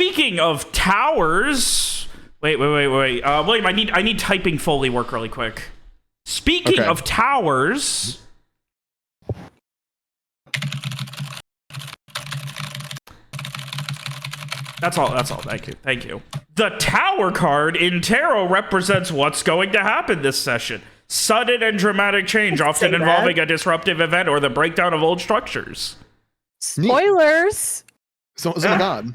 speaking of towers, wait. William, I need typing Foley work really quick. Speaking of towers, that's all. Thank you. The tower card in tarot represents what's going to happen this session. Sudden and dramatic change, often involving a disruptive event or the breakdown of old structures. Spoilers. So, oh my god.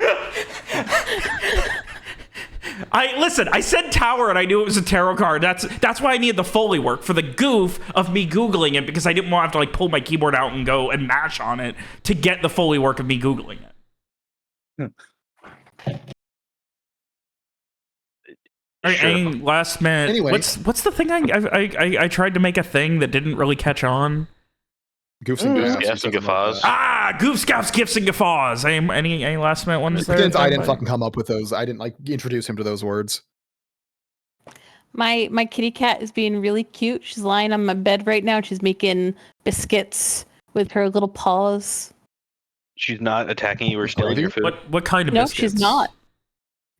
I said tower and I knew it was a tarot card. That's why I needed the Foley work for the goof of me Googling it, because I didn't want to have to pull my keyboard out and go and mash on it to get the Foley work of me Googling it. Any last minute. Anyway. What's the thing I tried to make a thing that didn't really catch on? Goofs and Gifts and guffaws. Goofs, gaffs, gifts, and guffaws. Any last minute ones there? I didn't fucking come up with those. I didn't introduce him to those words. My kitty cat is being really cute. She's lying on my bed right now. She's making biscuits with her little paws. She's not attacking you or stealing your food. What kind of biscuits? No, she's not.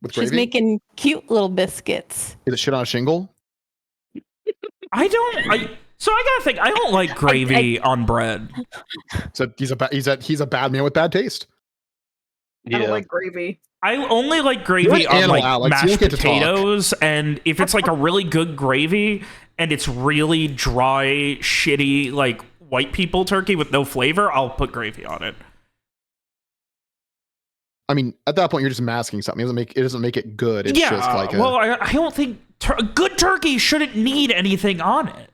With She's gravy? making cute little biscuits. Is it shit on a shingle? I gotta think. I don't like gravy on bread. So he's a bad man with bad taste. Yeah. I don't like gravy. I only like gravy on Alex. mashed You don't get to talk. potatoes, and if it's a really good gravy and it's really dry, shitty white people turkey with no flavor, I'll put gravy on it. I mean, at that point, you're just masking something. It doesn't make it good. It's just I don't think good turkey shouldn't need anything on it.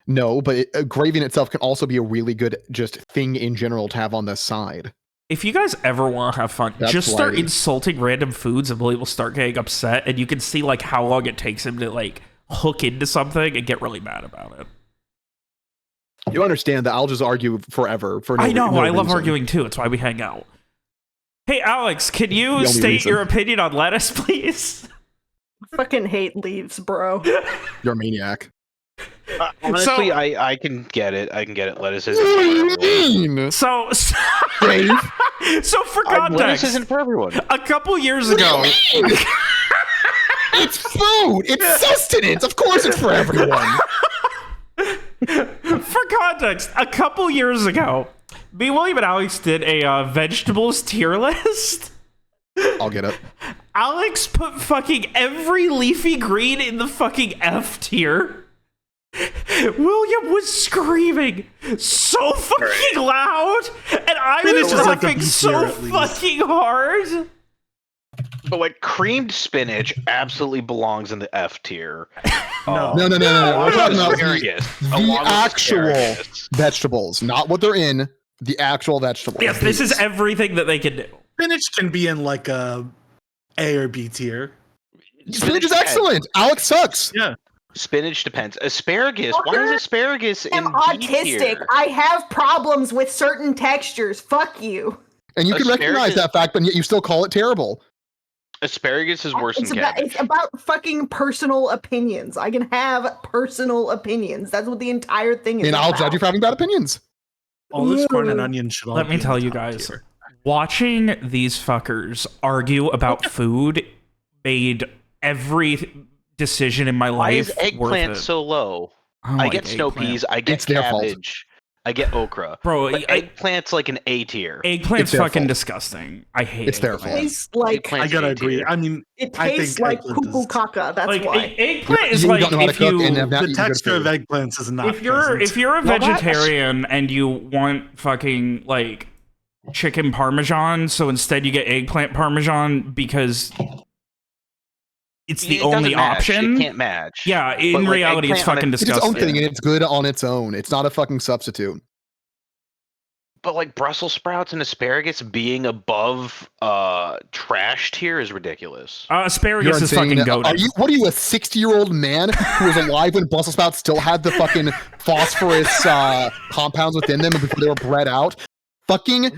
No, but gravy in itself can also be a really good just thing in general to have on the side. If you guys ever want to have fun, just start insulting random foods and Willie will start getting upset, and you can see how long it takes him to hook into something and get really mad about it. You understand that I'll just argue forever for no I know, no I love reason. arguing too. It's why we hang out. Hey, Alex, can you state your opinion on lettuce, please? I fucking hate leaves, bro. You're a maniac. Honestly, I can get it. Lettuce What do you mean? So Dave? so for lettuce context, isn't for everyone. a couple years ago, It's food. It's sustenance. Of course, it's for everyone. for context, a couple years ago, me, William, and Alex did a vegetables tier list. I'll get it. Alex put fucking every leafy green in the fucking F tier. William was screaming so fucking loud, and I was laughing so fucking hard. But creamed spinach absolutely belongs in the F tier. No. We're talking about asparagus. the actual vegetables, not what they're in. The actual vegetables. Yes, this is everything that they can do. Spinach can be in a A or B tier. Spinach is excellent. Alex sucks. Yeah. Spinach depends. Asparagus. Why is asparagus in I'm D autistic. tier? I have problems with certain textures. Fuck you. And you can recognize that fact, but yet you still call it terrible. Asparagus is worse than It's cabbage. about fucking personal opinions. I can have personal opinions. That's what the entire thing is And about. I'll judge you for having bad opinions. All this corn and onion should all Let me be tell in you top guys, tier. watching these fuckers argue about food made every decision in my Why life is worth eggplant it. so low? I don't I like get snow eggplant. peas. I get It's their fault. cabbage. I get okra. Bro, But eggplant's like an A tier. Eggplant's It's their fucking fault. disgusting. I hate It's their It fault. tastes like Eggplant- I gotta A agree. tier. I mean, it I tastes think like eggplant poo poo is- caca. That's Like why. eggplant is You like don't know how to if cook you and have not the eaten good texture of food. eggplants is not. if you're pleasant. a Well, that's- vegetarian and you want fucking chicken parmesan, so instead you get eggplant parmesan because it's the It doesn't only match. option. It can't match. Yeah, in But, reality, it's eggplant on fucking it- It's its disgusting. own thing, and it's good on its own. It's not a fucking substitute. But Brussels sprouts and asparagus being above trash tier is ridiculous. Asparagus You're is fucking insane. goated. What are you, a 60-year-old man who was alive when Brussels sprouts still had the fucking phosphorus compounds within them before they were bred out? Fucking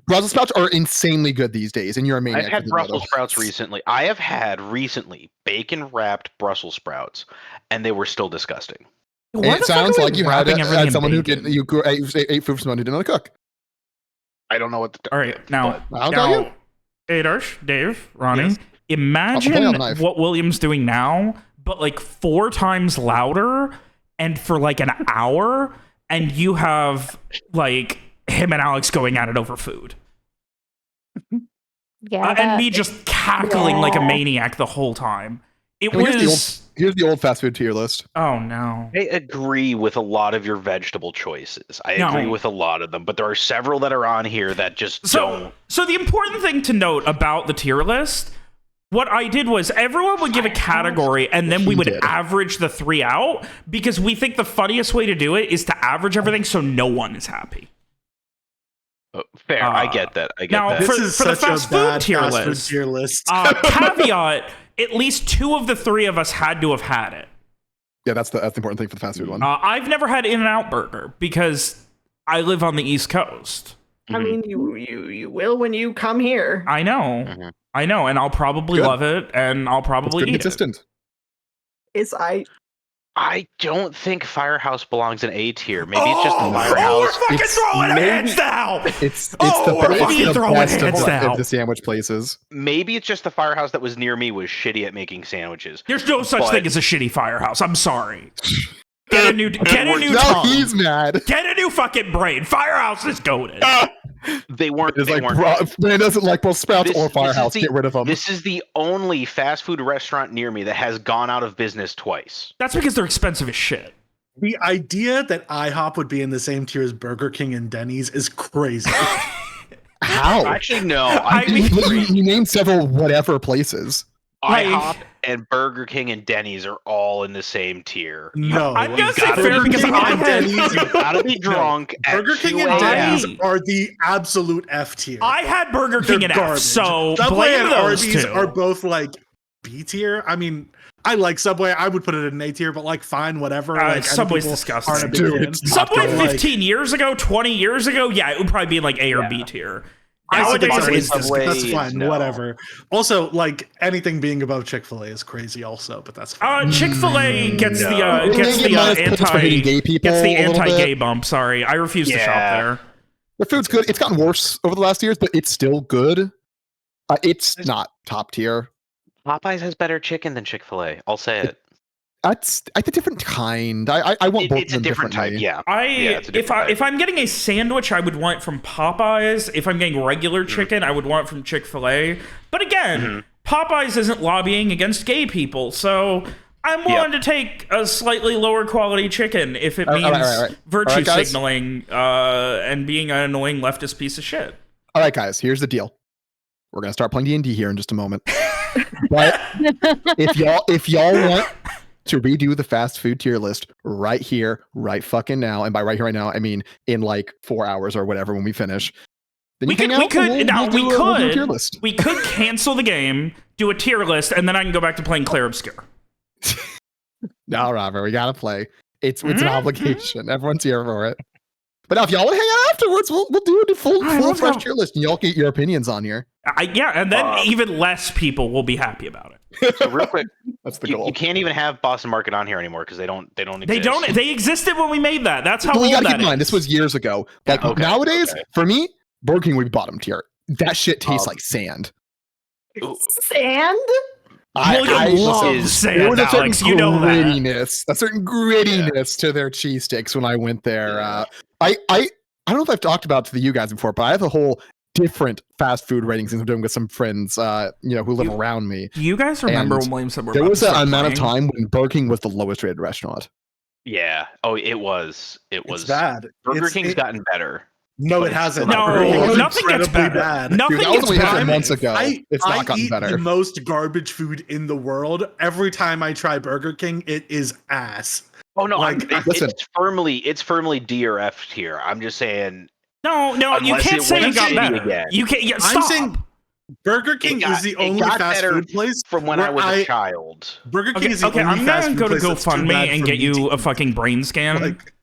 Brussels sprouts are insanely good these days, and you're a maniac. I've had if you know Brussels that. sprouts recently. I have had recently bacon-wrapped Brussels sprouts, and they were still disgusting. And Why it the fuck sounds are we like you had wrapping everything in someone who bacon? didn't. You ate food from someone who didn't know how to cook. I don't know what the All right, now, I'll tell you. Adarsh, Dave, Ronnie, Yes. imagine knife. what William's doing now, but like 4 times louder and for like an hour, and you have like him and Alex going at it over food. Yeah, And me just cackling like a Yeah. maniac the whole time. It I mean, was... here's the old fast food tier list. Oh, no. I agree with a lot of your vegetable choices. I No. agree with a lot of them, but there are several that are on here that just don't. So the important thing to note about the tier list, what I did was everyone would give a category and then we would average the 3 out because we think the funniest way to do it is to average everything so no one is happy. Fair, I get that. I get now, that. This For is the such fast a food bad tier fast food list. tier list. Caveat, at least 2 of the 3 of us had to have had it. Yeah, that's the important thing for the fast food one. I've never had In-N-Out Burger because I live on the East Coast. I mean, you will when you come here. I know. Mhm. I know, and I'll probably Good. love it, and I'll It's probably good eat and it. consistent. I don't think Firehouse belongs in A tier. Maybe it's just the Oh, Firehouse. we're fucking It's throwing maybe- hands now. It's we're it's fucking the throwing best hands of now. the sandwich places. Maybe it's just the Firehouse that was near me was shitty at making sandwiches. There's no such But- thing as a shitty firehouse. I'm sorry. Get a new No, tongue. he's mad. Get a new fucking brain. Firehouse is goated. They weren't. It's They like, weren't. man doesn't like both Sprouts This- or this is Firehouse. the- Get rid of them. This is the only fast food restaurant near me that has gone out of business twice. That's because they're expensive as shit. The idea that IHOP would be in the same tier as Burger King and Denny's is crazy. How? Actually, no. I mean- you named several whatever places. like- IHOP and Burger King and Denny's are all in the same tier. No, I'm gonna say gotta fair be because King I and had, Denny's- You gotta be drunk. at Burger King 2 and a.m. Denny's are the absolute F tier. I had Burger King They're and F, garbage. so Subway blame and those Arby's two. are both like B tier. I mean, I like Subway. I would put it in A tier, but like, fine, whatever. Like, I know Subway's people disgusting. aren't a big Dude, fan. it's not Subway good. Like, 15 years ago, 20 years ago, yeah, it would probably be in like A or B tier. I Nowadays, suppose Subway- it's Subway, that's fine, no. whatever. Also, like anything being above Chick-fil-A is crazy, also, but that's fine. Chick-fil-A gets No. the They gets get the minus points for hating gay people gets the a little bit. anti-gay bump. Sorry, I refuse to shop Yeah. there. The food's good. It's gotten worse over the last years, but it's still good. It's not top tier. Popeyes has better chicken than Chick-fil-A. I'll say it. It's a different kind. I want both It's of a them different type. differently. Yeah. It's a If different type. if I'm getting a sandwich, I would want it from Popeyes. If I'm getting regular chicken, I would want it from Chick-fil-A. But again, Popeyes isn't lobbying against gay people, so I'm willing to take a slightly lower quality chicken if it All means right. virtue All right, guys. signaling and being an annoying leftist piece of shit. All right, guys. Here's the deal. We're gonna start playing D&D here in just a moment. But if y'all want to redo the fast food tier list right here, right fucking now, and by right here, right now, I mean in like 4 hours or whatever when we finish. Then We you hang could- we out could- and now, we'll do we a- we'll do a could- tier list. We could cancel the game, do a tier list, and then I can go back to playing Claire Obscure. No, Robert, we gotta play. It's an Mhm. obligation. Everyone's here for it. But now, if y'all want to hang out afterwards, we'll do a full All right, let's fresh go. tier list, and y'all get your opinions on here. Yeah, and then even less people will be happy about it. So real quick, That's the you, goal. you can't even have Boston Market on here anymore because they don't exist. They don't. They existed when we made that. That's how Well, you old gotta keep that in mind, is. this was years ago. Like Okay, nowadays, okay. for me, Burger King would be bottom tier. That shit tastes Um, like sand. Sand? William loves is- sand, There was a certain Alex. You know that. grittiness, a certain grittiness to their cheese sticks when I went there. I don't know if I've talked about it to you guys before, but I have a whole different fast food rating since I'm doing with some friends, who live around me. Do you guys remember And when William said we're There about was to an start amount of playing? time when Burger King was the lowest rated restaurant. Yeah. Oh, it was. It It's was. bad. Burger King's gotten better. No, but it it's hasn't. still not Burger King No, was nothing gets incredibly better. bad. Nothing Dude, that was gets only better. months ago. I It's not gotten eat better. the most garbage food in the world. Every time I try Burger King, it is ass. Oh no, Like, listen. it's firmly D or F tier. I'm just saying. No, you Unless can't it say it was got shitty better. again. You can't. Yeah, I'm stop. saying Burger King is the only got fast better food place From when I where was a child. Burger King Okay, is the okay, only I'm fast gonna food go to place that's too GoFundMe bad and for get me you to a eat. fucking brain scan. Like,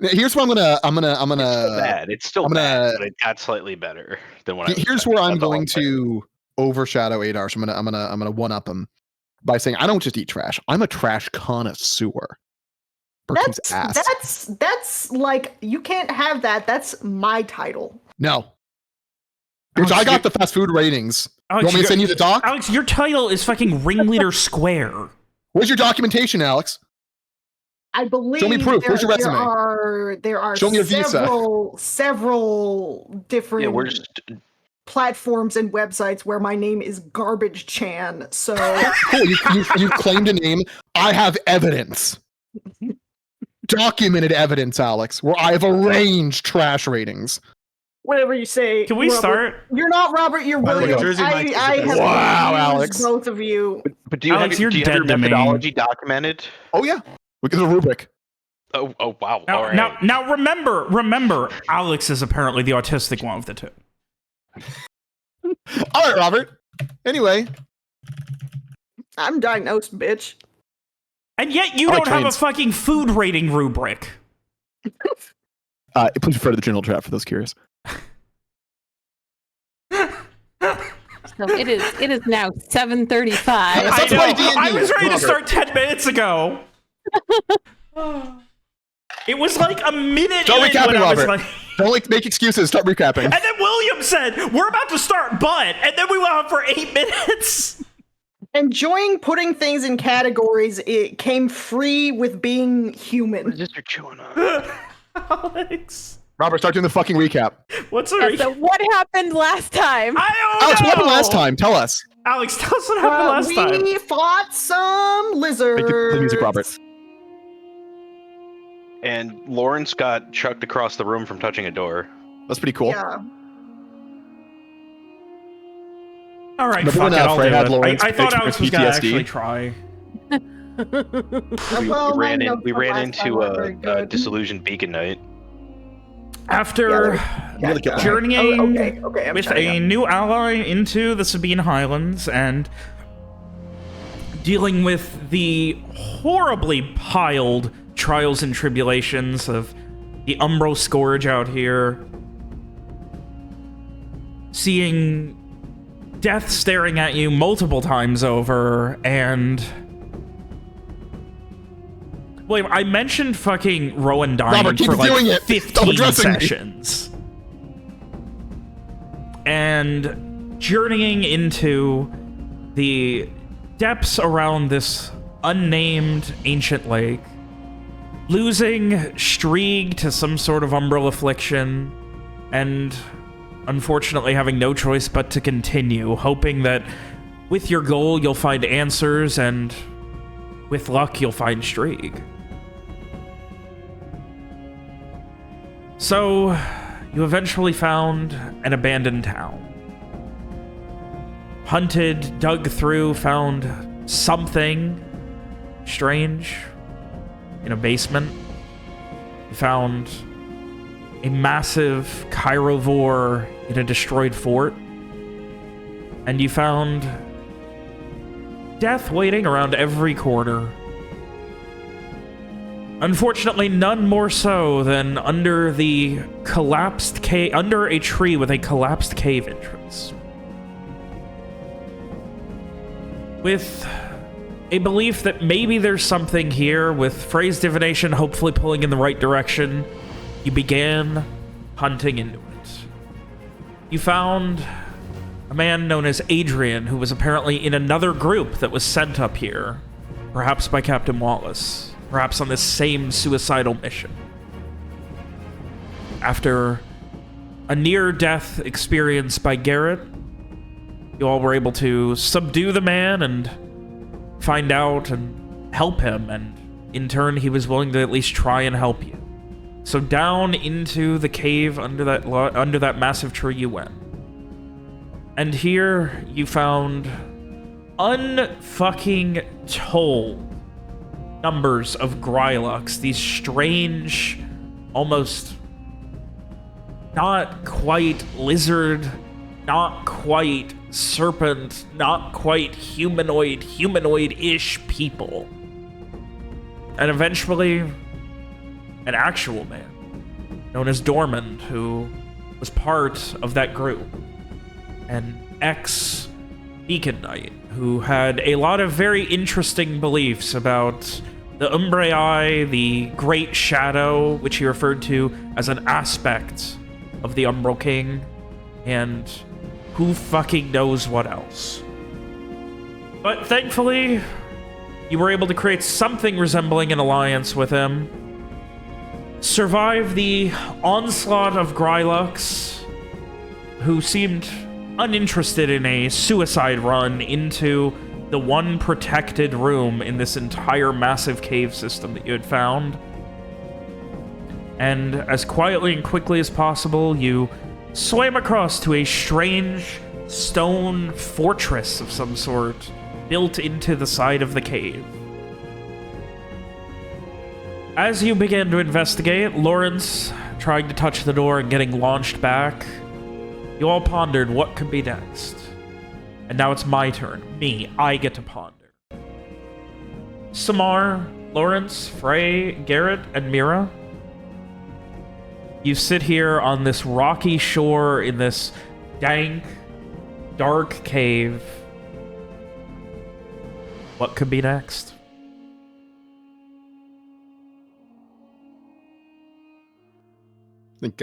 Here's what I'm gonna Bad. It's still I'm gonna- bad, but it got slightly better than when I was. here's a child. where I'm That's all going saying. to overshadow Adar. So I'm gonna one up him by saying I don't just eat trash. I'm a trash connoisseur. Burger King's ass. That's like you can't have that. That's my title. No. Bitch, I got the fast food ratings. Alex, You want me to send you the doc? Alex, your title is fucking Ringleader Square. Where's your documentation, Alex? I believe Show me proof. Where's your resume? There are Show me your visa. several different Yeah, we're just platforms and websites where my name is Garbage Chan. So Cool. You claimed a name. I have evidence. Documented evidence, Alex, where I have arranged trash ratings. whatever you say. Can we Robert. start? You're not Robert. You're By the way, William. Jersey Mike's is the I best. have Wow, confused Alex. both of you. but do you Alex, have, you're do you have your dead to me. methodology documented? Oh yeah, we get a rubric. Oh wow. Now, All right. now remember, Alex is apparently the autistic one of the two. All right, Robert. Anyway, I'm diagnosed, bitch. And yet you I like don't have a trains. fucking food rating rubric. please refer to the journal chat for those curious. So it is now 7:35. I That's know. why D&D, I was ready to Robert. start 10 minutes ago. It was like a minute Start in recapping, when I was Robert. like, Don't make excuses. Start recapping. and then William said, "We're about to start, but," and then we went on for 8 minutes. Enjoying putting things in categories, it came free with being What is human. this you're chewing on? Alex, Robert, start doing the fucking recap. what's a Yeah, so what happened last time? I don't Alex, know. what happened last time? Tell us. Alex, tell us what happened last time. We fought some lizards. Make the music, Robert. And Lawrence got chucked across the room from touching a door. That's pretty cool. Yeah. All right, Remember fuck when, it, I'll do Fred had it. Lawrence I thought fix Alex was gonna PTSD? actually try. We Well, my ran notes we from ran last time into weren't very a good. disillusioned beacon night. After Really good. journeying Okay. I'm with trying a again. new ally into the Sabine Highlands and dealing with the horribly piled trials and tribulations of the Umbro Scourge out here, seeing death staring at you multiple times over, and William, I mentioned fucking Rowan dying Robert, keep for doing like it. Stop 15 addressing me. sessions. And journeying into the depths around this unnamed ancient lake, losing Strieg to some sort of umbral affliction, and unfortunately having no choice but to continue, hoping that with your goal you'll find answers, and with luck you'll find Strieg. So, you eventually found an abandoned town. Hunted, dug through, found something strange in a basement. You found a massive chirovore in a destroyed fort. And you found death waiting around every corner. Unfortunately, none more so than under the collapsed cave, under a tree with a collapsed cave entrance. With a belief that maybe there's something here, with phrase divination hopefully pulling in the right direction, you began hunting into it. You found a man known as Adrian, who was apparently in another group that was sent up here, perhaps by Captain Wallace. Perhaps on this same suicidal mission. After a near-death experience by Garrett, you all were able to subdue the man and find out and help him, and in turn he was willing to at least try and help you. So down into the cave under that massive tree you went. And here you found unfucking told numbers of Grylox, these strange, almost not quite lizard, not quite serpent, not quite humanoid-ish people. And eventually, an actual man, known as Dormand, who was part of that group. An ex-Beacon Knight, who had a lot of very interesting beliefs about the Umbraei, the Great Shadow, which he referred to as an aspect of the Umbral King, and who fucking knows what else. But thankfully, you were able to create something resembling an alliance with him. Survive the onslaught of Grylux, who seemed uninterested in a suicide run into the one protected room in this entire massive cave system that you had found. And as quietly and quickly as possible, you swam across to a strange stone fortress of some sort built into the side of the cave. As you began to investigate, Lawrence trying to touch the door and getting launched back, you all pondered what could be next. And now it's my turn. I get to ponder. Samar, Lawrence, Frey, Garrett, and Mira, you sit here on this rocky shore in this dank, dark cave. What could be next? I think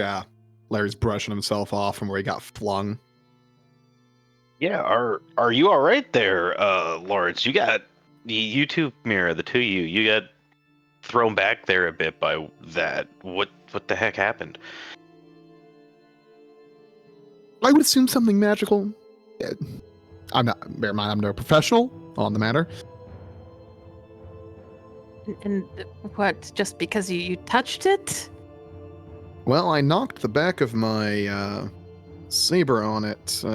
Larry's brushing himself off from where he got flung. Yeah, are you all right there, Lawrence? You two, Mira, the two of you got thrown back there a bit by that. What the heck happened? I would assume something magical. Bear in mind, I'm no professional on the matter. And what, just because you touched it? Well, I knocked the back of my saber on it.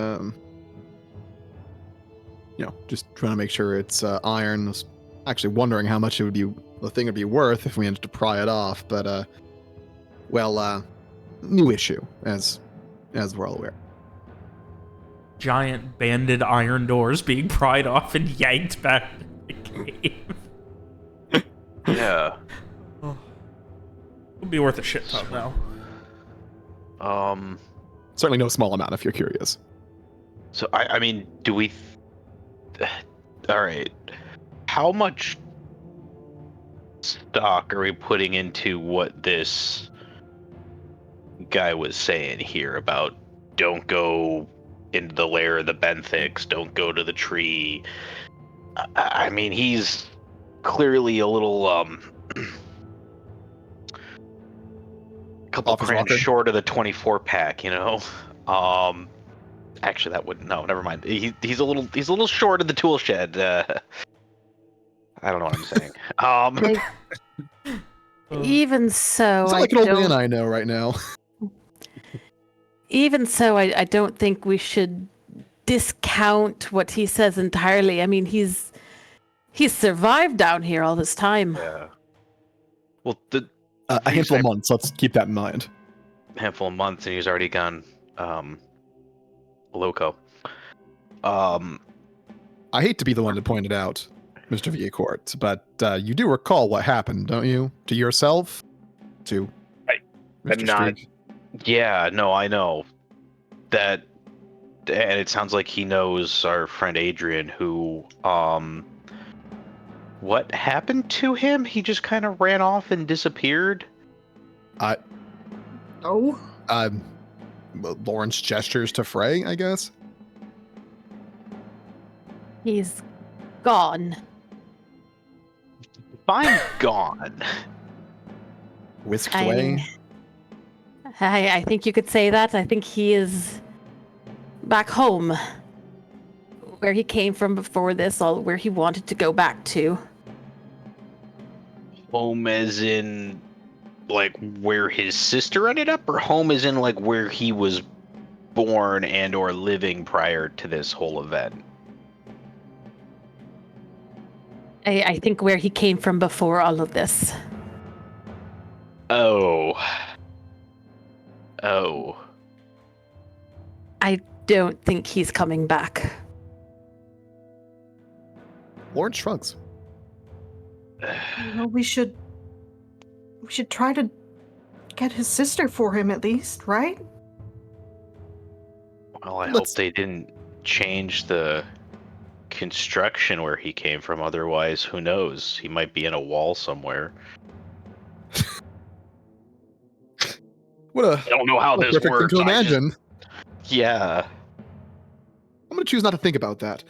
Just trying to make sure it's iron. I was actually wondering how much the thing would be worth if we managed to pry it off. But, new issue, as we're all aware. Giant banded iron doors being pried off and yanked back to the cave. Yeah. Would be worth a shit ton now. Certainly no small amount if you're curious. So I mean, do we? All right. How much stock are we putting into what this guy was saying here about don't go into the lair of the benthics, don't go to the tree? I mean, he's clearly a little couple grand short of the 24 pack, you know. Actually, that wouldn't. No, never mind. He's a little short of the tool shed. I don't know what I'm saying. Even so, It's like an old man I know right now. Even so, I don't think we should discount what he says entirely. I mean, he's survived down here all this time. Yeah. Well, A handful of months. Let's keep that in mind. Handful of months, and he's already gone loco. I hate to be the one to point it out, Mr. Villecourt, but you do recall what happened, don't you? To yourself? To I'm Mr. not. Street? Yeah, no, I know that, and it sounds like he knows our friend Adrian, who what happened to him? He just kind of ran off and disappeared. Oh. Lawrence gestures to Frey, I guess. He's gone. I'm gone. Whisked I away. mean, I think you could say that. I think he is back home, where he came from before this, where he wanted to go back to. Home as in like where his sister ended up, or home as in like where he was born and or living prior to this whole event? I think where he came from before all of this. Oh. I don't think he's coming back. Lawrence shrugs. Well, we should try to get his sister for him at least, right? Well, I hope they didn't change the construction where he came from. Otherwise, who knows? He might be in a wall somewhere. I don't know how this perfect works. thing to imagine. Yeah. choose not to think about that.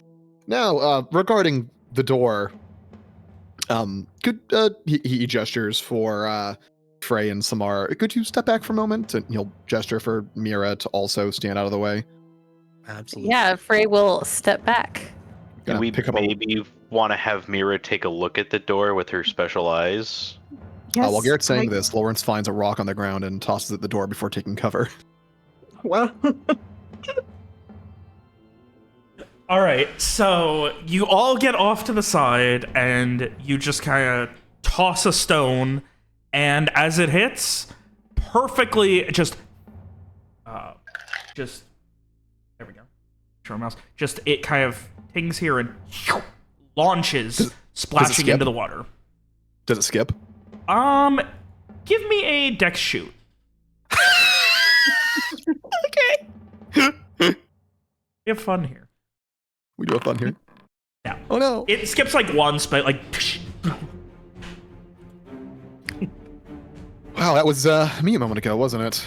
Now, regarding the door, he gestures for Frey and Samar. Could you step back for a moment? And he'll gesture for Mira to also stand out of the way. Absolutely. Yeah, Frey will step back. Do Gonna we pick up maybe want to have Mira take a look at the door with her special eyes? Yes. While Garrett's saying I- this, Lawrence finds a rock on the ground and tosses it at the door before taking cover. Well, All right, so you all get off to the side and you just kind of toss a stone, and as it hits, perfectly just there we go. Show mouse. Just it kind of pings here and launches, splashing skip? into the water. Does it skip? Give me a dex shoot. We have fun here. We do have fun here. Yeah. Oh no. It skips like once, but like. Wow, that was me a moment ago, wasn't it?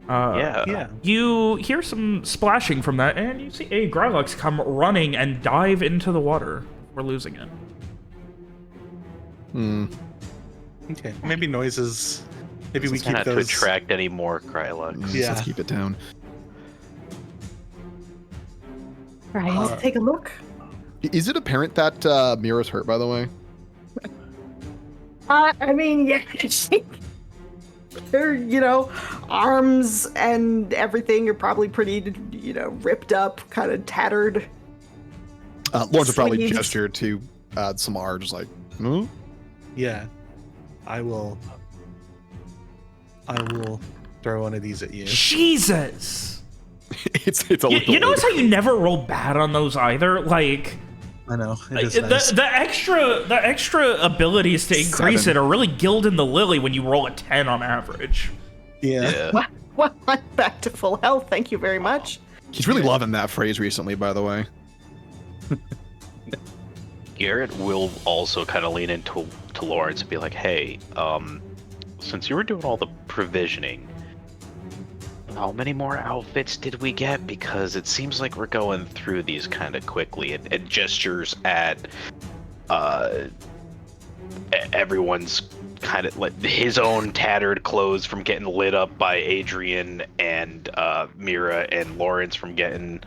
Yeah. You hear some splashing from that, and you see a Grylux come running and dive into the water. We're losing it. Okay. Maybe noises. Maybe we Try keep not to those. attract any more Krylux. Yeah. Let's keep it down. Right. I'll take a look. Is it apparent that Mira's hurt, by the way? I mean, yeah, her, arms and everything are probably pretty, ripped up, kind of tattered. Lawrence would probably Sleeves. gesture to Samar, just like, hmm? Yeah. I will throw one of these at you. Jesus! it's a little. You notice how you never roll bad on those either? Like, I know. It is nice. the extra abilities to increase 7. it are really gilding the lily when you roll a 10 on average. Yeah. Well, I'm back to full health. Thank you very much. He's really loving that phrase recently, by the way. Garrett will also kind of lean into Lawrence and be like, hey, since you were doing all the provisioning, how many more outfits did we get? Because it seems like we're going through these kind of quickly. And gestures at everyone's kind of like his own tattered clothes from getting lit up by Adrian and Mira, and Lawrence from getting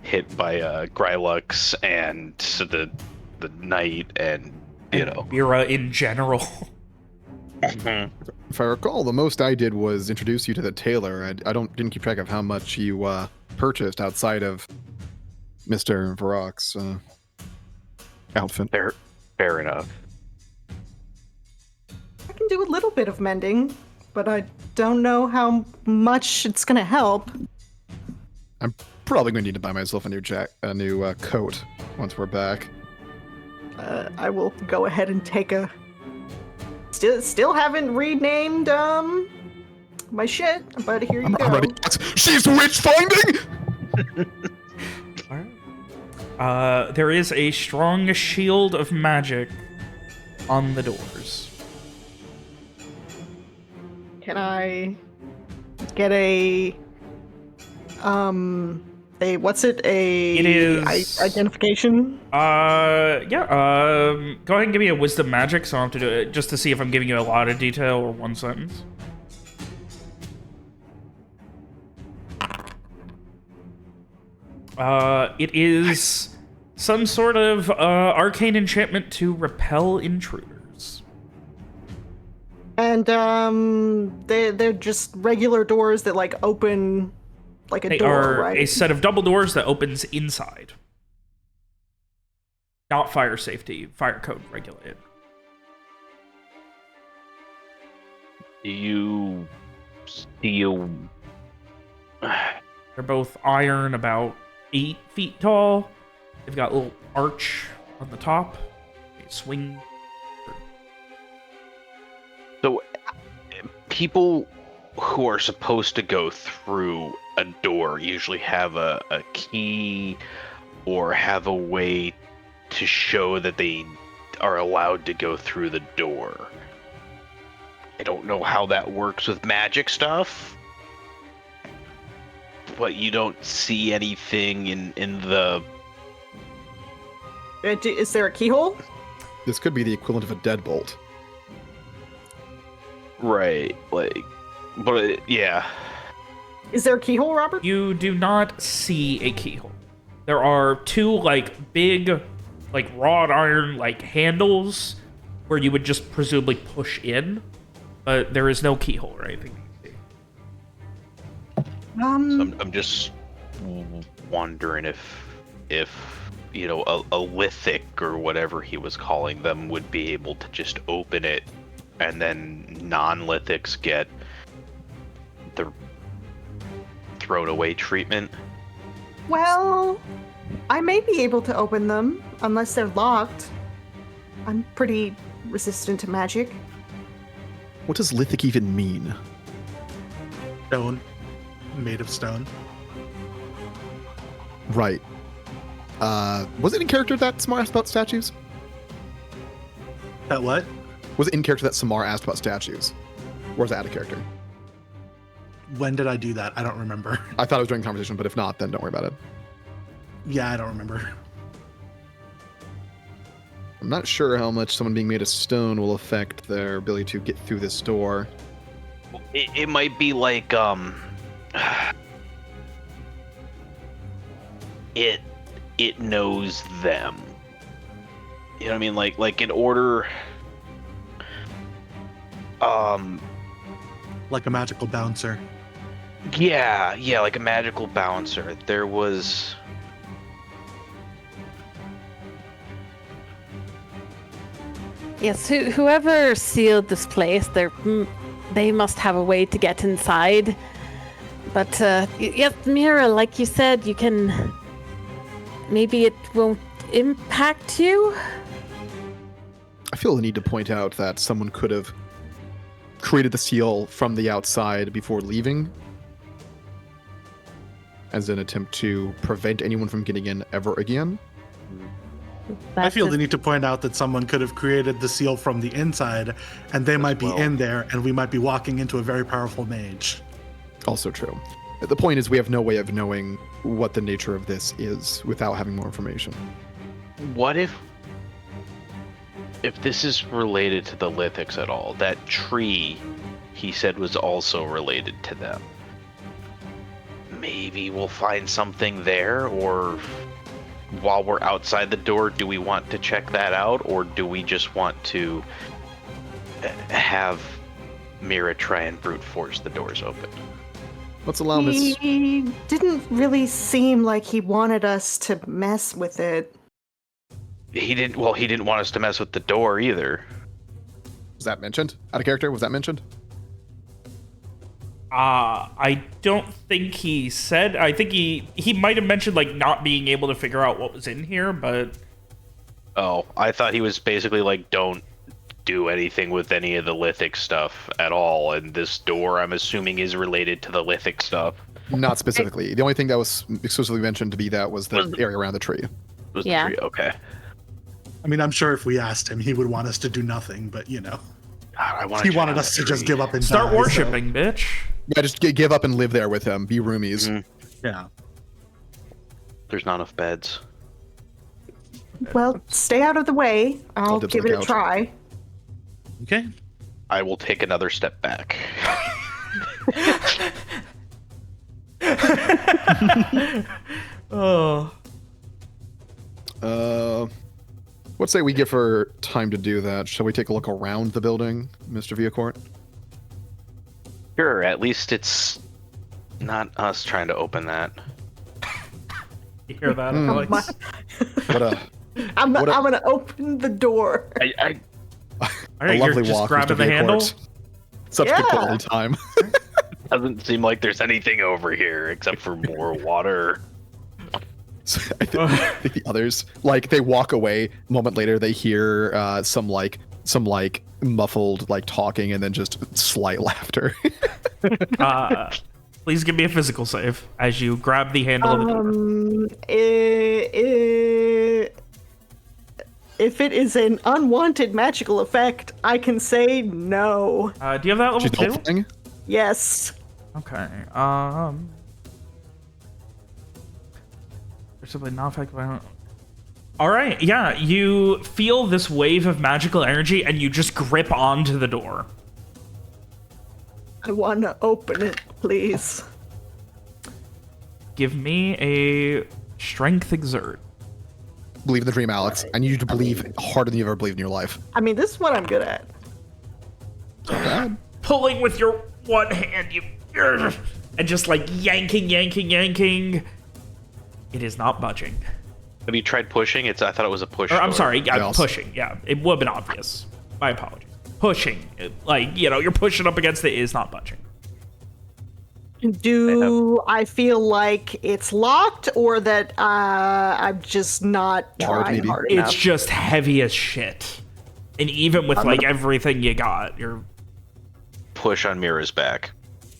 hit by Grylux and the knight, and Mira in general. If I recall, the most I did was introduce you to the tailor. I didn't keep track of how much you purchased outside of Mr. Varrock's outfit. Fair enough. I can do a little bit of mending, but I don't know how much it's gonna help. I'm probably going to need to buy myself a new coat once we're back. I will go ahead and take a. Still haven't renamed my shit, but here you go. I'm ready. She's witch finding. There is a strong shield of magic on the doors. Can I get what's it? It is identification. Yeah. Go ahead and give me a wisdom magic, so I don't have to do it just to see if I'm giving you a lot of detail or one sentence. It is some sort of arcane enchantment to repel intruders. And they're just regular doors that like open like a They door, are right? a set of double doors that opens inside. Not fire safety, fire code regulated. Do you They're both iron, about 8 feet tall. They've got a little arch on the top. They swing. So, people who are supposed to go through a door usually have a key or have a way to show that they are allowed to go through the door. I don't know how that works with magic stuff, But you don't see anything in the... Is there a keyhole? This could be the equivalent of a deadbolt. Right, like... But, yeah. Is there a keyhole, Robert? You do not see a keyhole. There are two, like, big, like, wrought iron, like, handles where you would just presumably push in, but there is no keyhole or anything. So I'm just wondering if you know, a lithic or whatever he was calling them would be able to just open it, and then non-lithics get the thrown away treatment. Well, I may be able to open them unless they're locked. I'm pretty resistant to magic. What does lithic even mean? Stone. Made of stone. Right. Was it in character that Samar asked about statues? That what? Was it in character that Samar asked about statues? Or was that out of character? When did I do that? I don't remember. I thought it was during the conversation, but if not, then don't worry about it. Yeah, I don't remember. I'm not sure how much someone being made of stone will affect their ability to get through this door. It might be like it knows them. You know what I mean? Like in order Like a magical bouncer. yeah, like a magical bouncer. There was Yes, whoever sealed this place, they must have a way to get inside. But yes, Mira, like you said, you can. Maybe it won't impact you. I feel the need to point out that someone could have created the seal from the outside before leaving, as an attempt to prevent anyone from getting in ever again. I feel the need to point out that someone could have created the seal from the inside, and they might be in there, and we might be walking into a very powerful mage. Also true. The point is we have no way of knowing what the nature of this is without having more information. what if this is related to the lithics at all? That tree he said was also related to them. Maybe we'll find something there, or while we're outside the door, do we want to check that out, or do we just want to have Mira try and brute force the doors open? Let's allow Miss... He didn't really seem like he wanted us to mess with it. He didn't want us to mess with the door either. Was that mentioned? Out of character? Was that mentioned? I don't think he said. I think he might have mentioned, like, not being able to figure out what was in here, but... Oh, I thought he was basically like, don't do anything with any of the lithic stuff at all, and this door, I'm assuming, is related to the lithic stuff. Not specifically. The only thing that was exclusively mentioned to be that was the area around the tree. Was Yeah. the tree? Okay. I mean, I'm sure if we asked him, he would want us to do nothing, but you know. God, He wanted us to just give up and Start die, worshipping, bitch. Yeah, just give up and live there with him. Be roomies. Mhm. So, yeah. There's not enough beds. Well, stay out of the way. I'll dibs on give the it a couch. try. Okay. I will take another step back. Oh. Let's say we give her time to do that. Shall we take a look around the building, Mr. Viacourt? Sure, at least it's not us trying to open that. You hear that, Mm. Alex? What a I'm What a- gonna open the door. I All a right, you're lovely just walk, grabbing Mr. the handle? Viacourt. Such good Yeah. quality time. doesn't seem like there's anything over here except for more water. So I think the others, like, they walk away. A moment later, they hear some muffled, like, talking, and then just slight laughter. Please give me a physical save as you grab the handle of the door. If it is an unwanted magical effect, I can say no. Do you have that level She's 2? opening. Yes. Okay. Simply not effective. All right, yeah, you feel this wave of magical energy, and you just grip onto the door. I want to open it, please. Give me a strength exert. Believe in the dream, Alex. I need you to believe harder than you've ever believed in your life. I mean, this is what I'm good at. Not bad. Pulling with your one hand, you and just like yanking. It is not budging. Have you tried pushing? I thought it was a push. Or, I'm door. sorry, Yes. pushing. Yeah, it would have been obvious. My apologies. Pushing, you're pushing up against it, is not budging. Do I feel like it's locked, or that I'm just not Hard, trying maybe. hard enough? It's just heavy as shit. And even with everything you got, you're Push on Mira's back.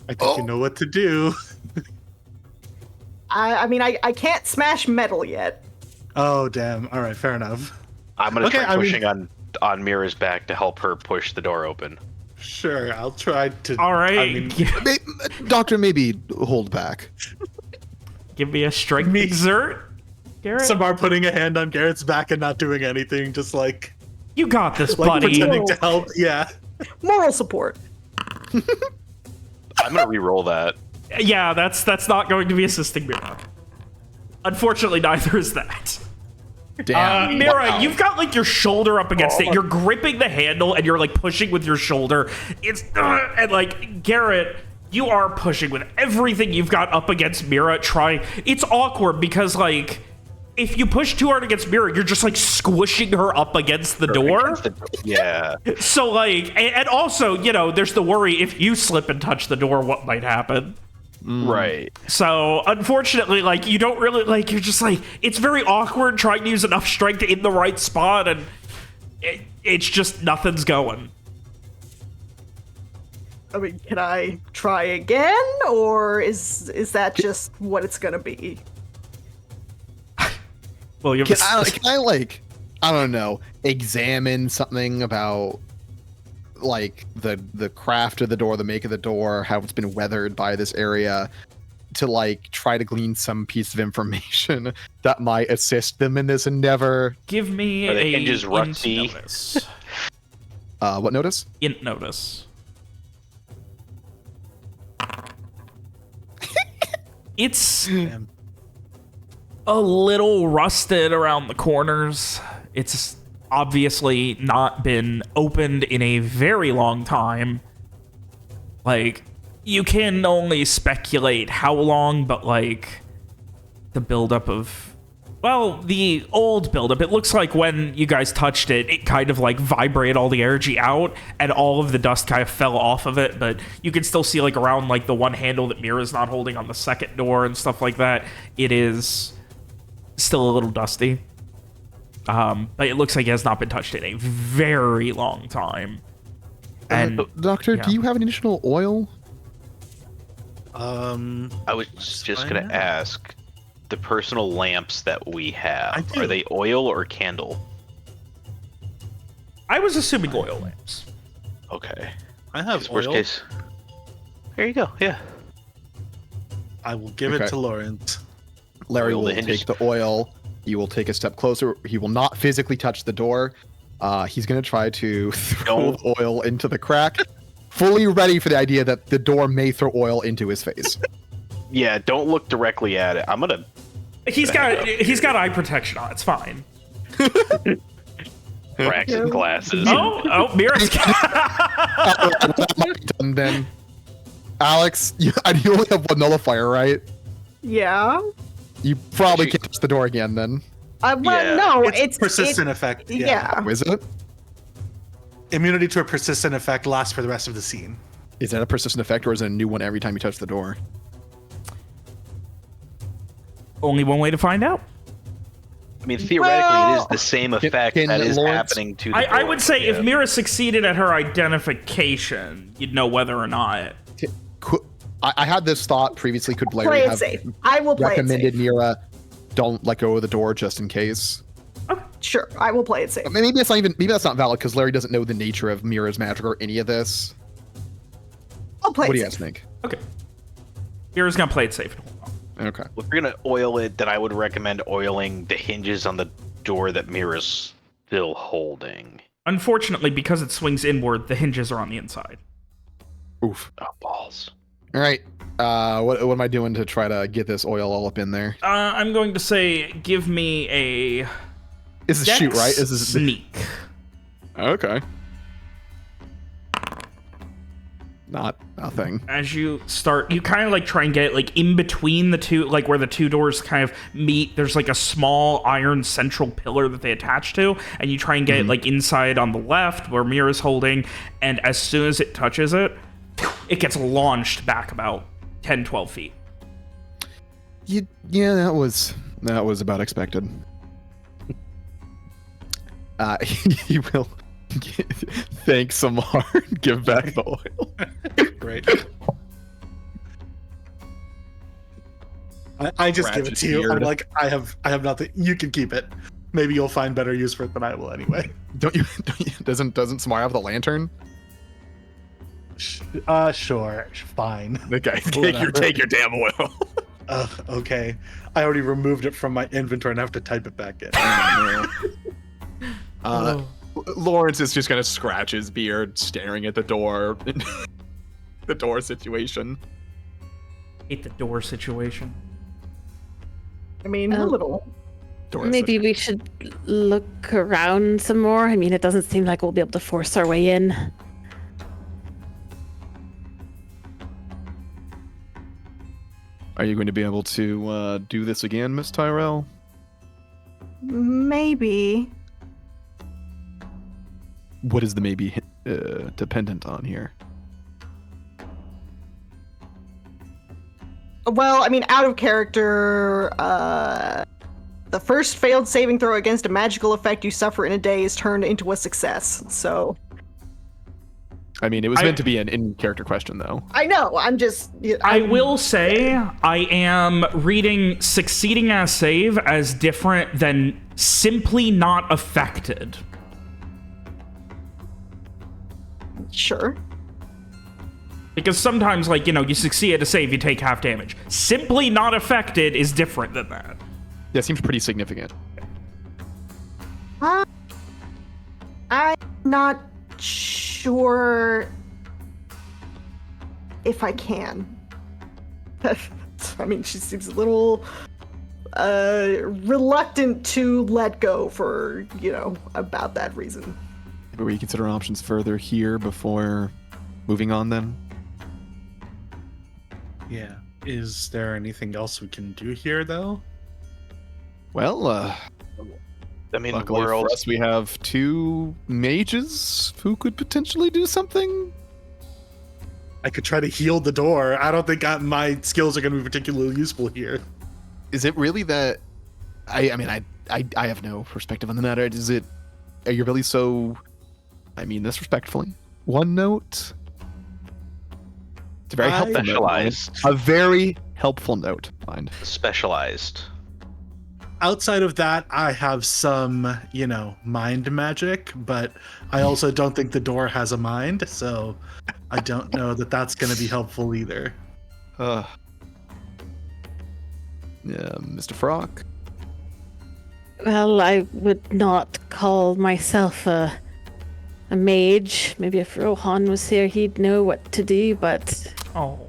I think you know what to do. I mean, I can't smash metal yet. Oh, damn. All right, fair enough. I'm gonna Okay, try I mean- pushing on Mira's back to help her push the door open. Sure, I'll try to. all right. I mean, Doctor, maybe hold back. Give me a strength Me. exert, Garrett. Samar putting a hand on Garrett's back and not doing anything, just like You got this, like buddy. pretending to help. Yeah. Moral support. I'm gonna re-roll that. Yeah, that's not going to be assisting Mira. Unfortunately, neither is that. Damn. Mira, Wow. you've got like your shoulder up against it. You're gripping the handle and you're like pushing with your shoulder. It's and like Garrett, you are pushing with everything you've got up against Mira. It's awkward because like if you push too hard against Mira, you're just like squishing her up against the door. Yeah. So like, and also, there's the worry if you slip and touch the door, what might happen. Right. So unfortunately, like you don't really like. You're just like it's very awkward trying to use enough strength in the right spot, and it's just nothing's going. I mean, can I try again, or is that just what it's gonna be? Well, you Can I like, I don't know, examine something about like the craft of the door, the make of the door, how it's been weathered by this area, to like try to glean some piece of information that might assist them in this endeavor? give me Are the a hinges int rusty? notice. What notice? Int notice. It's Damn. a little rusted around the corners. It's obviously not been opened in a very long time. Like, you can only speculate how long, but like the buildup of, well, the old buildup, it looks like when you guys touched it, it kind of like vibrated all the energy out and all of the dust kind of fell off of it, but you can still see like around like the one handle that Mira's not holding on the second door and stuff like that. It is still a little dusty. But it looks like it has not been touched in a very long time. And Doctor, yeah. do you have any additional oil? I was Let's just find gonna out. ask, the personal lamps that we I have, do. are they oil or candle? I was assuming oil lamps. Okay. I have Worst oil. case. There you go. Yeah. I will give Okay. it to Lawrence. Larry Oil will the hinges. take the oil. He will take a step closer. He will not physically touch the door. He's going to try to throw Don't. the oil into the crack, fully ready for the idea that the door may throw oil into his face. Yeah. Don't look directly at it. I'm gonna. He's got eye protection on. It's fine. Crack his glasses. Oh, Mira's And then, Alex, you only have one nullifier, right? Yeah. You probably can't touch the door again then. Well, Yeah. no, It's persistent effect. Yeah. Oh, is it? Immunity to a persistent effect lasts for the rest of the scene. Is that a persistent effect or is it a new one every time you touch the door? Only one way to find out. I mean, theoretically, it is Well, the same effect can that is Lawrence- happening to the I door. would say if Yeah. Mira succeeded at her identification, you'd know whether or not. I had this thought previously. Could Play Larry it have safe. I will play it recommended safe. Mira don't let go of the door just in case? Sure, I will play it safe. I mean, maybe that's not valid because Larry doesn't know the nature of Mira's magic or any of this. I'll play What do it you safe. guys think? Okay. Mira's gonna play it safe and hold on. Okay. If you're gonna oil it, then I would recommend oiling the hinges on the door that Mira's still holding. Unfortunately, because it swings inward, the hinges are on the inside. Oof. Oh, balls. All right. What am I doing to try to get this oil all up in there? I'm going to say, give me a This is Dex shoot, right? This is sneak. Okay. Nothing. As you start, you kind of like try and get like in between the two, like where the two doors kind of meet. There's like a small iron central pillar that they attach to, and you try and get like inside on the left where Mira's holding, and as soon as it touches it, it gets launched back about 10, 12 feet. Yeah, that was about expected. You will thank Samar and give back the oil. Great. I just give it to you. I'm like, I have nothing. You can keep it. Maybe you'll find better use for it than I will anyway. Don't you doesn't Samar have the lantern? Sure, fine. Okay, Whatever. take your damn oil. Okay. I already removed it from my inventory and I have to type it back in. Lawrence is just gonna scratch his beard, staring at the door. The door situation. Hate the door situation. I mean, a little. Maybe we should look around some more. I mean, it doesn't seem like we'll be able to force our way in. Are you going to be able to do this again, Miss Tyrell? Maybe. What is the maybe dependent on here? Well, I mean, out of character, the first failed saving throw against a magical effect you suffer in a day is turned into a success, so... I mean, it was meant to be an in-character question, though. I know, I will say, I am reading succeeding as save as different than simply not affected. Sure. Because sometimes, like, you know, you succeed at a save, you take half damage. Simply not affected is different than that. That seems pretty significant. I'm not sure if I can. I mean, she seems a little reluctant to let go for, about that reason. But will you consider options further here before moving on then? Yeah. Is there anything else we can do here, though? Well, I mean, luckily for us, we have two mages who could potentially do something. I could try to heal the door. I don't think my skills are going to be particularly useful here. Is it really that? I mean, I have no perspective on the matter. Are you really so? I mean this respectfully. One note. It's a very helpful specialized. Note. A very helpful note. Mind. Specialized. Outside of that, I have some, mind magic, but I also don't think the door has a mind, so I don't know that that's going to be helpful either. Yeah, Mr. Frock. Well, I would not call myself a mage. Maybe if Rohan was here, he'd know what to do, but... Oh.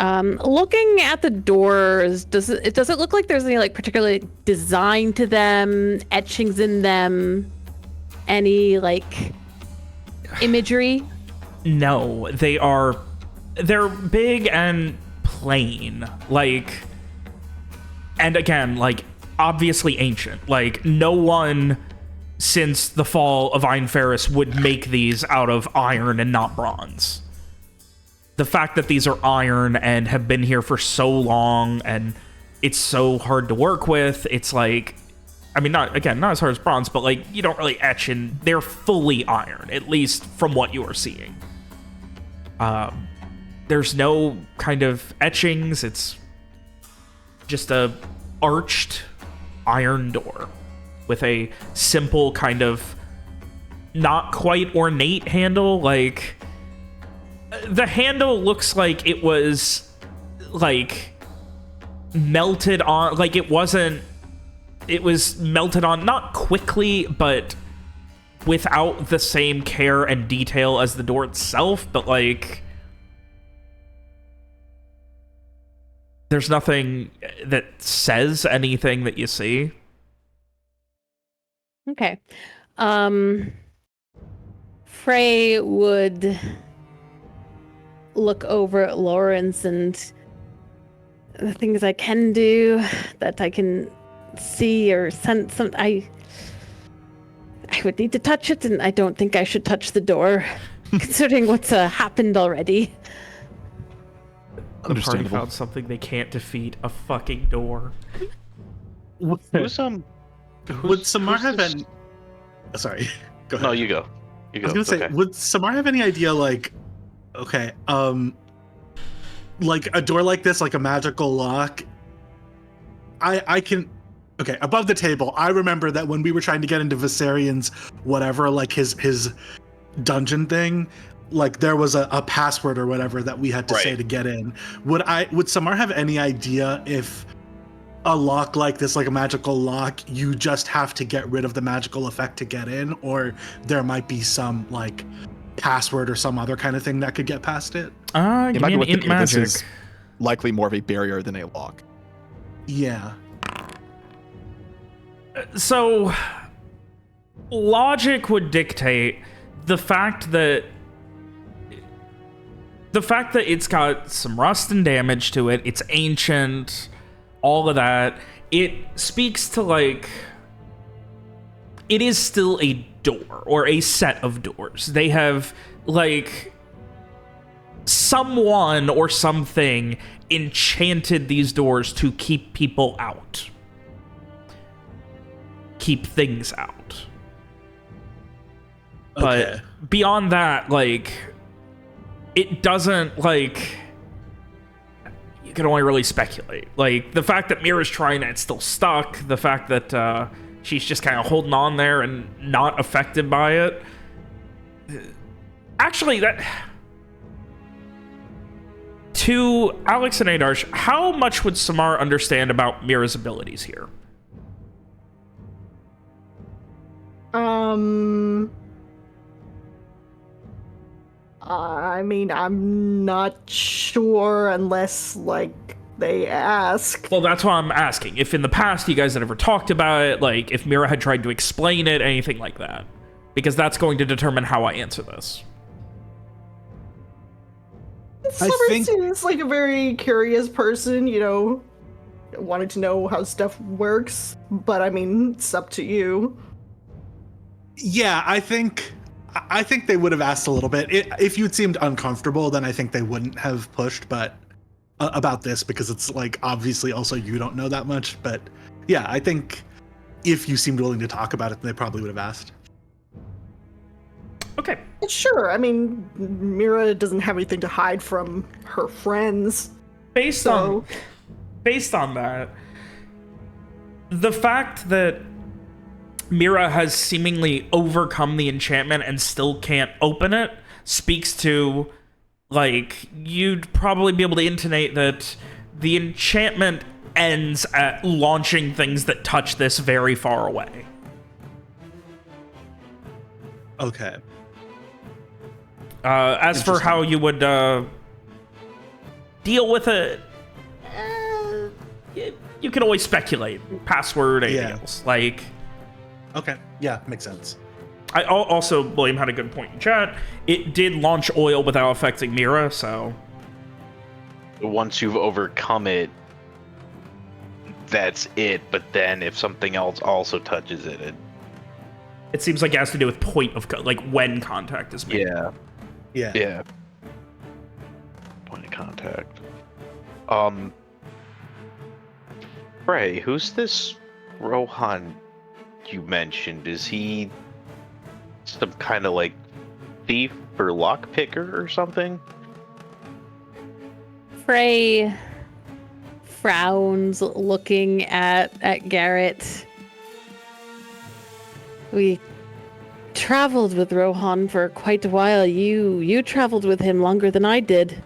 Looking at the doors, does it look like there's any particular design to them, etchings in them, any imagery? No, they're big and plain, and again, obviously ancient. No one since the fall of Einferris would make these out of iron and not bronze. The fact that these are iron and have been here for so long and it's so hard to work with, it's I mean, not as hard as bronze, but you don't really etch in. They're fully iron, at least from what you are seeing. There's no kind of etchings. It's just a arched iron door with a simple kind of not quite ornate handle. The handle looks like it was melted on, like it wasn't, it was melted on, not quickly, but without the same care and detail as the door itself, but like, there's nothing that says anything that you see. Okay. Frey would look over at Lawrence and the things I can do, that I can see or sense. I would need to touch it, and I don't think I should touch the door, considering what's happened already. The party found something they can't defeat, a fucking door. Would Samar have any... Sorry, go ahead. No, you go. You go. I was gonna say, okay. would Samar have any idea, like, okay, like a door like this, like a magical lock? I can... Okay, above the table, I remember that when we were trying to get into Viserian's whatever, like his dungeon thing, like there was a password or whatever that we had to say to get in. Would Samar have any idea if a lock like this, like a magical lock, you just have to get rid of the magical effect to get in, or there might be some like password or some other kind of thing that could get past it? Give me an int magic. This is likely more of a barrier than a lock. Yeah. So, logic would dictate the fact that it's got some rust and damage to it, it's ancient, all of that. It speaks to, like, it is still a door, or a set of doors. They have, like, someone or something enchanted these doors to keep people out. Keep things out. Okay. But beyond that, like, it doesn't, like, you can only really speculate. Like, the fact that Mira's trying it's still stuck, the fact that she's just kind of holding on there and not affected by it. Actually, that... To Alex and Adarsh, how much would Samar understand about Mira's abilities here? I mean, I'm not sure unless, like, they ask. Well, that's why I'm asking. If in the past you guys had ever talked about it, like, if Mira had tried to explain it, anything like that. Because that's going to determine how I answer this. Summer seems like a very curious person, you know, wanting to know how stuff works. But, I mean, it's up to you. Yeah, I think they would have asked a little bit. If you'd seemed uncomfortable, then I think they wouldn't have pushed. But about this, because it's like obviously also you don't know that much. But yeah, I think if you seemed willing to talk about it, they probably would have asked. Okay. Sure. I mean, Mira doesn't have anything to hide from her friends. Based on that, the fact that Mira has seemingly overcome the enchantment and still can't open it speaks to, like, you'd probably be able to intonate that the enchantment ends at launching things that touch this very far away. Okay. As for how you would deal with it, you can always speculate. Password, anything else. Like... Okay, yeah, makes sense. I also, William had a good point in chat. It did launch oil without affecting Mira, so... Once you've overcome it, that's it. But then if something else also touches it... It seems like it has to do with point of... like, when contact is made. Yeah. Point of contact. Frey, who's this Rohan you mentioned? Is he some kind of like thief or lockpicker or something? Frey frowns, looking at Garrett. We traveled with Rohan for quite a while. You traveled with him longer than I did.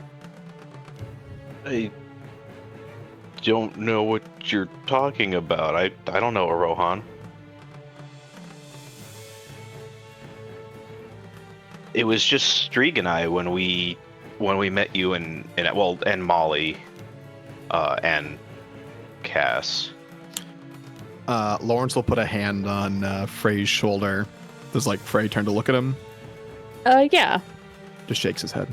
don't know what you're talking about. I don't know, Rohan. It was just Strieg and I when we met you and Molly, and Cass. Lawrence will put a hand on Frey's shoulder. Does like Frey turn to look at him? Yeah. Just shakes his head.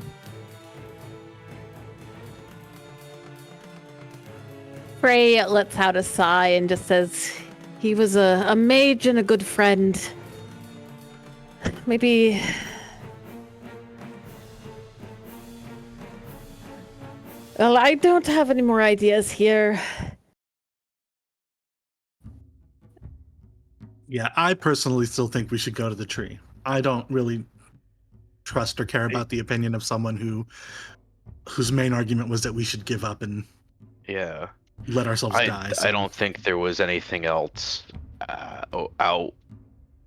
Frey lets out a sigh and just says, he was a mage and a good friend. Maybe... Well, I don't have any more ideas here. Yeah, I personally still think we should go to the tree. I don't really trust or care about the opinion of someone whose main argument was that we should give up and let ourselves die. So. I don't think there was anything else out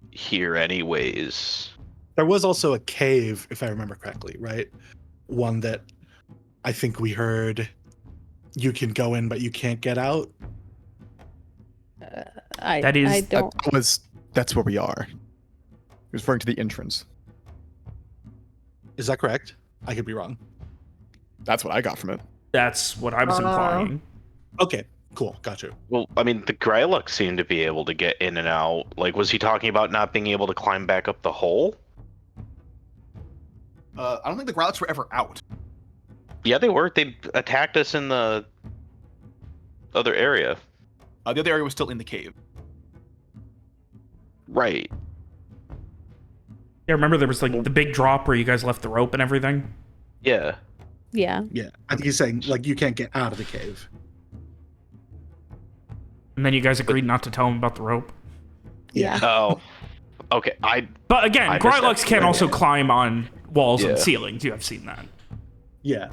here anyways. There was also a cave, if I remember correctly, right? One that I think we heard you can go in, but you can't get out. I don't. That's where we are. He was referring to the entrance. Is that correct? I could be wrong. That's what I got from it. That's what I was implying. Okay, cool. Gotcha. Well, I mean, the Grylock seemed to be able to get in and out. Like, was he talking about not being able to climb back up the hole? I don't think the Growlers were ever out. Yeah, they were. They attacked us in the other area. The other area was still in the cave. Right. Yeah, remember there was like the big drop where you guys left the rope and everything? Yeah. Yeah. Yeah, I think he's saying, like, you can't get out of the cave. And then you guys agreed not to tell him about the rope? Yeah. Oh. Okay, But again, I missed Grylox that. can also climb on walls and Yeah. ceilings. You have seen that. Yeah.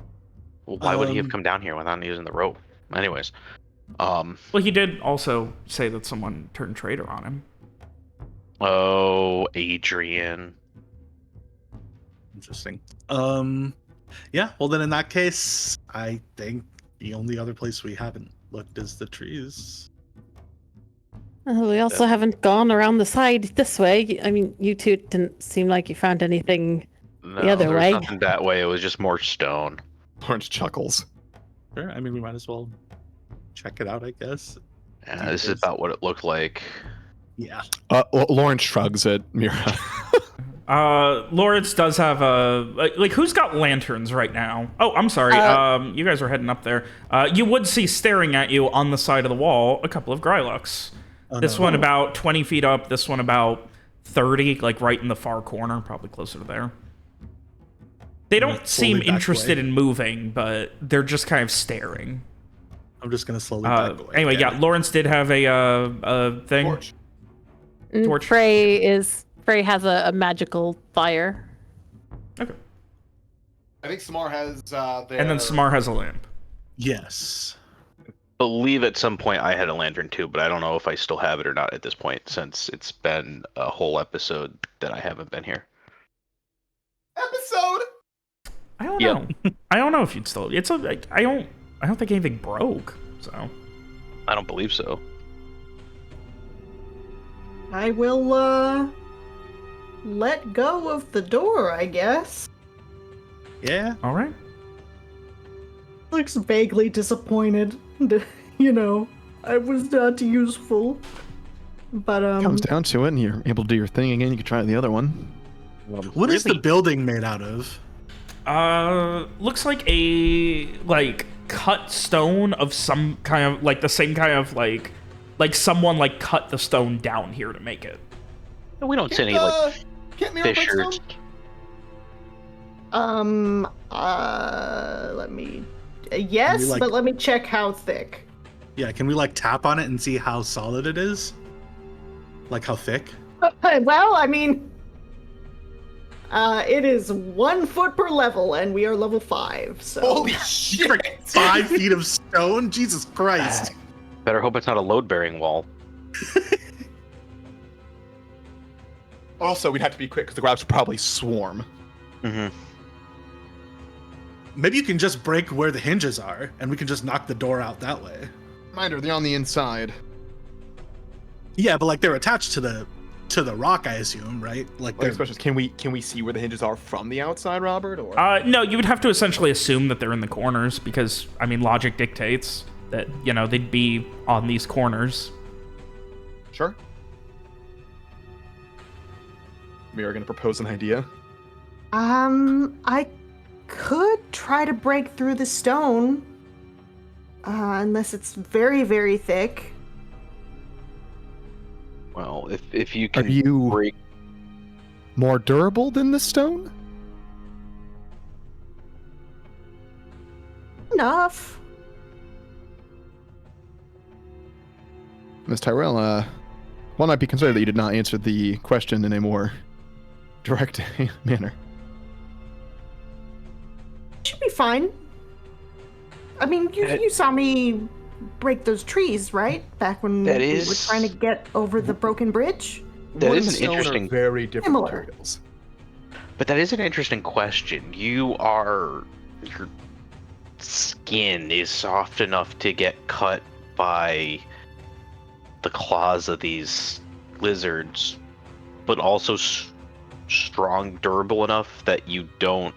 Well, why would he have come down here without using the rope? Anyways. Well, he did also say that someone turned traitor on him. Oh, Adrian. Interesting. Yeah, well then in that case, I think the only other place we haven't looked is the trees. We also haven't gone around the side this way. I mean, you two didn't seem like you found anything No, the other there was way. nothing that way. It was just more stone. Lawrence chuckles. Sure, I mean, we might as well check it out, I guess. Yeah, this is about what it looked like. Yeah. Lawrence shrugs at Mira. Lawrence does have a... Like, who's got lanterns right now? Oh, I'm sorry. You guys are heading up there. You would see staring at you on the side of the wall a couple of Grylox. This one about 20 feet up. This one about 30, like right in the far corner. Probably closer to there. They don't seem interested in moving, but they're just kind of staring. I'm just gonna slowly back away. Anyway, yeah, Lawrence did have a thing. Torch. Torch. Frey has a magical fire. Okay. I think Samar has their... And then Samar has a lamp. Yes. Believe at some point I had a lantern too, but I don't know if I still have it or not at this point, since it's been a whole episode that I haven't been here. Episode! I don't know. I don't know if you'd still... It's a... I don't think anything broke, so... I don't believe so. I will, let go of the door, I guess. Yeah. All right. Looks vaguely disappointed. You know, I was not useful. But, Comes down to it, and you're able to do your thing again. You can try the other one. What is the building made out of? Looks like a cut stone of some kind of the same kind of like someone cut the stone down here to make it. We don't see any Can't Mira break fissures. stone? let me... yes, like- but let me check how thick. Yeah, can we tap on it and see how solid it is? Like how thick? Well, I mean... it is 1 foot per level, and we are level 5, so... Holy shit! 5 feet of stone? Jesus Christ. Better hope it's not a load-bearing wall. Also, we'd have to be quick, because the Growlers would probably swarm. Mm-hmm. maybe you can just break where the hinges are, and we can just knock the door out that way. Reminder, they're on the inside. Yeah, but like they're attached to the rock, I assume, right? Like Next question is, can we see where the hinges are from the outside, Robert? Or No, you would have to essentially assume that they're in the corners because, I mean, logic dictates that, they'd be on these corners. Sure. We are going to propose an idea. I could try to break through the stone, unless it's very, very thick. Well, if you can Are you break, more durable than the stone? Enough. Miss Tyrell, one might be concerned that you did not answer the question in a more direct manner. Should be fine. I mean, you saw me break those trees, right? Back when That we is- were trying to get over the broken bridge. That Wood is and an stone are interesting- very different Similar. materials. but that is an interesting question. Your skin is soft enough to get cut by the claws of these lizards, but also strong, durable enough that you don't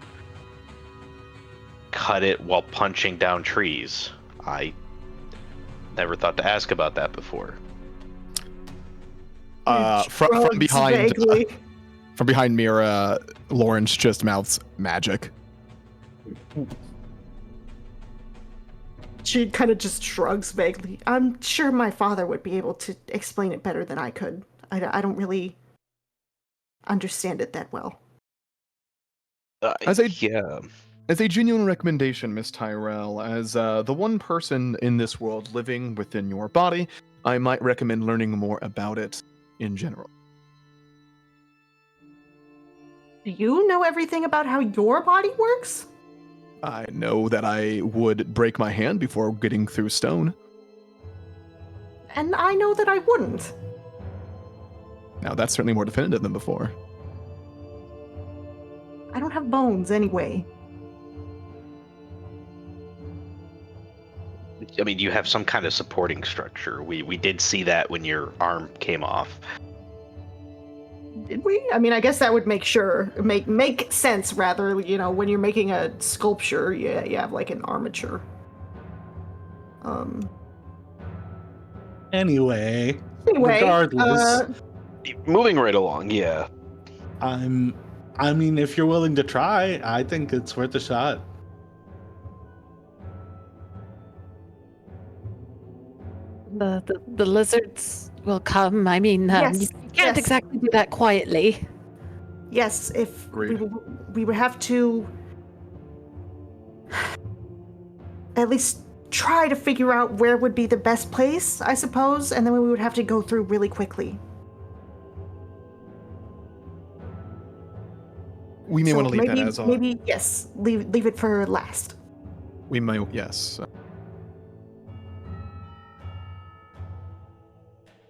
cut it while punching down trees. I never thought to ask about that before. From Shrugs behind, vaguely. from behind Mira, Lawrence just mouths magic. She kind of just shrugs vaguely. I'm sure my father would be able to explain it better than I could. I don't really understand it that well. As a- Yeah. As a genuine recommendation, Miss Tyrell, as the one person in this world living within your body, I might recommend learning more about it in general. Do you know everything about how your body works? I know that I would break my hand before getting through stone. And I know that I wouldn't. Now, that's certainly more definitive than before. I don't have bones anyway. I mean, you have some kind of supporting structure. We did see that when your arm came off. Did we? I mean, I guess that would make sense rather, when you're making a sculpture, you have like an armature. Anyway, Anyway, regardless, Moving right along, yeah. I mean, if you're willing to try, I think it's worth a shot. The lizards will come. I mean, Yes, you can't yes. exactly do that quietly. yes, if Agreed. we would have to at least try to figure out where would be the best place, I suppose, and then we would have to go through really quickly. We may So want to leave maybe, that as maybe yes, leave it for last. We may, yes.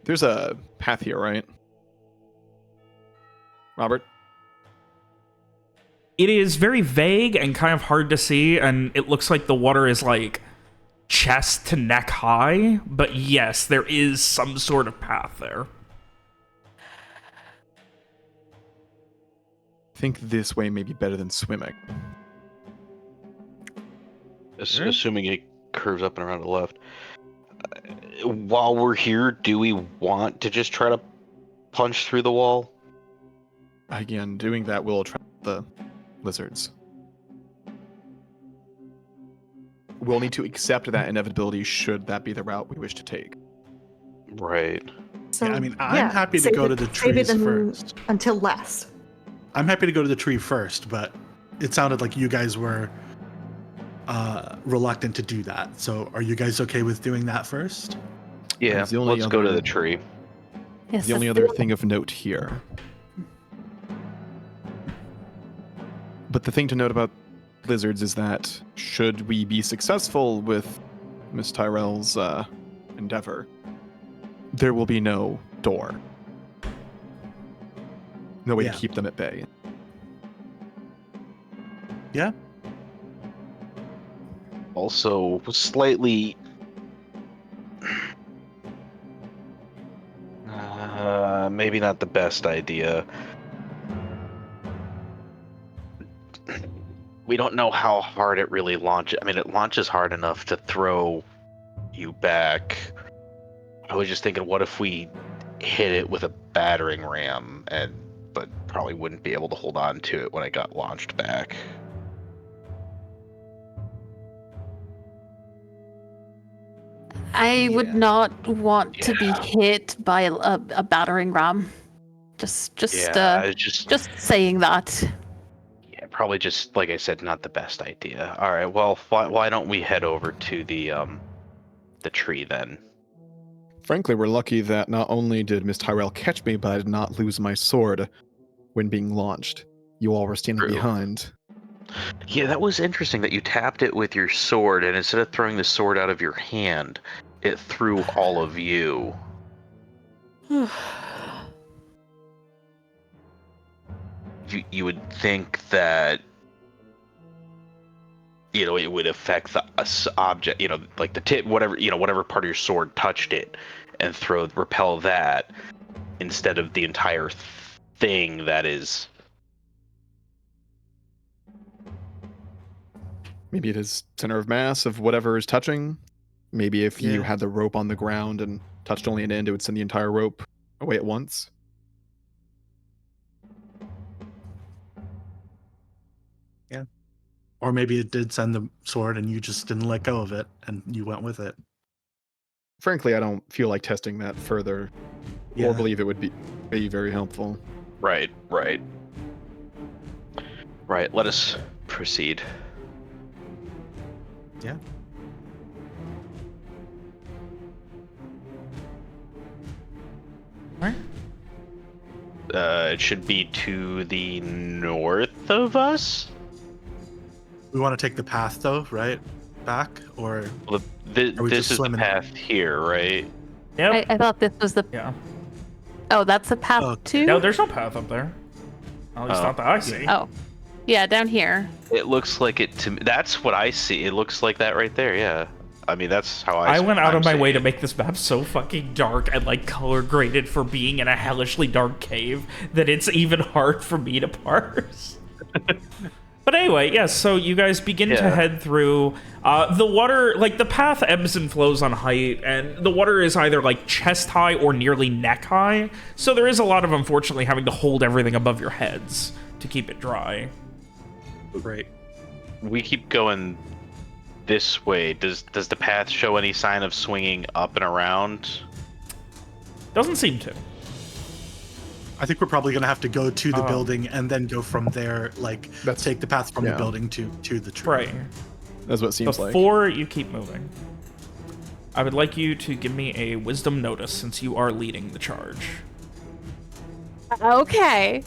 There's a path here, right? Robert? It is very vague and kind of hard to see, and it looks like the water is like chest to neck high, but yes, there is some sort of path there. I think this way may be better than swimming. Assuming it curves up and around the left. While we're here, do we want to just try to punch through the wall? Again, doing that will attract the lizards. We'll need to accept that inevitability should that be the route we wish to take. Right. So, Yeah, I mean, I'm happy to save go it- to the save it trees first. until last. I'm happy to go to the tree first, but it sounded like you guys were reluctant to do that. So are you guys okay with doing that first? Yeah, That's the only let's go to other- the tree. Yes, The only other thing of note here. But the thing to note about lizards is that should we be successful with Miss Tyrell's endeavor, there will be no door. No way Yeah. to keep them at bay. Yeah. Also, slightly. Maybe not the best idea. We don't know how hard it really launches. I mean, it launches hard enough to throw you back. I was just thinking, what if we hit it with a battering ram, but probably wouldn't be able to hold on to it when it got launched back. I would not want to be hit by a battering ram. Just saying that. Yeah, probably just like I said, not the best idea. All right, well, why don't we head over to the tree then? Frankly, we're lucky that not only did Miss Tyrell catch me, but I did not lose my sword when being launched. You all were standing True. behind. Yeah, that was interesting that you tapped it with your sword, and instead of throwing the sword out of your hand, it threw all of you. You would think that, you know, it would affect the object, you know, like the tip, whatever, you know, whatever part of your sword touched it, and repel that instead of the entire thing that is. Maybe it is center of mass of whatever is touching. Maybe if you had the rope on the ground and touched only an end, it would send the entire rope away at once. Yeah. Or maybe it did send the sword and you just didn't let go of it and you went with it. Frankly, I don't feel like testing that further or believe it would be very helpful. Right. Let us proceed. Yeah. All right. It should be to the north of us. We want to take the path though, right? Back or Well, this is the path here, right? Yep. I thought this was the. Yeah. Oh, that's a path too. No, there's no path up there. At least not that I see. Oh, yeah, down here. It looks like it to me. That's what I see. It looks like that right there. Yeah. I mean, that's how I went out of my way seeing to make this map so fucking dark and like color graded for being in a hellishly dark cave that it's even hard for me to parse. But anyway, yes, so you guys begin to head through. The water, like the path ebbs and flows on height, and the water is either like chest high or nearly neck high. So there is a lot of, unfortunately, having to hold everything above your heads to keep it dry. Right. We keep going this way. Does the path show any sign of swinging up and around? Doesn't seem to. I think we're probably going to have to go to the building and then go from there, like take the path from the building to the tree. Right. That's what it seems like. Before you keep moving, I would like you to give me a wisdom notice since you are leading the charge. Okay.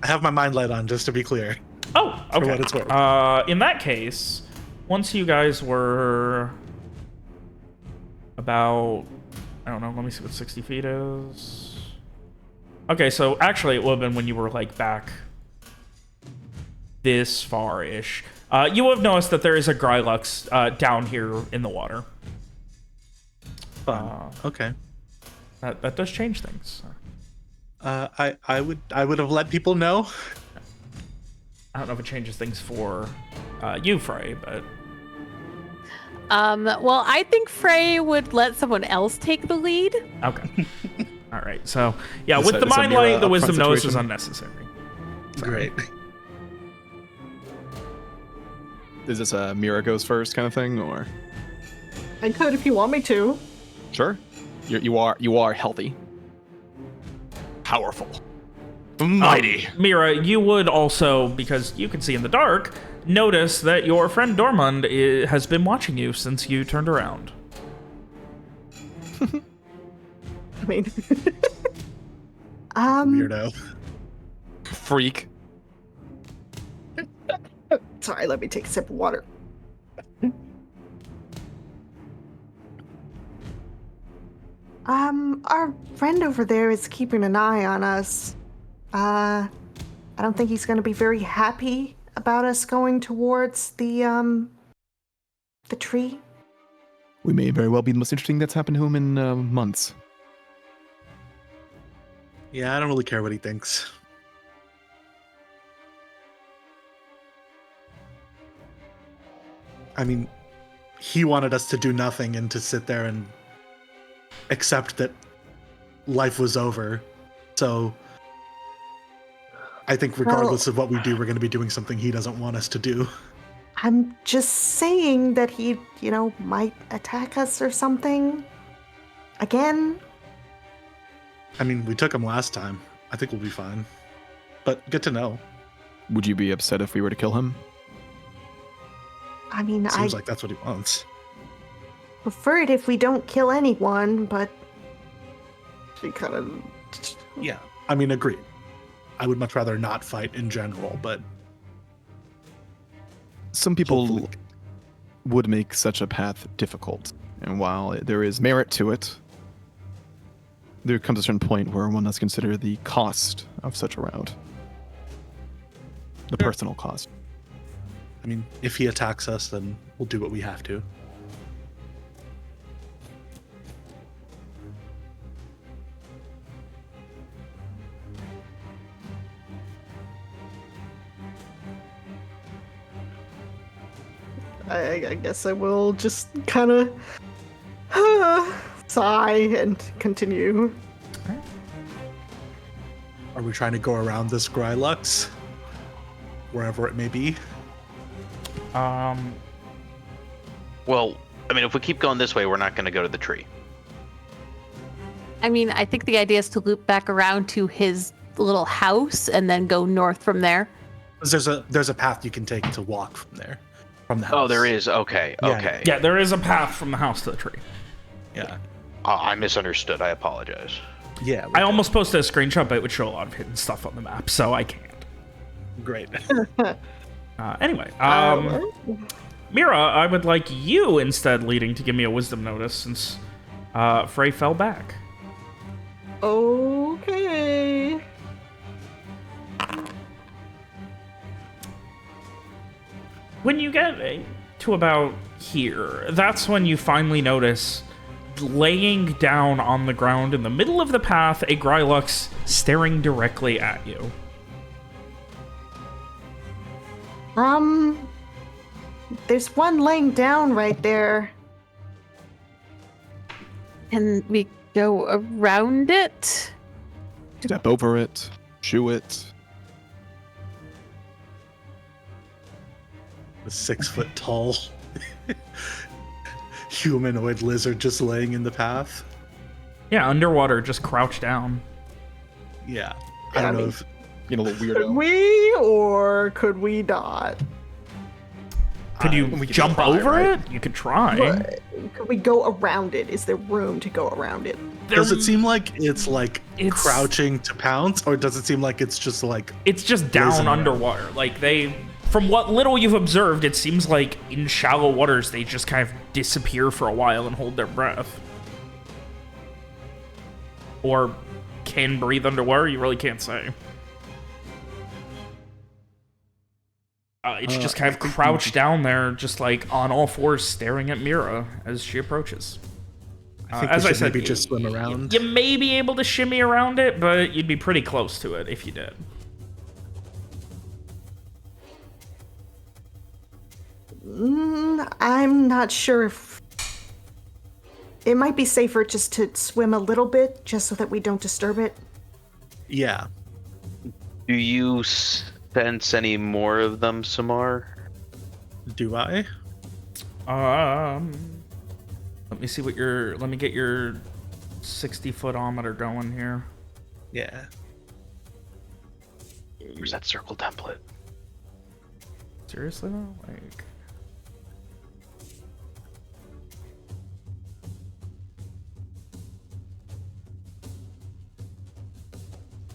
I have my mind light on, just to be clear. Oh, okay. For what it's worth. In that case, once you guys were about, I don't know, let me see what 60 feet is. Okay, so actually it would have been when you were like back this far-ish. You would have noticed that there is a Grylux down here in the water. Okay. That does change things. I would have let people know. I don't know if it changes things for you, Frey, but... Well, I think Frey would let someone else take the lead. Okay. All right. So, yeah, with the mind light, the wisdom notice is unnecessary. Great. Is this a Mira goes first kind of thing, or? I could if you want me to. Sure. You are healthy. Powerful. Mighty. Mira, you would also, because you can see in the dark, notice that your friend Dormund has been watching you since you turned around. I mean, Weirdo. Freak. Sorry, let me take a sip of water. Our friend over there is keeping an eye on us. I don't think he's going to be very happy about us going towards the tree. We may very well be the most interesting that's happened to him in months. Yeah, I don't really care what he thinks. I mean, he wanted us to do nothing and to sit there and accept that life was over. So I think regardless of what we do, we're going to be doing something he doesn't want us to do. I'm just saying that he, might attack us or something. Again. I mean, we took him last time. I think we'll be fine. But good to know. Would you be upset if we were to kill him? I mean, Seems like that's what he wants. Prefer it if we don't kill anyone, but she kind of... Yeah, I mean, agreed. I would much rather not fight in general, but... Some people Hopefully. would make such a path difficult. And while there is merit to it, there comes a certain point where one must consider the cost of such a route. The personal cost. I mean, if he attacks us, then we'll do what we have to. I guess I will just kind of sigh and continue. Are we trying to go around this Grylux? Wherever it may be? Well, I mean, if we keep going this way, we're not going to go to the tree. I mean, I think the idea is to loop back around to his little house and then go north from there. There's a path you can take to walk from there, from the house. Oh, there is. Okay, Yeah. okay. Yeah, there is a path from the house to the tree. Yeah. I misunderstood. I apologize. Yeah. I almost posted a screenshot, but it would show a lot of hidden stuff on the map, so I can't. Great. Anyway, Mira, I would like you instead leading to give me a wisdom notice since Frey fell back. Okay. When you get to about here, that's when you finally notice laying down on the ground in the middle of the path, a Grylux staring directly at you. There's one laying down right there. Can we go around it? Step over it, shoo it. A 6 foot tall humanoid lizard just laying in the path. Yeah, underwater, just crouch down. Yeah. I don't know if You know, little Could weirdo. we or could we not? Could you we could jump try, over right? it? You could try. Could we go around it? Is there room to go around it? does it seem like it's like It's- crouching to pounce, or does it seem like it's just like It's just down Lazing around. underwater. Like from what little you've observed, it seems like in shallow waters they just kind of disappear for a while and hold their breath. Or can breathe underwater, you really can't say. It's just kind of crouched down there, just like on all fours, staring at Mira as she approaches. I think as we I should said, maybe just swim around? You may be able to shimmy around it, but you'd be pretty close to it if you did. I'm not sure if... It might be safer just to swim a little bit, just so that we don't disturb it. Yeah. Do you sense any more of them, Samar? Do I? Let me see what let me get your 60-foot-ometer going here. Yeah. Where's that circle template? Seriously though? Like...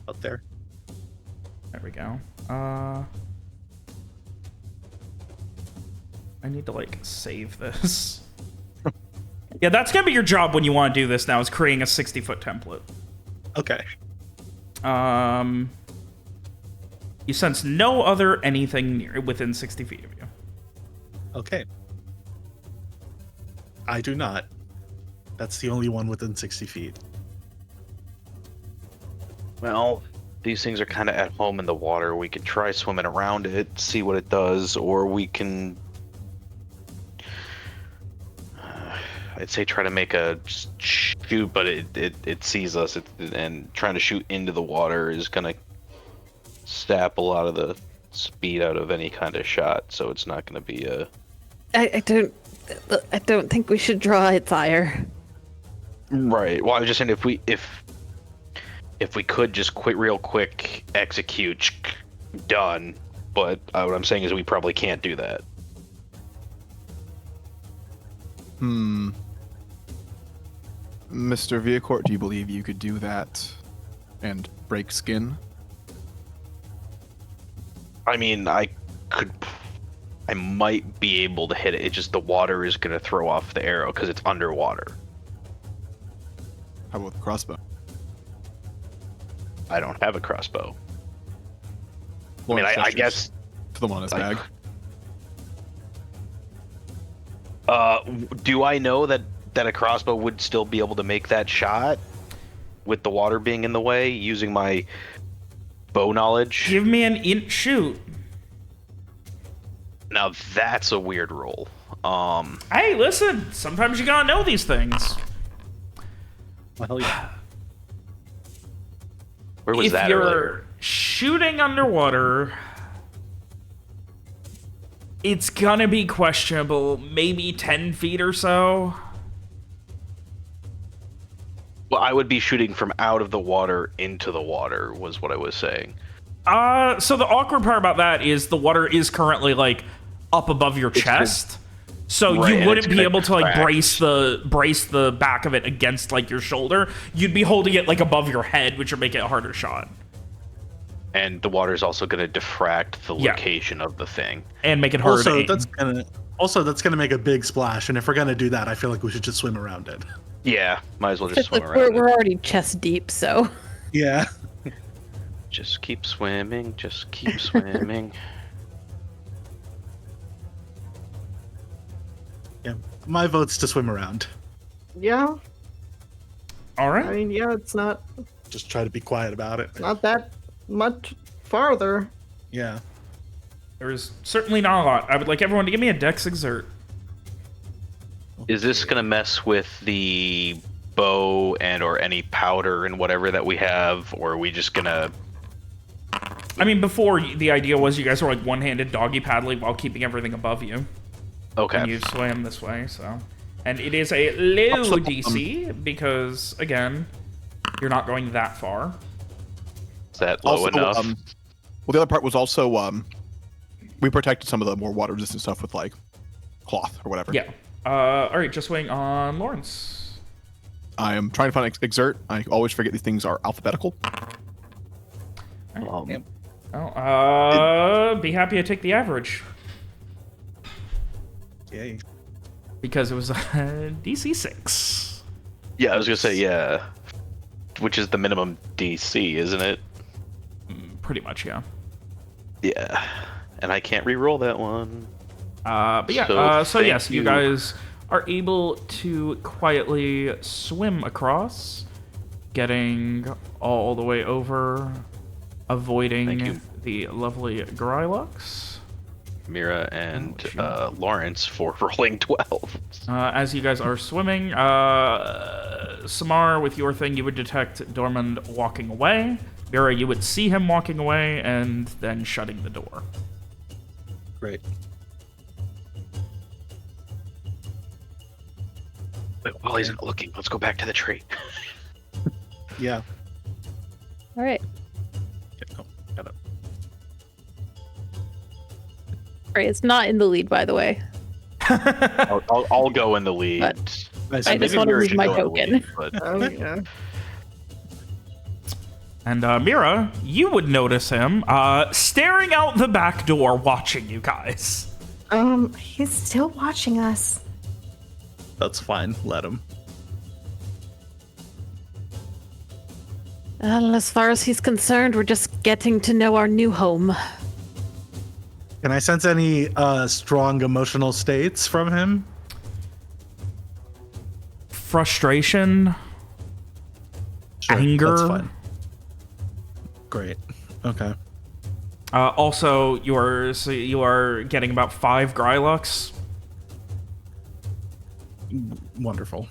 Out there. There we go. I need to, like, save this. Yeah, that's gonna be your job when you want to do this now, is creating a 60-foot template. Okay. You sense no other anything within 60 feet of you. Okay. I do not. That's the only one within 60 feet. Well, these things are kind of at home in the water. We could try swimming around it, see what it does, or we can... I'd say try to make a shoot, but it sees us, and trying to shoot into the water is going to sap a lot of the speed out of any kind of shot, so it's not going to be a... I don't think we should draw its ire. Right. Well, I was just saying if we could just real quick execute, done. But what I'm saying is we probably can't do that. Mr. Viacourt, do you believe you could do that and break skin? I mean, I might be able to hit it. It's just the water is going to throw off the arrow because it's underwater. How about the crossbow? I don't have a crossbow. I mean, Lawrence I gestures guess... to the one in his bag. Do I know that a crossbow would still be able to make that shot with the water being in the way using my bow knowledge? Give me an int shoot. Now that's a weird roll. Hey, listen. Sometimes you gotta know these things. Well, yeah. Where was If that you're earlier? shooting underwater, it's gonna be questionable. Maybe 10 feet or so. Well, I would be shooting from out of the water into the water, was what I was saying. So the awkward part about that is the water is currently like up above your chest. So Right, you and wouldn't it's be able to like crack. brace the back of it against like your shoulder. You'd be holding it like above your head, which would make it a harder shot. And the water is also going to diffract the Yeah. location of the thing. And make it harder to aim. That's gonna make a big splash, and if we're gonna do that, I feel like we should just swim around it. Yeah, might as well just Look, swim around. we're already chest deep, so Yeah. Just keep swimming, just keep swimming. Yeah. My vote's to swim around. Yeah, All I right. mean, yeah, it's not Just try to be quiet about it. that much farther. Yeah. There's certainly not a lot. I would like everyone to give me a dex exert. Is this going to mess with the bow and or any powder and whatever that we have, or are we just going to... I mean, before the idea was you guys were like one-handed doggy paddling while keeping everything above you. Okay. And you swam this way, so. And it is a low Also, DC because, again, you're not going that far. Is that low enough? well, the other part was also we protected some of the more water-resistant stuff with like cloth or whatever. Yeah. All right, just waiting on Lawrence. I am trying to find exert. I always forget these things are alphabetical. Be happy to take the average Yay. because it was DC 6. Yeah, I was going to say, yeah. Which is the minimum DC, isn't it? Pretty much, yeah. Yeah. And I can't re-roll that one. But yeah, so thank yes, you guys are able to quietly swim across, getting all the way over, Thank avoiding you. the lovely Grylux. Mira and Oh, Lawrence for rolling 12. As you guys are swimming, Samar, with your thing, you would detect Dormund walking away. Mira, you would see him walking away and then shutting the door. Great. Wait, while he's not looking, let's go back to the tree. Yeah. all right. Got it. All right, it's not in the lead, by the way. I'll go in the lead. But Nice. I just want to Mira leave should my go in the token. lead, but- Oh yeah. And Mira, you would notice him staring out the back door, watching you guys. He's still watching us. That's fine. Let him. Well, as far as he's concerned, we're just getting to know our new home. Can I sense any strong emotional states from him? Frustration, Sure, anger. That's fine. Great. Okay. Also, you are getting about 5 Grylux. Wonderful.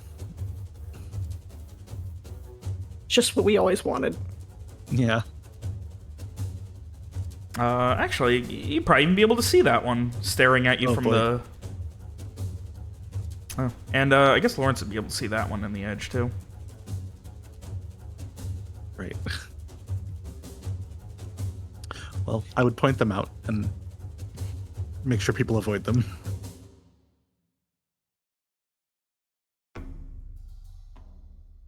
Just what we always wanted. Yeah. Actually, you'd probably even be able to see that one staring at you from boy. the... Oh, and I guess Lawrence would be able to see that one in the edge, too. Great. Well, I would point them out and make sure people avoid them.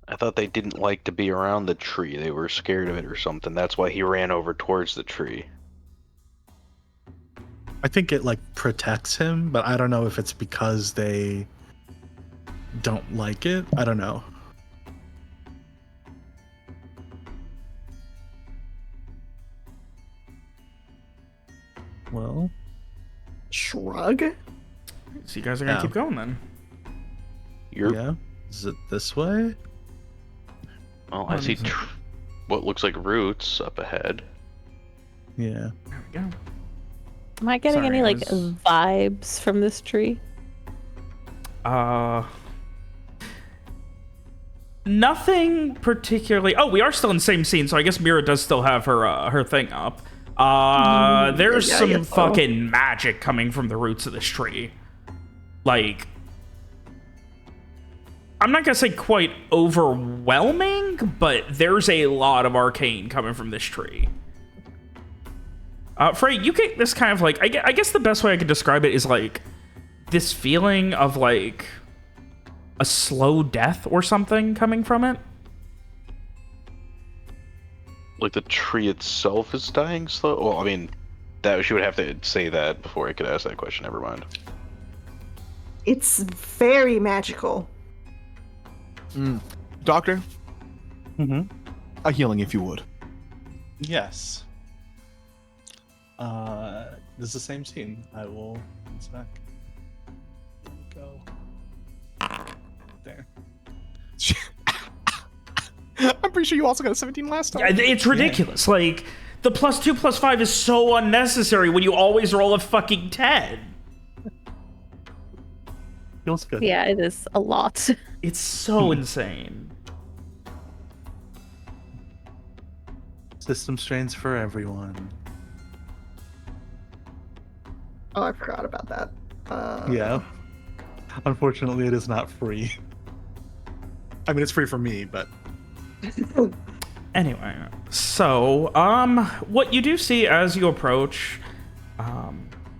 I thought they didn't like to be around the tree. They were scared of it or something. That's why he ran over towards the tree. I think it like protects him, but I don't know if it's because they don't like it. I don't know. Well, Shrug? So you guys are gonna Yeah. keep going, then. You're yeah. Is it this way? well. I see what looks like roots up ahead. Yeah. There we go. Am I getting Sorry, any I like was- vibes from this tree? Nothing particularly. Oh, we are still in the same scene, so I guess Mira does still have her thing up. There's yeah, some yeah. fucking magic coming from the roots of this tree. Like, I'm not gonna say quite overwhelming, but there's a lot of arcane coming from this tree. Frey, you get this kind of like, I guess the best way I could describe it is like this feeling of like a slow death or something coming from it. Like the tree itself is dying slow. Well, I mean, that she would have to say that before I could ask that question. Never mind. It's very magical. Doctor, Mm-hmm. a healing if you would. Yes. This is the same scene. I will back. There we go. There. I'm pretty sure you also got a 17 last time. Yeah, it's ridiculous. Like, the +2/+5 is so unnecessary when you always roll a fucking 10. Feels good. Yeah, it is a lot. It's so insane. System strains for everyone. Oh, I forgot about that. Yeah. Unfortunately, it is not free. I mean, it's free for me, but Anyway, so, what you do see as you approach,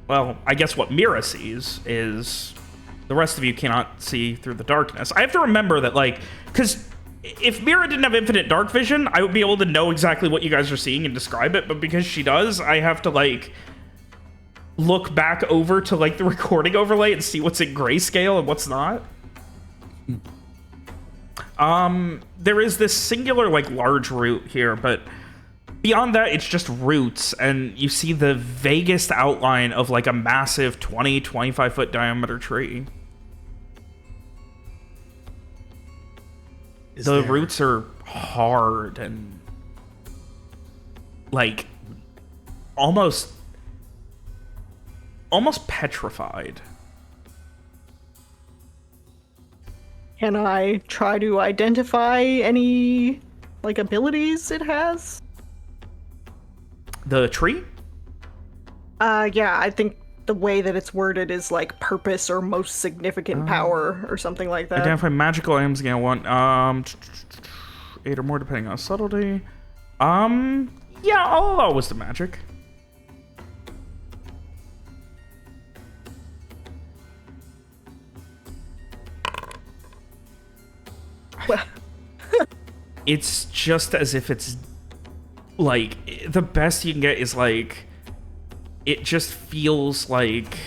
well, I guess what Mira sees is the rest of you cannot see through the darkness. I have to remember that, like, because if Mira didn't have infinite dark vision, I would be able to know exactly what you guys are seeing and describe it, but because she does, I have to, like, look back over to, like, the recording overlay and see what's in grayscale and what's not. There is this singular, like, large root here, but beyond that, it's just roots, and you see the vaguest outline of, like, a massive 20, 25-foot diameter tree. The roots are hard and, like, almost petrified. Can I try to identify any, like, abilities it has? The tree? Yeah, I think the way that it's worded is, like, purpose or most significant power or something like that. Identify magical items again. 8 or more depending on subtlety. Yeah, I'll allow wisdom magic. Well, It's just as if it's like the best you can get is like it just feels like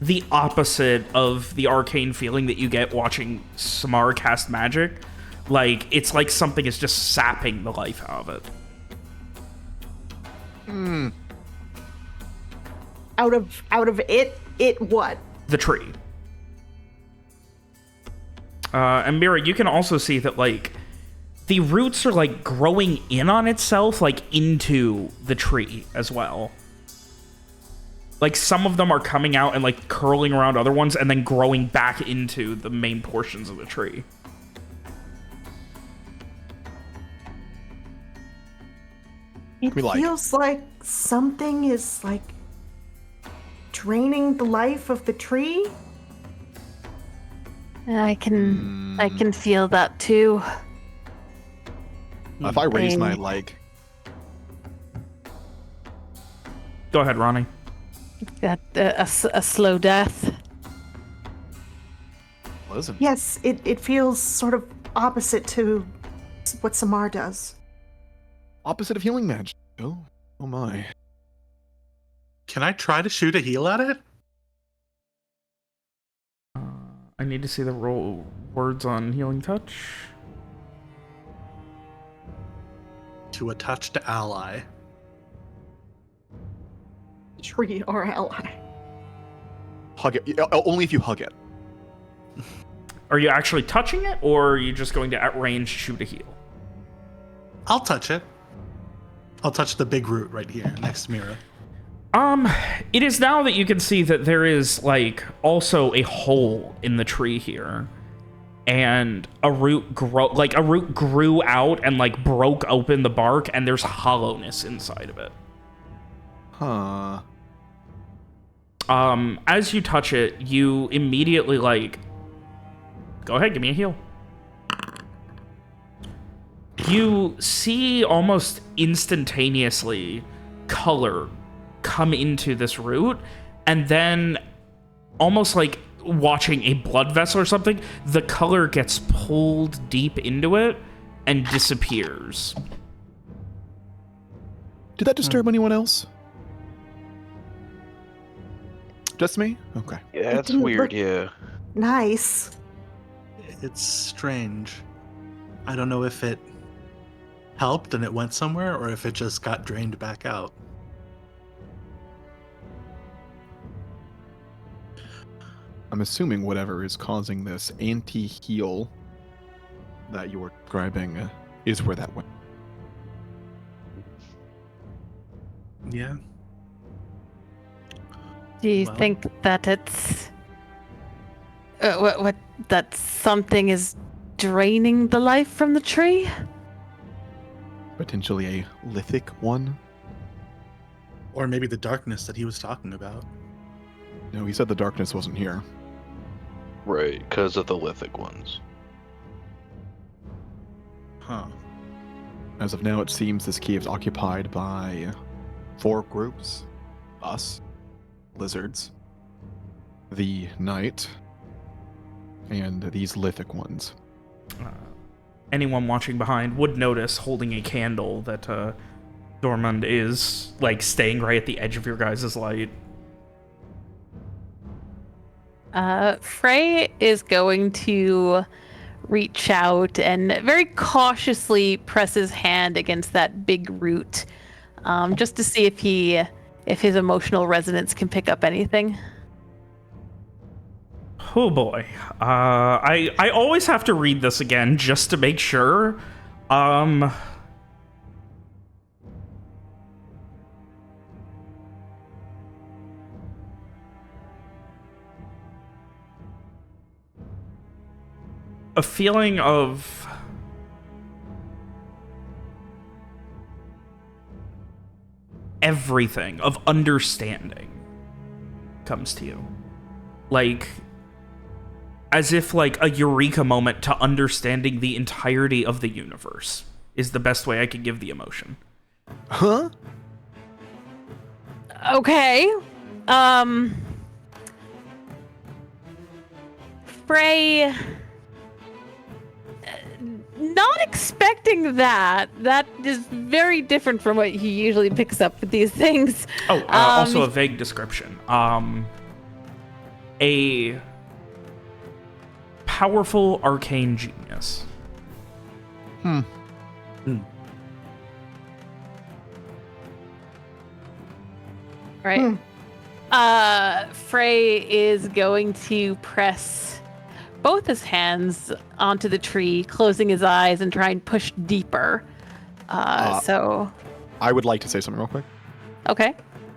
the opposite of the arcane feeling that you get watching Samar cast magic, Like, it's like something is just sapping the life out of it. Out of it what? The tree. And Mira, you can also see that, like, the roots are, like, growing in on itself, like, into the tree as well. Like, some of them are coming out and, like, curling around other ones and then growing back into the main portions of the tree. It feels like something is, like, draining the life of the tree. I can feel that too. If I raise my leg, Go ahead, Ronnie. That a slow death. listen. Yes, it feels sort of opposite to what Samar does. Opposite of healing magic. Oh my. Can I try to shoot a heal at it? I need to see the words on Healing Touch. To a touched ally. Tree or ally. Hug it. Only if you hug it. Are you actually touching it, or are you just going to at range shoot a heal? I'll touch it. I'll touch the big root right here next to Mira. It is now that you can see that there is, like, also a hole in the tree here. And a root grew out and, like, broke open the bark, and there's hollowness inside of it. Huh. As you touch it, you immediately, like... Go ahead, give me a heal. You see almost instantaneously color come into this root, and then almost like watching a blood vessel or something, the color gets pulled deep into it and disappears. Did that disturb anyone else? Just me? Okay. Yeah, that's didn't weird, look- yeah. Nice. It's strange. I don't know if it helped and it went somewhere, or if it just got drained back out. I'm assuming whatever is causing this anti-heal that you're describing is where that went. Yeah. Do you Well. think that it's what that something is draining the life from the tree? Potentially a lithic one? Or maybe the darkness that he was talking about. No, he said the darkness wasn't here. Right, because of the lithic ones. Huh. As of now, it seems this cave is occupied by 4 groups. Us, lizards, the knight, and these lithic ones. Anyone watching behind would notice holding a candle that Dormund is, like, staying right at the edge of your guys' light. Frey is going to reach out and very cautiously press his hand against that big root, just to see if his emotional resonance can pick up anything. Oh boy. I always have to read this again just to make sure. A feeling of everything, of understanding, comes to you. Like, as if, like, a eureka moment to understanding the entirety of the universe is the best way I could give the emotion. Huh? Okay. Frey, not expecting that. That is very different from what he usually picks up with these things. Oh, also a vague description. A powerful arcane genius. Right. Frey is going to press both his hands onto the tree, closing his eyes and try and push deeper. So, I would like to say something real quick. okay.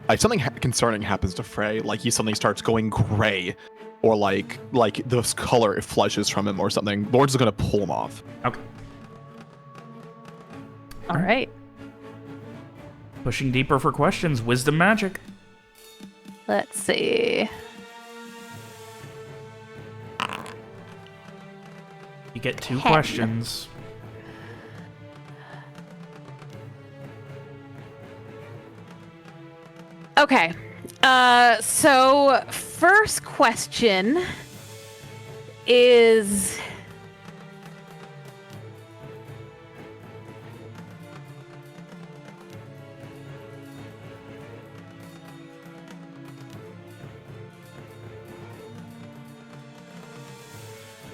If something concerning happens to Frey, like he suddenly starts going gray, or like this color it flushes from him or something, Lawrence is gonna pull him off. Okay. All right. Pushing deeper for questions. Wisdom magic. Let's see. You get 2 10. questions. Okay. So first question is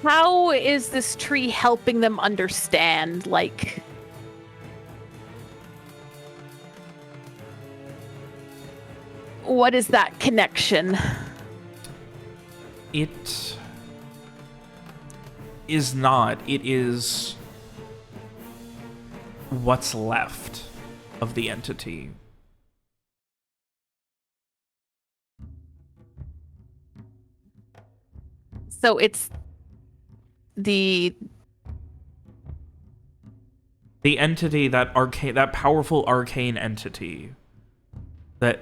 how is this tree helping them understand, like, what is that connection? It is not. It is what's left of the entity. So it's the entity, that powerful arcane entity that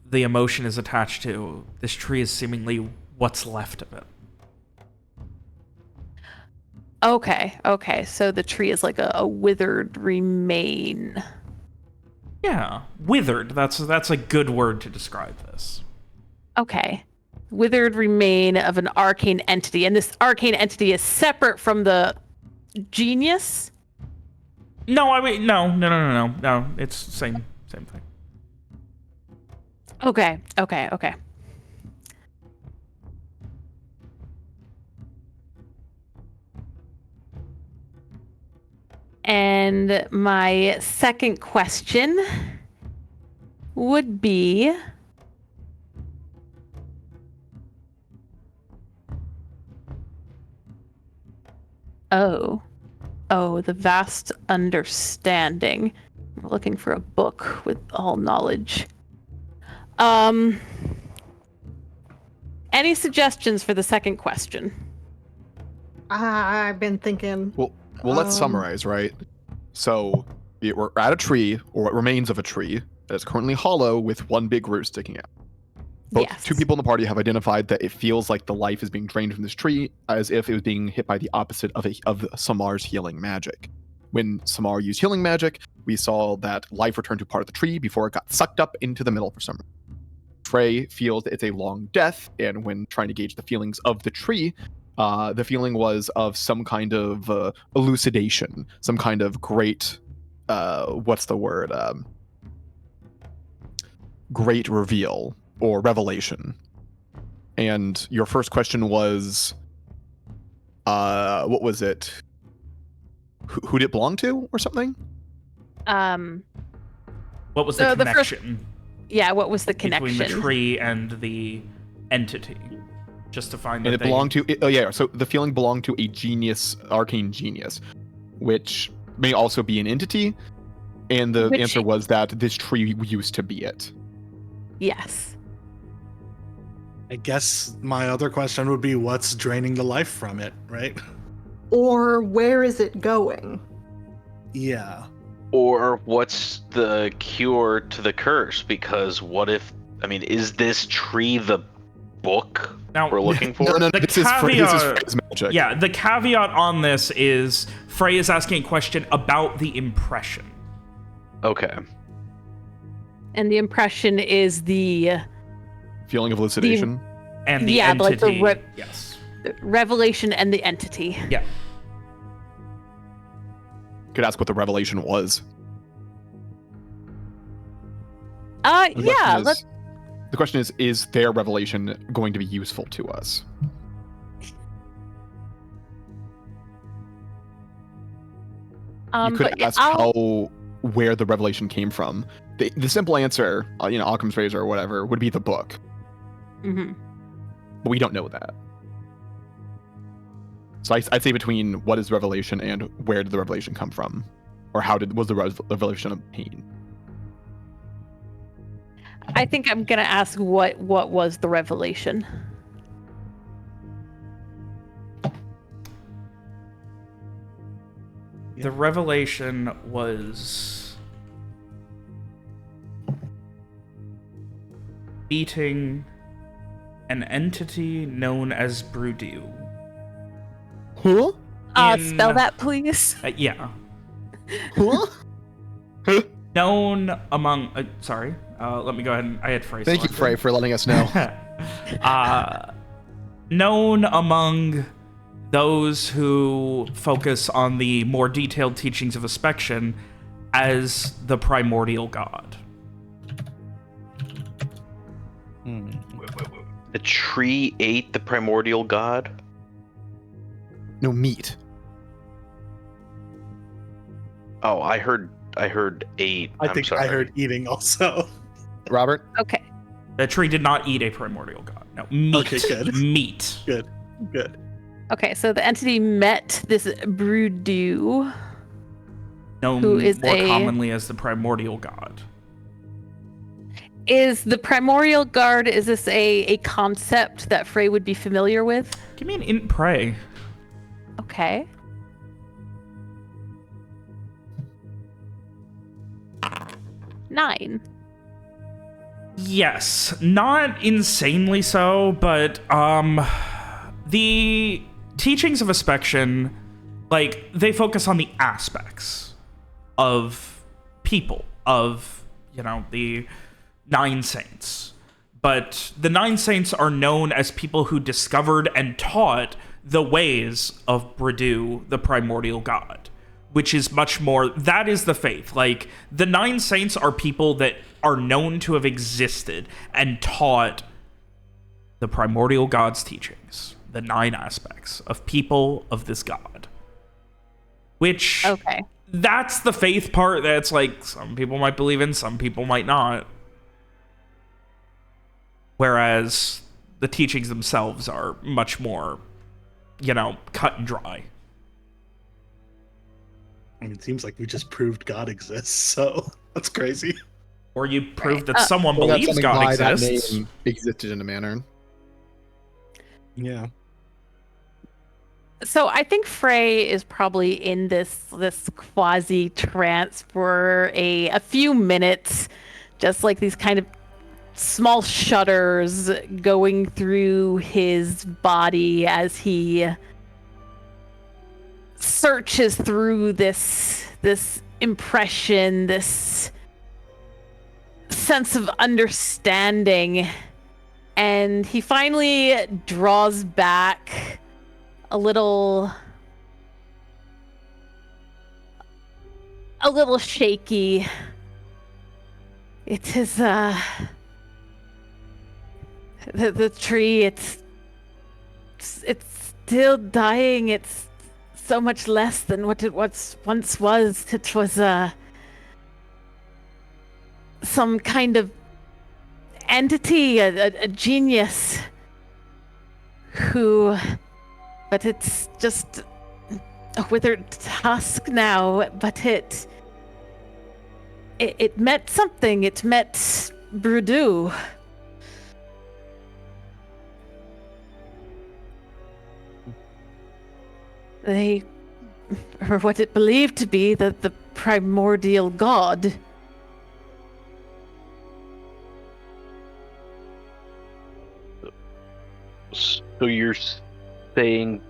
the emotion is attached to. This tree is seemingly what's left of it. Okay. So the tree is like a withered remain. Yeah, withered. That's a good word to describe this. Okay. Withered remain of an arcane entity, and this arcane entity is separate from the genius? No, I mean no. It's same thing. Okay. And my second question would be, the vast understanding. We're looking for a book with all knowledge. Any suggestions for the second question? I've been thinking. Well, let's summarize, right? So we're at a tree, or what remains of a tree, that is currently hollow with one big root sticking out. Yes. 2 people in the party have identified that it feels like the life is being drained from this tree, as if it was being hit by the opposite of Samar's healing magic. When Samar used healing magic, we saw that life returned to part of the tree before it got sucked up into the middle for some reason. Frey feels that it's a long death, and when trying to gauge the feelings of the tree, the feeling was of some kind of elucidation, some kind of great, great reveal or revelation. And your first question was, what was it? Who did it belong to, or something? What was the the first- connection what was the connection? between the tree and the entity? Just to find And that it belonged to, so the feeling belonged to a genius, arcane genius, which may also be an entity. And the answer was that this tree used to be it. Yes. I guess my other question would be, what's draining the life from it, right? Or where is it going? Yeah. Or what's the cure to the curse? Because what if, is this tree the book Now, we're looking for? The this is Frey's magic. Yeah, the caveat on this is Frey is asking a question about the impression. Okay. And the impression is the Feeling of elucidation. And the Yeah, like entity. the yes. revelation and the entity. Yeah. Could ask what the revelation was. Yeah. The question is their revelation going to be useful to us? You could But yeah, ask where the revelation came from. The simple answer, Occam's razor or whatever, would be the book. Mhm. But we don't know that. So I'd say between what is revelation and where did the revelation come from, or was the revelation obtained? I think I'm gonna ask what was the revelation. The revelation was beating an entity known as Brudu. Huh? Spell that, please. Yeah. Huh? Known among... sorry. Let me go ahead and... I had Frey Thank you, selected. Frey, for letting us know. Known among those who focus on the more detailed teachings of Inspection as the primordial god. The tree ate the primordial god? No meat. Oh, I heard ate. I I'm think sorry. I heard eating also. Robert? Okay. The tree did not eat a primordial god. No, meat. Okay, good. Meat. Good. Okay, so the entity met this Brudu. Known Who is more a- commonly as the primordial god. Is the primordial guard, is this a concept that Frey would be familiar with? Give me an int prey. Okay. Nine. Yes, not insanely so, but the teachings of Inspection, like, they focus on the aspects of people, of, the 9 saints. But the 9 saints are known as people who discovered and taught the ways of Brudu, the primordial god, which is much more, that is the faith. Like, the 9 saints are people that are known to have existed and taught the primordial god's teachings, the 9 aspects of people of this god. Which, Okay. that's the faith part that's like, some people might believe in, some people might not. Whereas the teachings themselves are much more, cut and dry. I mean, it seems like we just proved God exists, so that's crazy. Or you prove Right. that someone Well, that's believes something God why that exists. name existed in a manner. Yeah. So I think Frey is probably in this quasi trance for a few minutes, just like these kind of small shudders going through his body as he searches through this impression, this sense of understanding, and he finally draws back a little shaky. It is the tree, it's still dying. It's so much less than what it once was. It was some kind of entity, a genius who, but it's just a withered husk now. But it met something. It met Brudu. They were what it believed to be the primordial god. So you're saying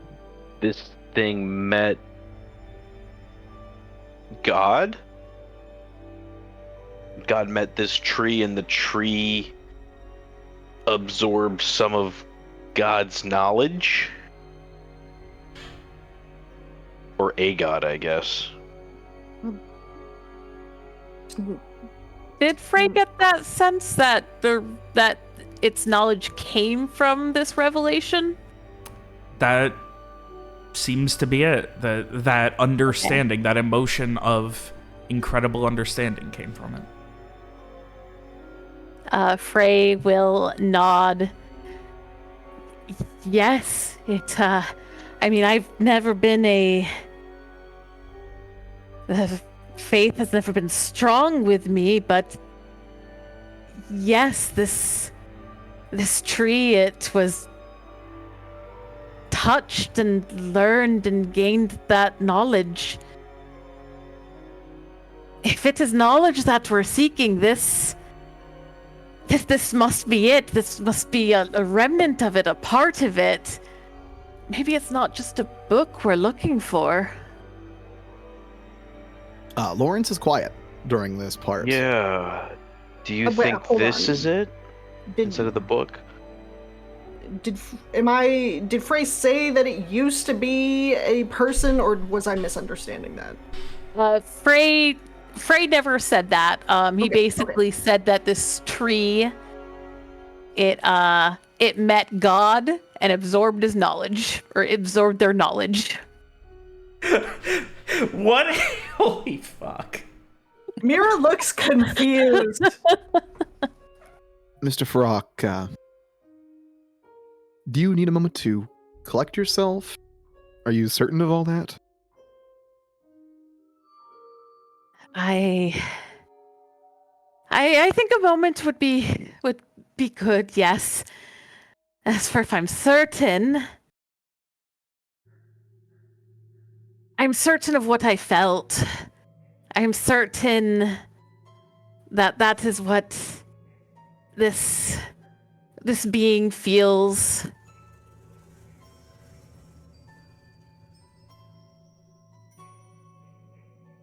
this thing met God? God met this tree and the tree absorbed some of God's knowledge? Or a god, I guess. Did Frey get that sense that that its knowledge came from this revelation? That seems to be it. That understanding, that emotion of incredible understanding came from it. Frey will nod. Yes, I mean, I've never been the faith has never been strong with me, but yes, this tree, it was touched and learned and gained that knowledge. If it is knowledge that we're seeking, this must be it. This must be a remnant of it, a part of it. Maybe it's not just a book we're looking for. Lawrence is quiet during this part. Yeah. Do you Wait, think hold this on. is it Did instead of the book? did Frey say that it used to be a person, or was I misunderstanding that? Frey never said that. He Okay, basically said that this tree, it met God and absorbed his knowledge, or absorbed their knowledge. What? Holy fuck. Mira looks confused. Mr. Farrak, do you need a moment to collect yourself? Are you certain of all that? I think a moment would be good, yes. As for if I'm certain of what I felt. I'm certain that is what this being feels.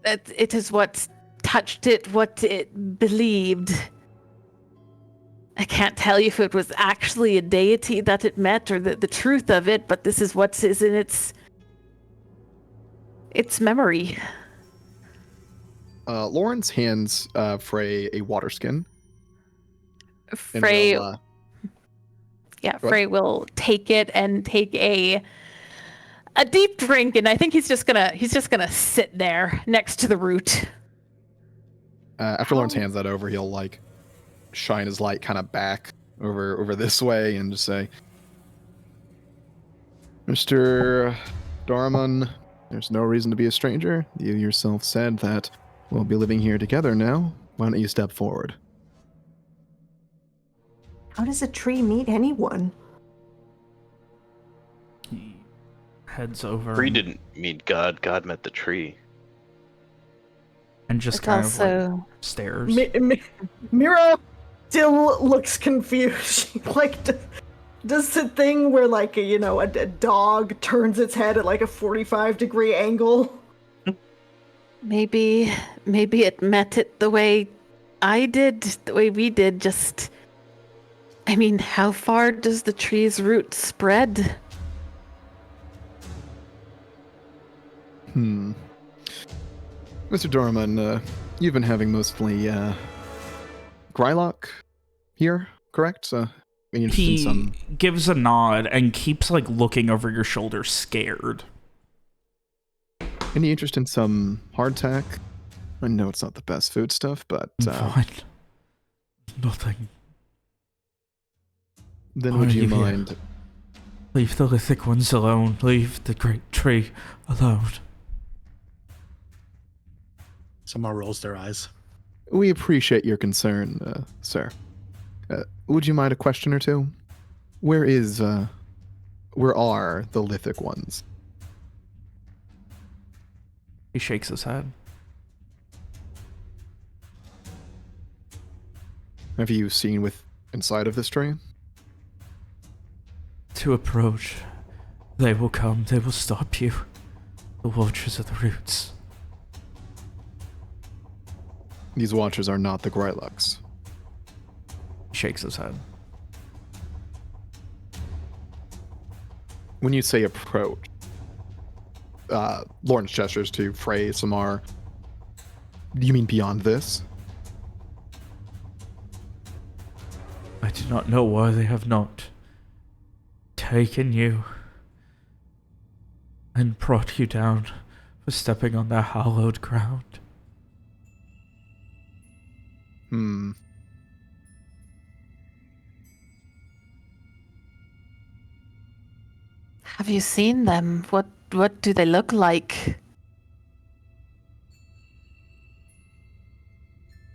That it is what touched it, what it believed. I can't tell you if it was actually a deity that it met or the truth of it, but this is what is in its memory. Lawrence hands Frey a water skin. and Frey, will, yeah, go Frey will take it and take a deep drink, and I think he's just gonna sit there next to the root. after Lawrence hands that over, he'll like shine his light kind of back over this way and just say, Mr. Dorman, there's no reason to be a stranger. You yourself said that we'll be living here together now. Why don't you step forward? How does a tree meet anyone? He heads over. Tree didn't meet God. God met the tree. And just It's kind also of like stares. Mira still looks confused. Like, does the thing where, like, a dog turns its head at like a 45-degree angle? maybe it met it the way I did, the way we did. Just, I mean, how far does the tree's root spread? Mr. Dorman, you've been having mostly Grylock here, correct? He gives a nod and keeps like looking over your shoulder, scared. Any interest in some hardtack? I know it's not the best food stuff, but What? Nothing. then Why would are you you here? mind? Leave the lithic ones alone. Leave the great tree alone. Someone rolls their eyes. We appreciate your concern, sir. Would you mind a question or two? Where are the lithic ones? He shakes his head. Have you seen inside of this tree? To approach, they will come. They will stop you. The watchers of the roots. These watchers are not the Grylocks. He shakes his head. When you say approach, Lawrence gestures to Frey, Samar. Do you mean beyond this? I do not know why they have not taken you. and brought you down for stepping on their hallowed ground. Have you seen them? What do they look like?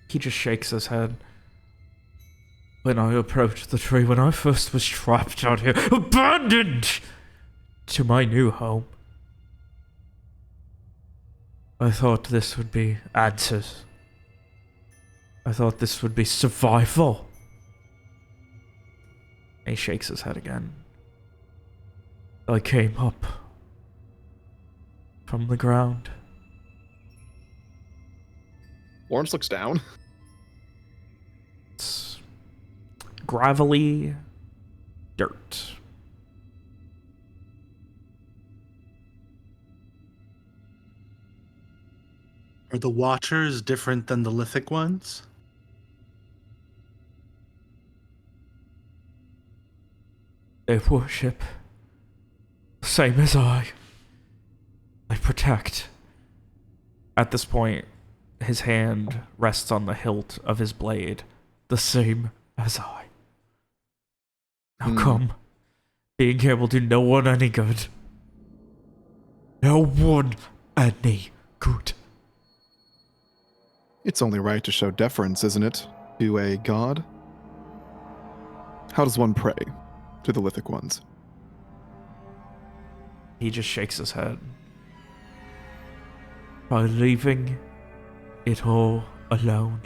He just shakes his head. When I approached the tree, when I first was trapped out here, abandoned to my new home, I thought this would be answers. I thought this would be survival. He shakes his head again. I came up from the ground. Lawrence looks down. It's gravelly dirt. Are the Watchers different than the Lithic ones? They worship, same as I. I protect. At this point, his hand rests on the hilt of his blade, the same as I. How come being here will do no one any good? No one any good. It's only right to show deference, isn't it, to a god? How does one pray to the Lithic ones? He just shakes his head. By leaving it all alone.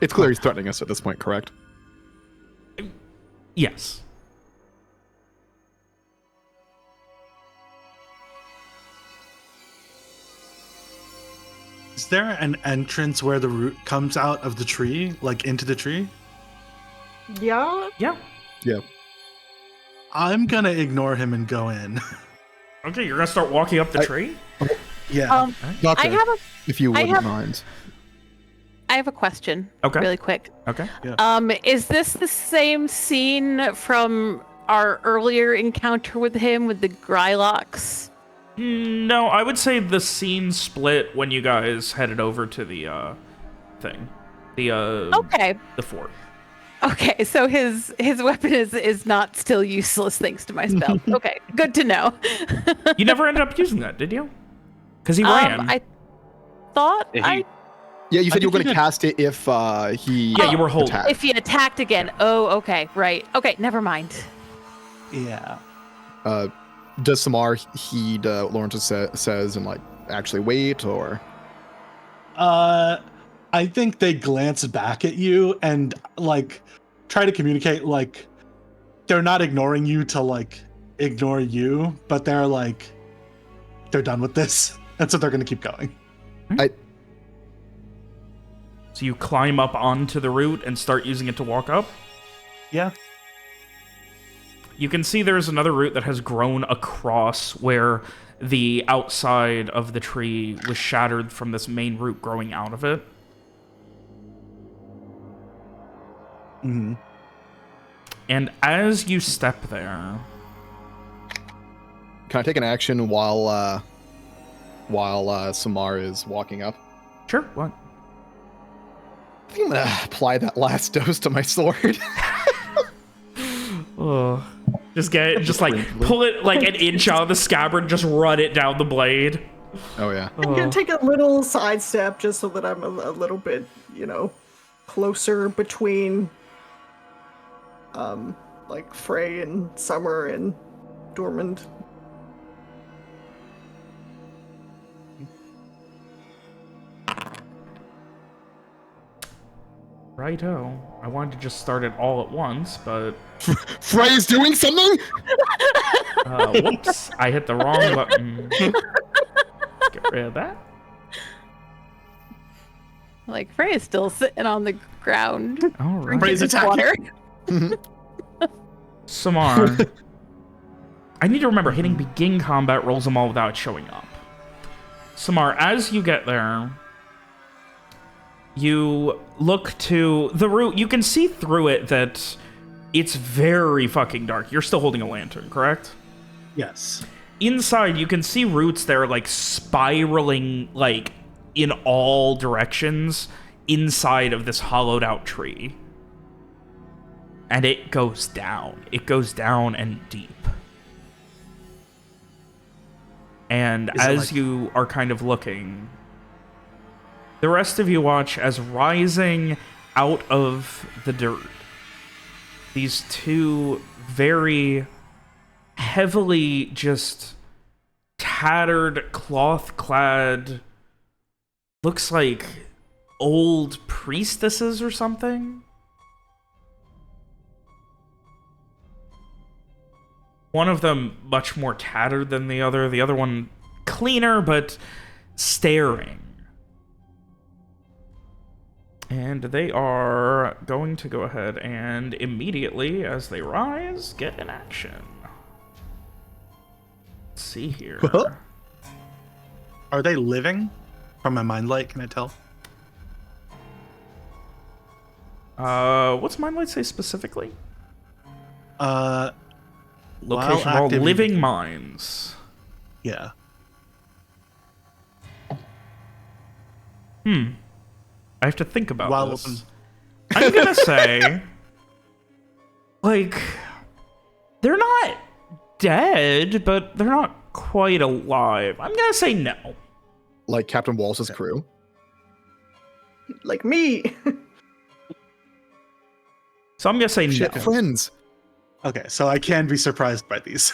It's clear he's threatening us at this point, correct? Yes. Is there an entrance where the root comes out of the tree, like into the tree? Yeah. Yeah. Yeah. I'm gonna ignore him and go in. Okay, you're gonna start walking up the tree? Yeah. Doctor, I have a if you I wouldn't have- mind. I have a question. Okay. Really quick. Okay. Is this the same scene from our earlier encounter with him with the Grylocks? No, I would say the scene split when you guys headed over to the thing. Okay. The fort. Okay, so his weapon is not still useless thanks to my spell. Okay, good to know. You never ended up using that, did you? Because he ran. I thought Yeah, you said you were think going to he cast it if he. Yeah, you were holding. attacked. if he attacked again. Oh, okay, right. Okay, never mind. Yeah. Does Samar heed what Lawrence says and like actually wait or? I think they glance back at you and like try to communicate like they're not ignoring you to like ignore you, but they're like they're done with this, and so they're gonna keep going. So you climb up onto the root and start using it to walk up? Yeah. You can see there's another root that has grown across where the outside of the tree was shattered from this main root growing out of it. Mm-hmm. And as you step there... Can I take an action while Samar is walking up? Sure, what? I think I'm gonna apply that last dose to my sword. Oh. Just pull it like an inch out of the scabbard, just run it down the blade. Oh yeah. I'm gonna take a little sidestep just so that I'm a little bit, closer between, like Frey and Summer and Dormand. Righto. I wanted to just start it all at once, but... Frey's doing something? Whoops. I hit the wrong button. Get rid of that. Like Frey is still sitting on the ground, All right. drinking his water. Samar. I need to remember, hitting begin combat rolls them all without showing up. Samar, as you get there, you look to the root. You can see through it that It's very fucking dark. You're still holding a lantern, correct? Yes. Inside, you can see roots that are like spiraling like in all directions inside of this hollowed out tree. And it goes down. It goes down and deep. And as you are kind of looking, the rest of you watch as rising out of the dirt, these two very heavily just tattered, cloth-clad, looks like old priestesses or something. One of them much more tattered than the other one cleaner, but staring. And they are going to go ahead and immediately, as they rise, get in action. Let's see here. Are they living? From my mind light, can I tell? What's Mind Light say specifically? Location Location of all living minds. Yeah. I have to think about While this. I'm gonna say, like, they're not dead, but they're not quite alive. I'm gonna say no. Like Captain Wallace's crew. Like me. So I'm gonna say Shit, no. friends. Okay, so I can be surprised by these.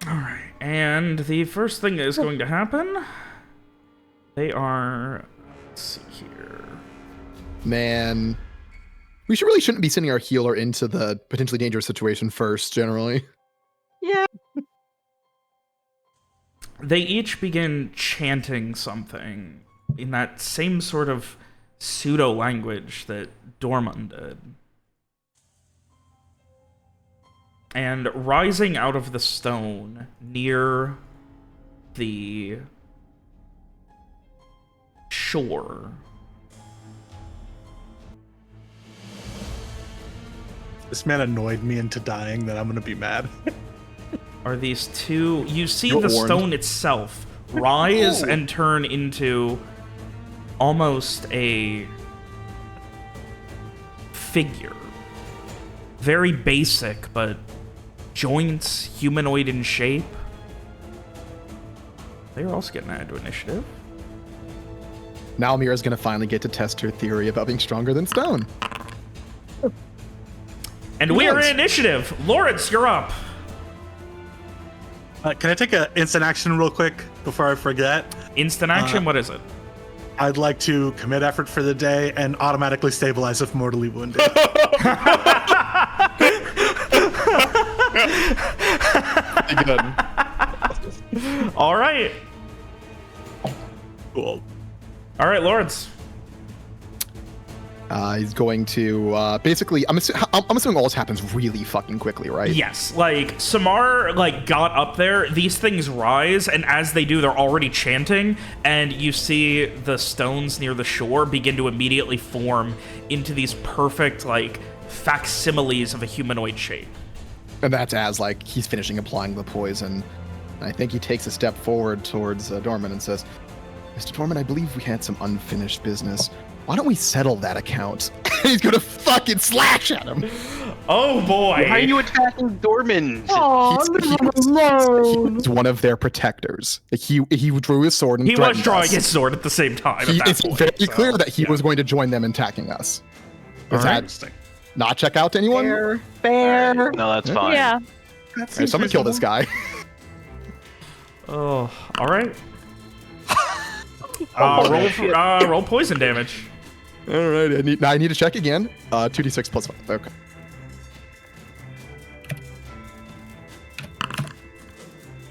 All right, and the first thing that is going to happen, they are. Let's see here. Man, we shouldn't be sending our healer into the potentially dangerous situation first. Generally, Yeah. They each begin chanting something in that same sort of pseudo language that Dorman did. And rising out of the stone near the shore This man annoyed me into dying that I'm gonna be mad. are these two. You see You're the warned. stone itself rise and turn into almost a figure. Very basic, but joints, humanoid in shape. They're also getting added to initiative. now Mira's gonna finally get to test her theory about being stronger than stone. And we are Yes. in initiative. Lawrence, you're up. Can I take an instant action real quick before I forget? Instant action, what is it? I'd like to commit effort for the day and automatically stabilize if mortally wounded. Pretty good. All right. Cool. All right, Lawrence. He's going to basically. I'm assuming all this happens really fucking quickly, right? Yes, like Samar got up there, these things rise, and as they do, they're already chanting, and you see the stones near the shore begin to immediately form into these perfect facsimiles of a humanoid shape. And that's as he's finishing applying the poison. And I think he takes a step forward towards Dorman and says, "Mr. Dorman, I believe we had some unfinished business. Why don't we settle that account?" He's gonna fucking slash at him. Oh boy. Why are you attacking Dorman? Oh, leave him alone. He's one of their protectors. He drew his sword and He was threatened drawing us. his sword at the same time. at that It's point, very so, clear that he yeah. was going to join them in attacking us. Does All right. that not check out to anyone? Fair. No, that's fine. Yeah. Hey, someone kill this guy. Oh, all right. Roll poison damage. All right, I need to check again. 2d6 plus 5. Okay.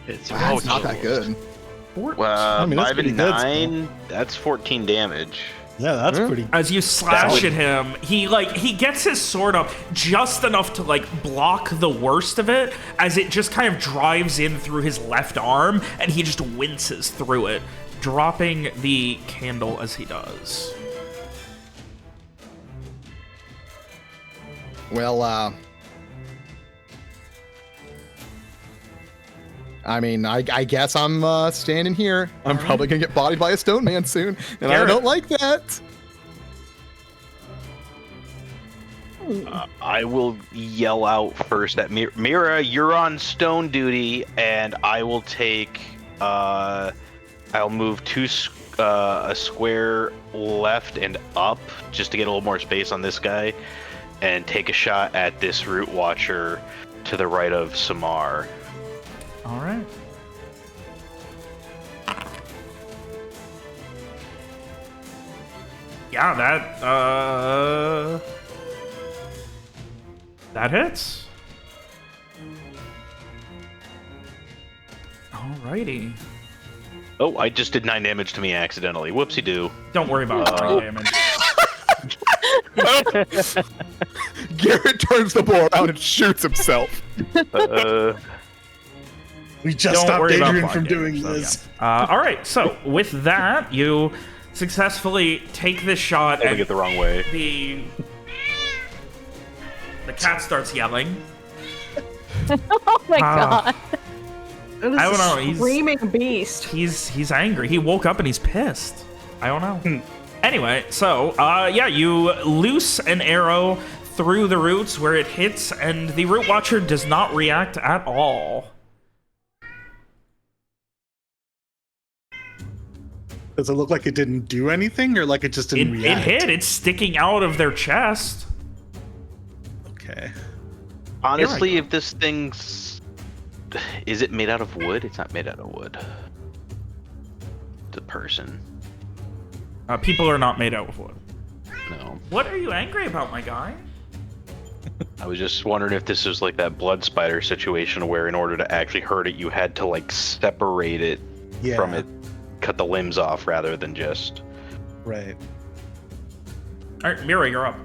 It's That's not that good. Well, I mean, that's 5 pretty and good 9, that's 14 damage. Yeah, that's pretty. As you slash That at him, he gets his sword up just enough to block the worst of it, as it just kind of drives in through his left arm, and he just winces through it, dropping the candle as he does. Well, I mean, I guess I'm standing here. I'm probably gonna get bodied by a stone man soon, and I Garrett. don't like that. I will yell out first at Mira, you're on stone duty, and I will take. I'll move a square left and up just to get a little more space on this guy, and take a shot at this root watcher to the right of Samar. All right. Yeah, that hits. Alrighty. Oh, I just did 9 damage to me accidentally. Whoopsie doo. Don't worry about damage. Garrett turns the bow around and shoots himself. We just Don't stopped worry about Adrian fire from doing damage, though, this. yeah. All right, so with that, you successfully take this shot, Holding and it the wrong way. the cat starts yelling. Oh my god. That is I don't know, a he's- screaming beast. He's angry. He woke up and he's pissed. I don't know. Anyway, so yeah, you loose an arrow through the roots where it hits, and the root watcher does not react at all. Does it look like it didn't do anything, or like it just It, didn't it react? hit. It's sticking out of their chest. Okay. Honestly, if this thing's... Is it made out of wood? It's not made out of wood. It's a person. People are not made out of wood. No. What are you angry about, my guy? I was just wondering if this was like that blood spider situation where in order to actually hurt it, you had to like separate it Yeah. from it, cut the limbs off rather than just... Right. All right, Mira, you're up.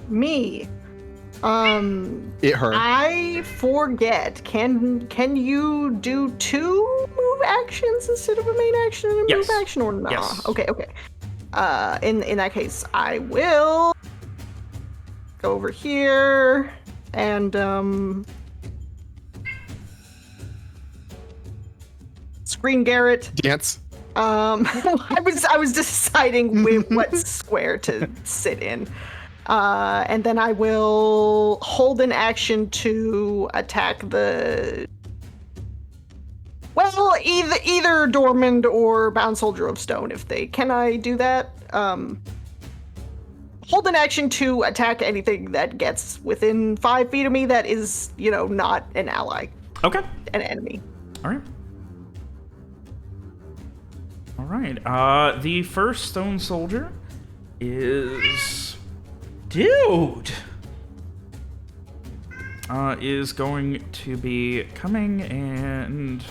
Me. It hurt. I forget. Can you do 2 move actions instead of a main action and a Yes. move action, or not? Yes. Okay. In that case, I will go over here and scream Garrett. Dance. I was deciding what square to sit in. And then I will hold an action to attack the... Well, either Dormand or Bound Soldier of Stone, if they... Can I do that? Hold an action to attack anything that gets within 5 feet of me that is, not an ally, Okay. an enemy. All right. All right. The first stone soldier is... Dude! Is going to be coming and...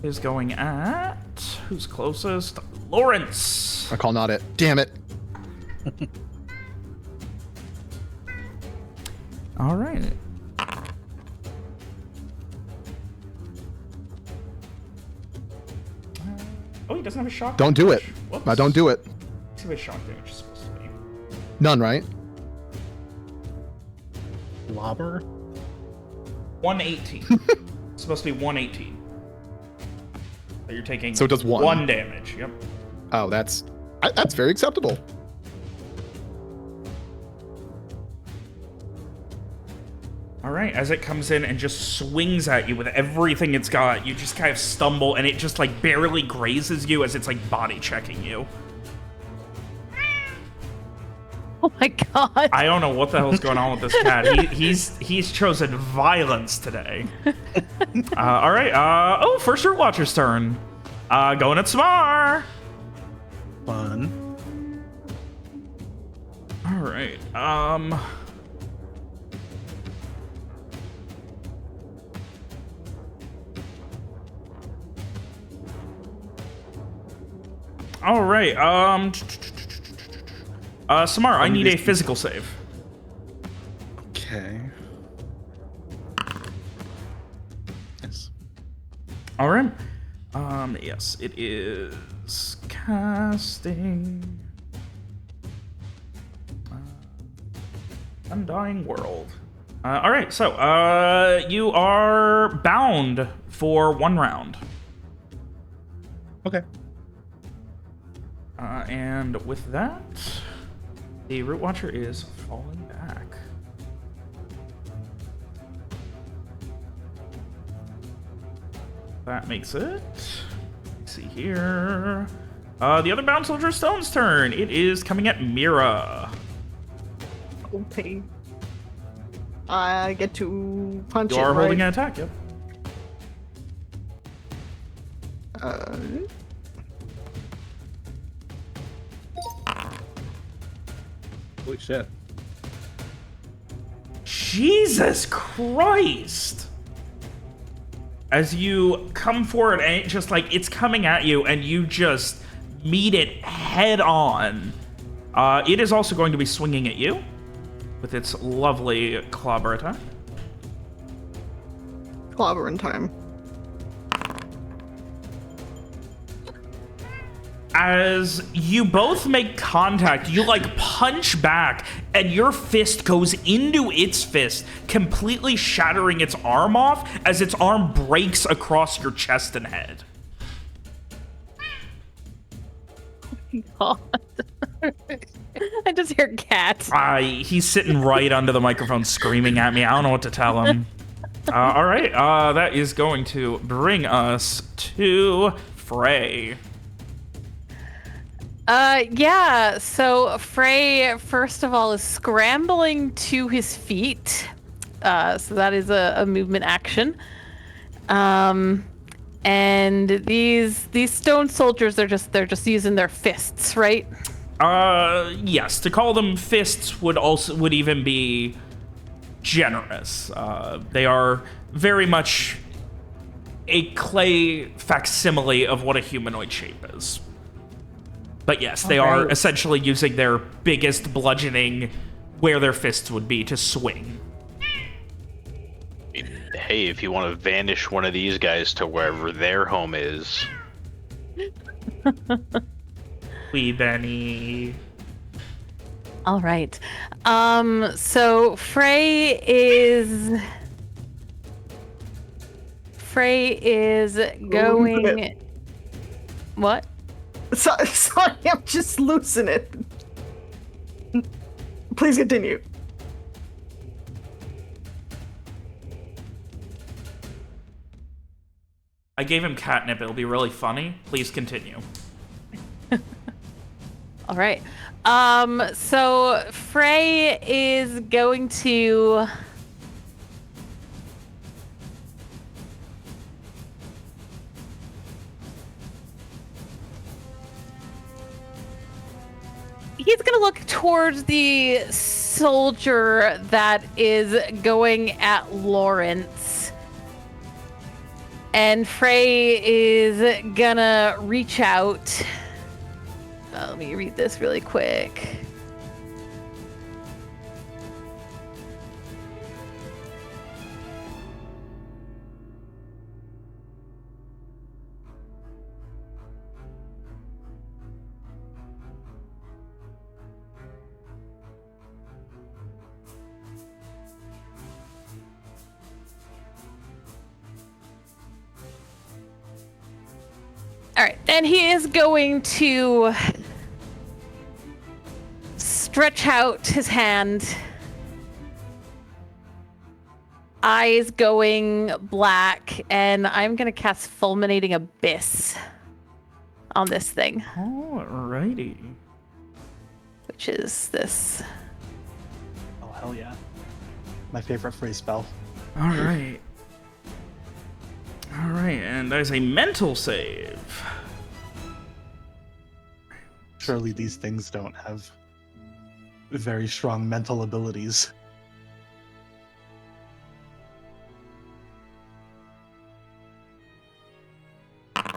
is going at... Who's closest? Lawrence! I call not it. Damn it. All right. Oh, he doesn't have a shock Don't do it. damage. Whoops. I don't do it. Let's see what shock damage is supposed to be. None, right? Lobber? 118. It's supposed to be 118. So you're taking So it does 1. 1 damage. Yep. Oh, that's very acceptable. All right, as it comes in and just swings at you with everything it's got, you just kind of stumble and it just like barely grazes you as it's like body checking you. Oh my god. I don't know what the hell's going on with this cat. He's chosen violence today. All right. First Root Watcher's turn. Going at Samar. Fun. All right. All right. Samar, I need a physical save. Okay. Yes. All right. Yes, it is casting. Undying World. All right, so you are bound for 1 round. Okay. And with that, the Root Watcher is falling back. That makes it. Let's see here. The other bound soldier Stone's turn. It is coming at Mira. Okay. I get to punch You it, are right? holding an attack, yep. Holy shit. Jesus Christ! As you come forward, and it just like it's coming at you, and you just meet it head on. It is also going to be swinging at you with its lovely clobber attack. Clobbering time. As you both make contact, you like punch back, and your fist goes into its fist, completely shattering its arm off as its arm breaks across your chest and head. God. I just hear cat. He's sitting right under the microphone screaming at me. I don't know what to tell him. All right, that is going to bring us to Frey. Yeah, so Frey, first of all, is scrambling to his feet. So that is a movement action. And these stone soldiers, they're just using their fists, right? Yes, to call them fists would even be generous. They are very much a clay facsimile of what a humanoid shape is. But yes, they are essentially using their biggest bludgeoning where their fists would be to swing. Hey, if you want to vanish one of these guys to wherever their home is. Wee Benny. All right. So Frey is going. What? Sorry, I'm just losing it. Please continue. I gave him catnip. It'll be really funny. Please continue. All right. So Frey is going to. He's going to look towards the soldier that is going at Lawrence. And Frey is gonna reach out. Let me read this really quick. All right, and he is going to stretch out his hand. Eyes going black, and I'm going to cast Fulminating Abyss on this thing. Alrighty. Which is this. Oh, hell yeah. My favorite phrase spell. Alright. Alright, and there's a mental save. Surely these things don't have very strong mental abilities. It's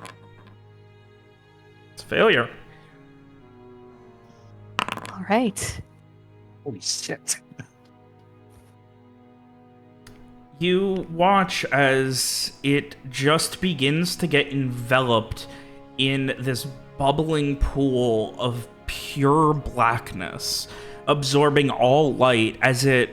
a failure. All right. Holy shit. You watch as it just begins to get enveloped in this bubbling pool of pure blackness. absorbing all light as it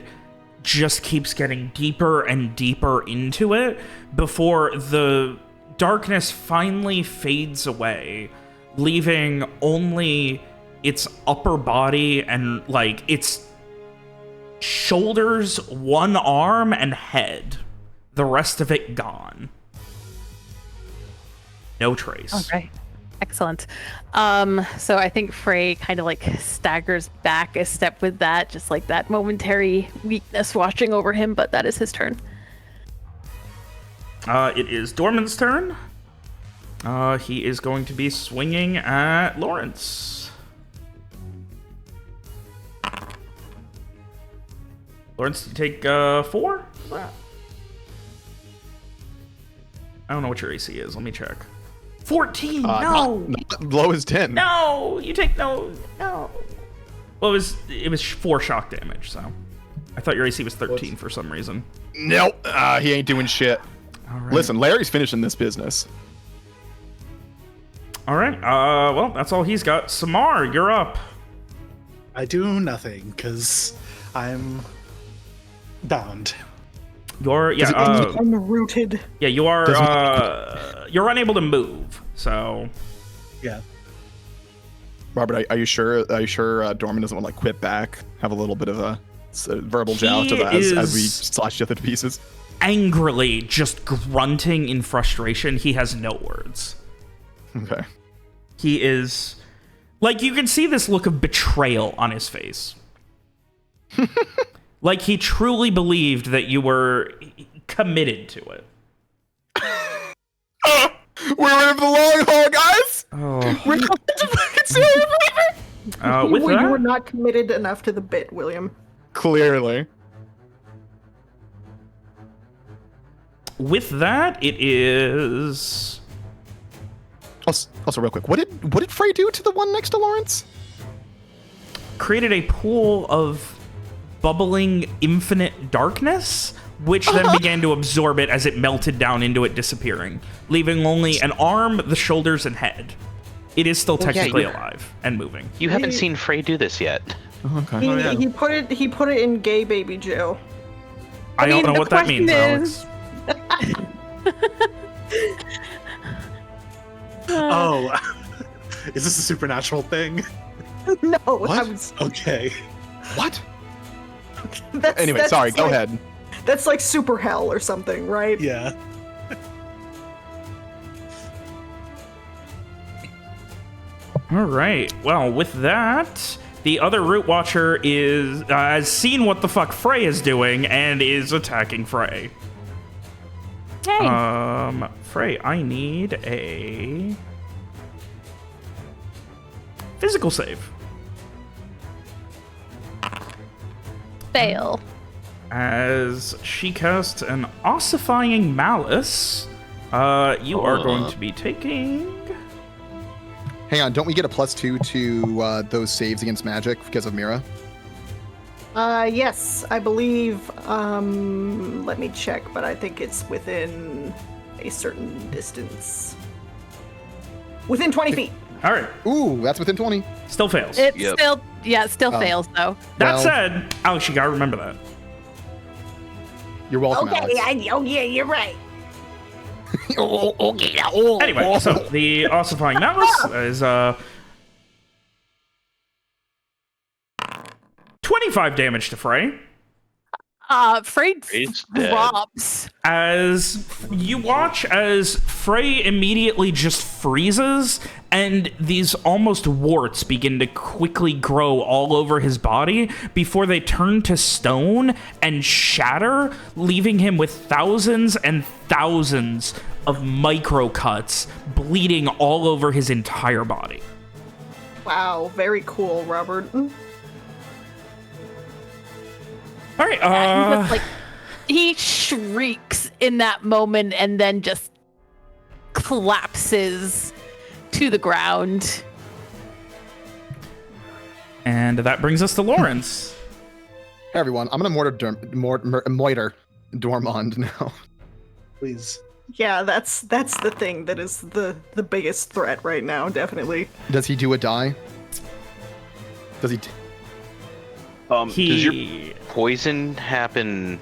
just keeps getting deeper and deeper into it before the darkness finally fades away, leaving only its upper body and like its shoulders, one arm, and head. The rest of it gone. No trace. Okay. Excellent. So I think Frey kind of like staggers back a step with that, just like that momentary weakness washing over him, but that is his turn. It is Dorman's turn. He is going to be swinging at Lawrence. Lawrence, you take 4? I don't know what your AC is. Let me check. 14. No. Not low as 10. No. You take no. Well, it was 4 shock damage. So I thought your AC was 13 for some reason. Nope. He ain't doing shit. All right. Listen, Larry's finishing this business. All right. Well, that's all he's got. Samar, you're up. I do nothing because I'm bound. You're Unrooted. yeah. You are. You're unable to move. So Yeah. Robert, are you sure? Dorman doesn't want to like quit back, have a little bit of a verbal joust of as we slash each other to pieces? Angrily, just grunting in frustration. He has no words. Okay. He is like, you can see this look of betrayal on his face. Like he truly believed that you were committed to it. We're in for the long haul, guys. Oh. We're going to fucking see With You that, were not committed enough to the bit, William. Clearly. with that, it is. Also, real quick, what did Frey do to the one next to Lawrence? Created a pool of bubbling infinite darkness, which then began to absorb it as it melted down into it, disappearing, leaving only an arm, the shoulders, and head. It is still technically alive and moving. You haven't seen Frey do this yet. Okay. He put it in gay baby jail. I don't know the what that means, question Alex. Oh, is this a supernatural thing? No, What? I was, Okay. What? that's, Anyway, that's sorry, go like- ahead. That's like super hell or something, right? Yeah. All right. Well, with that, the other Root Watcher has seen what the fuck Frey is doing and is attacking Frey. Hey. Frey, I need a physical save. Fail. As she casts an ossifying malice, you are going to be taking. Hang on, don't we get a +2 to those saves against magic because of Mira? Yes, I believe. Let me check, but I think it's within a certain distance. Within 20 feet. All right. Ooh, that's within 20. Still fails. It Yep. still fails though. That well- said, Alex, you gotta remember that. You're welcome, Alex. Yeah, you're right. Anyway, so the ossifying malice is 25 damage to Frey. Frey Frey's dead. drops. As you watch as Frey immediately just freezes and these almost warts begin to quickly grow all over his body before they turn to stone and shatter, leaving him with thousands and thousands of micro cuts bleeding all over his entire body. Wow, very cool, Robert. All right, He just, like, he shrieks in that moment and then just collapses to the ground. and that brings us to Lawrence. Hey everyone, I'm gonna moiter Dormond now. Please. Yeah, that's the thing that is the biggest threat right now, definitely. Does he do a die? Does he? Does your poison happen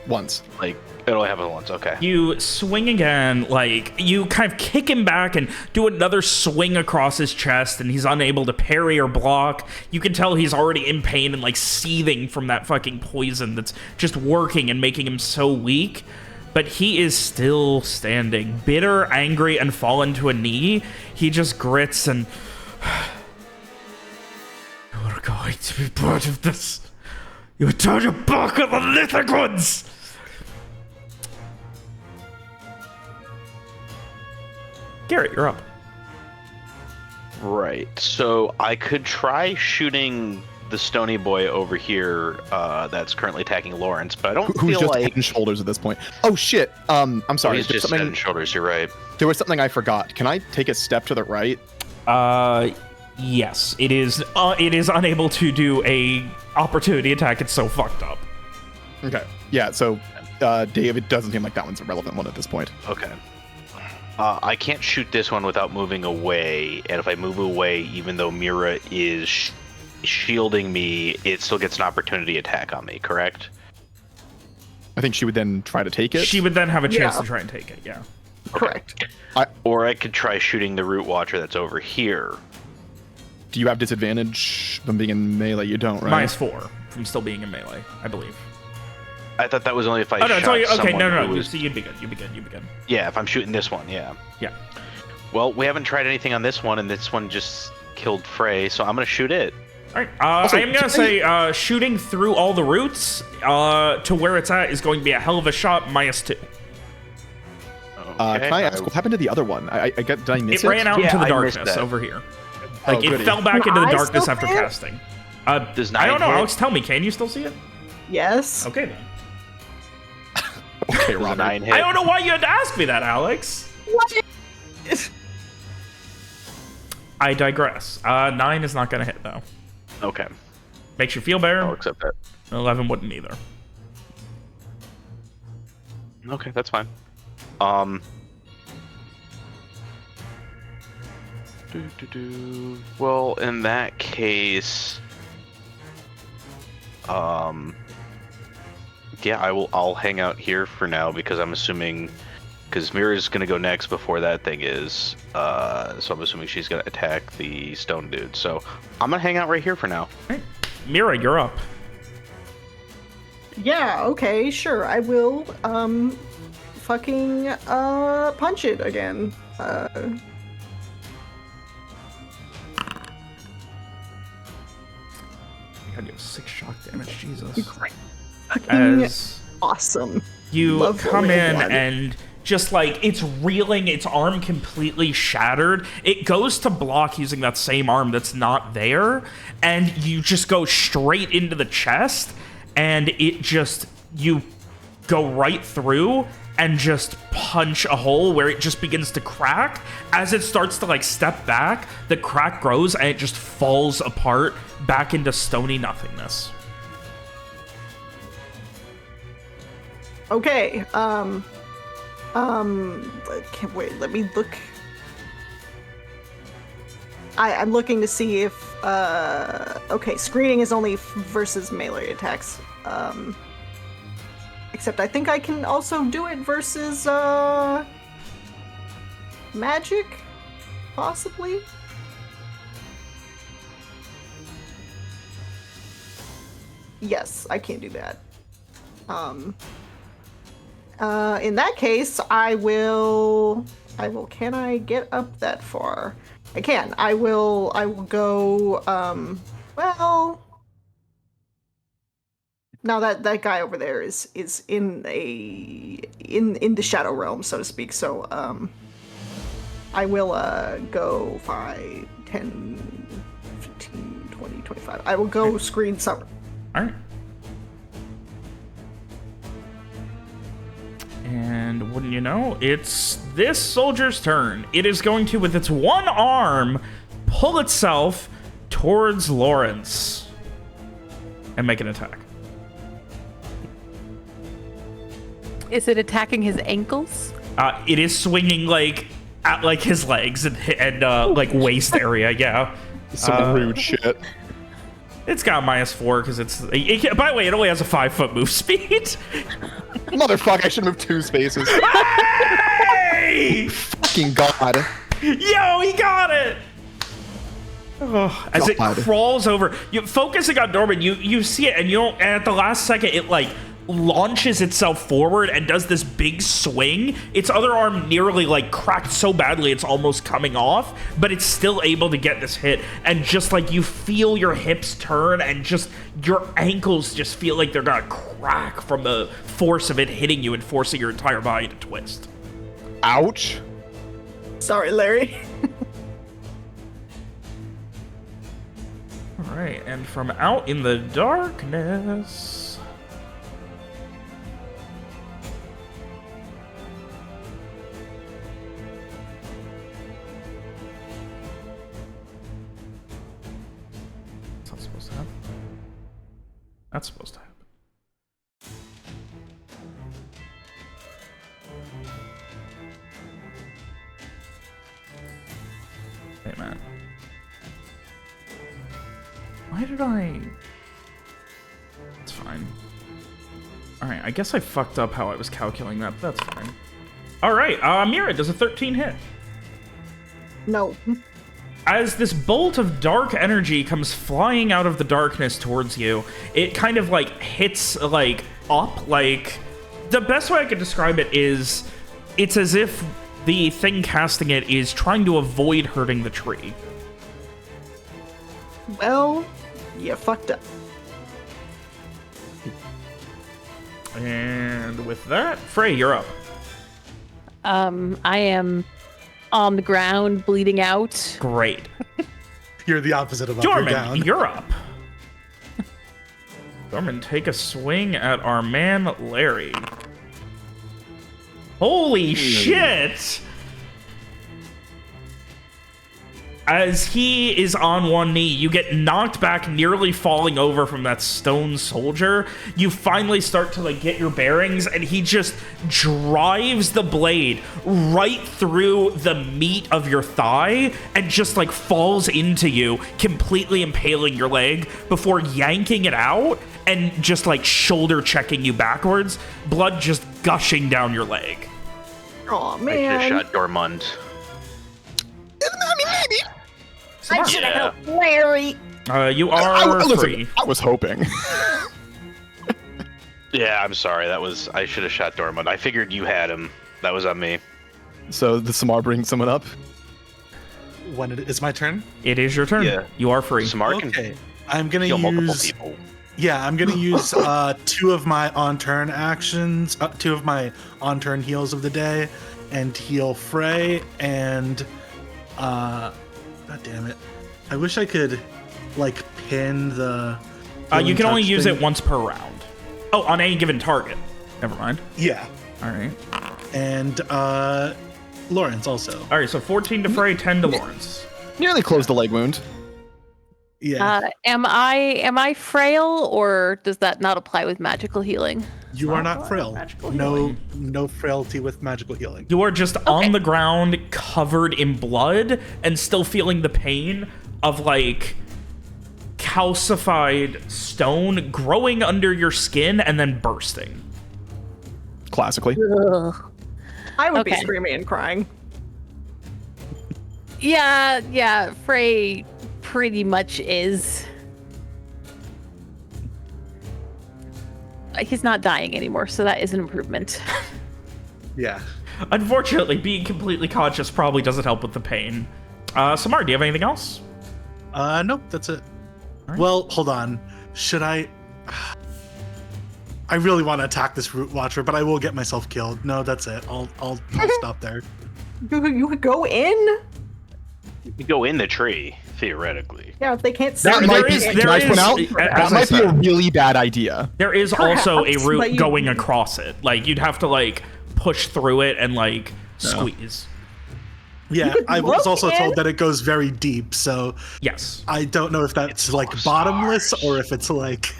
Once. like it only happens once? Okay. You swing again, like you kind of kick him back and do another swing across his chest, and he's unable to parry or block. You can tell he's already in pain and like seething from that fucking poison that's just working and making him so weak. But he is still standing, bitter, angry, and fallen to a knee. He just grits and you're going to be part of this. You turn your back on the little ones. Garrett, you're up. Right. So I could try shooting the stony boy over here that's currently attacking Lawrence, but I don't Who's feel just like head and shoulders at this point. Oh shit. I'm sorry. he's There's just head something- and shoulders. You're right. There was something I forgot. Can I take a step to the right? Yes. It is unable to do a opportunity attack. It's so fucked up. Okay. Yeah, so Dave, it doesn't seem like that one's a relevant one at this point. Okay. I can't shoot this one without moving away, and if I move away, even though Mira is shielding me, it still gets an opportunity attack on me, correct? I think she would then try to take it. She would then have a chance Yeah. to try and take it, yeah. Correct. Or I could try shooting the Root Watcher that's over here. Do you have disadvantage from being in melee? You don't, right? -4 from still being in melee, I believe. I thought that was only if I Oh, no, it's shot only, okay, someone no. who was- See, you'd be good. You'd be good. Yeah, if I'm shooting this one, yeah. Yeah. Well, we haven't tried anything on this one, and this one just killed Frey, so I'm gonna shoot it. All right. Also, I am gonna say shooting through all the roots to where it's at is going to be a hell of a shot. -2. Okay, Can I ask what happened to the other one? Did I miss It it? ran out Yeah, into the I missed darkness that. over here. Oh, Like it goody. fell back Can into the I darkness still after see it? casting. Does I don't 9 know, hit? Alex. Tell me, can you still see it? Yes. Okay then. Okay, Does a Robert. 9 hit? I don't know why you had to ask me that, Alex. What? I digress. 9 is not gonna hit though. Okay, Makes you feel better. I'll accept that. 11 wouldn't either. Okay, that's fine. Well, in that case, yeah, I'll hang out here for now because I'm assuming, because Mira's gonna go next before that thing is, so I'm assuming she's gonna attack the stone dude. So I'm gonna hang out right here for now. Right. Mira, you're up. Yeah, okay, sure. I will fucking punch it again. God, you have 6 shock damage, Jesus. Fucking As awesome. you Love come rolling in blood. and just like it's reeling, its arm completely shattered. It goes to block using that same arm that's not there, and you just go straight into the chest, and it just, you go right through and just punch a hole where it just begins to crack. As it starts to like step back, the crack grows and it just falls apart back into stony nothingness. Okay, can't wait, let me look. I'm looking to see if, okay, screening is only versus melee attacks. Except I think I can also do it versus, magic? Possibly? Yes, I can do that. In that case, I will, can I get up that far? I can. I will go, well, now that guy over there is in the shadow realm, so to speak, so, I will, go 5, 10, 15, 20, 25. I will go screen summer. All right. And wouldn't you know, it's this soldier's turn. It is going to, with its one arm, pull itself towards Lawrence and make an attack. Is it attacking his ankles? It is swinging like at like his legs and like waist area. Yeah. Some rude shit. It's got -4 because by the way, it only has a 5-foot move speed. Motherfucker, I should move 2 spaces. Hey! Fucking god. Yo, he got it! Oh, as it crawls over, focusing on Norman, you see it, and you don't. And at the last second, it like launches itself forward and does this big swing. Its other arm nearly like cracked so badly it's almost coming off, but it's still able to get this hit. And just like you feel your hips turn, and just your ankles just feel like they're gonna crack from the force of it hitting you and forcing your entire body to twist. Ouch. Sorry, Larry. All right, and from out in the darkness, that's not supposed to happen. That's supposed to happen. Hey, man. Why did I... It's fine. Alright, I guess I fucked up how I was calculating that, but that's fine. Alright, Mira, does a 13 hit? No. As this bolt of dark energy comes flying out of the darkness towards you, it kind of, like, hits, like, up, like... The best way I could describe it is, it's as if the thing casting it is trying to avoid hurting the tree. Well, you fucked up. And with that, Frey, you're up. I am on the ground, bleeding out. Great. You're the opposite of up, you're down. Dorman, you're up. Dorman, take a swing at our man, Larry. Holy shit! As he is on one knee, you get knocked back, nearly falling over from that stone soldier. You finally start to like get your bearings, and he just drives the blade right through the meat of your thigh and just like falls into you, completely impaling your leg before yanking it out and just like shoulder checking you backwards, blood just gushing down your leg. Oh I should man. have shot Dormund. I mean, maybe. I should have helped Larry. You are listen, free. I was hoping. Yeah, I'm sorry. I should have shot Dormund. I figured you had him. That was on me. So the Samar brings someone up. When it's my turn? It is your turn. Yeah. You are free. Smart can Okay. I'm gonna kill multiple use people. Yeah, I'm gonna use 2 of my on-turn actions, 2 of my on-turn heals of the day, and heal Frey and God damn it. I wish I could like pin the You can only touch use thing. it once per round. Oh, on any given target. Never mind. Yeah. All right. And Lawrence also. All right, so 14 to Frey, 10 to Lawrence. Nearly closed the leg wound. Yeah. Am I frail, or does that not apply with magical healing? You are not frail. Magical No healing. no frailty with magical healing. You are just on the ground, covered in blood, and still feeling the pain of, like, calcified stone growing under your skin and then bursting. Classically. Ugh. I would be Okay. screaming and crying. Yeah, Frey pretty much is. He's not dying anymore, so that is an improvement. Yeah. Unfortunately, being completely conscious probably doesn't help with the pain. Samar, do you have anything else? Nope, that's it. Alright. Well, hold on. Should I really want to attack this Root Watcher, but I will get myself killed. No, that's it. I'll stop there. You could go in? You could go in the tree, theoretically. Yeah, if they can't see That you, might there be. is- they Can there I can't- point out? is- That as I might be a said. really bad idea. There is also a Perhaps, route but you- going across it. Like, you'd have to, like, push through it and, like, squeeze. Yeah, could I was look also in. told that it goes very deep, so Yes. I don't know if that's It's like full of bottomless stars. or if it's like,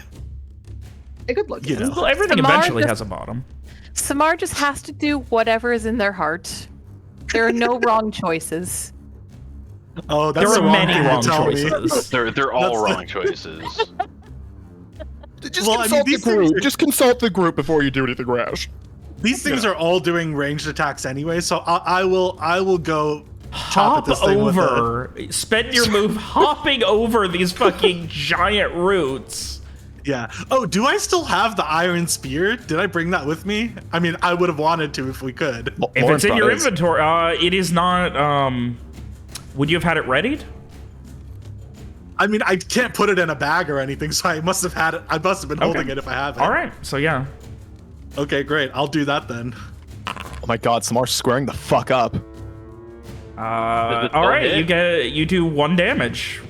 They could look. you know. Well, everything Samar eventually just- has a bottom. Samar just has to do whatever is in their heart. There are no wrong choices. Oh, that's There the are wrong many thing to wrong tell me. choices. They're all That's- wrong choices. Just Well, I mean, consult the these things group. are- Just consult the group before you do anything rash. These things are all doing ranged attacks anyway, so I will go chop at Hop this thing with over. Spend your move hopping over these fucking giant roots. Yeah. Oh, do I still have the iron spear? Did I bring that with me? I mean, I would have wanted to if we could. If Lawrence it's in your brought his. inventory, it is not. Would you have had it readied? I mean, I can't put it in a bag or anything, so I must have had it. I must have been holding Okay. it if I have it. All right. So yeah. Okay, great. I'll do that then. Oh my god, Samar's squaring the fuck up. All right. hit? You do 1 damage.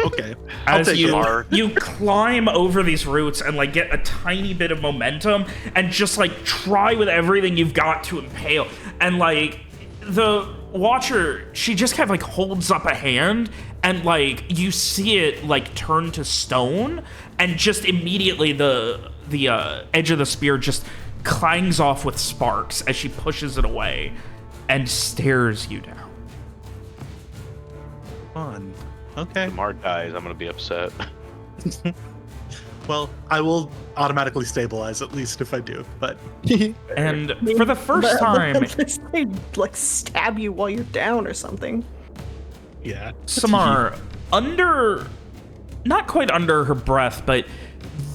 Okay. I'll As take you, it. you climb over these roots and like get a tiny bit of momentum and just like try with everything you've got to impale. And like the watcher, she just kind of like holds up a hand and like you see it like turn to stone and just immediately the edge of the spear just clangs off with sparks as she pushes it away and stares you down. Fun. Okay. Mark dies, I'm gonna be upset. Well, I will automatically stabilize at least if I do. But And for the first time, they like stab you while you're down or something. yeah. Samar, not quite under her breath, but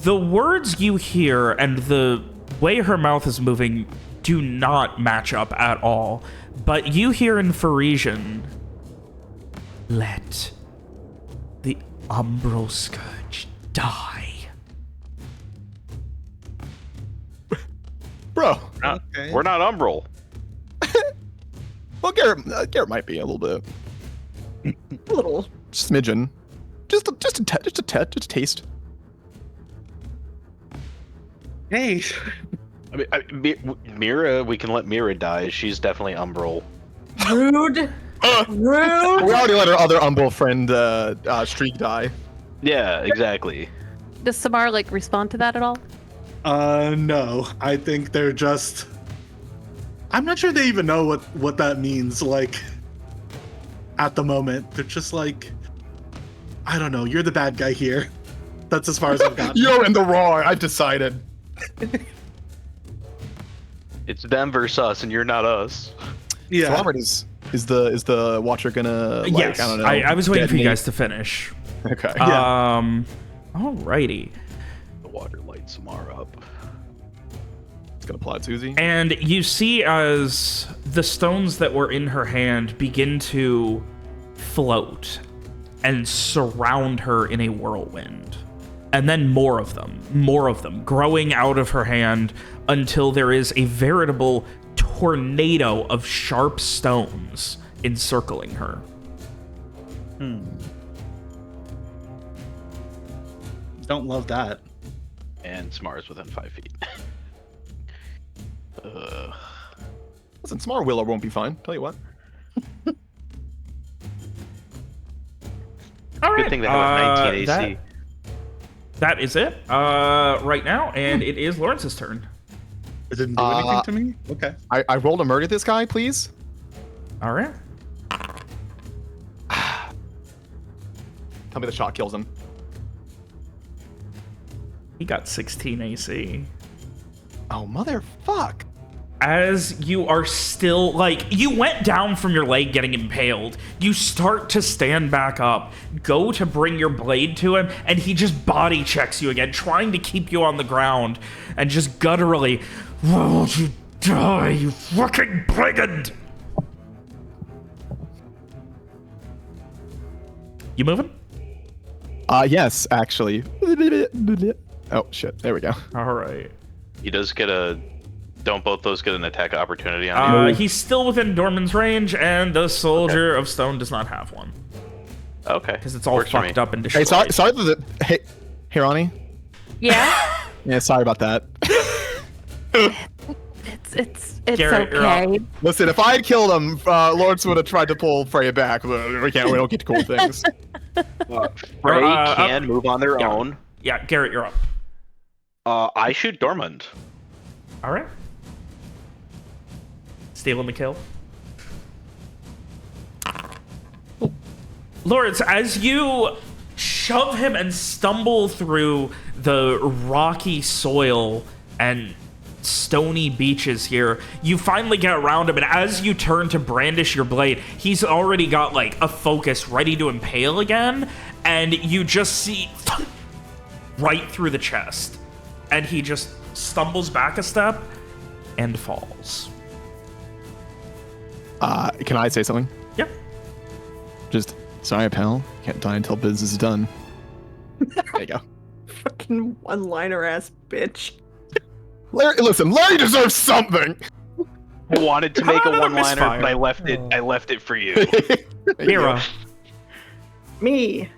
the words you hear and the way her mouth is moving do not match up at all. But you hear in Parisian, let the Umbral Scourge die. Bro. We're not Umbral. Well, Garrett might be a little bit. A little. Smidgen. Just a taste. Hey. I mean, Mira, we can let Mira die. She's definitely Umbral. Rude. Rude. We already let our other Umbral friend, Streak die. Yeah, exactly. Does Samar like respond to that at all? No. I think they're just. I'm not sure they even know what that means. Like, at the moment, they're just like, I don't know. You're the bad guy here. That's as far as I've gotten. You're in the wrong. I've decided. It's them versus us, and you're not us. Yeah. So Robert, is the Watcher gonna? Like, Yes, I don't know. I was waiting for you detonate? guys to finish. Okay. Alrighty. The water lights Samara up. It's gonna plot Susie. And you see as the stones that were in her hand begin to float and surround her in a whirlwind. And then more of them, growing out of her hand until there is a veritable tornado of sharp stones encircling her. Don't love that. And Samara's within 5 feet. Listen, Samar Willow won't be fine. Tell you what. All right. Good thing they have a 19 AC. That is it right now, and it is Lawrence's turn. It didn't do anything to me? Okay. I rolled a murder this guy, please. All right. Tell me the shot kills him. He got 16 AC. Oh, motherfuck. As you are still, like, you went down from your leg getting impaled. You start to stand back up, go to bring your blade to him, and he just body checks you again, trying to keep you on the ground, and just gutturally, why won't you die, you fucking brigand? You moving? Yes, actually. Oh, shit. There we go. All right. He does get a. Don't both those get an attack opportunity on you? He's still within Dorman's range, and the Soldier of Stone does not have one. Okay. Because it's all Works for fucked me. up and Hey, destroyed. sorry hey, Ronnie? Yeah. Yeah, sorry about that. It's Garrett, you're up. okay. Listen, if I had killed him, Lawrence would have tried to pull Freya back. But we don't get to cool things. Frey up. can move on their Yeah. own. Yeah, Garrett, you're up. I shoot Dormund. All right. Stealing the kill. Lawrence, as you shove him and stumble through the rocky soil and stony beaches here, you finally get around him, and as you turn to brandish your blade, he's already got like a focus ready to impale again, and you just see right through the chest, and he just stumbles back a step and falls. Can I say something? Yep. Just, sorry, pal. Can't die until business is done. There you go. Fucking one-liner ass bitch. Larry, listen, Larry deserves something. I wanted to make a one-liner, misfire. but I left it for you. Mira. Me.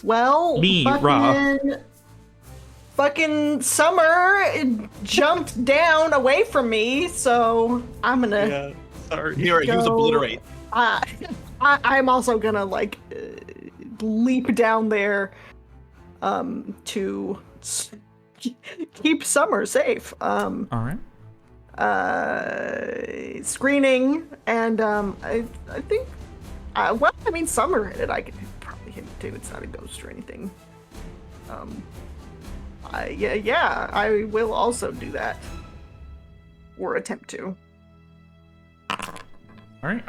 Well, Me, fucking Summer jumped down away from me, so I'm gonna. Sorry. Mira, use Go. obliterate. I'm also gonna like leap down there, to keep Summer safe. All right. Screening, and I think, well, I mean, Summer hit it. I could probably hit it too. It's not a ghost or anything. Yeah, I will also do that, or attempt to. All right.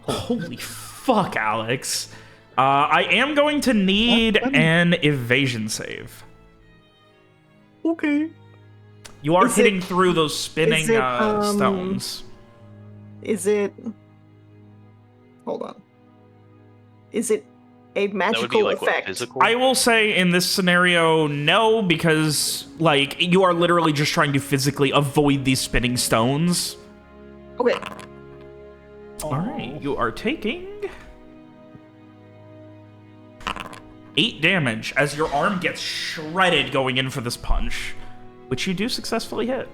Holy fuck, Alex. I am going to need an evasion save. Okay. You are Is hitting it- through those spinning is it, stones. Is it? Hold on. Is it a That would be magical like what, effect? physical? I will say in this scenario, no, because like you are literally just trying to physically avoid these spinning stones. Okay. All right, you are taking 8 damage as your arm gets shredded going in for this punch, which you do successfully hit.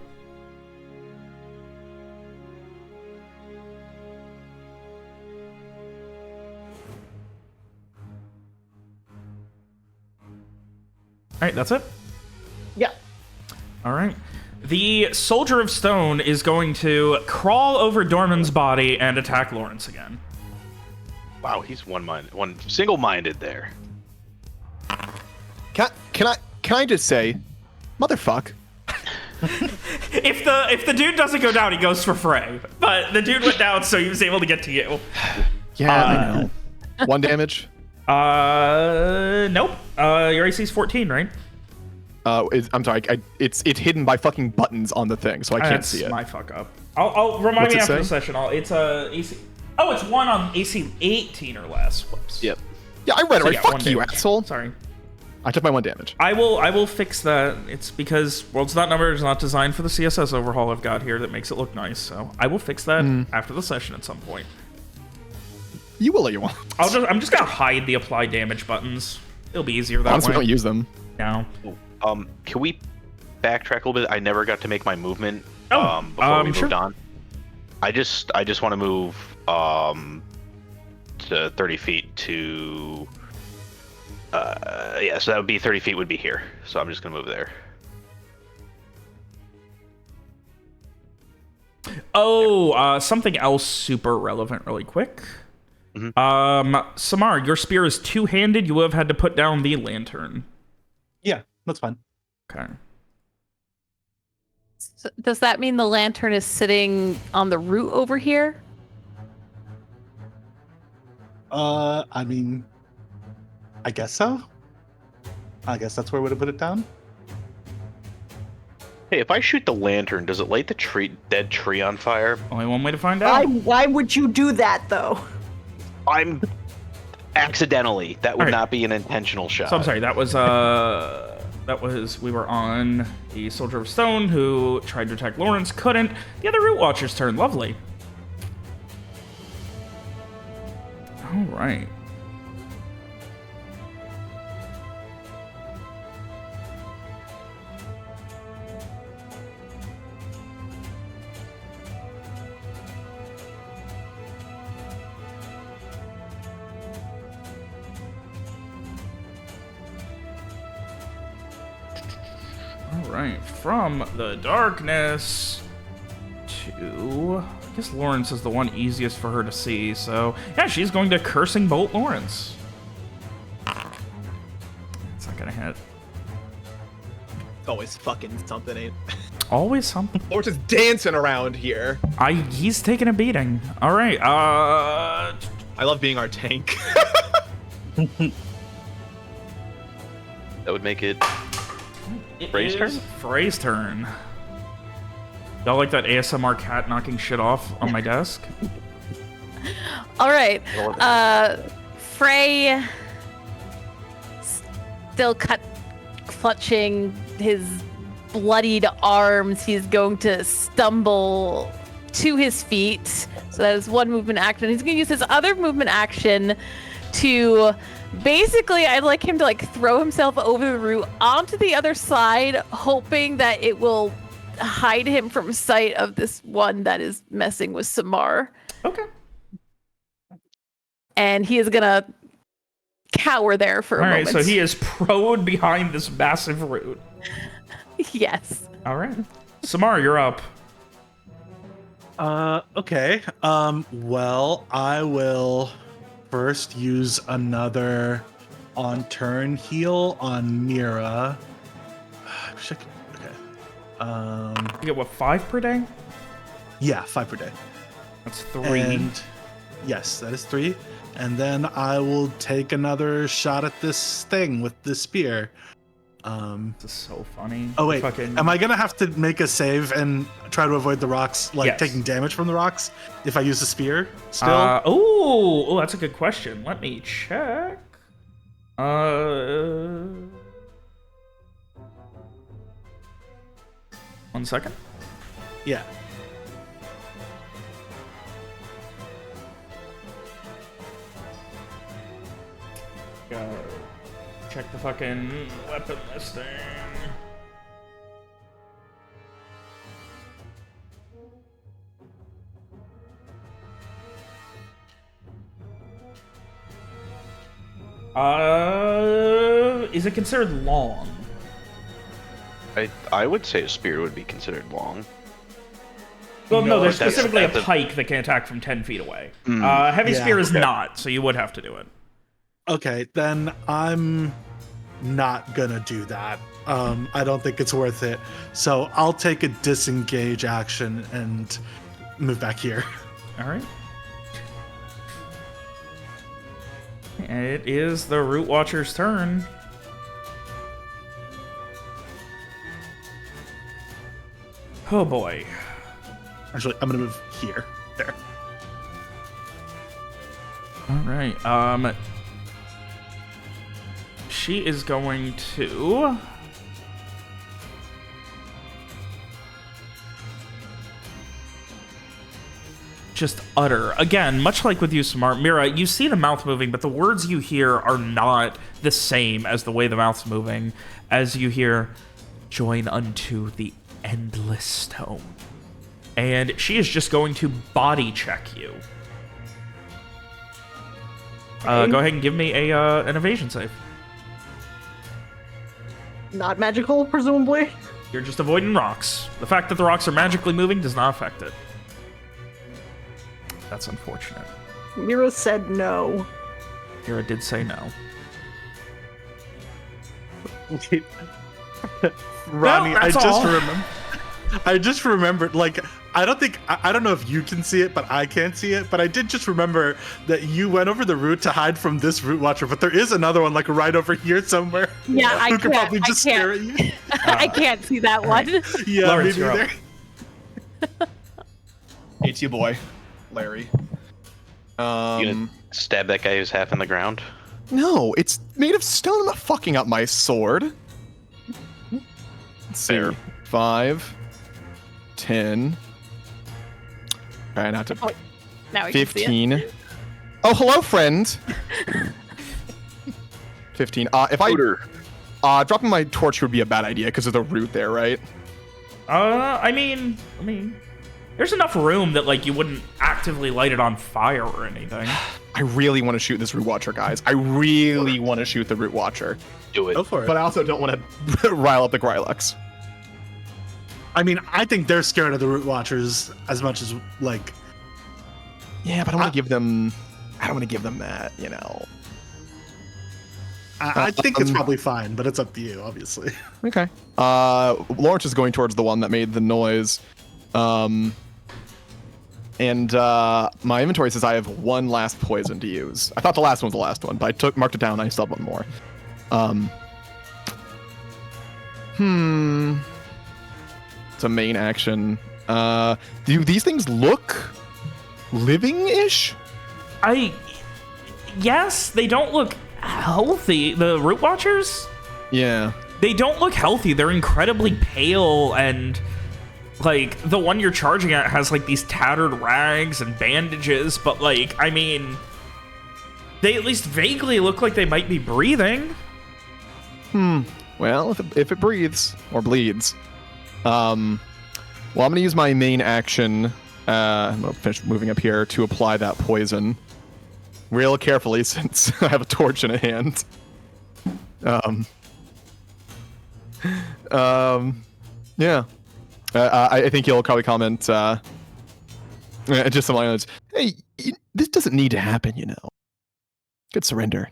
All right, that's it. Yeah. All right. The Soldier of Stone is going to crawl over Dorman's body and attack Lawrence again. Wow, he's one single-minded there. Can I just say, motherfuck? If the dude doesn't go down, he goes for Frey. But the dude went down, so he was able to get to you. Yeah, I know. 1 damage. Nope. Your AC is 14, right? I'm sorry. It's hidden by fucking buttons on the thing, so I can't That's see it. my fuck up. I'll remind What's me it after the say? session. It's AC. Oh, it's 1 on AC 18 or less. Whoops. Yep. Yeah, I read it So right. yeah, Fuck 1 you, damage. asshole. Sorry. I took my 1 damage. I will fix that. It's because World's Not Numbered is not designed for the CSS overhaul I've got here that makes it look nice. So I will fix that after the session at some point. You will let you want. I'm just gonna hide the apply damage buttons. It'll be easier that Honestly, way. don't use them. No. Can we backtrack a little bit? I never got to make my movement Oh, before we moved sure. on. I just want to move to 30 feet to yeah, so that would be 30 feet would be here. So I'm just gonna move there. Oh, something else super relevant really quick. Samar, your spear is two-handed. You would have had to put down the lantern. Yeah, that's fine. Okay. So does that mean the lantern is sitting on the root over here? I mean, I guess so. I guess that's where I would have put it down. Hey, if I shoot the lantern, does it light the dead tree on fire? Only one way to find out. Why would you do that though? I'm accidentally. That would Alright. not be an intentional shot. So I'm sorry. That was we were on the Soldier of Stone who tried to attack Lawrence, couldn't. The other Root Watcher's turn. Lovely. All right. All right, from the darkness to I guess Lawrence is the one easiest for her to see, so yeah, she's going to Cursing Bolt Lawrence. It's not gonna hit. It's always fucking something, ain't it? Always something. Or just dancing around here. He's taking a beating. All right. I love being our tank. That would make it Frey's turn? Frey's turn. Y'all like that ASMR cat knocking shit off on my desk? All right. Frey, still clutching his bloodied arms, he's going to stumble to his feet. So that is one movement action. He's going to use his other movement action to basically, I'd like him to like throw himself over the root onto the other side, hoping that it will hide him from sight of this one that is messing with Samar. Okay. And he is going to cower there for a moment. All right, so he is prone behind this massive root. Yes. All right. Samar, you're up. Okay. Well, I will first use another on turn heal on Mira. Okay. You get what, 5 per day? Yeah, 5 per day. That's 3. And yes, that is 3. And then I will take another shot at this thing with the spear. This is so funny. Oh wait, am I gonna have to make a save and try to avoid the rocks, like Yes. taking damage from the rocks, if I use the spear still? Oh, that's a good question. Let me check. 1 second. Yeah. Check the fucking weapon listing. Is it considered long? I would say a spear would be considered long. Well, no, there's that's- specifically that's a a- pike that can attack from 10 feet away. Heavy Yeah. spear is not, so you would have to do it. Okay, then I'm not gonna do that. I don't think it's worth it. So I'll take a disengage action and move back here. All right. And it is the Root Watcher's turn. Oh boy. Actually, I'm gonna move here. There. All right. She is going to just utter again, much like with you, Smart Mira. You see the mouth moving, but the words you hear are not the same as the way the mouth's moving. As you hear, "Join unto the endless stone," and she is just going to body check you. Go ahead and give me a an evasion save. Not magical, presumably. You're just avoiding rocks. The fact that the rocks are magically moving does not affect it. That's unfortunate. Mira said no. Mira did say no. Ronnie, that's all. I just remembered, like, I don't know if you can see it, but I can't see it, but I did just remember that you went over the route to hide from this Root Watcher, but there is another one, like, right over here somewhere. Yeah, who could probably just stare at you. I can't see that one. Yeah, Lawrence, me you're neither. It's your boy, Larry. You gonna stab that guy who's half in the ground? No, it's made of stone. I'm not fucking up my sword. Let's see. Fair. 5, 10. Try not to. Now we can see it. 15. Oh, hello, friend. 15. If I dropping my torch would be a bad idea because of the root there, right? I mean, there's enough room that like you wouldn't actively light it on fire or anything. I really want to shoot this Root Watcher, guys. I really want to shoot the Root Watcher. Do it. Go for it. But I also don't want to rile up the Grylex. I mean, I think they're scared of the Root Watchers as much as, like, Yeah, but I don't want to give them. I don't want to give them that. I think it's probably fine, but it's up to you, obviously. Okay. Lawrence is going towards the one that made the noise. And my inventory says I have one last poison to use. I thought the last one was the last one, but marked it down and I still have one more. It's a main action. Do these things look living-ish? Yes, they don't look healthy. The Root Watchers? Yeah. They don't look healthy. They're incredibly pale, and like the one you're charging at has like these tattered rags and bandages, but like, I mean, they at least vaguely look like they might be breathing. Well, if it breathes or bleeds, well, I'm gonna use my main action. I'm gonna finish moving up here to apply that poison real carefully since I have a torch in a hand. Yeah. I think he'll probably comment just something like this. Hey, this doesn't need to happen, Good surrender.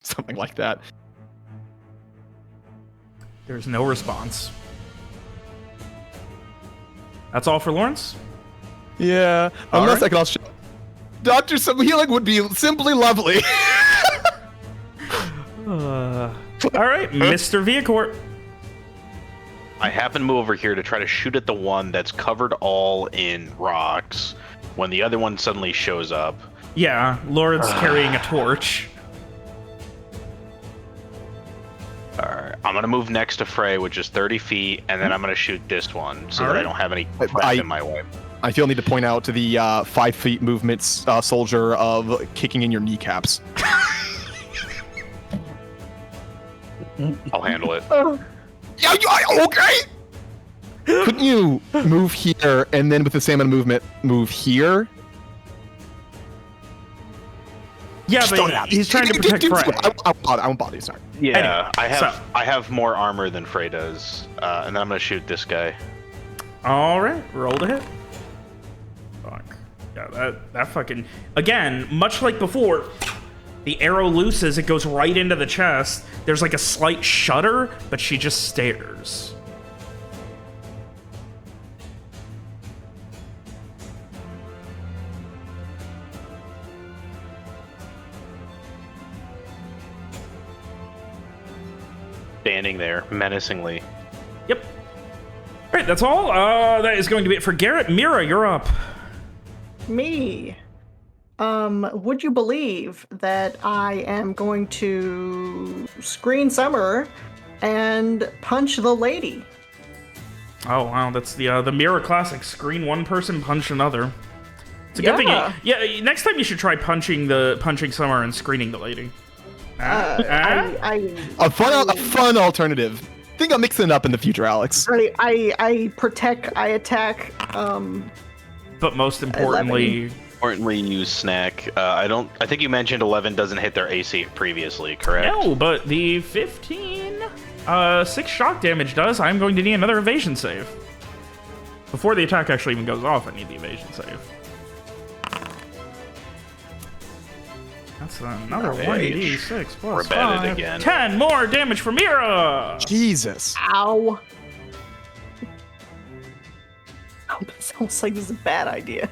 Something like that. There's no response. That's all for Lawrence? Yeah. Unless I can also... Dr. Some healing would be simply lovely. All right, Mr. Viacourt. I happen to move over here to try to shoot at the one that's covered all in rocks when the other one suddenly shows up. Yeah, Lawrence carrying a torch. Alright, I'm gonna move next to Frey, which is 30 feet, and then I'm gonna shoot this one so that I don't have any crap in my way. I feel need to point out to the 5 feet movements soldier of kicking in your kneecaps. I'll handle it. Okay. Couldn't you move here and then with the same amount of movement move here? Yeah, but he's trying to protect Frey. I won't bother you, sorry. Yeah, Anyway, I have more armor than Frey does, and then I'm gonna shoot this guy. All right, roll to hit. Fuck. Yeah, that fucking... Again, much like before, the arrow looses, it goes right into the chest. There's like a slight shudder, but she just stares. Standing there, menacingly. Yep. All right, that's all. That is going to be it for Garrett. Mira, you're up. Me. Would you believe that I am going to screen Summer and punch the lady? Oh wow, that's the Mira classic. Screen one person, punch another. It's a good thing. Yeah, next time you should try punching Summer and screening the lady. A fun alternative. I think I'm mixing it up in the future, Alex. I protect, I attack. But most importantly. 11. Importantly, use snack. I think you mentioned 11 doesn't hit their AC previously, correct? No, but the 15, 6 shock damage does. I'm going to need another evasion save. Before the attack actually even goes off, I need the evasion save. That's another 1d6 plus We're batted 5. again. 10 more damage for Mira! Jesus. Ow. It sounds like this is a bad idea.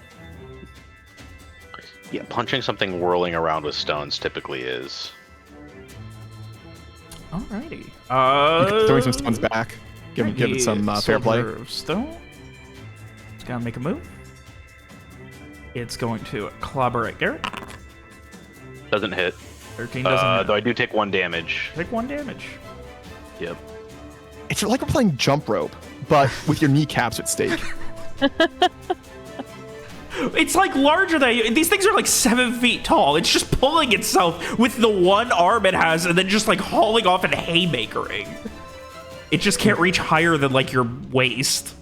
Yeah, punching something whirling around with stones typically is. Alrighty. Throwing some stones back. Give it some fair play. Of stone. It's gonna make a move. It's going to clobber at Garrett. Doesn't hit. 13 doesn't hit. Though I do take 1 damage. Take 1 damage. Yep. It's like we're playing jump rope, but with your kneecaps at stake. It's like larger than you. These things are like 7 feet tall. It's just pulling itself with the one arm it has and then just like hauling off and haymakering. It just can't reach higher than like your waist.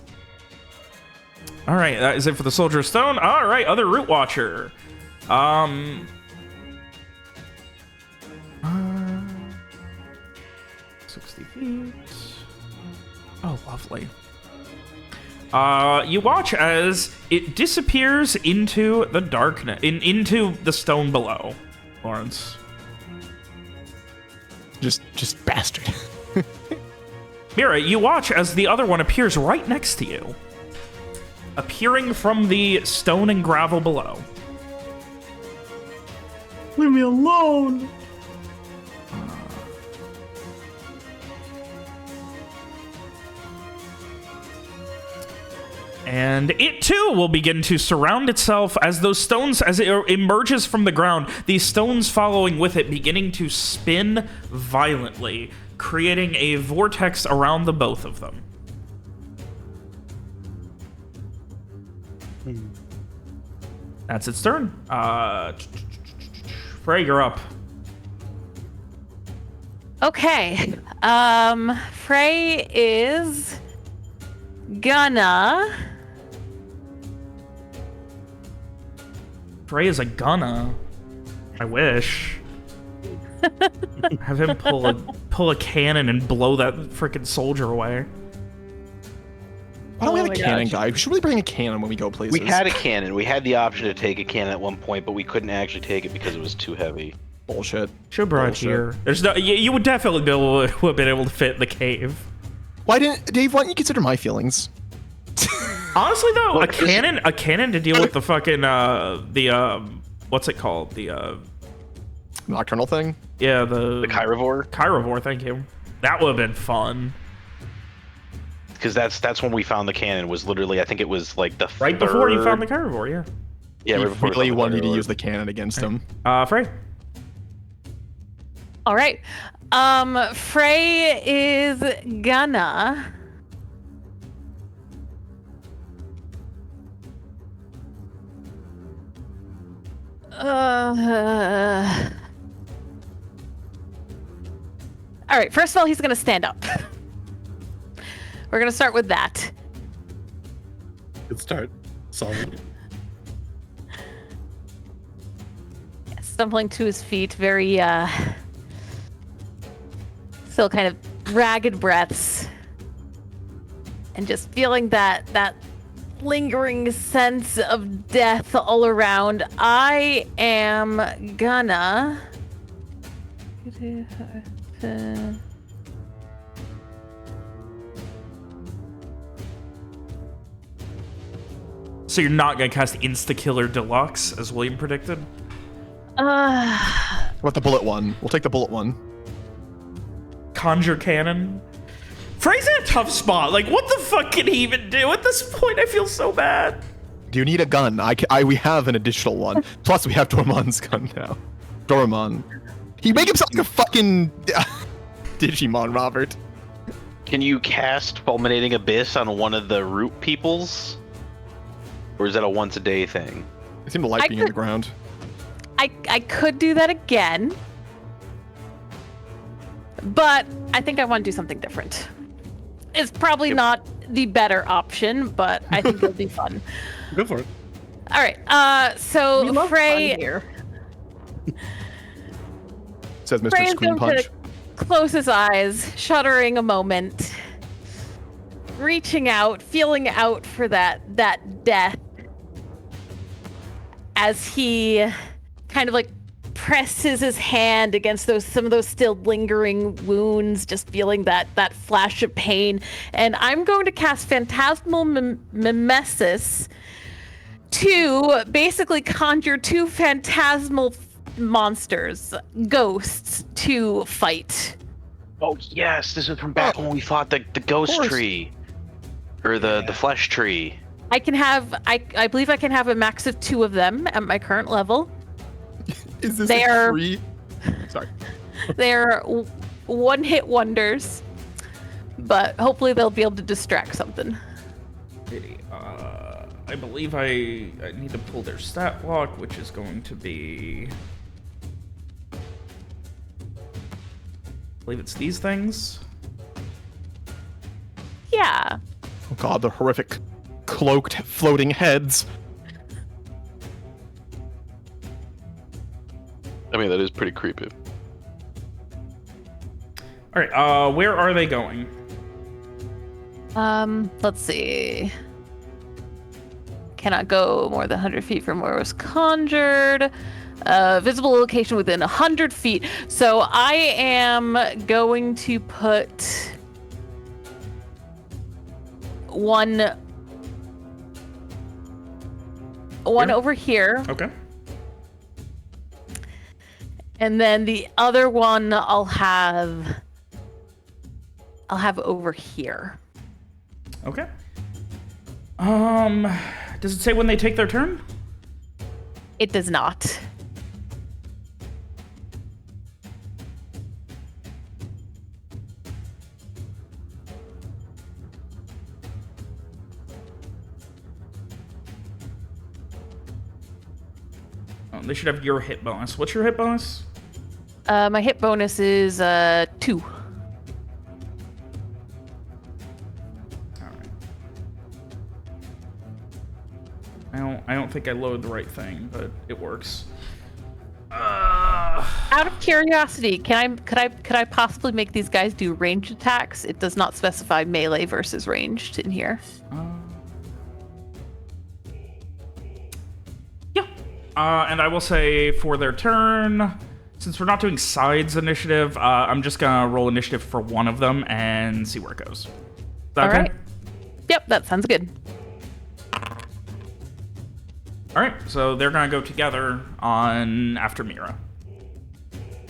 All right, that is it for the Soldier of Stone. All right, other Root Watcher. 60 feet. Oh, lovely. You watch as it disappears into the darkness, into the stone below. Lawrence. Just bastard. Mira, you watch as the other one appears right next to you. Appearing from the stone and gravel below. Leave me alone. And it too will begin to surround itself as those stones, as it emerges from the ground, these stones following with it, beginning to spin violently, creating a vortex around the both of them. That's its turn. Frey, you're up. Okay. Frey is gonna. Frey is a gunna. I wish. Have him pull a cannon and blow that freaking soldier away. Why don't we have Oh a my cannon gosh. guy? We should really bring a cannon when we go places. We had a cannon. We had the option to take a cannon at one point, but we couldn't actually take it because it was too heavy. Bullshit. Should have brought it Bullshit. here. There's no. You would definitely have been able to fit in the cave. Why didn't Dave? Why didn't you consider my feelings? Honestly, though, Look, a cannon to deal with the fucking what's it called? The Nocturnal thing. yeah, The Chirivore? Chirivore. Thank you. That would have been fun. Because that's when we found the cannon. Was literally, I think it was like the Right before you third- found the Chirivore, yeah. Yeah, He right before we really found the wanted you to Chirivore. use the cannon against him. Frey. All right. Frey is gonna. All right. First of all, he's gonna stand up. We're gonna start with that. Good start. Solid. Stumbling to his feet, very still kind of ragged breaths, and just feeling that lingering sense of death all around. I am gonna So you're not gonna cast Insta Killer Deluxe as William predicted? What the bullet one? We'll take the bullet one. Conjure Cannon. Frey's in a tough spot. Like, what the fuck can he even do at this point? I feel so bad. Do you need a gun? We have an additional one. Plus, we have Dormon's gun now. Dormon. He make himself like a fucking Digimon, Robert. Can you cast Fulminating Abyss on one of the root peoples? Or is that a once a day thing? I seem to like I being in the could- ground. I could do that again, but I think I want to do something different. It's probably Yep. not the better option, but I think it'll be fun. Go for it. All right. We So love Frey fun here. Says Mr. Frey is Scream going Punch. to close his eyes, shuddering a moment, reaching out, feeling out for that death as he kind of like presses his hand against some of those still lingering wounds, just feeling that flash of pain. And I'm going to cast Phantasmal Mimesis to basically conjure two phantasmal monsters, ghosts, to fight. Oh yes, this is from back when we fought the ghost course. tree. Or the flesh tree. I can have, I believe I can have a max of 2 of them at my current level. Is this They a are- free? Sorry. They're one-hit wonders, but hopefully they'll be able to distract something. I believe I need to pull their stat block, which is going to be... I believe it's these things. Yeah. Oh god, the horrific cloaked floating heads. I mean, that is pretty creepy. All right, where are they going? Let's see. Cannot go more than 100 feet from where it was conjured. Visible location within 100 feet. So I am going to put one over here. Okay. And then the other one I'll have over here. Okay. Does it say when they take their turn? It does not. Oh, they should have your hit bonus. What's your hit bonus? My hit bonus is 2. I don't think I loaded the right thing, but it works. Out of curiosity, could I possibly make these guys do ranged attacks? It does not specify melee versus ranged in here. Yeah. And I will say for their turn, since we're not doing sides initiative, I'm just gonna roll initiative for one of them and see where it goes. Is that All okay? right. Yep, that sounds good. All right, so they're gonna go together on after Mira.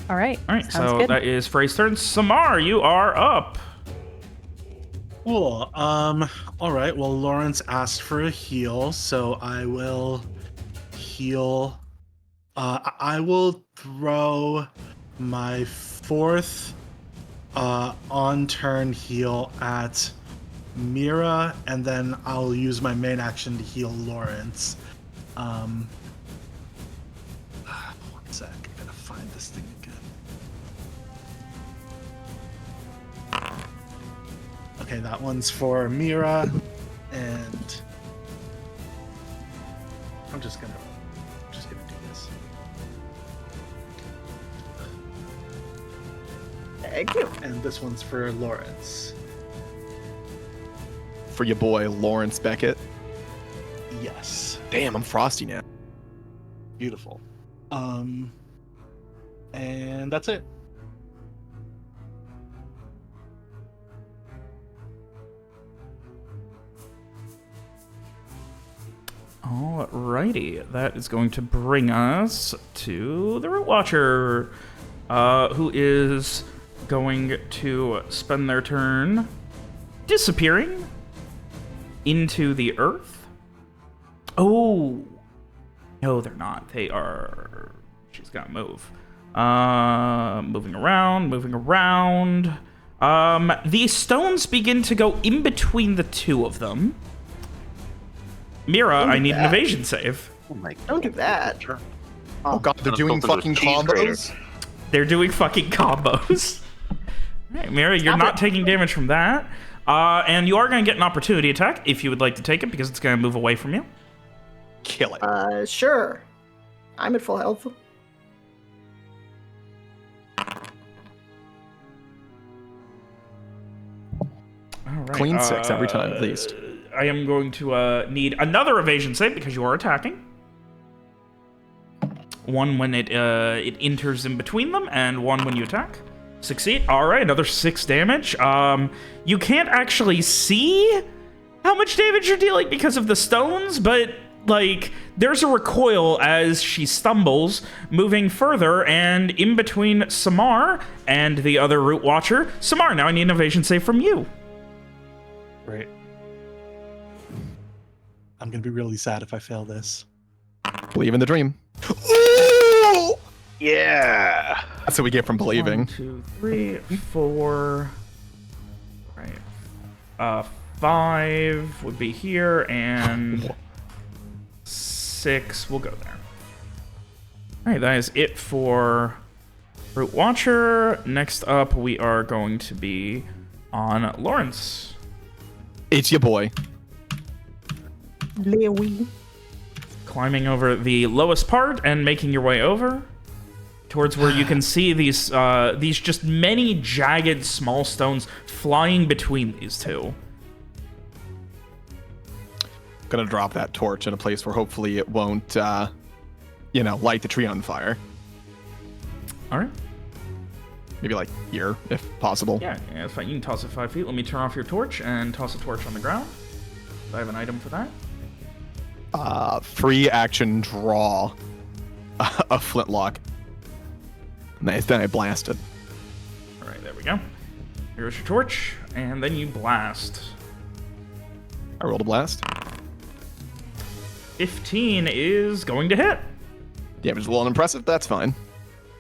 All right. All right, sounds so good. that is Frey's turn. Samar, you are up. Cool. All right. Well, Lawrence asked for a heal, so I will heal. I will throw my 4th on-turn heal at Mira, and then I'll use my main action to heal Lawrence. One sec. I gotta find this thing again. Okay, that one's for Mira, and I'm just gonna do this. Thank you. And this one's for Lawrence. For your boy, Lawrence Beckett. Yes. Damn, I'm frosty now. Beautiful. And that's it. Alrighty, that is going to bring us to the Root Watcher, who is going to spend their turn disappearing into the earth. Oh, no, they're not. They are. She's got to move. Moving around. The stones begin to go in between the two of them. Mira, I need an evasion save. Oh my god. Don't do that. Oh god, they're doing fucking combos. They're doing fucking combos. Alright, Mira, you're not taking damage from that. And you are going to get an opportunity attack if you would like to take it, because it's going to move away from you. Kill it. Sure. I'm at full health. All right. Clean 6 every time, at least. I am going to need another evasion save because you are attacking. One when it enters in between them, and one when you attack. Succeed. All right, another 6 damage. You can't actually see how much damage you're dealing because of the stones, but like there's a recoil as she stumbles, moving further and in between Samar and the other Root Watcher. Samar, now I need an evasion save from you. Great. I'm gonna be really sad if I fail this. Believe in the dream. Yeah. That's what we get from believing. 1, 2, 3, 4. Right. 5 would be here, and 6 will go there. All right, that is it for Root Watcher. Next up, we are going to be on Lawrence. It's your boy. Lewy. Climbing over the lowest part and making your way over towards where you can see these just many jagged small stones flying between these two. gonna drop that torch in a place where hopefully it won't, light the tree on fire. All right. Maybe like here, if possible. Yeah, that's fine. You can toss it 5 feet. Let me turn off your torch and toss a torch on the ground. Do I have an item for that? Free action draw a flintlock. Nice. Then I blasted. All right, there we go. Here's your torch, and then you blast. I rolled a blast. 15 is going to hit. Damage is a little unimpressive. That's fine.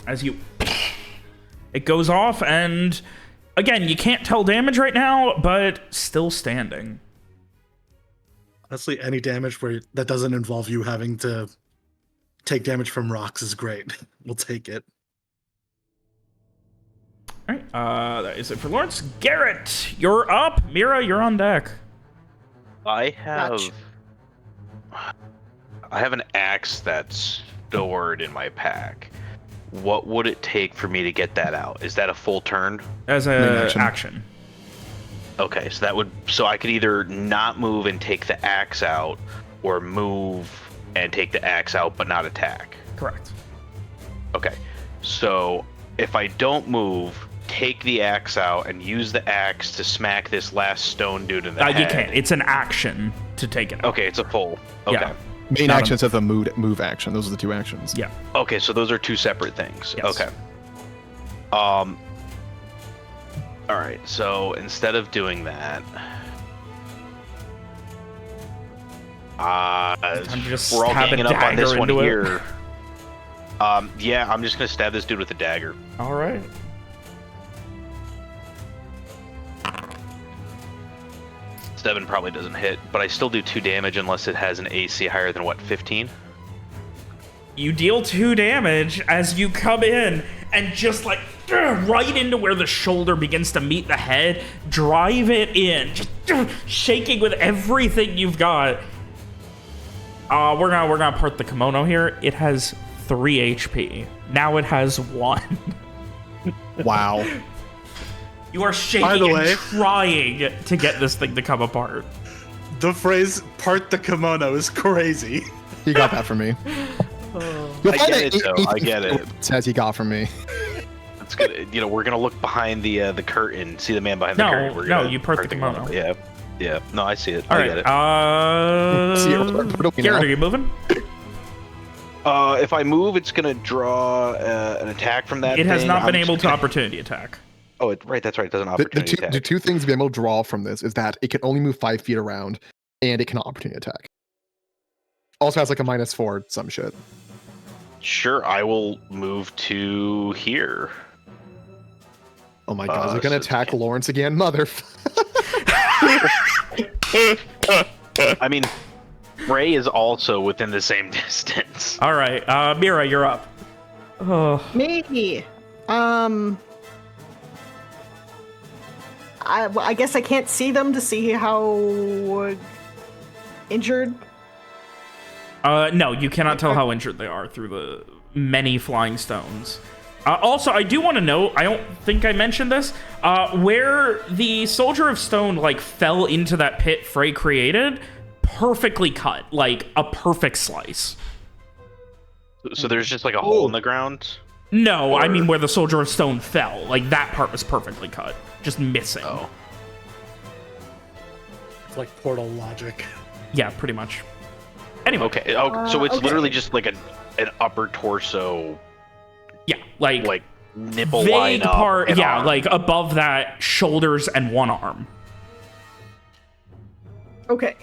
As you... It goes off, and again, you can't tell damage right now, but still standing. Honestly, any damage that doesn't involve you having to take damage from rocks is great. We'll take it. All right, that is it for Lawrence. Garrett, you're up. Mira, you're on deck. I Gotcha. have an axe that's stored in my pack. What would it take for me to get that out? Is that a full turn? As a action. Okay, so I could either not move and take the axe out, or move and take the axe out but not attack. Correct. Okay, so if I don't move, take the axe out and use the axe to smack this last stone dude in the head. You can't. It's an action to take it out. Okay, it's a full. Okay. Yeah. Main action instead of a move action. Those are the two actions. Yeah. Okay, so those are two separate things. Yes. Okay. All right. So instead of doing that, I'm just we're all stab a ganging up on this dagger one into it. here. Yeah, I'm just gonna stab this dude with a dagger. All right. Seven probably doesn't hit, but I still do 2 damage unless it has an AC higher than 15. You deal 2 damage as you come in and just like right into where the shoulder begins to meet the head, drive it in, just shaking with everything you've got. We're gonna part the kimono here. It has 3 HP. Now it has 1. Wow. You are shaking By the and way- trying to get this thing to come apart. The phrase "part the kimono" is crazy. He got that from me. You'll I find get that it, though. I Ethan get it. Says he got from me. It's good. We're gonna look behind the curtain, see the man behind the curtain. We're No, gonna you part the kimono. Yeah. No, I see it. All I right. get it. See it, put it Garrett, now. are you moving? If I move, it's gonna draw an attack from that. It has thing. not been I'm able just to gonna- opportunity attack. Oh, right. That's right. It doesn't The opportunity attack. two things to be able to draw from this is that it can only move 5 feet around, and it cannot opportunity attack. Also has like a -4 some shit. Sure, I will move to here. Oh my god, is it gonna so- attack Lawrence again, mother? I mean, Ray is also within the same distance. All right, Mira, you're up. Oh, Me. I guess I can't see them to see how injured. no, you cannot tell how injured they are through the many flying stones. Also, I do want to note, I don't think I mentioned this, where the Soldier of Stone, like, fell into that pit Frey created, perfectly cut, like, a perfect slice. So there's just like a hole in the ground. No, I mean where the Soldier of Stone fell. Like, that part was perfectly cut. Just missing. Oh. It's like portal logic. Yeah, pretty much. Anyway. Okay. Oh, so it's okay. literally just like an upper torso, Yeah, like nipple line vague up. part, and yeah, arm. like above that, shoulders and one arm. Okay.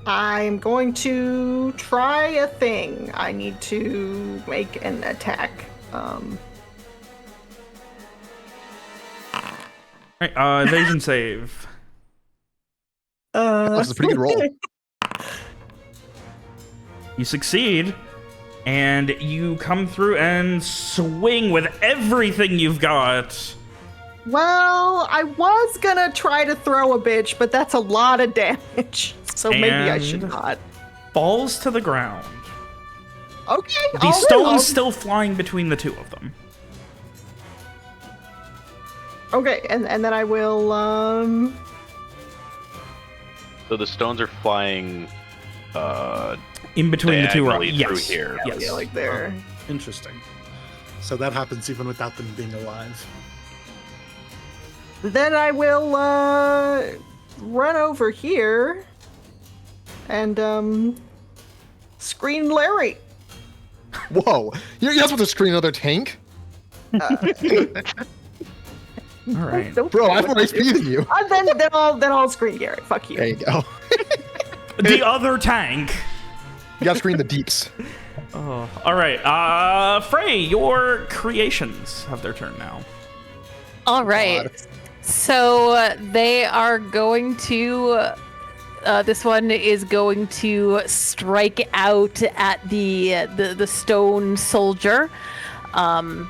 I'm going to try a thing. I need to make an attack. Right, evasion save. That's a pretty good roll. You succeed, and you come through and swing with everything you've got. Well, I was gonna try to throw a bitch, but that's a lot of damage. So maybe I should And- not. Falls to the ground. Okay. The all right, stone's still flying between the two of them. Okay, and then I will So the stones are flying In between the two diagonally rocks. through Yes. here. Yes. Yeah, like there. Interesting. So that happens even without them being alive. Then I will run over here and screen Larry. Whoa. You're supposed to screen another tank? All right. Don't Bro, care I have what more I do. HP than you. Then I'll screen Garrett. Fuck you. There you go. The other tank. You gotta screen the deeps. Oh, all right. Frey, your creations have their turn now. All right. So they are going to. This one is going to strike out at the stone soldier, and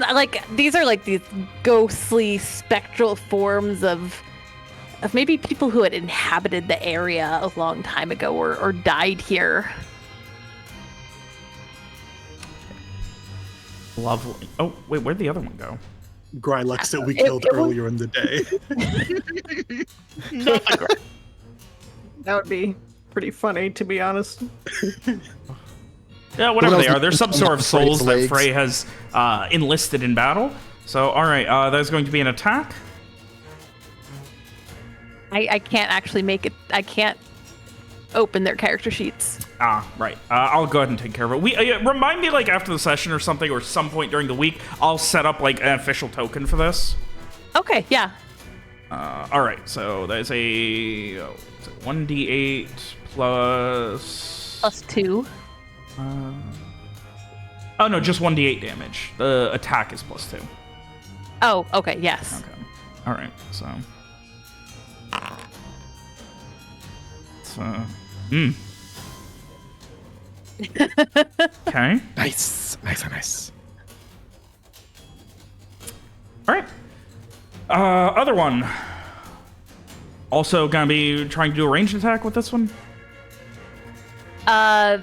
like these are like these ghostly spectral forms of maybe people who had inhabited the area a long time ago or died here. Lovely. Oh, wait, where'd the other one go? Grylex that we killed earlier in the day. That would be pretty funny, to be honest. Yeah, whatever What they else are. They're some sort of Frey's souls that legs? Frey has enlisted in battle. So, all right, there's going to be an attack. I can't actually make it. I can't open their character sheets. Ah, right. I'll go ahead and take care of it. We remind me, like, after the session or something, or some point during the week, I'll set up, like, an official token for this. Okay, yeah. All right, so there's a 1d8 plus... +2. Oh, no, just 1d8 damage. The attack is +2. Oh, okay, yes. Okay. All right, so... Okay. Nice. All right. Other one. Also gonna be trying to do a ranged attack with this one.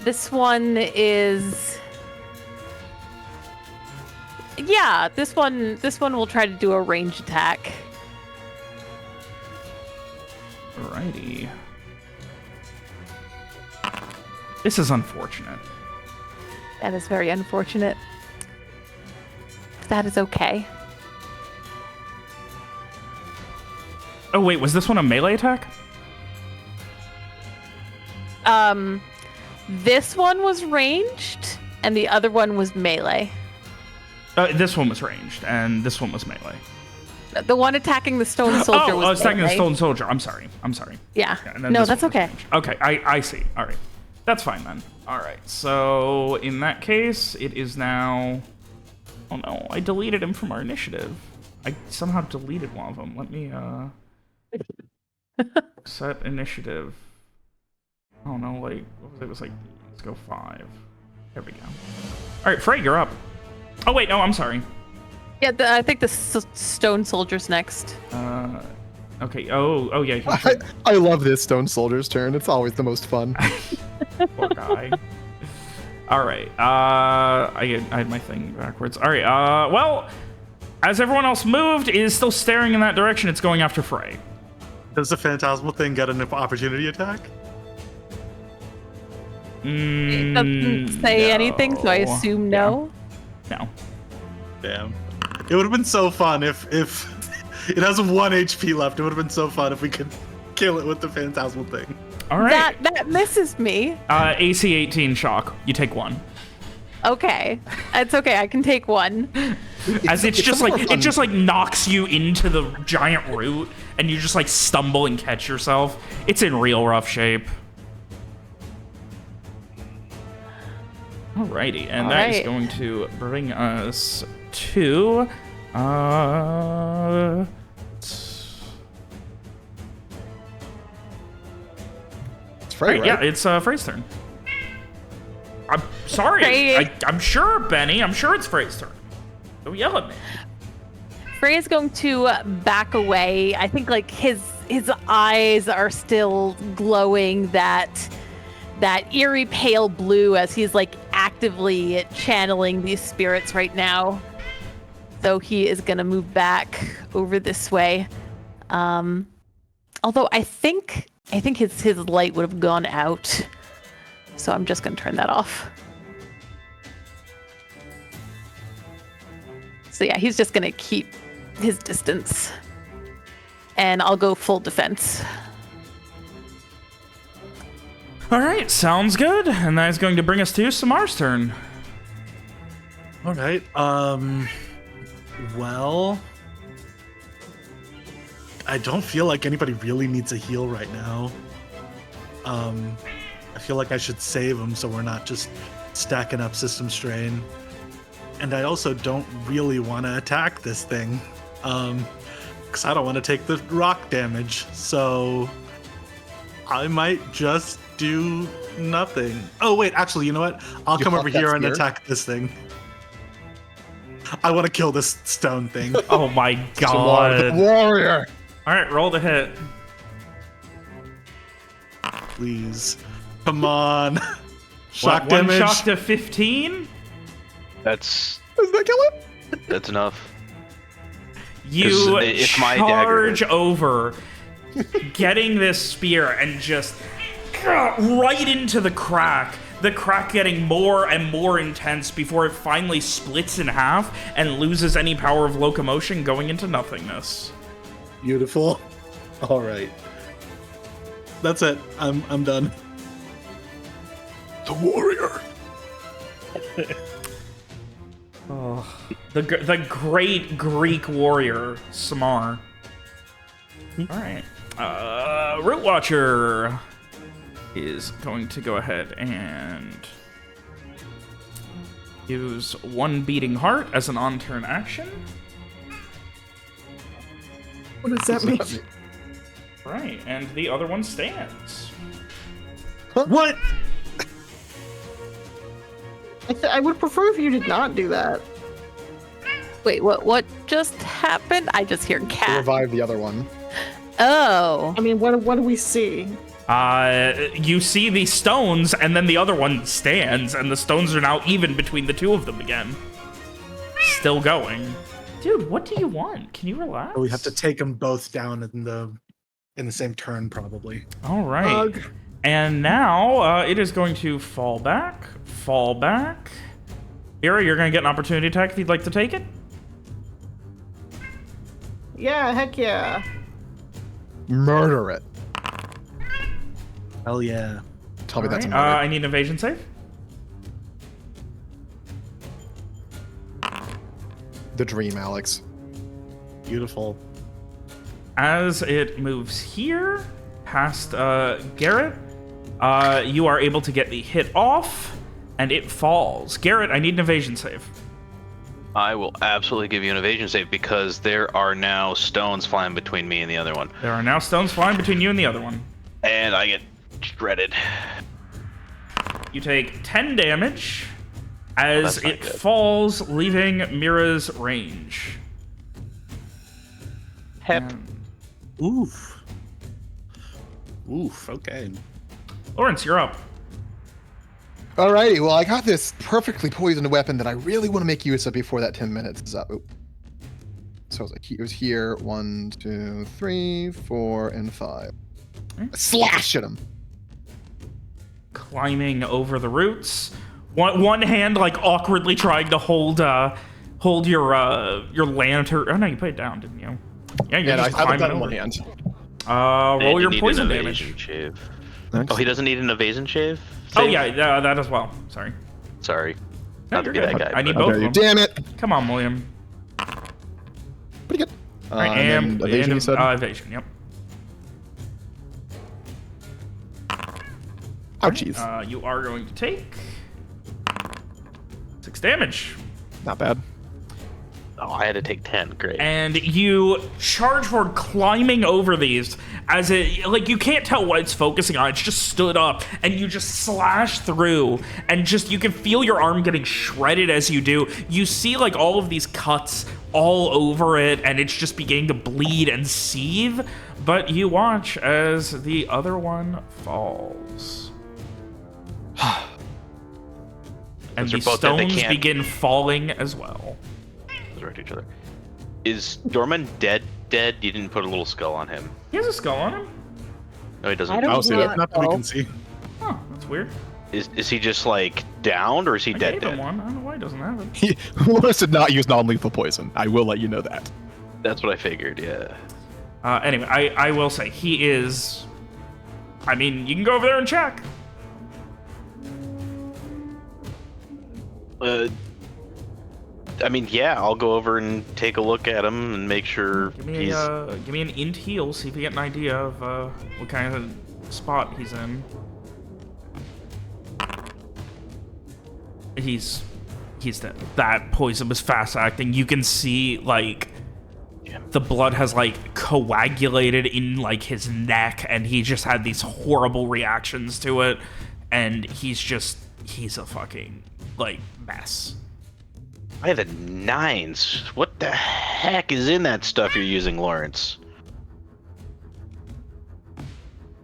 This one is. Yeah, this one will try to do a range attack. Alrighty. This is unfortunate. That is very unfortunate. That is okay. Oh wait, was this one a melee attack? This one was ranged, and the other one was melee. This one was ranged, and this one was melee. The one attacking the stone soldier Oh, was I was attacking the melee. stone soldier. I'm sorry. Yeah. And then No, this that's one was okay. ranged. Okay, I see. All right. That's fine then. All right. So in that case, it is now... Oh no, I deleted him from our initiative. I somehow deleted one of them. Let me, set initiative. Oh no, like, what was it? It was like, let's go 5. There we go. All right, Frey, you're up. Oh wait, no, I'm sorry. Yeah, I think the stone soldier's next. Okay. Oh yeah. He's I love this stone soldier's turn. It's always the most fun. Poor guy. All right. I had my thing backwards. All right. Well, as everyone else moved, it is still staring in that direction. It's going after Frey. Does the phantasmal thing get an opportunity attack? It doesn't say anything, so I assume no. No. Damn. It would have been so fun if it has 1 HP left. It would have been so fun if we could kill it with the phantasmal thing. All right. That misses me. AC 18 shock. You take 1. Okay, it's okay. I can take 1. As it's just more like fun. it just like knocks you into the giant root, and you just like stumble and catch yourself. It's in real rough shape. Alrighty, and that is Alright. going to bring us to It's Frey, right? yeah, it's Frey's turn. I'm sorry. Frey. I'm sure, Benny. I'm sure it's Frey's turn. Don't yell at me. Frey is going to back away. I think like his eyes are still glowing that eerie pale blue as he's like actively channeling these spirits right now. So he is going to move back over this way. Although I think I think his light would have gone out. So I'm just going to turn that off. So yeah, he's just going to keep his distance. And I'll go full defense. All right, sounds good. And that is going to bring us to Samar's turn. All right. Well, I don't feel like anybody really needs a heal right now. I feel like I should save them so we're not just stacking up system strain. And I also don't really want to attack this thing, because I don't want to take the rock damage. So I might just do nothing. Oh wait, actually, you know what? I'll come over here and attack this thing. I want to kill this stone thing. Oh my god. Warrior. All right, roll the hit. Please. Come on. What, Shock one damage. shock to 15? That's Does that kill it? that's enough. You It's my dagger. charge over, getting this spear and just right into the crack. The crack getting more and more intense before it finally splits in half and loses any power of locomotion, going into nothingness. Beautiful. All right. That's it. I'm done. The warrior. The great Greek warrior, Samar. All right. Root Watcher is going to go ahead and use one beating heart as an on-turn action. What does that mean? Right, and the other one stands. What? I would prefer if you did not do that. Wait, what just happened? I just hear To cat. revive the other one. Oh. I mean, what do we see? You see these stones, and then the other one stands, and the stones are now even between the two of them again. Still going. Dude, what do you want? Can you relax? We have to take them both down in the same turn, probably. All right. And now it is going to fall back. Ira, you're going to get an opportunity attack if you'd like to take it. Yeah, heck yeah. Murder it. Hell yeah. Tell me All that's a right, murder. I need an evasion save. The dream, Alex. Beautiful. As it moves here, past Garrett, you are able to get the hit off, and it falls. Garrett, I need an evasion save. I will absolutely give you an evasion save because there are now stones flying between me and the other one. There are now stones flying between you and the other one. And I get shredded. You take 10 damage as that's not it good. falls, leaving Mira's range. Hep. Oof. Okay. Lawrence, you're up. Alrighty, well, I got this perfectly poisoned weapon that I really want to make use of before that 10 minutes is up. Oop. So it was here. 1, 2, 3, 4, and 5. Slash at him. Climbing over the roots. One hand, like, awkwardly trying to hold your lantern. Oh, no, you put it down, didn't you? Yeah, you're Yeah, I just have climbing that in over. my hand. And Roll you your need poison an damage. evasion shave. Nice. Oh, he doesn't need an evasion shave? Oh, Save? yeah, that as well. Sorry. Sorry. No, Not to you're be good. that guy. I need but- both How of dare them. you. Damn it. Come on, William. Pretty good. All right, And then evasion, you said? evasion, yep. Oh, jeez. You are going to take 6 damage. Not bad. Oh, I had to take 10. Great. And you charge forward, climbing over these as it, like, you can't tell what it's focusing on. It's just stood up, and you just slash through, and just, you can feel your arm getting shredded as you do. You see, like, all of these cuts all over it, and it's just beginning to bleed and seethe, but you watch as the other one falls. And Those the are both dead. They stones can't- begin falling as well. Direct each other. Is Dorman dead? You didn't put a little skull on him. He has a skull on him. No, he doesn't. I don't see it. know. Not that we can see. Huh, that's weird. Is he just like downed, or is he I dead? gave him Dead? one. I don't know why he doesn't have it. Lawrence did not use non-lethal poison. I will let you know that. That's what I figured. Yeah. Anyway, I will say he is. I mean, you can go over there and check. I mean, yeah, I'll go over and take a look at him and make sure Give me he's. give me an int heal. See if you get an idea of what kind of spot he's in. He's dead. That poison was fast acting. You can see like the blood has like coagulated in like his neck, and he just had these horrible reactions to it, and he's a fucking like mess. I have a 9s. What the heck is in that stuff you're using, Lawrence?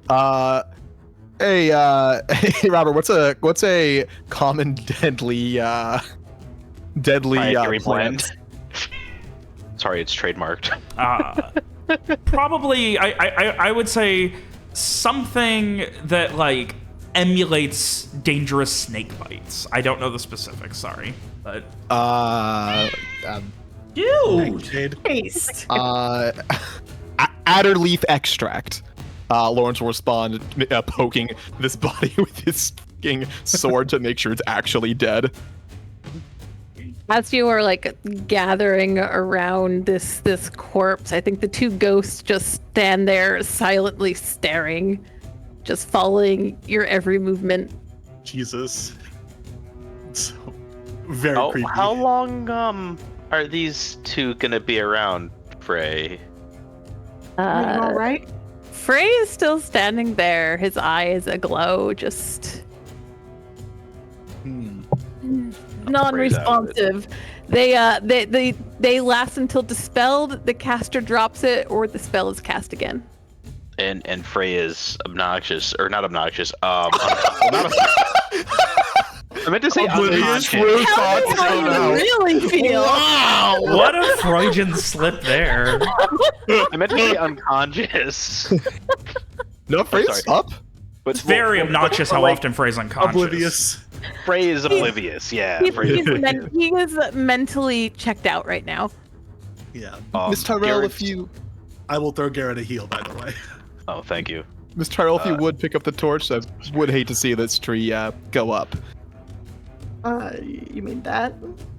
Hey, hey, Robert. What's a common deadly Proprietary plant? blend. Sorry, it's trademarked. Probably, I would say something that like emulates dangerous snake bites. I don't know the specifics. Sorry, but dude, Jade. Taste. Adder leaf extract. Lawrence will respond, poking this body with his fucking sword to make sure it's actually dead. As you are like gathering around this corpse, I think the two ghosts just stand there silently staring, just following your every movement. Jesus. So very creepy. How long are these two gonna be around, Frey? Are you all right? Frey is still standing there, his eyes aglow, just non-responsive. They last until dispelled, the caster drops it, or the spell is cast again. And Frey is obnoxious, or not obnoxious. I meant to say Oblivious. unconscious. How do you really feel? wow, what a Freudian slip there. I meant to say unconscious. No, Frey's sorry. up. But It's very obnoxious how often Frey's unconscious. Oblivious. Frey is oblivious. Yeah. He Frey is mentally checked out right now. Yeah. Miss Tyrell, Garrett's- if you, I will throw Garrett a heal, by the way. Oh, thank you. Miss Tyrell, if you would pick up the torch, I would hate to see this tree go up. You mean that?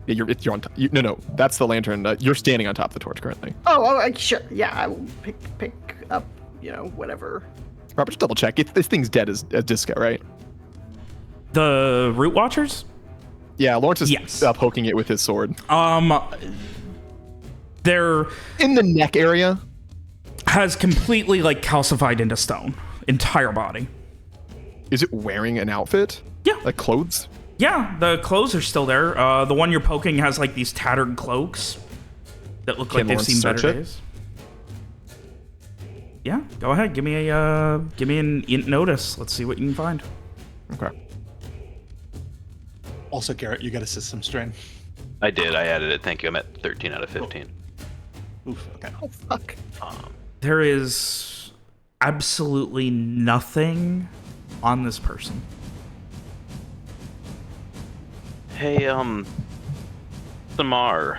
Yeah, you're on top. No, that's the lantern. You're standing on top of the torch currently. Sure. Yeah, I will pick up, whatever. Robert, just double check. This thing's dead as disco, right? The Root Watchers? Yeah, Lawrence is Yes. poking it with his sword. They're In the neck area. has completely like calcified into stone. Entire body. Is it wearing an outfit? Yeah. Like clothes? Yeah, the clothes are still there. The one you're poking has like these tattered cloaks that look like Can they've Lawrence seen better search it? days. Yeah, go ahead. Give me an int notice. Let's see what you can find. Okay. Also, Garrett, you got a system strain. I did. I added it. Thank you. I'm at 13 out of 15. Oof. Okay. Oh, fuck. There is absolutely nothing on this person. Hey, Samar.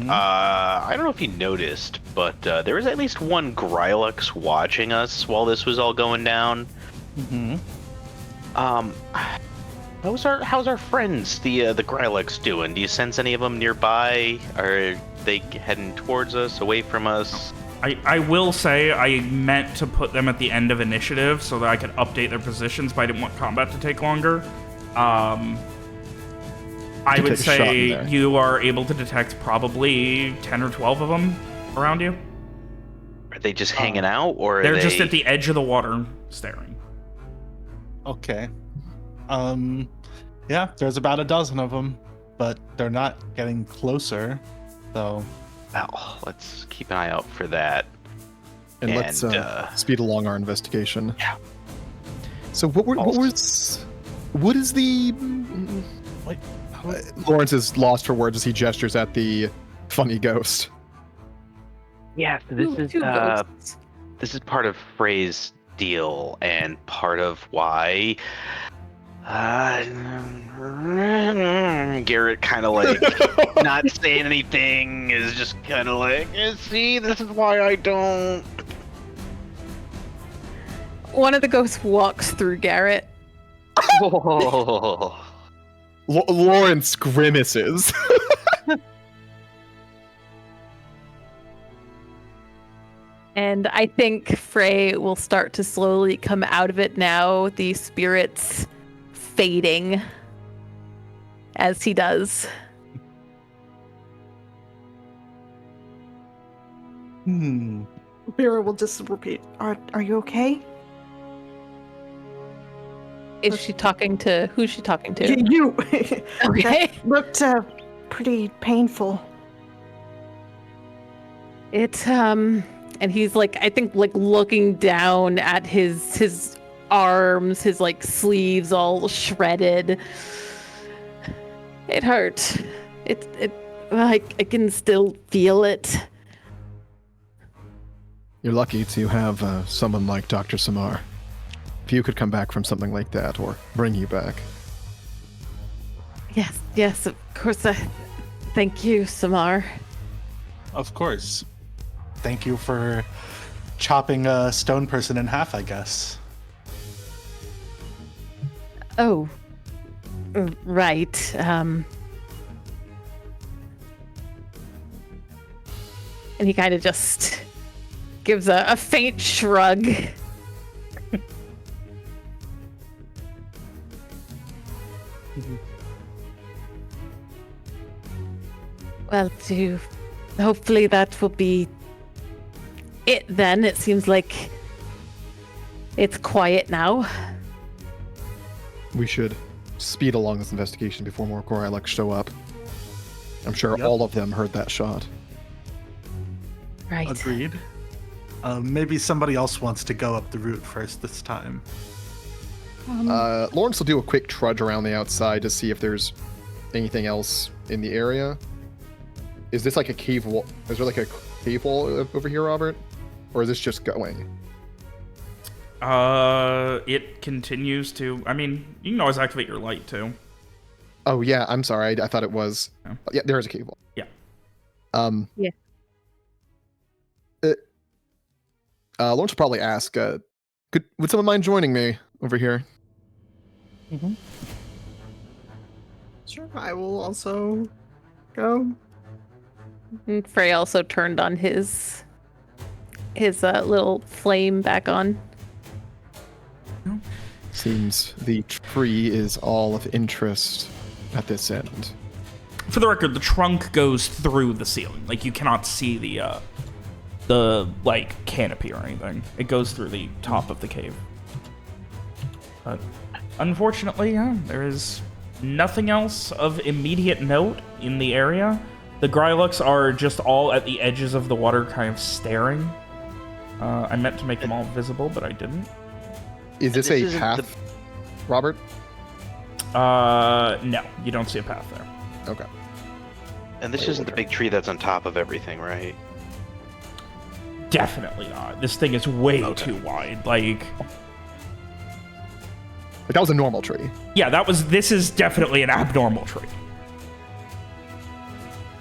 I don't know if you noticed, but there was at least one Grylux watching us while this was all going down. How's our friends, the Grylux, doing? Do you sense any of them nearby? Are they heading towards us, away from us? I will say I meant to put them at the end of initiative so that I could update their positions, but I didn't want combat to take longer. I would take a shot in say there. you are able to detect probably 10 or 12 of them around you. Are they just hanging out, or are They're they... just at the edge of the water staring. Okay. Yeah, there's about a dozen of them, but they're not getting closer. So, Well, let's keep an eye out for that. And let's And, speed along our investigation. Yeah. So what is the... Wait, Lawrence is lost for words as he gestures at the funny ghost. Yeah, so this is Two ghosts. this is part of Frey's deal, and part of why Garrett kind of like not saying anything is just kind of like, see, this is why I don't. One of the ghosts walks through Garrett. Oh. Lawrence grimaces. And I think Frey will start to slowly come out of it now, the spirits fading as he does. Mira will just repeat, are you okay? Is she talking to... Who's she talking to? You. Okay. That looked pretty painful. It, and he's like, I think, like, looking down at his arms, his, like, sleeves all shredded. It hurt. I can still feel it. You're lucky to have someone like Dr. Samar. If you could come back from something like that, or bring you back. Yes, of course. Thank you, Samar. Of course. Thank you for chopping a stone person in half, I guess. Oh, right. And he kind of just gives a faint shrug. Well, hopefully that will be it then. It seems like it's quiet now. We should speed along this investigation before more Korylaks show up. I'm sure Yep. all of them heard that shot. Right. Agreed. Maybe somebody else wants to go up the route first this time. Lawrence will do a quick trudge around the outside to see if there's anything else in the area. Is this like a cave wall? Is there like a cave wall over here, Robert? Or is this just going? It continues to. I mean, you can always activate your light too. Oh yeah, I'm sorry. I thought it was. No. Yeah, there is a cave wall. Yeah. Yeah. Lawrence will probably ask, would someone mind joining me over here? Sure, I will also go. And Frey also turned on his little flame back on. Seems the tree is all of interest at this end. For the record, the trunk goes through the ceiling. Like, you cannot see the like canopy or anything. It goes through the top of the cave. But unfortunately, yeah, there is nothing else of immediate note in the area. The Gryluks are just all at the edges of the water, kind of staring. I meant to make them all visible, but I didn't. Is this a path, Robert? No, you don't see a path there. Okay. And this isn't the big tree that's on top of everything, right? Definitely not. This thing is way too wide. Like, That was a normal tree. yeah, this is definitely an abnormal tree.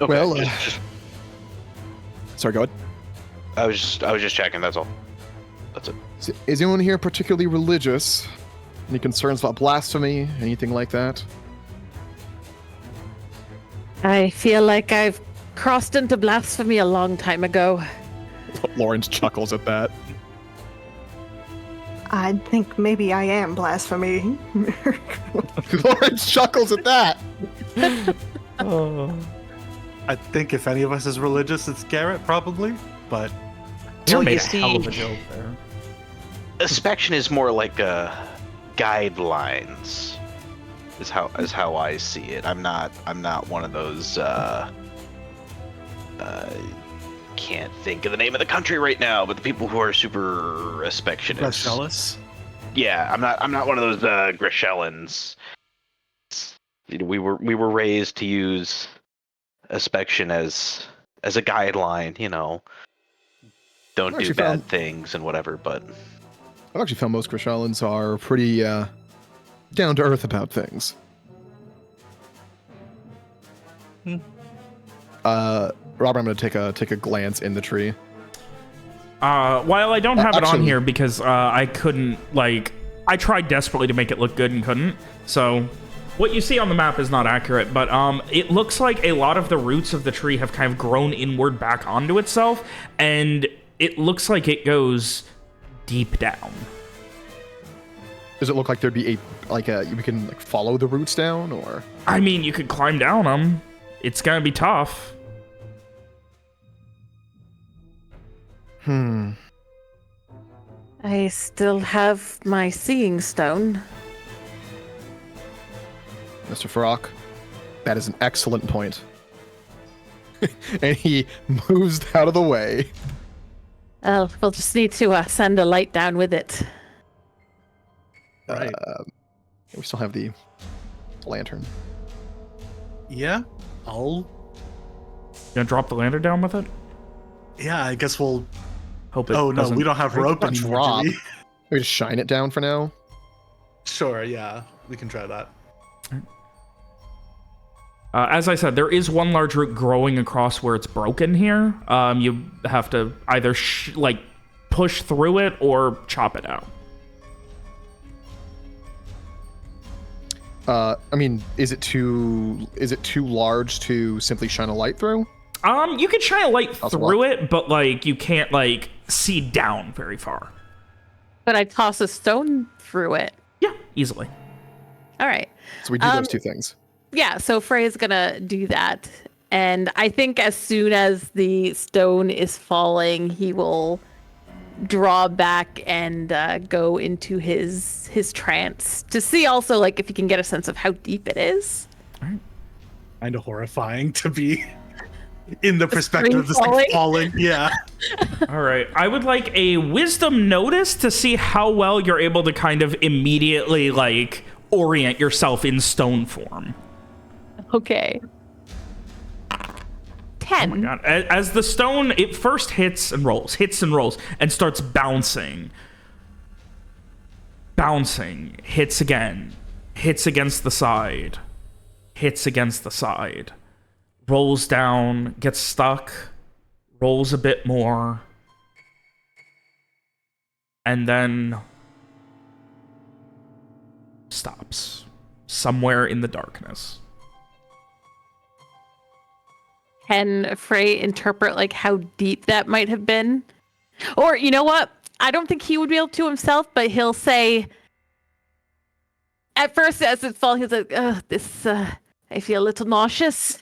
Okay, Well, Sorry, go ahead. I was just checking. That's all. That's it. Is anyone here particularly religious? Any concerns about blasphemy? Anything like that? I feel like I've crossed into blasphemy a long time ago. Lawrence chuckles at that. I think maybe I am blasphemy. Lawrence chuckles at that. I think if any of us is religious, it's Garrett, probably. But You Well, made you a hell of a see- joke there. Inspection is more like guidelines. Is how I see it. I'm not one of those. Can't think of the name of the country right now, but the people who are super inspectionists. jealous. Yeah, I'm not one of those Grishellans. You know, we were raised to use inspection as a guideline. You know, don't Actually do bad found- things and whatever. But I've actually found most Krishallans are pretty down to earth about things. Robert, I'm going to take a glance in the tree. While I don't have it on Actually- here because I couldn't, like, I tried desperately to make it look good and couldn't. So what you see on the map is not accurate, but it looks like a lot of the roots of the tree have kind of grown inward back onto itself, and it looks like it goes deep down. Does it look like there'd be we can like follow the roots down, or? I mean, you could climb down them. It's gonna be tough. I still have my seeing stone. Mr. Farrak, that is an excellent point. And he moves out of the way. We'll just need to send a light down with it. Right. We still have the lantern. Yeah, I'll. You gonna drop the lantern down with it? Yeah, I guess we'll. Hope it Oh no, doesn't- we don't have rope Not anymore. drop. do we? We just shine it down for now. Sure, yeah, we can try that. As I said, there is one large root growing across where it's broken here. You have to either push through it or chop it out. I mean, is it too large to simply shine a light through? You can shine a light Possible. through it, but like you can't like see down very far. But I toss a stone through it. Yeah, easily. All right. So we do those two things. Yeah, so Frey's gonna do that. And I think as soon as the stone is falling, he will draw back and go into his trance to see also like if he can get a sense of how deep it is. Kind of horrifying to be in the perspective of this falling? thing falling. Yeah. All right. I would like a wisdom notice to see how well you're able to kind of immediately like orient yourself in stone form. Okay. 10. Oh my God. As the stone, it first hits and rolls, and starts bouncing. Bouncing, hits again, hits against the side, hits against the side, rolls down, gets stuck, rolls a bit more, and then stops somewhere in the darkness. Can Frey interpret like how deep that might have been? Or you know what? I don't think he would be able to himself, but he'll say at first as it's falling, he's like, I feel a little nauseous.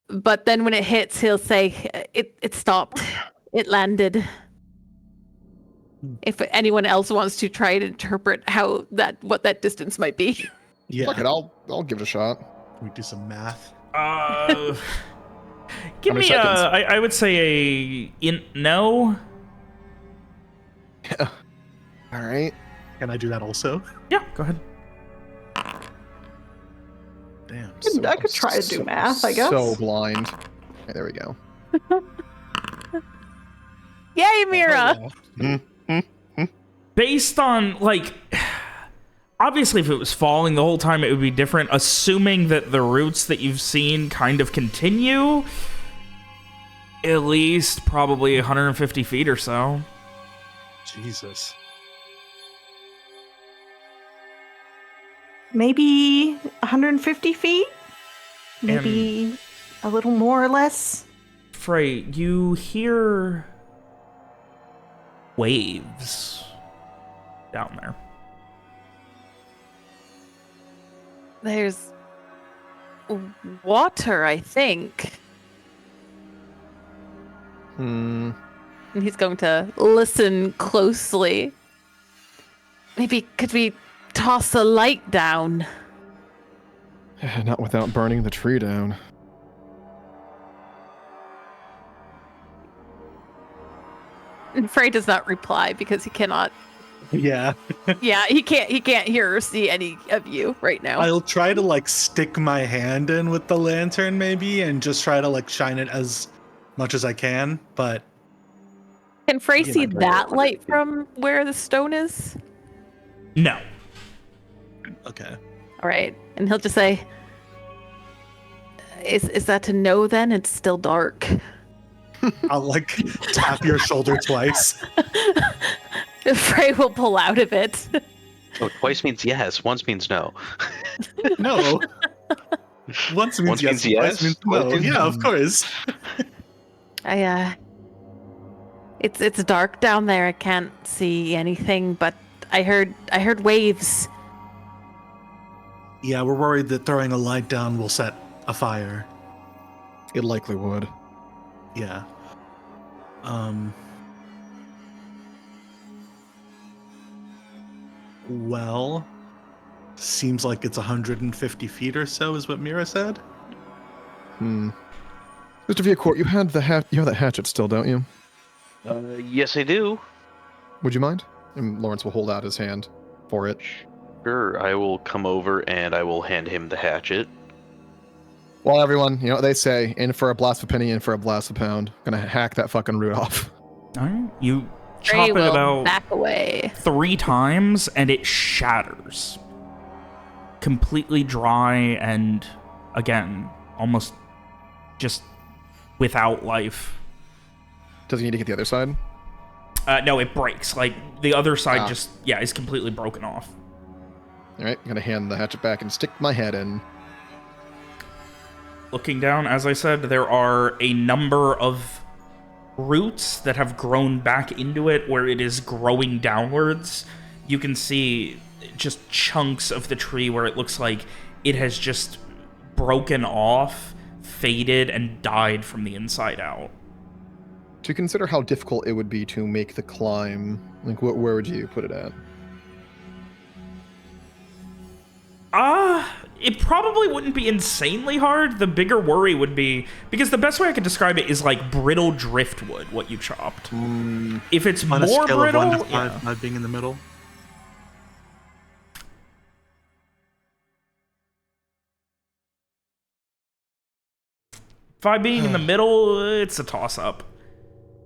But then when it hits, he'll say, it stopped. It landed. If anyone else wants to try to interpret what that distance might be. Yeah. Fuck it, I'll give it a shot. Can we do some math? Give How many me seconds? I would say no. All right. Can I do that also? Yeah, go ahead. Damn. I could try to do math, I guess. So blind. Okay, there we go. Yay, Mira! Based on like obviously if it was falling the whole time it would be different, assuming that the roots that you've seen kind of continue at least probably 150 feet or so. Jesus. Maybe 150 feet? Maybe a little more or less? Frey, you hear waves down there. There's water, I think. And he's going to listen closely. Maybe could we toss a light down? Not without burning the tree down. And Frey does not reply because he cannot. Yeah. Yeah, he can't hear or see any of you right now. I'll try to like stick my hand in with the lantern maybe and just try to like shine it as much as I can, but Can Frey Give see my that brother light a- from where the stone is? No. Okay. All right, and he'll just say, "Is that to know? Then it's still dark." I'll like tap your shoulder twice. Frey will pull out of it. Oh, twice means yes. Once means no. No. Once means Once yes, means twice yes, means twice no. means Yeah, of no. course. It's dark down there. I can't see anything, but I heard waves. Yeah, we're worried that throwing a light down will set a fire. It likely would. Yeah. Well, seems like it's 150 feet or so, is what Mira said. Mr. Viacourt, you have that hatchet still, don't you? Yes, I do. Would you mind? And Lawrence will hold out his hand for it. Sure, I will come over and I will hand him the hatchet. Well, everyone, you know what they say: in for a blast of a penny, in for a blast of a pound. Gonna hack that fucking root off. All right. You Frey chop it will about back away. 3 times and it shatters. Completely dry and, again, almost just without life. Does he need to get the other side? No, it breaks. Like, the other side Ah. is completely broken off. All right, I'm gonna hand the hatchet back and stick my head in. Looking down, as I said, there are a number of roots that have grown back into it where it is growing downwards. You can see just chunks of the tree where it looks like it has just broken off, faded, and died from the inside out. To consider how difficult it would be to make the climb, like where would you put it at? It probably wouldn't be insanely hard. The bigger worry would be, because the best way I could describe it is like brittle driftwood, what you chopped. If it's On a more scale brittle, of 1 to 5, yeah. 5 being in the middle. Five being in the middle, it's a toss-up.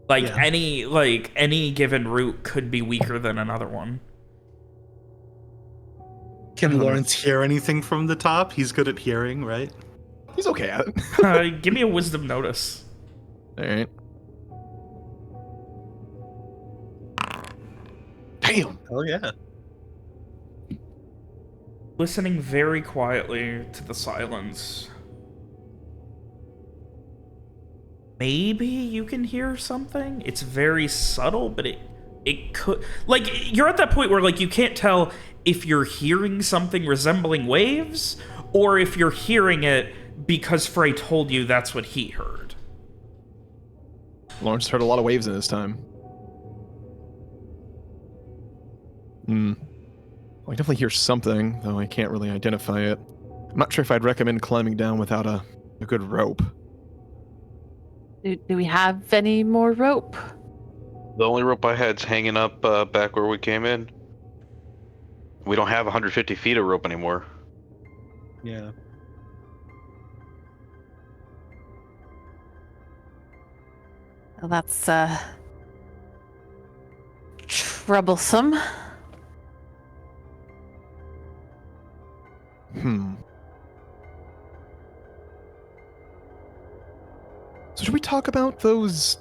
Like, Yeah. any given root could be weaker than another one. Can Lawrence hear anything from the top? He's good at hearing, right? He's okay at it. Give me a wisdom notice. All right. Damn. Oh yeah. Listening very quietly to the silence. Maybe you can hear something? It's very subtle, but it could... Like, you're at that point where, like, you can't tell if you're hearing something resembling waves, or if you're hearing it because Frey told you that's what he heard. Lawrence heard a lot of waves in his time. I definitely hear something, though I can't really identify it. I'm not sure if I'd recommend climbing down without a good rope. Do we have any more rope? The only rope I had's hanging up back where we came in. We don't have 150 feet of rope anymore. Yeah. Well, that's troublesome. So should we talk about those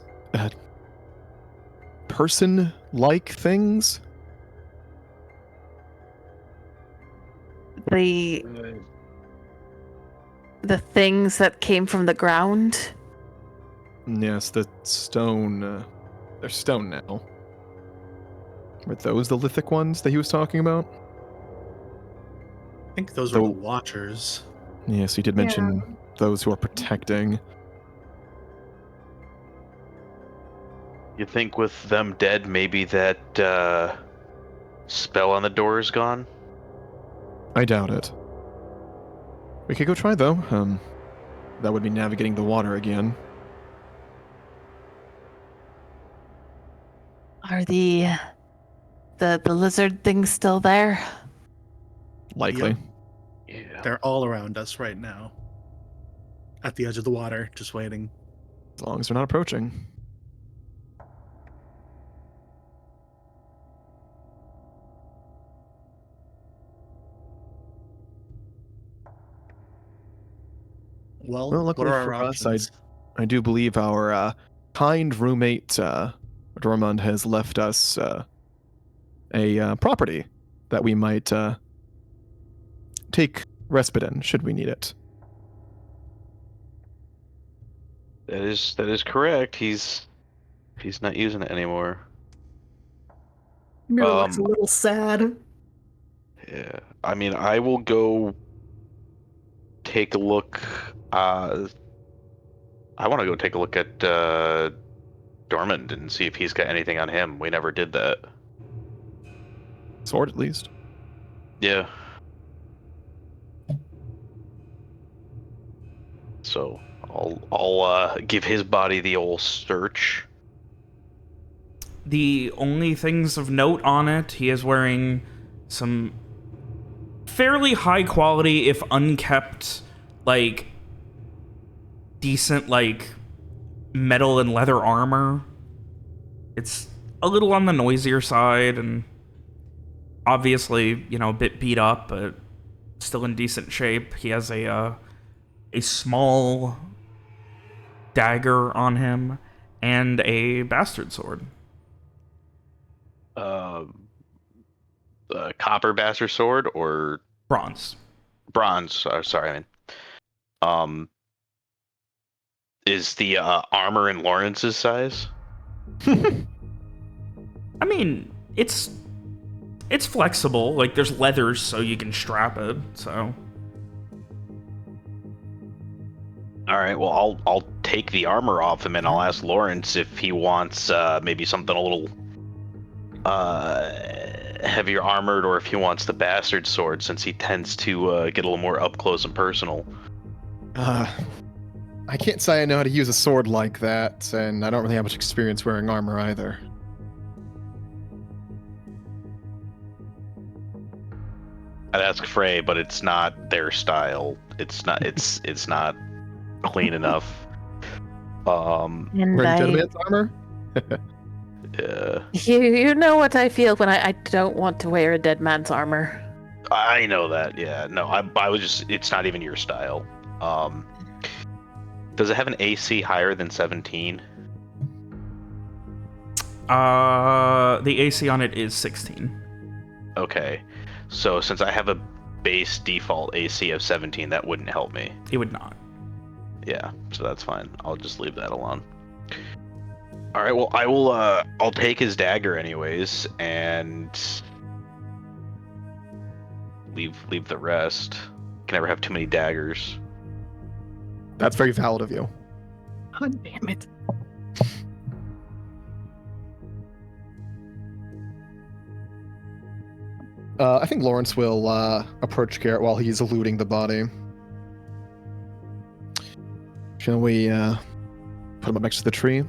person-like things? The things that came from the ground. Yes, the stone. They're stone now. Were those the lithic ones that he was talking about? I think those were the Though- Watchers. Yes, he did mention those who are protecting. You think with them dead, maybe that spell on the door is gone? I doubt it. We could go try though. That would be navigating the water again. Are the lizard things still there? Likely. Yeah. They're all around us right now. At the edge of the water, just waiting. As long as they're not approaching. Well, Well, what luckily are our for us, options? I do believe our kind roommate Dormund has left us a property that we might take respite in should we need it. That is correct. He's not using it anymore. Mira looks a little sad. Yeah. I mean, I will go take a look. I want to go take a look at Dormund and see if he's got anything on him. We never did that. Sword, at least. Yeah. So I'll give his body the old search. The only things of note on it, he is wearing some fairly high quality, if unkept, like, decent, like, metal and leather armor. It's a little on the noisier side, and obviously, you know, a bit beat up, but still in decent shape. He has a small dagger on him and a bastard sword. Copper bastard sword or Bronze. bronze? Sorry, I mean, is the armor in Lawrence's size? I mean, it's flexible. Like, there's leathers, so you can strap it. So, All right. Well, I'll take the armor off him, and I'll ask Lawrence if he wants maybe something a little heavier armored, or if he wants the bastard sword, since he tends to get a little more up close and personal. I can't say I know how to use a sword like that, and I don't really have much experience wearing armor either. I'd ask Frey, but it's not their style. It's not clean enough. And Wearing I, gentleman's armor? Yeah, you know what I feel when I don't want to wear a dead man's armor. I know that. Yeah, no, I was just. It's not even your style. Does it have an AC higher than 17? the AC on it is 16. Okay, so since I have a base default AC of 17, that wouldn't help me. It would not. Yeah, so that's fine. I'll just leave that alone. All right. Well, I'll take his dagger anyways, and leave the rest. Can never have too many daggers. That's very valid of you. God damn it. I think Lawrence will approach Garrett while he's eluding the body. Shall we put him up next to the tree?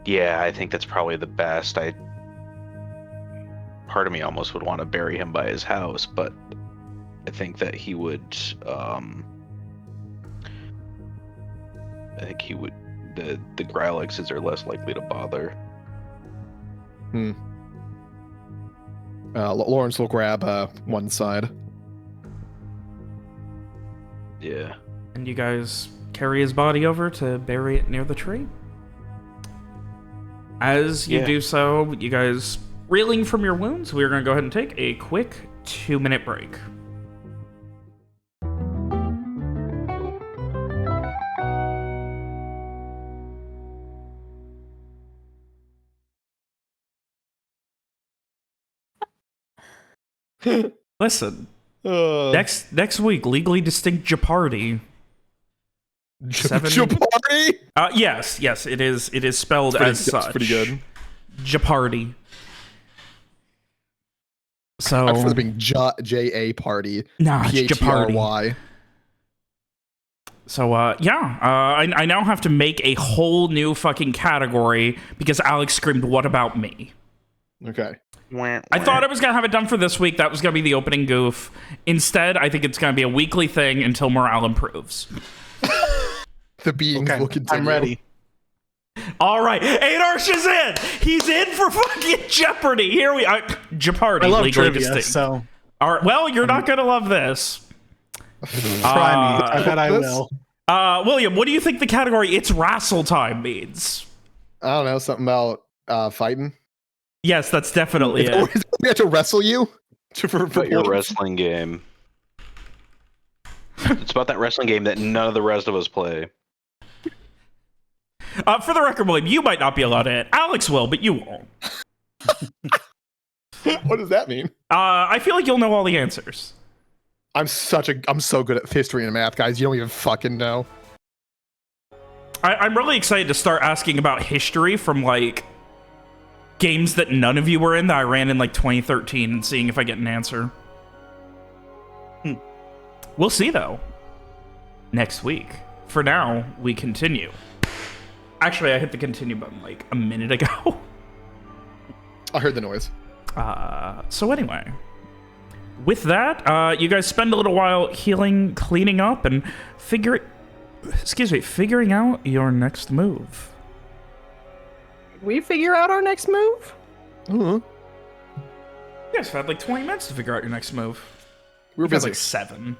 Yeah, I think that's probably the best. Part of me almost would want to bury him by his house, but I think that he would. The Grylexes are less likely to bother. Lawrence will grab one side. Yeah. And you guys carry his body over to bury it near the tree. As you do so, you guys reeling from your wounds, we're going to go ahead and take a quick 2-minute break. Listen, next week, Legally Distinct Jeopardy. Jeopardy? Yes, it is spelled as such. That's pretty good. Jeopardy. So I'm for the being J-A party. Nah, it's Jeopardy. P-H-E-R-Y. So, I now have to make a whole new fucking category because Alex screamed, "What about me?" Okay. I thought I was going to have it done for this week. That was going to be the opening goof. Instead, I think it's going to be a weekly thing until morale improves. The beings will continue. I'm ready. All right. Adarsh is in. He's in for fucking Jeopardy. Here we are. Jeopardy. I love Legally trivia, Distinct. so All right. Well, you're not gonna love this. Try me. I bet I will. William, what do you think the category "It's Wrestle Time" means? I don't know, something about fighting. Yes, that's definitely it. We have to wrestle you for About your points? wrestling game. It's about that wrestling game that none of the rest of us play. For the record, William, you might not be allowed in. Alex will, but you won't. What does that mean? I feel like you'll know all the answers. I'm so good at history and math, guys. You don't even fucking know. I'm really excited to start asking about history from, like, games that none of you were in that I ran in, like, 2013 and seeing if I get an answer. We'll see, though. Next week. For now, we continue. Actually, I hit the continue button, like, a minute ago. I heard the noise. So anyway. With that, you guys spend a little while healing, cleaning up, and figuring out your next move. We figure out our next move? Mm-hmm. You guys have had like 20 minutes to figure out your next move. We were You guys busy. like 7.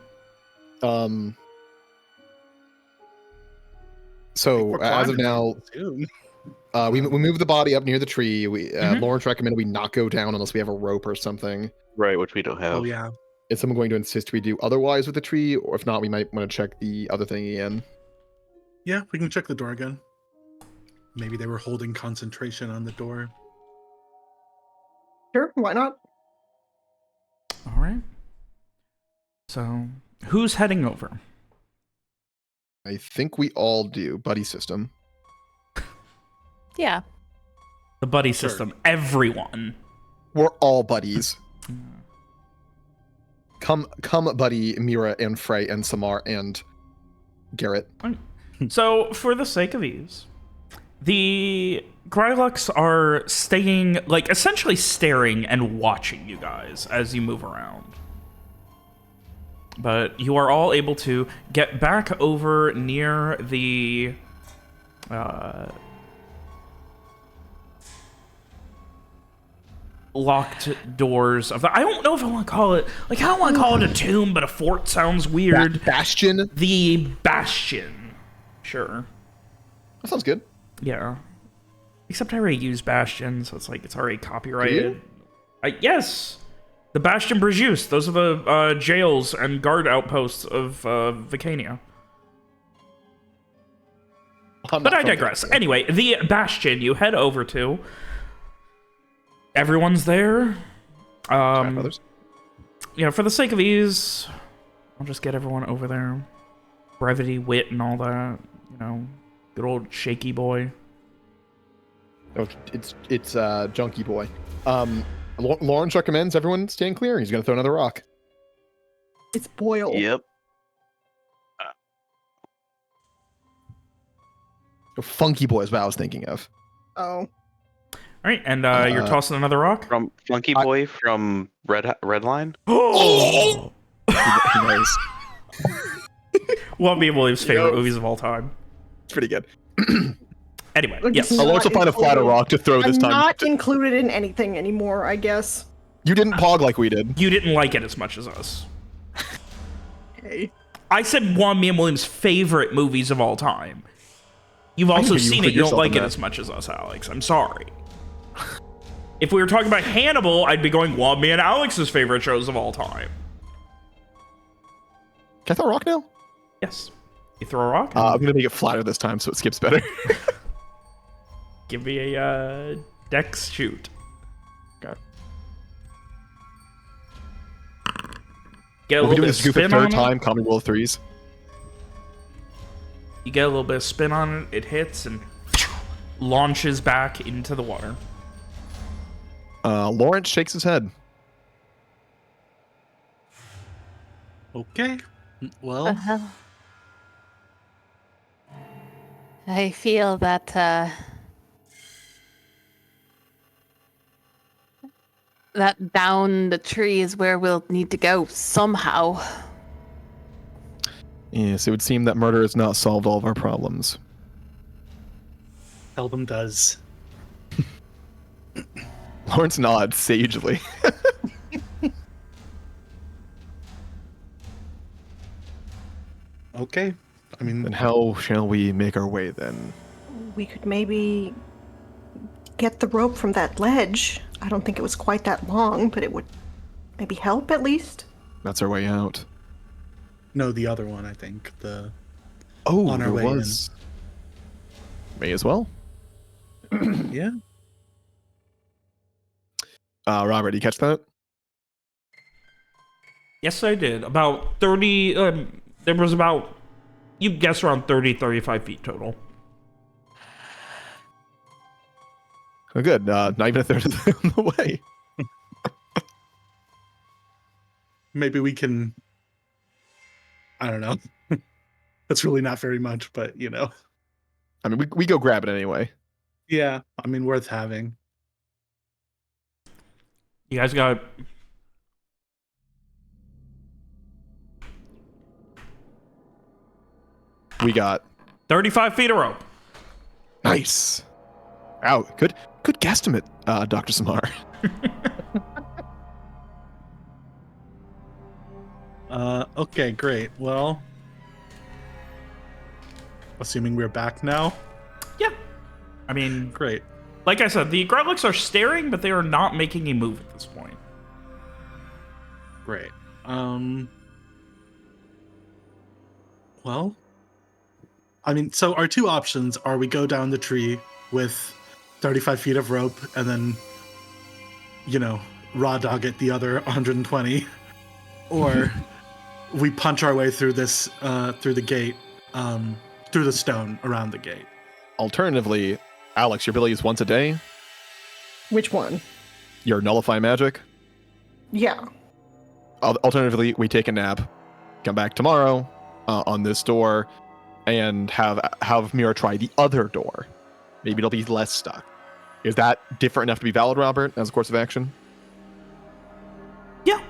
So as of now, we move the body up near the tree. We Lawrence recommended we not go down unless we have a rope or something. Right, which we don't have. Oh yeah. Is someone going to insist we do otherwise with the tree, or if not, we might want to check the other thing again? Yeah, we can check the door again. Maybe they were holding concentration on the door. Sure, why not? All right. So, who's heading over? I think we all do. Buddy system. Yeah. The buddy system. Everyone. We're all buddies. Come, buddy, Mira and Frey and Samar and Garrett. So, for the sake of ease, the Grylucks are staying, like, essentially staring and watching you guys as you move around. But you are all able to get back over near the locked doors of the, I don't know if I want to call it, like, I don't want to call it a tomb, but a fort sounds weird. Bastion? The Bastion. Sure. That sounds good. Yeah. Except I already used Bastion, so it's like it's already copyrighted. Do you? Yes. The Bastion Brejus. Those are the jails and guard outposts of Vicania. But I digress. Anyway, the Bastion you head over to. Everyone's there. Yeah, for the sake of ease, I'll just get everyone over there. Brevity, wit, and all that. You know, good old shaky boy. Oh, it's Junkie Boy. Lawrence recommends everyone staying clear. He's going to throw another rock. It's Boyle. Yep. Funky Boy is what I was thinking of. Oh. All right, and you're tossing another rock? From Flunky Boy from Red Line. Oh! He knows. One of me and William's favorite movies of all time. It's pretty good. Anyway, Look, yes. it's I'll also find a flatter rock to throw this I'm time. not included in anything anymore, I guess. You didn't pog like we did. You didn't like it as much as us. Okay. I said one of me and William's favorite movies of all time. You've also hear you seen put it. You don't yourself like in it that. as much as us, Alex. I'm sorry. If we were talking about Hannibal, I'd be going one of me and Alex's favorite shows of all time. Can I throw a rock now? Yes. You throw a rock? I'm going to make it flatter this time so it skips better. Give me a dex shoot. Okay. Get a We'll be little doing bit this of goofy spin third on time. it. Call me roll threes. You get a little bit of spin on it. It hits and launches back into the water. Lawrence shakes his head. Okay. Well, I feel that that down the tree is where we'll need to go somehow. Yes, it would seem that murder has not solved all of our problems. seldom does. Lawrence nods sagely. Okay. I mean, Then how shall we make our way then? We could maybe get the rope from that ledge. I don't think it was quite that long, but it would maybe help at least. That's our way out. no, the other one, I think. The Oh, On our there way was. May as well. Yeah. Robert, did you catch that? Yes, I did. About 30, there was about, you guess around 30, 35 feet total. Oh, good. Not even a third of the way. Maybe we can. I don't know. That's really not very much, but you know. I mean, we go grab it anyway. Yeah. I mean, worth having. You guys got... We got 35 feet of rope. nice. Ow, good guesstimate, Dr. Samar. Okay, great. Well, assuming we're back now. Yeah. I mean, Great. like I said, the Growlix are staring, but they are not making a move at this point. Great. Well, I mean, so our two options are we go down the tree with 35 feet of rope and then, you know, raw dog it the other 120, or we punch our way through this, through the gate, through the stone around the gate. Alternatively, Alex, your ability is once a day. Which one? Your nullify magic. Yeah. Alternatively, we take a nap, come back tomorrow on this door, and have Mira try the other door. Maybe it'll be less stuck. Is that different enough to be valid, Robert, as a course of action? Yeah.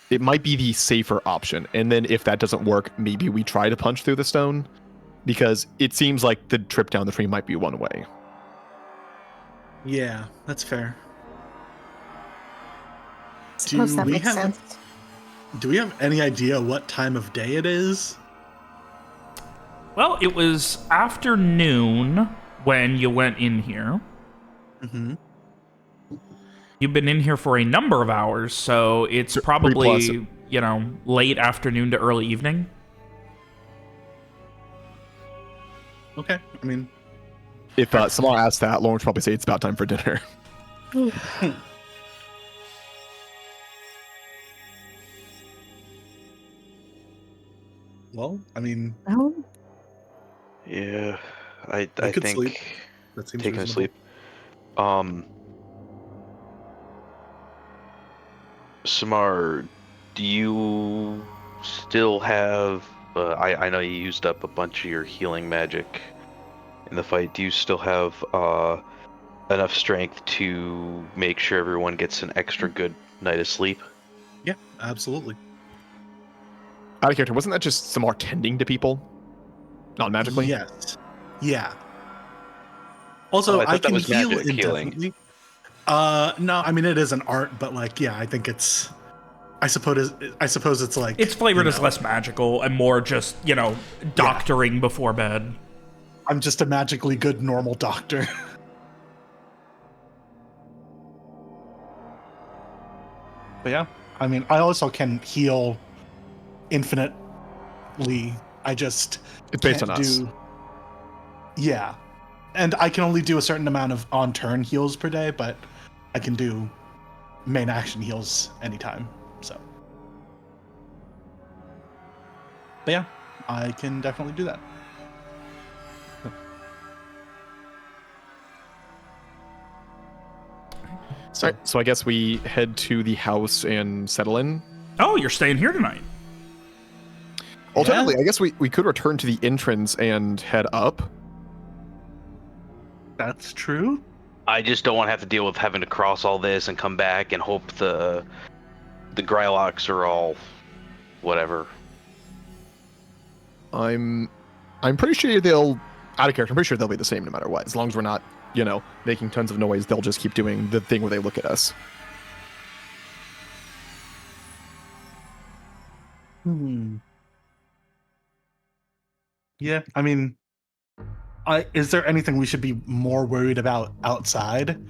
It might be the safer option. And then if that doesn't work, maybe we try to punch through the stone, because it seems like the trip down the tree might be one way. Yeah, that's fair. Suppose that we makes have- sense. Do we have any idea what time of day it is? Well, it was afternoon when you went in here. Mm-hmm. You've been in here for a number of hours, so it's Pretty probably, pleasant. you know, late afternoon to early evening. Okay, I mean, If someone asks that, Lauren would probably say it's about time for dinner. well, I mean, Well, Yeah, I could think sleep. That seems taking a reasonable. sleep. Samar, do you still have? I know you used up a bunch of your healing magic in the fight. Do you still have enough strength to make sure everyone gets an extra good night of sleep? Yeah, absolutely. Out of character, wasn't that just Samar tending to people? Not magically? Yes. Yeah. Also, Oh, I thought I that can was heal magic healing. indefinitely. No, I mean it is an art, but like, yeah, I think it's. I suppose it's like It's flavored you as know, less magical and more just, you know, doctoring before bed. I'm just a magically good normal doctor. But yeah, I mean, I also can heal infinitely. I just It's based can't on us. Yeah, and I can only do a certain amount of on-turn heals per day, but I can do main action heals anytime. So, but yeah, I can definitely do that. So, All right, so I guess we head to the house and settle in. Oh, you're staying here tonight. Alternatively, I guess we could return to the entrance and head up. that's true. I just don't want to have to deal with having to cross all this and come back and hope the Grylocks are all whatever. I'm pretty sure they'll, out of character, I'm pretty sure they'll be the same no matter what. As long as we're not, you know, making tons of noise, they'll just keep doing the thing where they look at us. Yeah, I mean, is there anything we should be more worried about outside?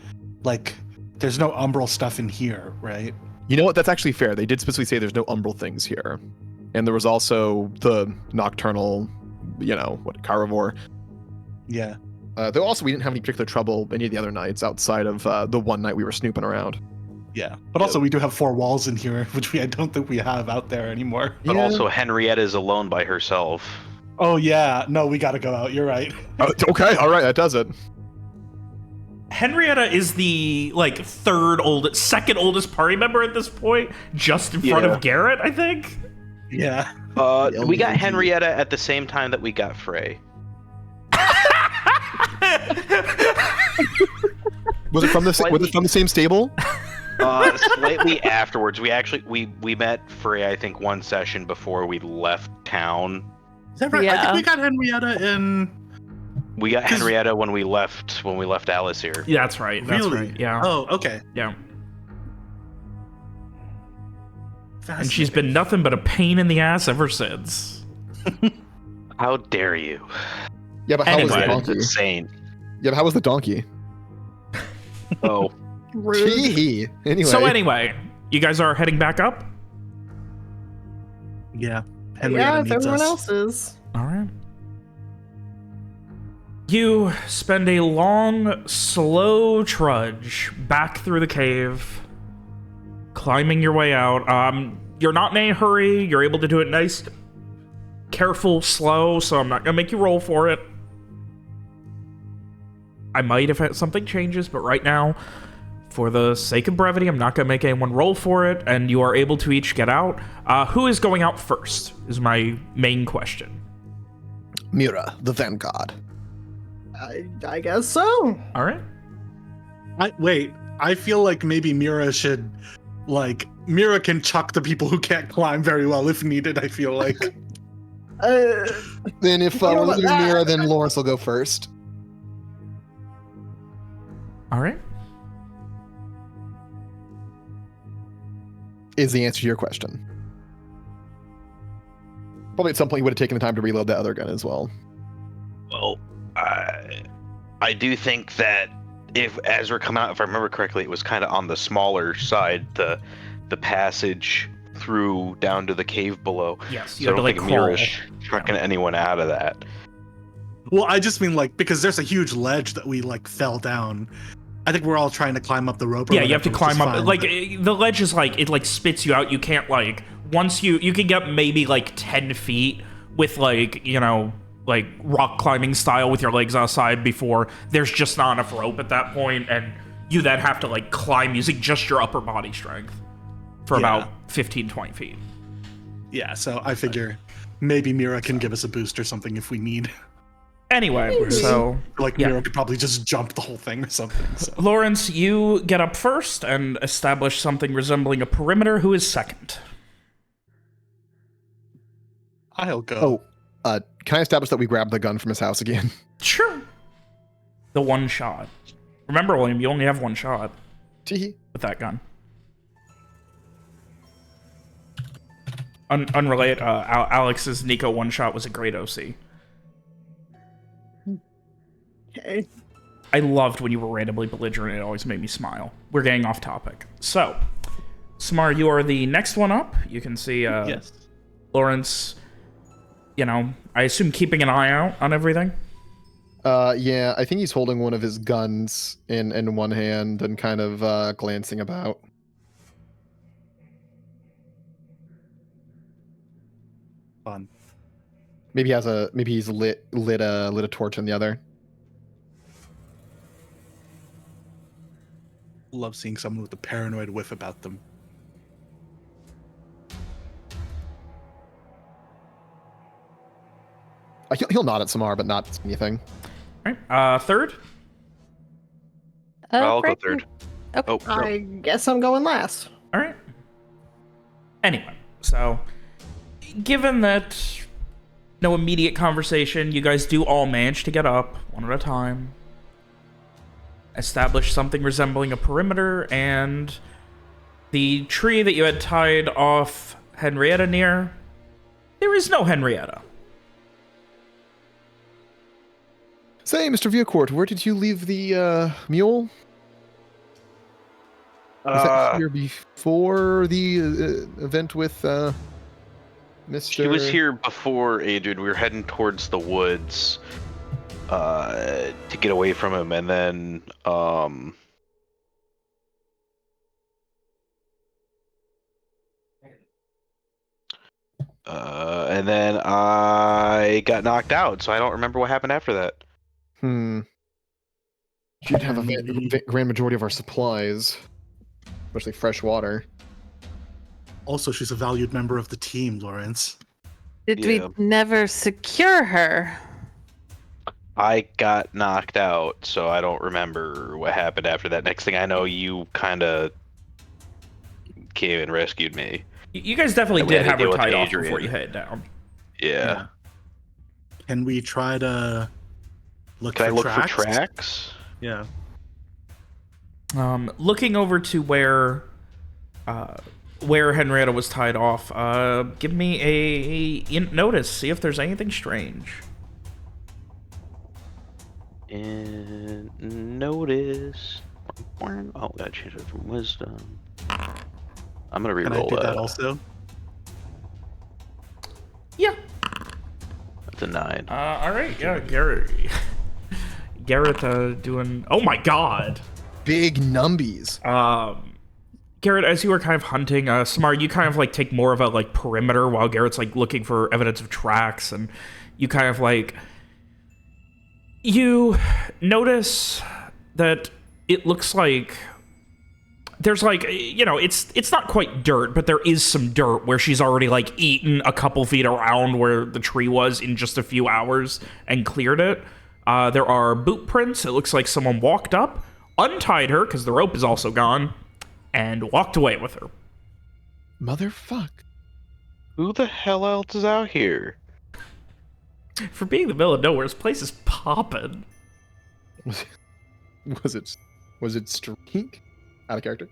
Like, there's no umbral stuff in here, right? You know what? That's actually fair. They did specifically say there's no umbral things here. And there was also the nocturnal, carnivore. Yeah. Though also we didn't have any particular trouble any of the other nights outside of the one night we were snooping around. Yeah. But also we do have 4 walls in here, which I don't think we have out there anymore. But also Henrietta is alone by herself. Oh yeah, no, we gotta go out. You're right. Okay, all right, that does it. Henrietta is the second oldest party member at this point, just in front of Garrett, I think. Yeah. We got Henrietta at the same time that we got Frey. Was it from the same stable? Slightly afterwards. We met Frey, I think, one session before we left town. Is that right? Yeah. I think we got Henrietta in. We got Henrietta when we left Alice here. Yeah, that's right. That's Really? right. Yeah. Oh, okay. Yeah. And she's been nothing but a pain in the ass ever since. How dare you? Yeah, but how was the Anyway. That's donkey? insane. Yeah, but how was the donkey? Oh, Rude. Gee. Anyway. So anyway, you guys are heading back up? Yeah. Yeah, Henrietta if needs everyone us. else is. All right. You spend a long, slow trudge back through the cave, climbing your way out. You're not in a hurry. You're able to do it nice, careful, slow, so I'm not going to make you roll for it. I might if something changes, but right now, for the sake of brevity, I'm not going to make anyone roll for it, and you are able to each get out. Who is going out first is my main question. Mira, the Vanguard. I guess so. All right. Wait, I feel like maybe Mira should, Mira can chuck the people who can't climb very well if needed, I feel like. Then if we're leaving Mira, then Lawrence will go first. All right. Is the answer to your question. Probably at some point you would have taken the time to reload that other gun as well. well, I do think that as we're coming out, if I remember correctly, it was kind of on the smaller side, the passage through down to the cave below. Yes, you So I had to don't think crawl. Mira's trucking anyone out of that. Well, I just mean because there's a huge ledge that we fell down. I think we're all trying to climb up the rope. Or Yeah, you have to whatever, climb which up. is fine, The ledge is it spits you out. You can't once you can get maybe 10 feet with rock climbing style with your legs outside before there's just not enough rope at that point, and you then have to climb using just your upper body strength for about 15, 20 feet. yeah, so I figure maybe Mira can give us a boost or something if we need. Anyway, so yeah. Mira could probably just jump the whole thing or something. So. Lawrence, you get up first and establish something resembling a perimeter. Who is second? I'll go. Can I establish that we grabbed the gun from his house again? Sure. The one shot. Remember, William, you only have one shot Teehee. with that gun. Unrelated, Alex's Nico one shot was a great OC. Okay. I loved when you were randomly belligerent. It always made me smile. We're getting off topic. So, Samar, you are the next one up. You can see Yes. Lawrence, I assume keeping an eye out on everything. Yeah, I think he's holding one of his guns in one hand and kind of glancing about. Fun. Maybe he's lit a torch in the other. Love seeing someone with a paranoid whiff about them. He'll nod at Samar, but not anything. All right. Third? I'll go Frank, third. Okay. Oh, no. I guess I'm going last. All right. Anyway, so given that no immediate conversation, you guys do all manage to get up one at a time, establish something resembling a perimeter, and the tree that you had tied off Henrietta near There is no Henrietta. Say, Mr. Viacourt, where did you leave the mule? Was that here before the event with Mr. She was here before, Adrian. We were heading towards the woods to get away from him, and then I got knocked out, so I don't remember what happened after that. She'd have a grand majority of our supplies, especially fresh water. Also, she's a valued member of the team, Lawrence. Did we never secure her? I got knocked out, so I don't remember what happened after that. Next thing I know, you kind of came and rescued me. You guys definitely did have her deal with tied off Adrian. before you head down. Yeah. Can we try to look Can I for look tracks? for tracks? Yeah. Looking over to where Henrietta was tied off, give me a notice. See if there's anything strange. And notice. Oh, gotta change it from wisdom. I'm gonna Can I reroll do that. that also? Yeah. That's a 9. All right. Yeah, Garrett. Garrett doing. Oh my God. Big numbies. Garrett, as you were kind of hunting, Samar, you kind of like take more of a like perimeter while Garrett's like looking for evidence of tracks, and you kind of like you notice that it looks like there's like, you know, it's not quite dirt, but there is some dirt where she's already like eaten a couple feet around where the tree was in just a few hours and cleared it. There are boot prints. It looks like someone walked up, untied her because the rope is also gone, and walked away with her. Motherfuck. Who the hell else is out here? For being the middle of nowhere, this place is popping. Was it streak? Out of character.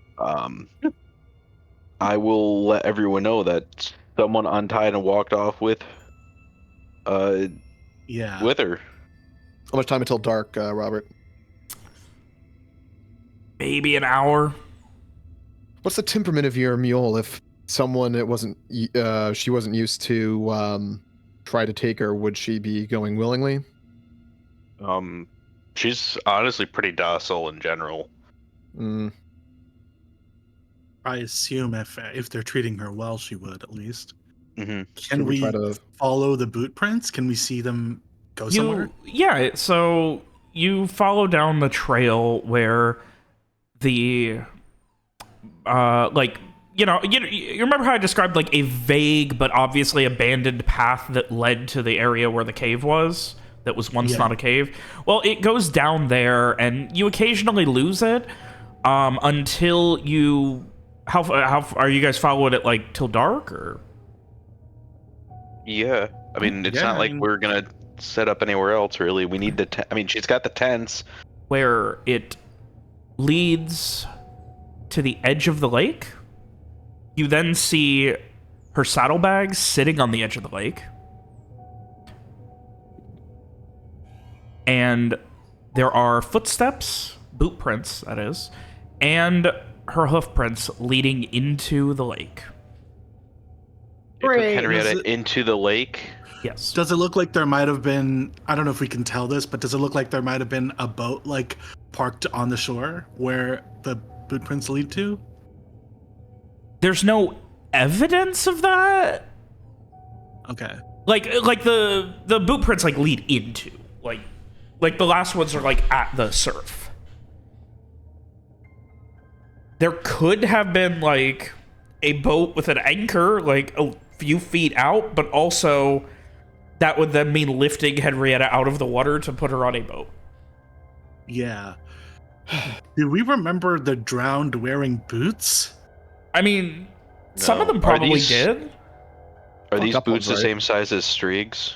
I will let everyone know that someone untied and walked off with her. How much time until dark, Robert? Maybe an hour. What's the temperament of your mule? If someone she wasn't used to try to take her, would she be going willingly? She's honestly pretty docile in general. I assume if they're treating her well, she would at least. Mm-hmm. Can we try to follow the boot prints? Can we see them go somewhere? Yeah, so you follow down the trail where the you remember how I described like a vague but obviously abandoned path that led to the area where the cave was, that was once not a cave? Well, it goes down there and you occasionally lose it until you how are you guys following it, like till dark? Or yeah, I mean, it's not like we're gonna set up anywhere else really. We need the I mean, she's got the tents where it leads to the edge of the lake. You then see her saddlebags sitting on the edge of the lake. And there are footsteps, boot prints, that is, and her hoof prints leading into the lake. It took Henrietta into the lake. Yes. Does it look like there might have been, I don't know if we can tell this, but does it look like there might have been a boat like parked on the shore where the boot prints lead to? There's no evidence of that. Okay. Like the boot prints like lead into, like the last ones are like at the surf. There could have been like a boat with an anchor like a few feet out, but also that would then mean lifting Henrietta out of the water to put her on a boat. Yeah. Do we remember the drowned wearing boots? I mean, some of them probably did. Are these boots the same size as Strieg's?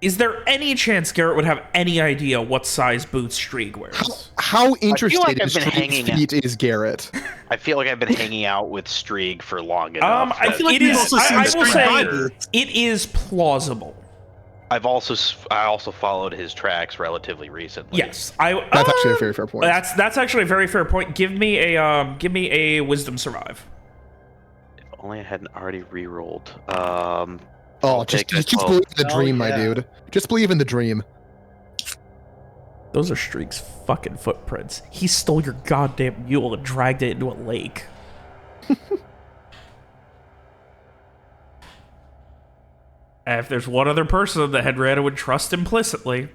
Is there any chance Garrett would have any idea what size boots Strieg wears? How interested like in I've been Street's hanging feet is Garrett? I feel like I've been hanging out with Strieg for long enough. I that- feel like we've it is. also seen I will Strieg say by it is plausible. I also followed his tracks relatively recently. Yes, That's actually a very fair point. That's actually a very fair point. Give me a wisdom survive. If only I hadn't already re-rolled. Oh, I'll just take a believe 12. in the Hell dream, my yeah. dude. Just believe in the dream. Those are Streak's fucking footprints. He stole your goddamn mule and dragged it into a lake. And if there's one other person that Henrietta would trust implicitly.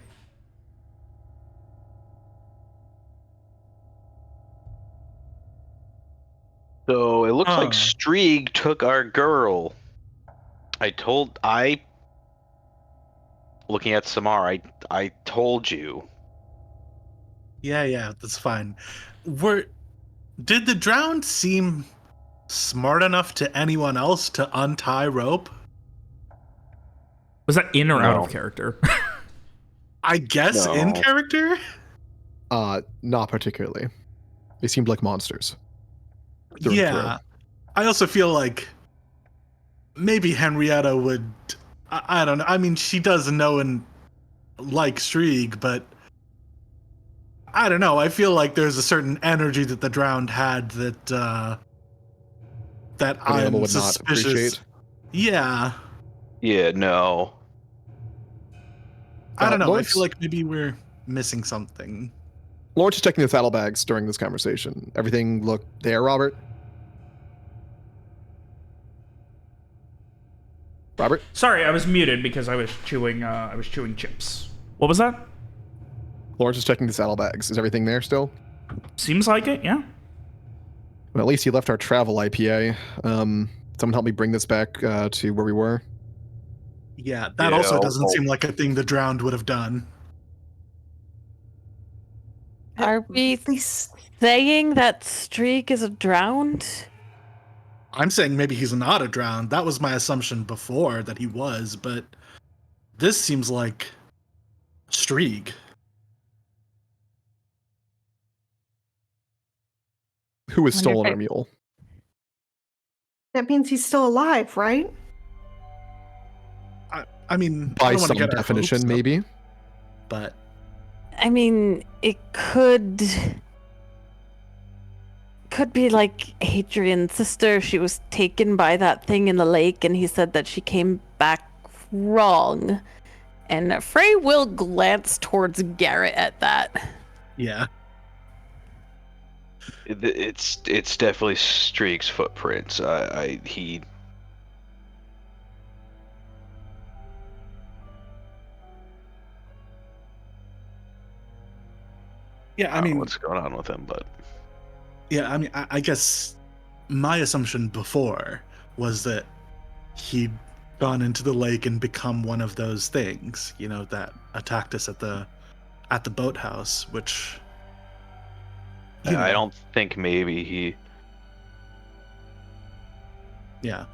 So it looks like Strieg took our girl. Looking at Samar, I told you. Yeah, that's fine. Did the drowned seem smart enough to anyone else to untie rope? Was that in or out No. of character? I guess in No. character? Not particularly. They seemed like monsters. Through and Yeah. I also feel like maybe Henrietta would. I don't know. I mean, she does know and like Strieg, but I don't know. I feel like there's a certain energy that the drowned had that An animal I'm would not suspicious. appreciate. Yeah. Yeah, no. I don't know. I Lawrence? feel like maybe we're missing something. Lawrence is checking the saddlebags during this conversation. Everything look there, Robert? Robert? Sorry, I was muted because I was chewing chips. What was that? Lawrence is checking the saddlebags. Is everything there still? Seems like it, yeah. Well, at least he left our travel IPA. Someone help me bring this back to where we were. Yeah, that Yeah, also doesn't I'll- seem like a thing the drowned would have done. Are we These- saying that Streak is a drowned? I'm saying maybe he's not a drowned. That was my assumption before that he was, but this seems like Strieg. Who has Wonder if stolen I- our mule? That means he's still alive, right? I mean, I By don't want some to get our definition, hopes up, maybe. but I mean, it could be like Hadrian's sister. She was taken by that thing in the lake, and he said that she came back wrong. And Frey will glance towards Garrett at that. yeah. It's definitely Strieg's footprints. He Yeah, I don't know mean, what's going on with him, but yeah, I mean, I guess my assumption before was that he'd gone into the lake and become one of those things, you know, that attacked us at the boathouse, which you I know, don't think maybe he. yeah.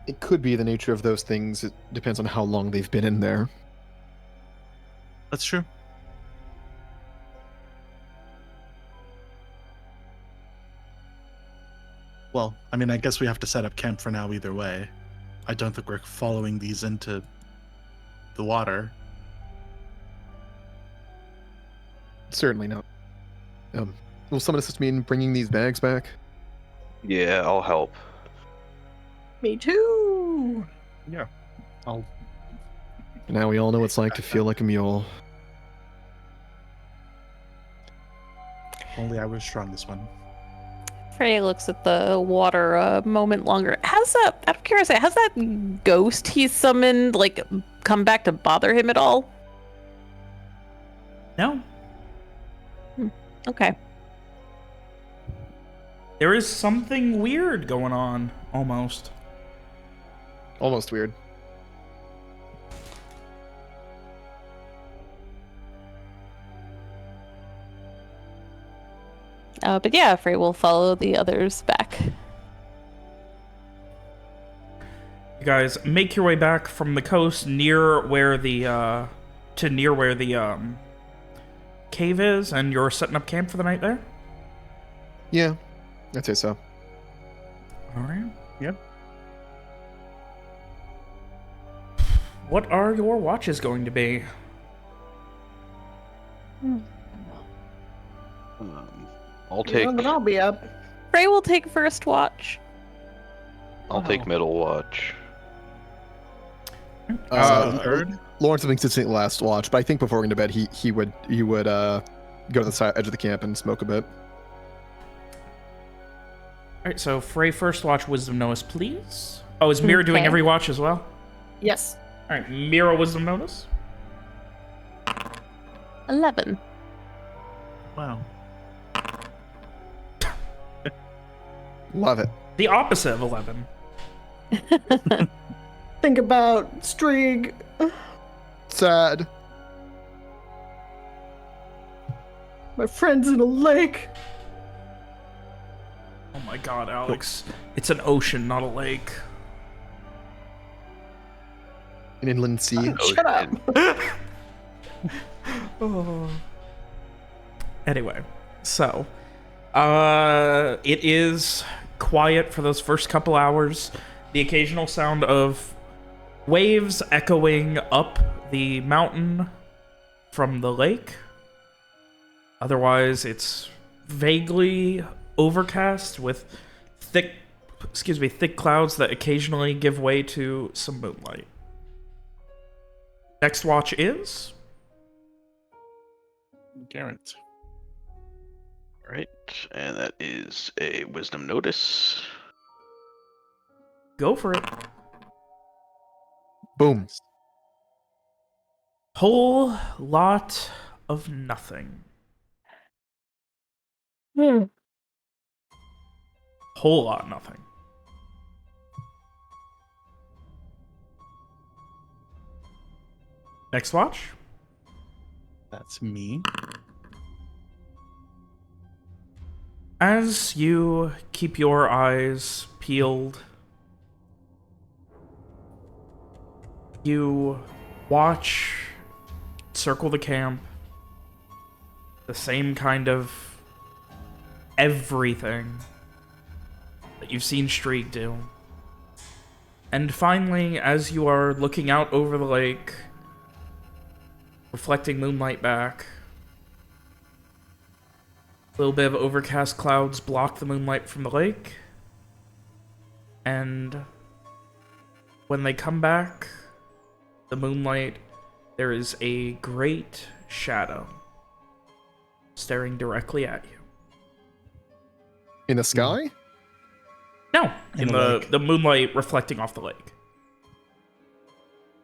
It could be the nature of those things. It depends on how long they've been in there. That's true. Well, I mean, I guess we have to set up camp for now either way. I don't think we're following these into the water. Certainly not. Will someone assist me in bringing these bags back? Yeah, I'll help. Me too. Now we all know what it's like to feel like a mule. Only I was strong this one. Frey looks at the water a moment longer. Has that, out of curiosity, has that ghost he summoned, like, come back to bother him at all? No. Okay. There is something weird going on, almost. Almost weird. But yeah, Frey will follow the others back. You guys make your way back from the coast near where the cave is, and you're setting up camp for the night there? Yeah, I'd say so. All right. Yep. What are your watches going to be? I'll take Well, then I'll be up. Frey will take first watch. I'll take middle watch. Third. Lawrence has been consistently last watch, but I think before going to bed, he would go to the side edge of the camp and smoke a bit. All right, so Frey first watch, Wisdom Notice, please. Oh, is Mira doing Okay. every watch as well? Yes. All right, Mira Wisdom Notice. 11. Wow. Love it. The opposite of 11. Think about Strig. Sad. My friend's in a lake. Oh my god, Alex. It's an ocean, not a lake. An inland sea. Shut up. Oh. Anyway, so it is quiet for those first couple hours. The occasional sound of waves echoing up the mountain from the lake. Otherwise, it's vaguely overcast with thick clouds that occasionally give way to some moonlight. Next watch is Garrett. Right, and that is a wisdom notice. go for it. Boom. Whole lot of nothing. Whole lot of nothing. Next watch. That's me. As you keep your eyes peeled, you watch circle the camp, the same kind of everything that you've seen Streak do. And finally, as you are looking out over the lake, reflecting moonlight back, a little bit of overcast clouds block the moonlight from the lake. And when they come back, the moonlight, there is a great shadow staring directly at you. In the sky? No, in the lake. the moonlight reflecting off the lake.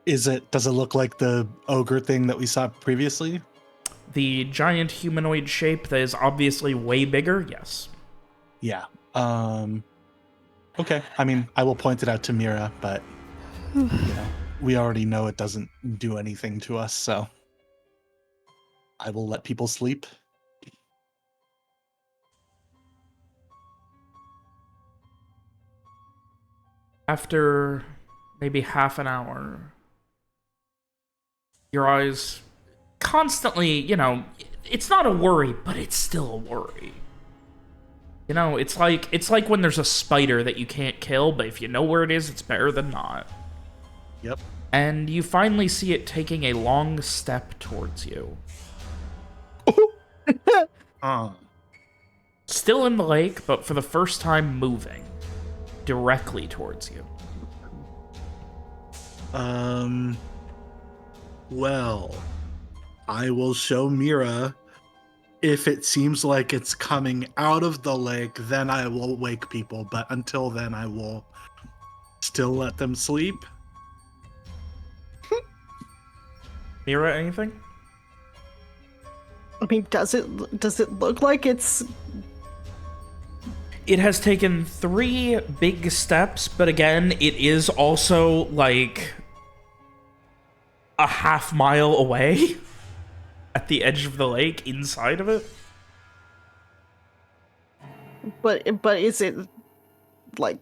Does it look like the ogre thing that we saw previously? The giant humanoid shape that is obviously way bigger, yes. Yeah. Okay. I mean, I will point it out to Mira, but we already know it doesn't do anything to us, so I will let people sleep. After maybe half an hour, your eyes constantly, it's not a worry, but it's still a worry. It's like when there's a spider that you can't kill, but if you know where it is, it's better than not. Yep. And you finally see it taking a long step towards you. Still in the lake, but for the first time moving directly towards you. Well, I will show Mira. If it seems like it's coming out of the lake, then I will wake people. But until then, I will still let them sleep. Mira, anything? I mean, does it look like it's... It has taken 3 big steps, but again, it is also like a half mile away at the edge of the lake, inside of it. But is it like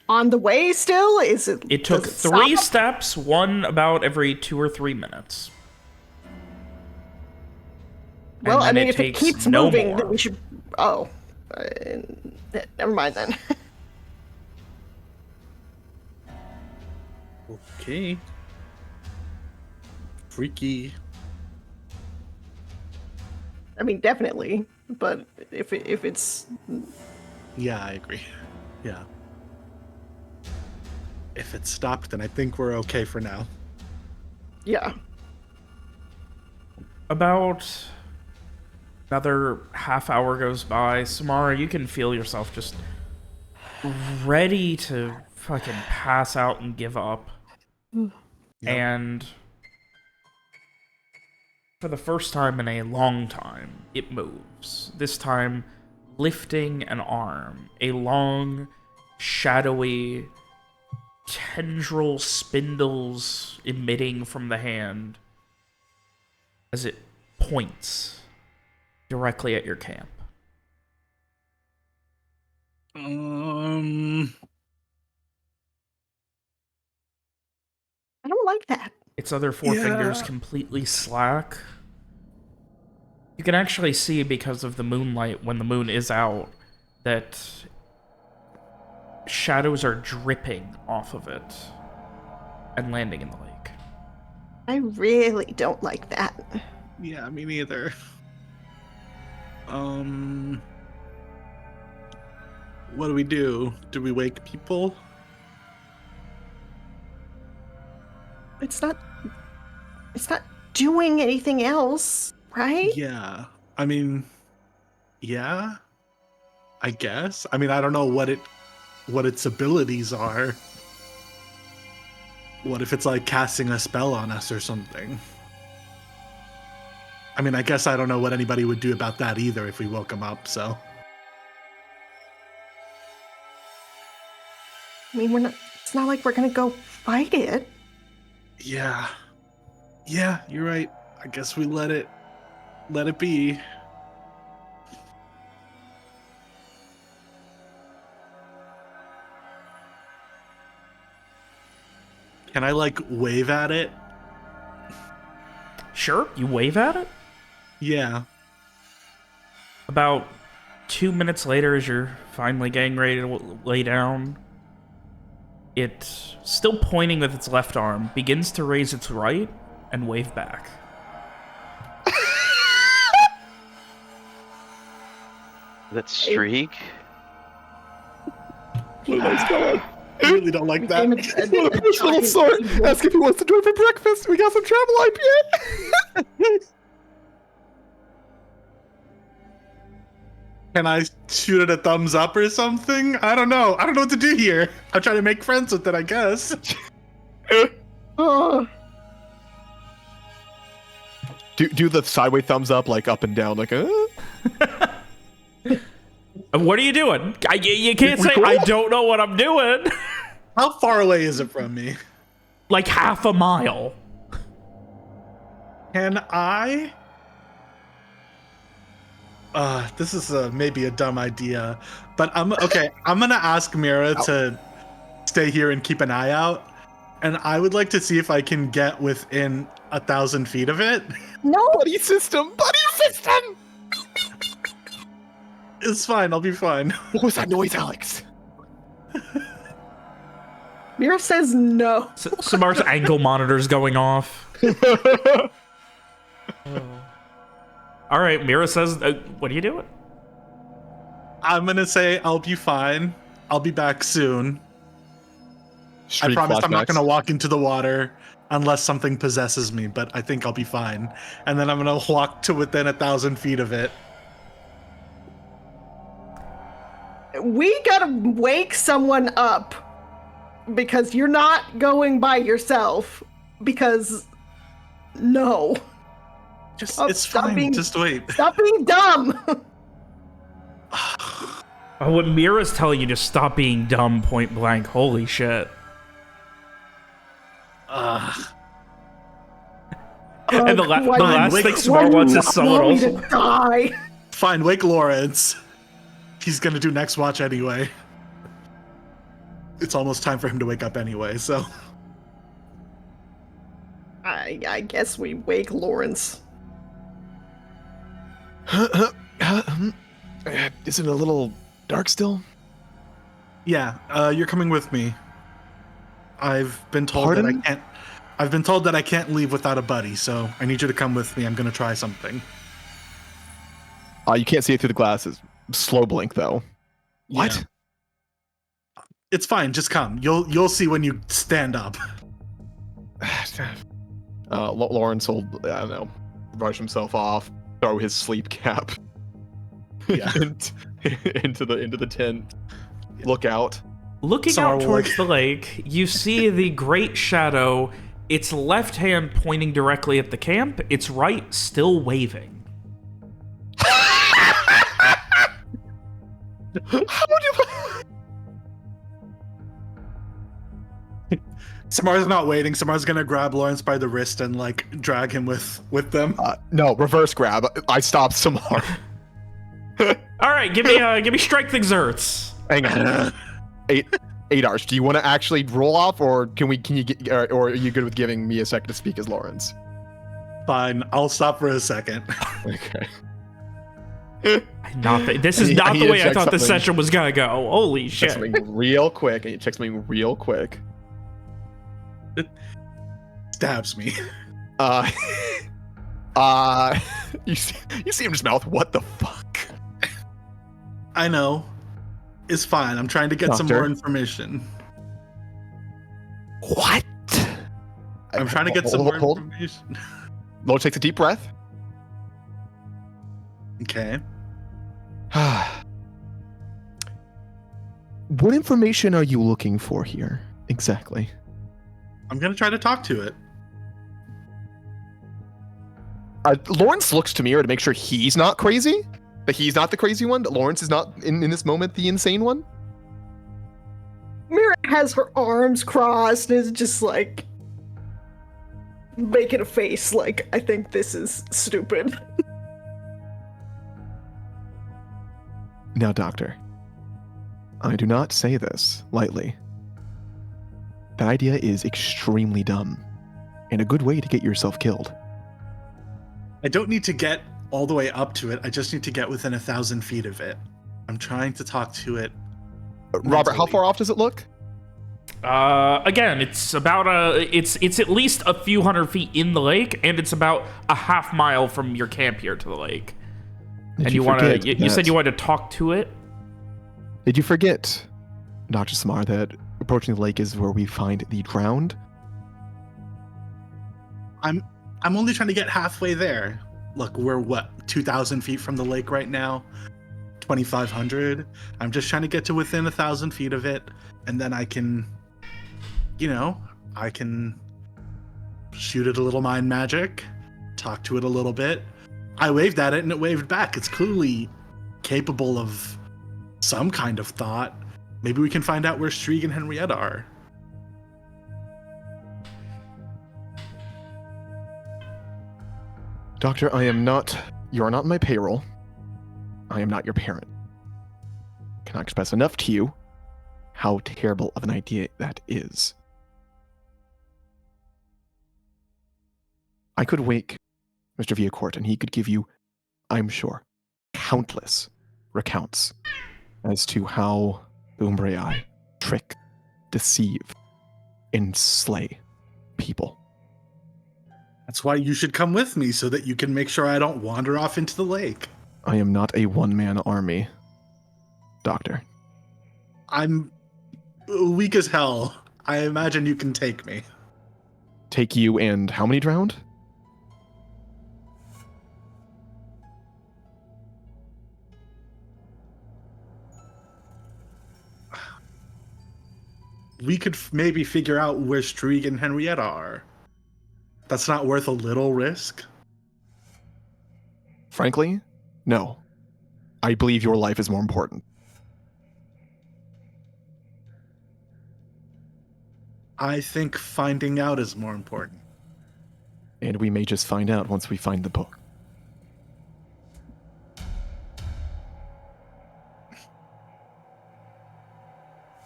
on the way still? Is it? It took does 3 stop? steps, one about every 2 or 3 minutes. Well, I then mean, it if it takes keeps no moving, more. then we should. Oh, never mind then. Okay. Freaky. I mean, definitely. But if it's Yeah, I agree. Yeah. If it's stopped, then I think we're okay for now. yeah, About another half hour goes by. Samara, you can feel yourself just ready to fucking pass out and give up. Yep. And for the first time in a long time, it moves. This time, lifting an arm. A long, shadowy, tendril spindles emitting from the hand as it points directly at your camp. I don't like that. Its other four fingers completely slack. You can actually see, because of the moonlight when the moon is out, that shadows are dripping off of it and landing in the lake. I really don't like that. Yeah, me neither. What do we do? Do we wake people? It's not doing anything else, right? Yeah. I mean, yeah. I guess. I mean, I don't know what its abilities are. What if it's like casting a spell on us or something? I mean, I guess I don't know what anybody would do about that either if we woke them up, so. I mean, it's not like we're gonna go fight it. Yeah. Yeah, you're right. I guess we let it be. Can I like wave at it? Sure, you wave at it. Yeah. About 2 minutes later, as you're finally getting ready to lay down, it, still pointing with its left arm, begins to raise its right and wave back. That streak. I really don't like that. Little sword. Ask if he wants to join for breakfast. We got some travel IPA. Can I shoot it a thumbs up or something? I don't know. I don't know what to do here. I'm trying to make friends with it, I guess. Oh, Do the sideways thumbs up, like up and down, like What are you doing? You can't say, I don't know what I'm doing. How far away is it from me? Like half a mile. Can I? This is maybe a dumb idea, but I'm gonna ask Mira to stay here and keep an eye out, and I would like to see if I can get within 1,000 feet of it. no! Buddy system. It's fine. I'll be fine. What was that noise, Alex? Mira says no. Samar's ankle monitor's going off. All right, Mira says, what are you doing? I'm gonna say I'll be fine. I'll be back soon. Streak I promise I'm not flashbacks. gonna walk into the water unless something possesses me, but I think I'll be fine. And then I'm gonna walk to within 1,000 feet of it. We gotta wake someone up because you're not going by yourself. Because no. Just Oh, it's stop fine. being- Just wait. Stop being dumb. When Mira's telling you to stop being dumb point blank, holy shit. Ugh. And the last wait, thing Samar wants is someone want me else. to die. Fine, wake Lawrence. He's gonna do next watch anyway. It's almost time for him to wake up anyway, so. I guess we wake Lawrence. Is it a little dark still? Yeah, you're coming with me. I've been told Pardon? that I can't. I've been told that I can't leave without a buddy, so I need you to come with me. I'm gonna try something. You can't see it through the glasses. Slow blink though. What? Yeah. It's fine. Just come. You'll see when you stand up. Lawrence will, I don't know, brush himself off, throw his sleep cap Yeah. into the tent, look out. Looking Samar out will, towards like- the lake, you see the great shadow, its left hand pointing directly at the camp, its right still waving. How do Samar's not waiting. Samar's gonna grab Lawrence by the wrist and like drag him with them. no, reverse grab. I stopped Samar. All right, give me strength exerts. Hang on. Eight hours. Do you want to actually roll off, or can you get, or are you good with giving me a second to speak as Lawrence? Fine. I'll stop for a second. Okay. This is not I the need way to I check thought the something. session was gonna go. Holy Check shit. something real quick. I need to check something real quick. Stabs me. You see him just mouth. What the fuck? I know. It's fine. I'm trying to get some Doctor? more information. What? I'm trying to get some more information. Lord takes a deep breath. Okay. What information are you looking for here exactly? I'm gonna try to talk to it. Lawrence looks to Mira to make sure he's not crazy. That he's not the crazy one. That Lawrence is not in this moment the insane one. Mira has her arms crossed and is just like making a face like, I think this is stupid. Now, Doctor, I do not say this lightly. That idea is extremely dumb and a good way to get yourself killed. I don't need to get all the way up to it. I just need to get within 1,000 feet of it. I'm trying to talk to it. Robert, how mentally. far off does it look? Again, it's about it's at least a few hundred feet in the lake, and it's about a half mile from your camp here to the lake. And you said you wanted to talk to it? Did you forget, Dr. Samar, that approaching the lake is where we find the drowned? I'm only trying to get halfway there. Look, we're what, 2,000 feet from the lake right now? 2,500? I'm just trying to get to within 1,000 feet of it, and then I can, I can shoot it a little mind magic, talk to it a little bit. I waved at it and it waved back. It's clearly capable of some kind of thought. Maybe we can find out where Strieg and Henrietta are. Doctor, you are not my payroll. I am not your parent. I cannot express enough to you how terrible of an idea that is. I could wake Mr. Villacourt and he could give you, I'm sure, countless recounts as to how the Umbriai trick, deceive, and slay people. That's why you should come with me, so that you can make sure I don't wander off into the lake. I am not a one-man army, Doctor. I'm weak as hell. I imagine you can take me. Take you and how many drowned? We could maybe figure out where Strieg and Henrietta are. That's not worth a little risk. Frankly, no. I believe your life is more important. I think finding out is more important. And we may just find out once we find the book.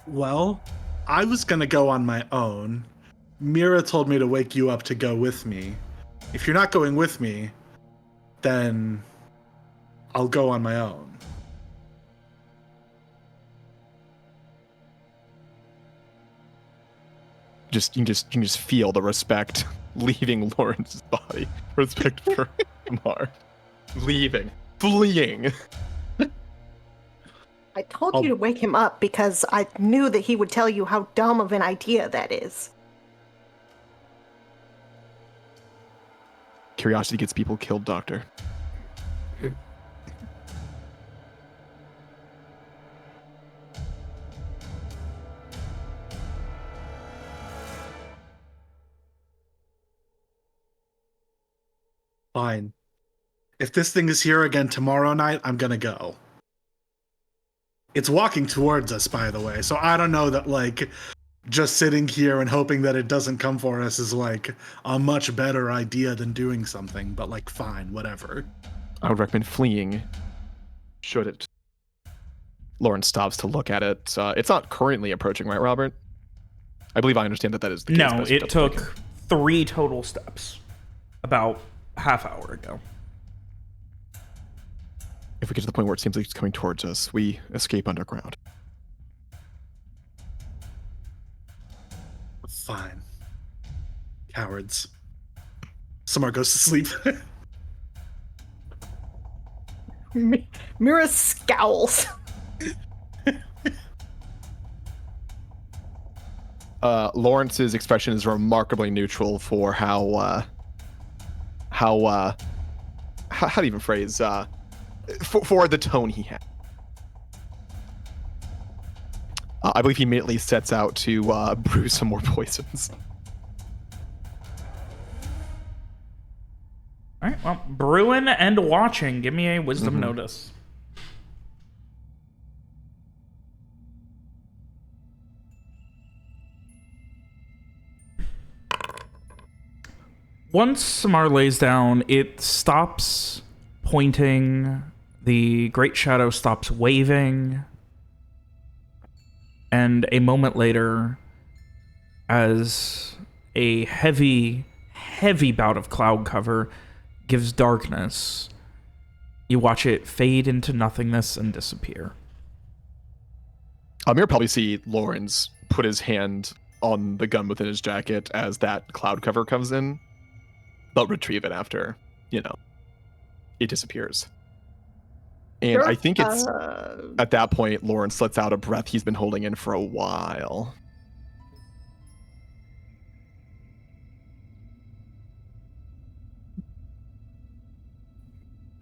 Well, I was gonna go on my own. Mira told me to wake you up to go with me. If you're not going with me, then I'll go on my own. You can just feel the respect leaving Lawrence's body. Respect for Mar. Leaving. Fleeing. I told you to wake him up because I knew that he would tell you how dumb of an idea that is. Curiosity gets people killed, Doctor. Fine. If this thing is here again tomorrow night, I'm gonna go. It's walking towards us, by the way, so I don't know that, like, just sitting here and hoping that it doesn't come for us is, like, a much better idea than doing something, but, like, fine, whatever. I would recommend fleeing. Should it? Lawrence stops to look at it. It's not currently approaching, right, Robert? I believe I understand that is the case. No, it took 3 total steps. About half hour ago. If we get to the point where it seems like it's coming towards us, we escape underground. Fine. Cowards. Samar goes to sleep. Mira scowls. Lawrence's expression is remarkably neutral for how to even phrase for the tone he had. I believe he immediately sets out to brew some more poisons. All right, well, brewing and watching. Give me a wisdom notice. Once Samar lays down, it stops pointing. The Great Shadow stops waving. And a moment later, as a heavy, heavy bout of cloud cover gives darkness, you watch it fade into nothingness and disappear. Amir probably see Lawrence put his hand on the gun within his jacket as that cloud cover comes in, but retrieve it after, it disappears. And I think it's at that point Lawrence lets out a breath he's been holding in for a while.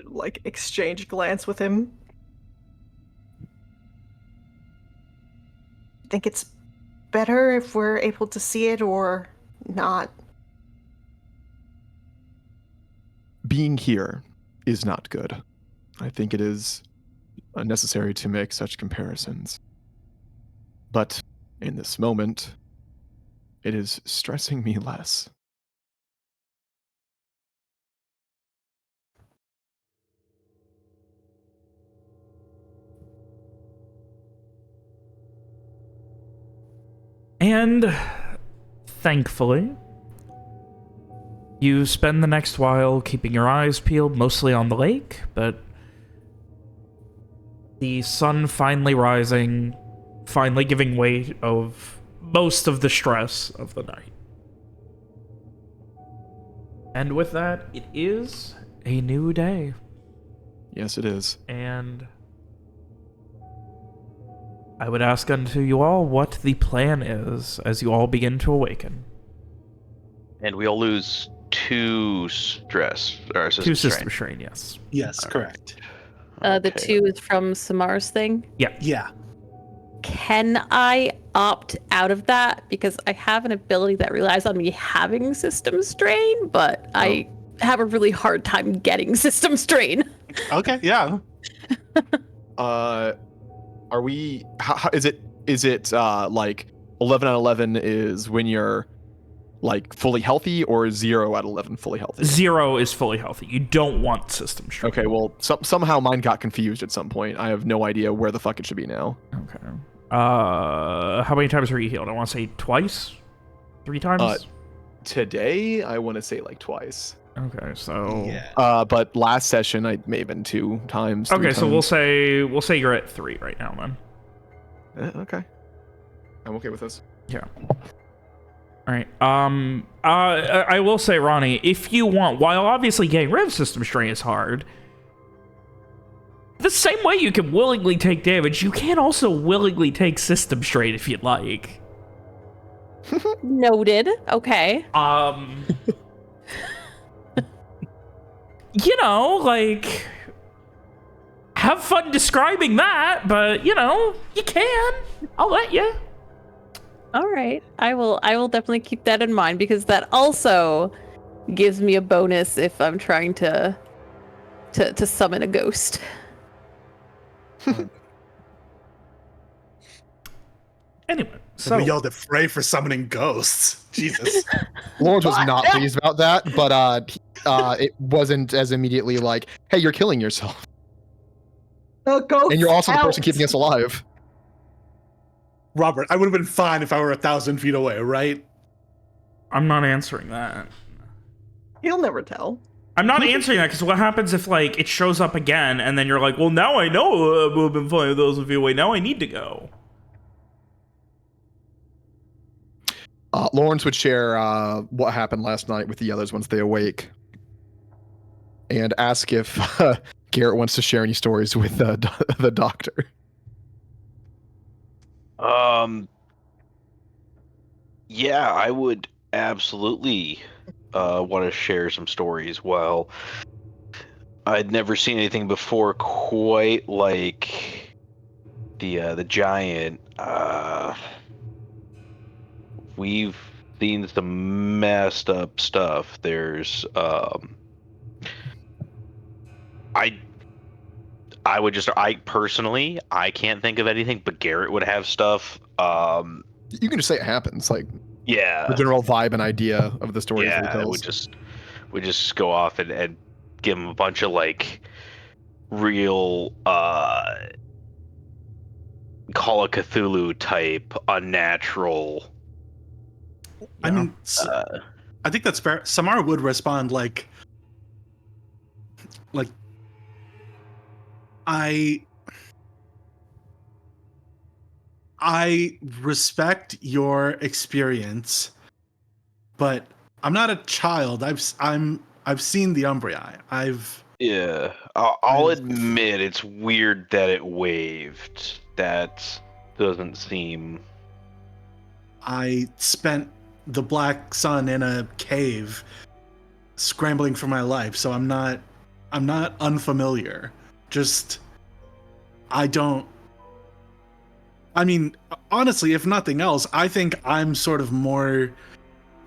Like, exchange glance with him. Think it's better if we're able to see it or not? Being here is not good. I think it is unnecessary to make such comparisons. But in this moment, it is stressing me less. And thankfully, you spend the next while keeping your eyes peeled, mostly on the lake, but the sun finally rising, finally giving way of most of the stress of the night. And with that, it is a new day. Yes, it is. And I would ask unto you all what the plan is as you all begin to awaken. And we'll lose 2 stress, or 2 system system strain. strain, yes. Yes, correct. The 2 is from Samar's thing. Yeah. Can I opt out of that? Because I have an ability that relies on me having system strain, but I have a really hard time getting system strain. Okay, yeah. Are we? How is it? Is it like 11 out of 11 is when you're like fully healthy, or 0 out of 11 fully healthy? 0 is fully healthy. You don't want system strain. Okay, well, somehow mine got confused at some point. I have no idea where the fuck it should be now. Okay. How many times are you healed? I want to say twice? 3 times? today, I want to say like twice. Okay, so But last session I may have been 2 times. 3 okay, so we'll times. say you're at 3 right now then. Okay, I'm okay with this. Yeah. All right. I will say, Ronnie, if you want, while obviously getting rid of system strain is hard, the same way you can willingly take damage, you can also willingly take system strain if you'd like. Noted. Okay. You know, like, have fun describing that, but you know, you can. I'll let you. All right. I will definitely keep that in mind because that also gives me a bonus if I'm trying to summon a ghost. Anyway, So we yelled at Frey for summoning ghosts. Jesus. Lawrence was not pleased about that, but it wasn't as immediately like, hey, you're killing yourself. Ghost And you're also the person out. keeping us alive. Robert, I would have been fine if I were 1,000 feet away, right? I'm not answering that. He'll never tell. I'm not answering that because what happens if like it shows up again and then you're like, well, now I know I've been 5,000 feet away. Now I need to go. Lawrence would share what happened last night with the others once they awake, and ask if Garrett wants to share any stories with the doctor. Yeah, I would absolutely want to share some stories. Well, I'd never seen anything before quite like the giant. We've seen some messed up stuff. There's I personally can't think of anything, but Garrett would have stuff. You can just say it happens, like Yeah, the general vibe and idea of the story. yeah, we just go off and give him a bunch of like real Call of Cthulhu type unnatural. I mean, I think that's fair. Samara would respond like I respect your experience, but I'm not a child. I've seen the Umbrii. I'll admit it's weird that it waved. That doesn't seem. I spent the Black Sun in a cave, scrambling for my life, so I'm not unfamiliar. Just I mean, honestly, if nothing else, I think I'm sort of more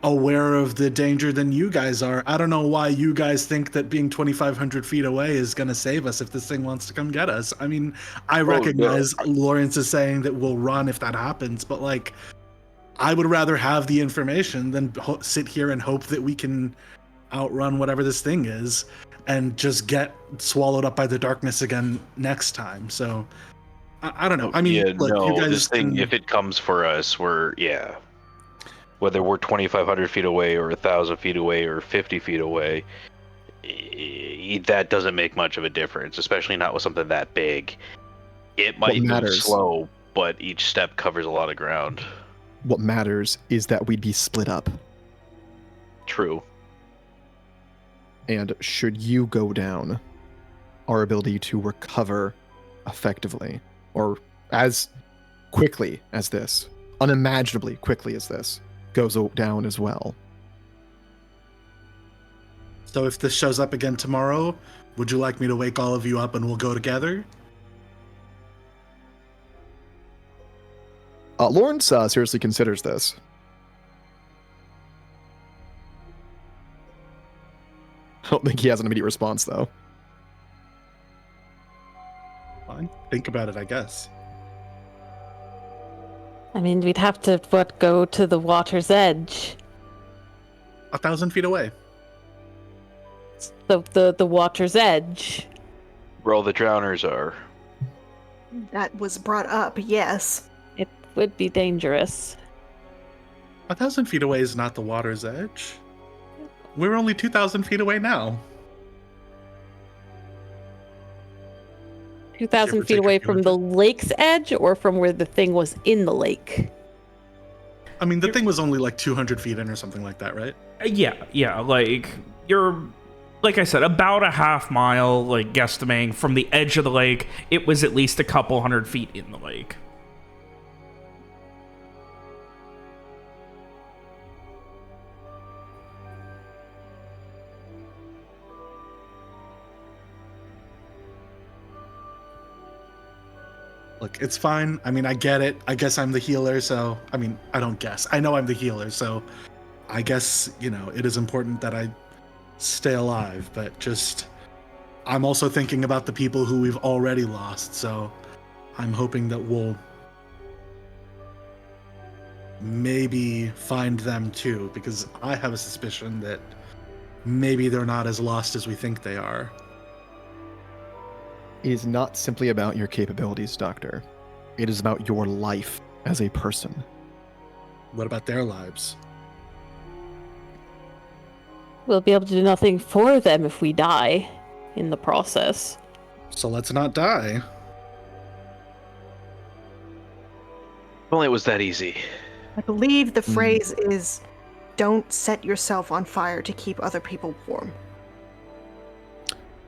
aware of the danger than you guys are. I don't know why you guys think that being 2,500 feet away is going to save us if this thing wants to come get us. I mean, I recognize Lawrence is saying that we'll run if that happens, but like, I would rather have the information than sit here and hope that we can outrun whatever this thing is and just get swallowed up by the darkness again next time. So I don't know. I mean, look, you guys this thing, if it comes for us, whether we're 2,500 feet away or 1,000 feet away or 50 feet away, that doesn't make much of a difference, especially not with something that big. It might move slow, but each step covers a lot of ground. What matters is that we'd be split up. True. And should you go down, our ability to recover effectively, or as quickly as this, unimaginably quickly as this, goes down as well. So if this shows up again tomorrow, would you like me to wake all of you up and we'll go together? Lawrence seriously considers this. I don't think he has an immediate response, though. Fine. Think about it, I guess. I mean, we'd have to go to the water's edge. 1,000 feet away. The water's edge. Where all the drowners are. That was brought up, yes. It would be dangerous. 1,000 feet away is not the water's edge. We're only 2,000 feet away now. 2,000 Give or feet take a away few from the hundred. lake's edge, or from where the thing was in the lake? I mean, the thing was only like 200 feet in or something like that, right? Yeah, like, you're, like I said, about a half mile, like, guesstimating from the edge of the lake. It was at least a couple hundred feet in the lake. Look, it's fine. I mean, I get it. I guess I'm the healer, so... I mean, I don't guess. I know I'm the healer, so... I guess, you know, it is important that I stay alive, but just... I'm also thinking about the people who we've already lost, so... I'm hoping that we'll... maybe find them too, because I have a suspicion that maybe they're not as lost as we think they are. It is not simply about your capabilities, Doctor. It is about your life as a person. What about their lives? We'll be able to do nothing for them if we die in the process. So let's not die. If only it was that easy. I believe the phrase is, don't set yourself on fire to keep other people warm.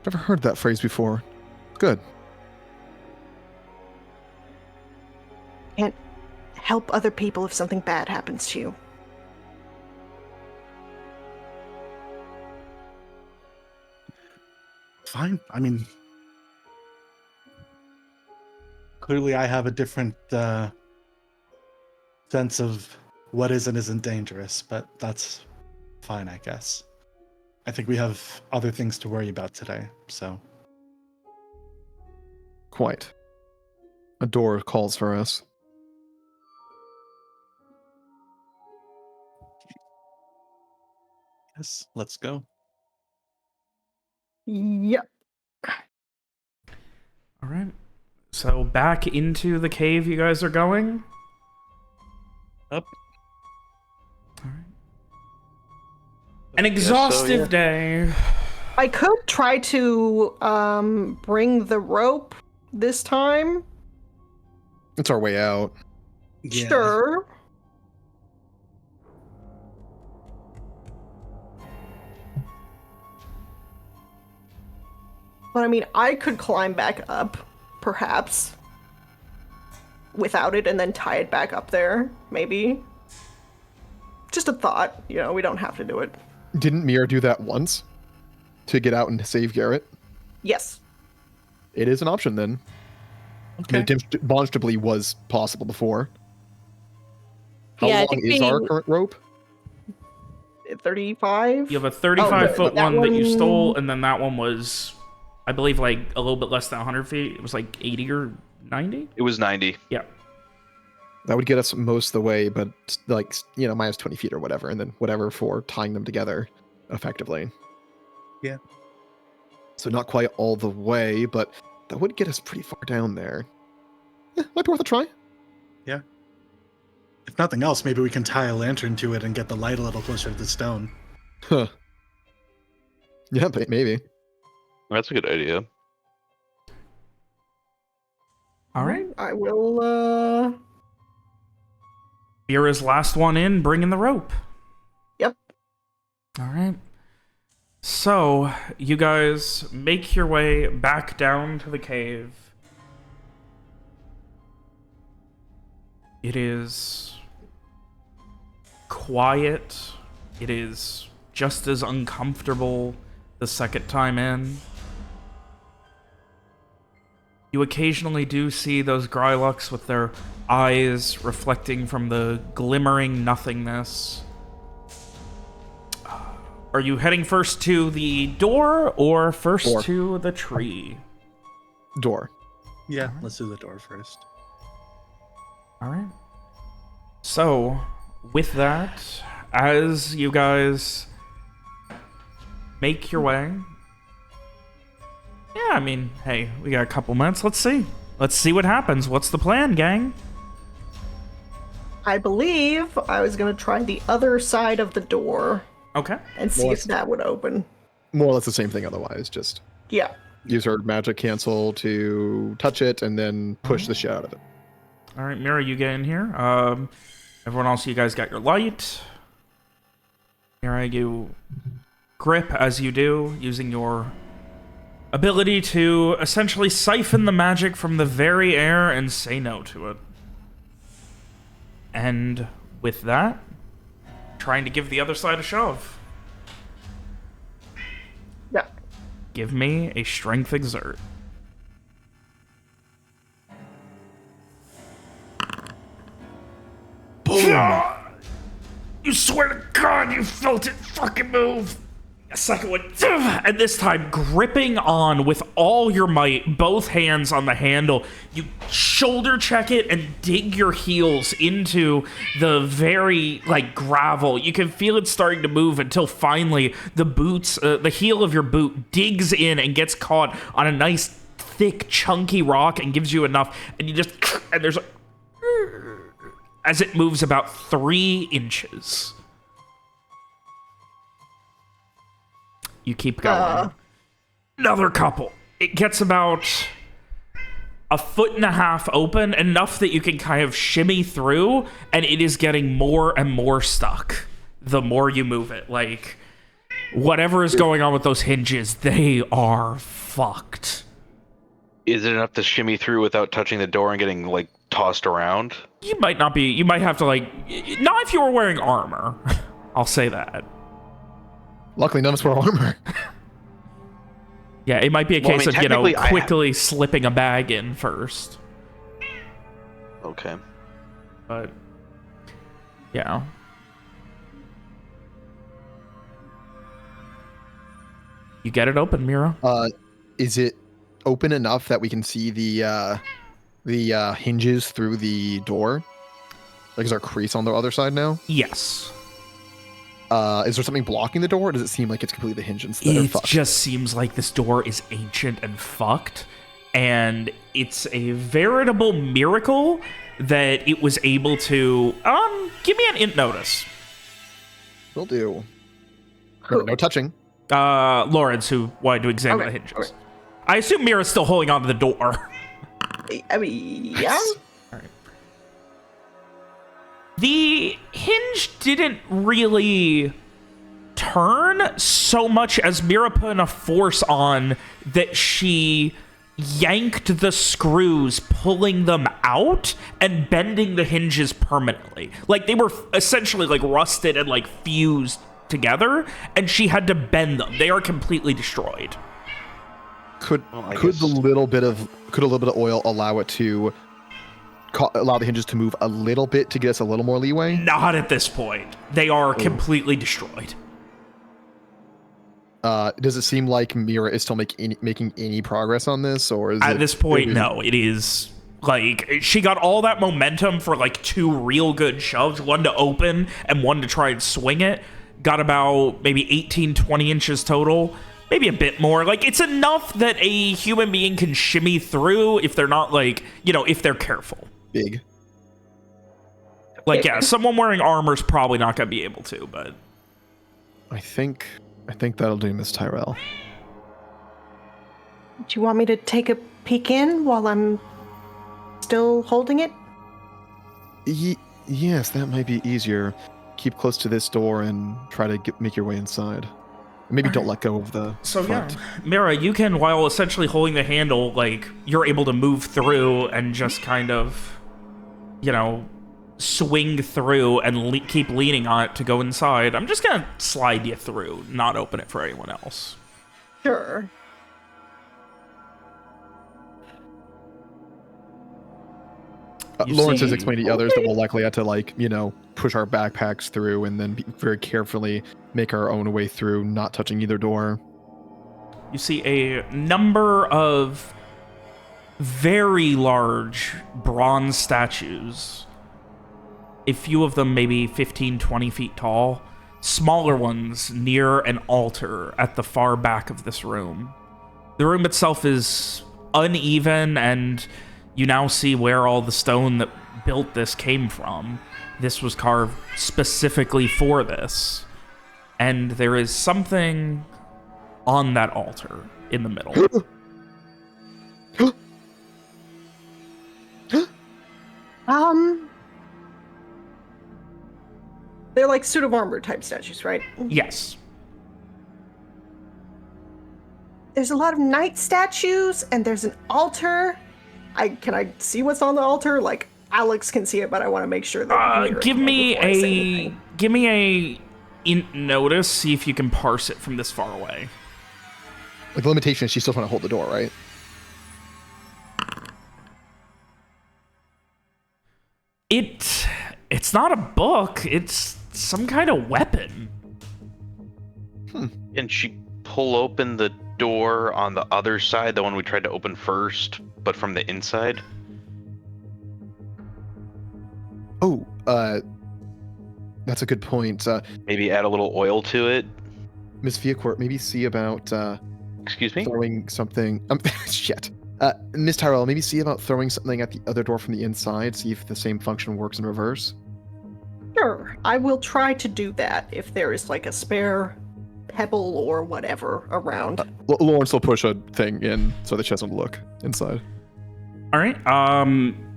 Never heard that phrase before. Good. Can't help other people if something bad happens to you. Fine. I mean, clearly I have a different sense of what is and isn't dangerous, but that's fine, I guess. I think we have other things to worry about today, so... Quite. A door calls for us. Yes, let's go. Yep. All right. So back into the cave you guys are going? Up. All right. An exhaustive day. I could try to bring the rope this time. It's our way out. Yeah. Sure. But I mean, I could climb back up, perhaps, without it and then tie it back up there, maybe. Just a thought, you know, we don't have to do it. Didn't Mira do that once to get out and save Garrett? Yes. It is an option then. Okay. It demonstrably was possible before. How Yeah, I long think is our we- current rope? 35? You have a 35-foot that one that you one- stole, and then that one was, I believe, like a little bit less than 100 feet. It was like 80 or 90? It was 90. Yeah. That would get us most of the way, but like, you know, minus 20 feet or whatever, and then whatever for tying them together effectively. Yeah. So not quite all the way, but that would get us pretty far down there. Might be worth a try. If nothing else, maybe we can tie a lantern to it and get the light a little closer to the stone. Huh. Yeah, maybe. That's a good idea. All right. I will, Mira's last one in, bringing the rope. Yep. All right. So, you guys make your way back down to the cave. It is quiet. It is just as uncomfortable the second time in. You occasionally do see those Grylocs with their eyes reflecting from the glimmering nothingness. Are you heading first to the door or first Door. to the tree? Door. Yeah, let's do the door first. All right. So, with that, as you guys make your way... Yeah, I mean, hey, we got a couple minutes. Let's see. Let's see what happens. What's the plan, gang? I believe I was going to try the other side of the door Okay. and see if that would open. More or less the same thing otherwise. Just Yeah. use her magic cancel to touch it and then push the shit out of it. All right, Mira, you get in here. Everyone else, you guys got your light. Mira, you grip as you do, using your ability to essentially siphon the magic from the very air and say no to it. And with that, trying to give the other side a shove. Yeah. Give me a strength exert. Boom! You swear to God you felt it fucking move! A second one, and this time gripping on with all your might, both hands on the handle, you shoulder check it and dig your heels into the very, like, gravel. You can feel it starting to move until finally the heel of your boot digs in and gets caught on a nice, thick, chunky rock and gives you enough, and you just, and there's a, as it moves about 3 inches. You keep going. Another couple. It gets about 1.5 feet open, enough that you can kind of shimmy through, and it is getting more and more stuck the more you move it. Like, whatever is going on with those hinges, they are fucked. Is it enough to shimmy through without touching the door and getting, like, tossed around? You might not be. You might have to, like, not if you were wearing armor. I'll say that. Luckily, none of us wear armor. Yeah, it might be a case of, you know, technically, quickly slipping a bag in first. Okay. But, yeah. You get it open, Mira. Is it open enough that we can see the hinges through the door? Like, is there a crease on the other side now? Yes. Is there something blocking the door, or does it seem like it's completely the hinges that are It fucked? just seems like this door is ancient and fucked, and it's a veritable miracle that it was able to, give me an int notice. Will do. Remember, no touching. Lawrence, who wanted to examine the hinges. Okay. I assume Mira's still holding onto the door. I mean, yeah. The hinge didn't really turn so much as Mira put enough force on that she yanked the screws, pulling them out and bending the hinges permanently. Like, they were essentially, like, rusted and, like, fused together, and she had to bend them. They are completely destroyed. Could a little bit of oil allow it to allow the hinges to move a little bit to get us a little more leeway? Not at this point. They are completely destroyed. Does it seem like Mira is still making any progress on this, or is at this point, no. It is like she got all that momentum for like 2 real good shoves, one to open and one to try and swing it. Got about maybe 18, 20 inches total. Maybe a bit more. Like, it's enough that a human being can shimmy through if they're not, like, you know, if they're careful. Big. Like, yeah, someone wearing armor is probably not going to be able to, but... I think that'll do, Miss Tyrell. Do you want me to take a peek in while I'm still holding it? Yes, that might be easier. Keep close to this door and try to make your way inside. Maybe don't let go of the front. Yeah, Mira, you can, while essentially holding the handle, like, you're able to move through and just kind of, you know, swing through and keep leaning on it to go inside. I'm just going to slide you through, not open it for anyone else. Sure. Lawrence has explained to the others that we'll likely have to, like, you know, push our backpacks through and then very carefully make our own way through, not touching either door. You see a number of very large bronze statues. A few of them maybe 15, 20 feet tall. Smaller ones near an altar at the far back of this room. The room itself is uneven, and you now see where all the stone that built this came from. This was carved specifically for this. And there is something on that altar in the middle. They're like suit of armor type statues, right? Yes. There's a lot of knight statues, and there's an altar. Can I see what's on the altar? Like Alex can see it, but I want to make sure that. Give me a int notice. See if you can parse it from this far away. Like the limitation is she's still trying to hold the door, right? It's not a book. It's some kind of weapon. Can she pull open the door on the other side, the one we tried to open first, but from the inside? Oh, that's a good point. Maybe add a little oil to it? Miss Viacourt, maybe see about Excuse me? throwing something. Shit. Miss Tyrell, maybe see about throwing something at the other door from the inside. See if the same function works in reverse. Sure, I will try to do that if there is like a spare pebble or whatever around. Lawrence will push a thing in so that she doesn't look inside. All right.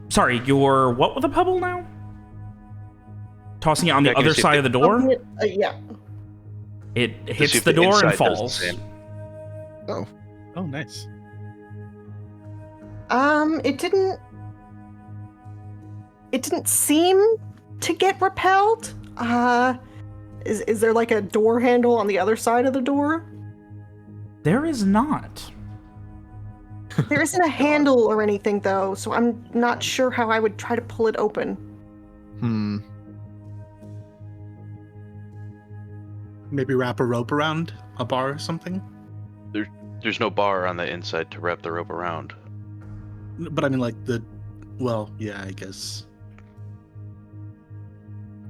Sorry, you're what with a pebble now? Tossing it on the other side of the door? Yeah. It hits the door and falls. Oh. Oh, nice. It didn't seem to get repelled. Is there like a door handle on the other side of the door? There is not. There isn't a handle or anything though, so I'm not sure how I would try to pull it open. Maybe wrap a rope around a bar or something? There's no bar on the inside to wrap the rope around. But I mean, like well, yeah, I guess.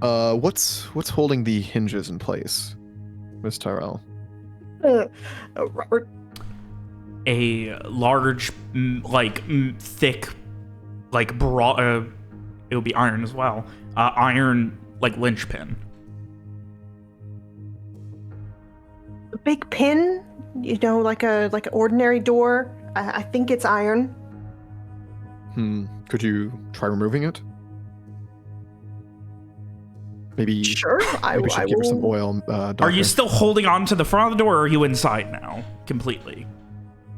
What's holding the hinges in place, Miss Tyrell? Robert. A large, thick, broad. It would be iron as well. Iron, linchpin. A big pin, like an ordinary door. I think it's iron. Could you try removing it? Maybe. Sure, I we should give her some oil. Are you still holding on to the front of the door, or are you inside now, completely?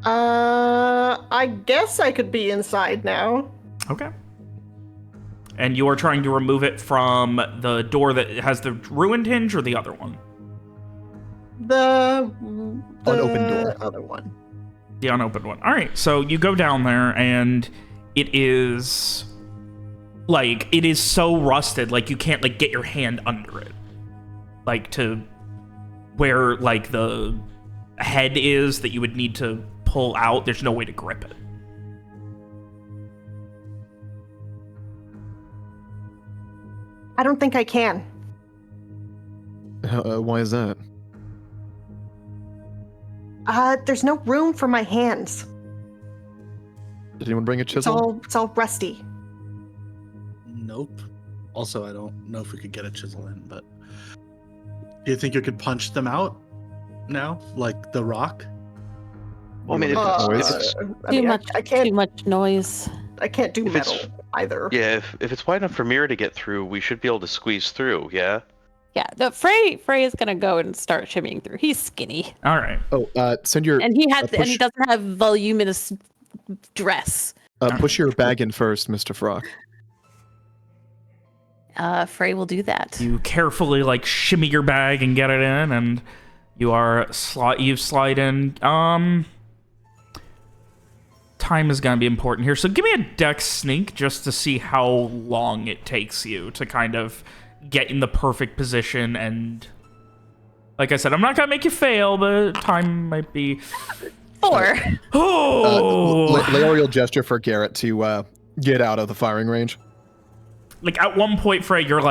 I guess I could be inside now. Okay. And you are trying to remove it from the door that has the ruined hinge, or the other one? The unopened door. Other one. The unopened one. All right, so you go down there, and it is so rusted, you can't get your hand under it, to where the head is that you would need to pull out. There's no way to grip it. I don't think I can. Why is that? There's no room for my hands. Did anyone bring a chisel? It's all rusty. Nope. Also, I don't know if we could get a chisel in, but do you think you could punch them out now, like the rock? Well, I mean, I can't. Too much noise. I can't do metal either. Yeah, if it's wide enough for Mira to get through, we should be able to squeeze through. Yeah. Yeah, Frey is gonna go and start shimmying through. He's skinny. All right. Oh, send your. And he doesn't have voluminous dress. Push your bag in first, Mr. Frock. Frey will do that. You carefully shimmy your bag and get it in, and you slide in. Time is gonna be important here, so give me a dex sneak just to see how long it takes you to kind of get in the perfect position. And like I said, I'm not gonna make you fail, but time might be 4. Laorial gesture for Garrett to get out of the firing range. At one point, Frey, you're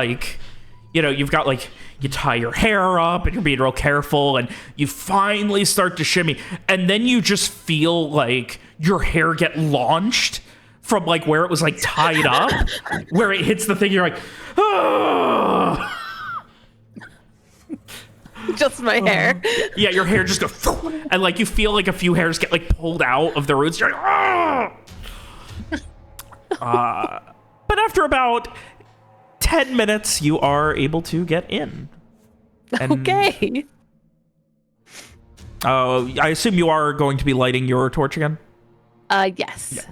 you've got you tie your hair up and you're being real careful, and you finally start to shimmy, and then you just feel your hair get launched from like where it was like tied up, where it hits the thing, you're like, oh. Just my hair. Yeah, your hair just goes, and like you feel like a few hairs get like pulled out of the roots. You're like, but after about 10 minutes, you are able to get in. And, Okay. I assume you are going to be lighting your torch again? Yes. Yeah.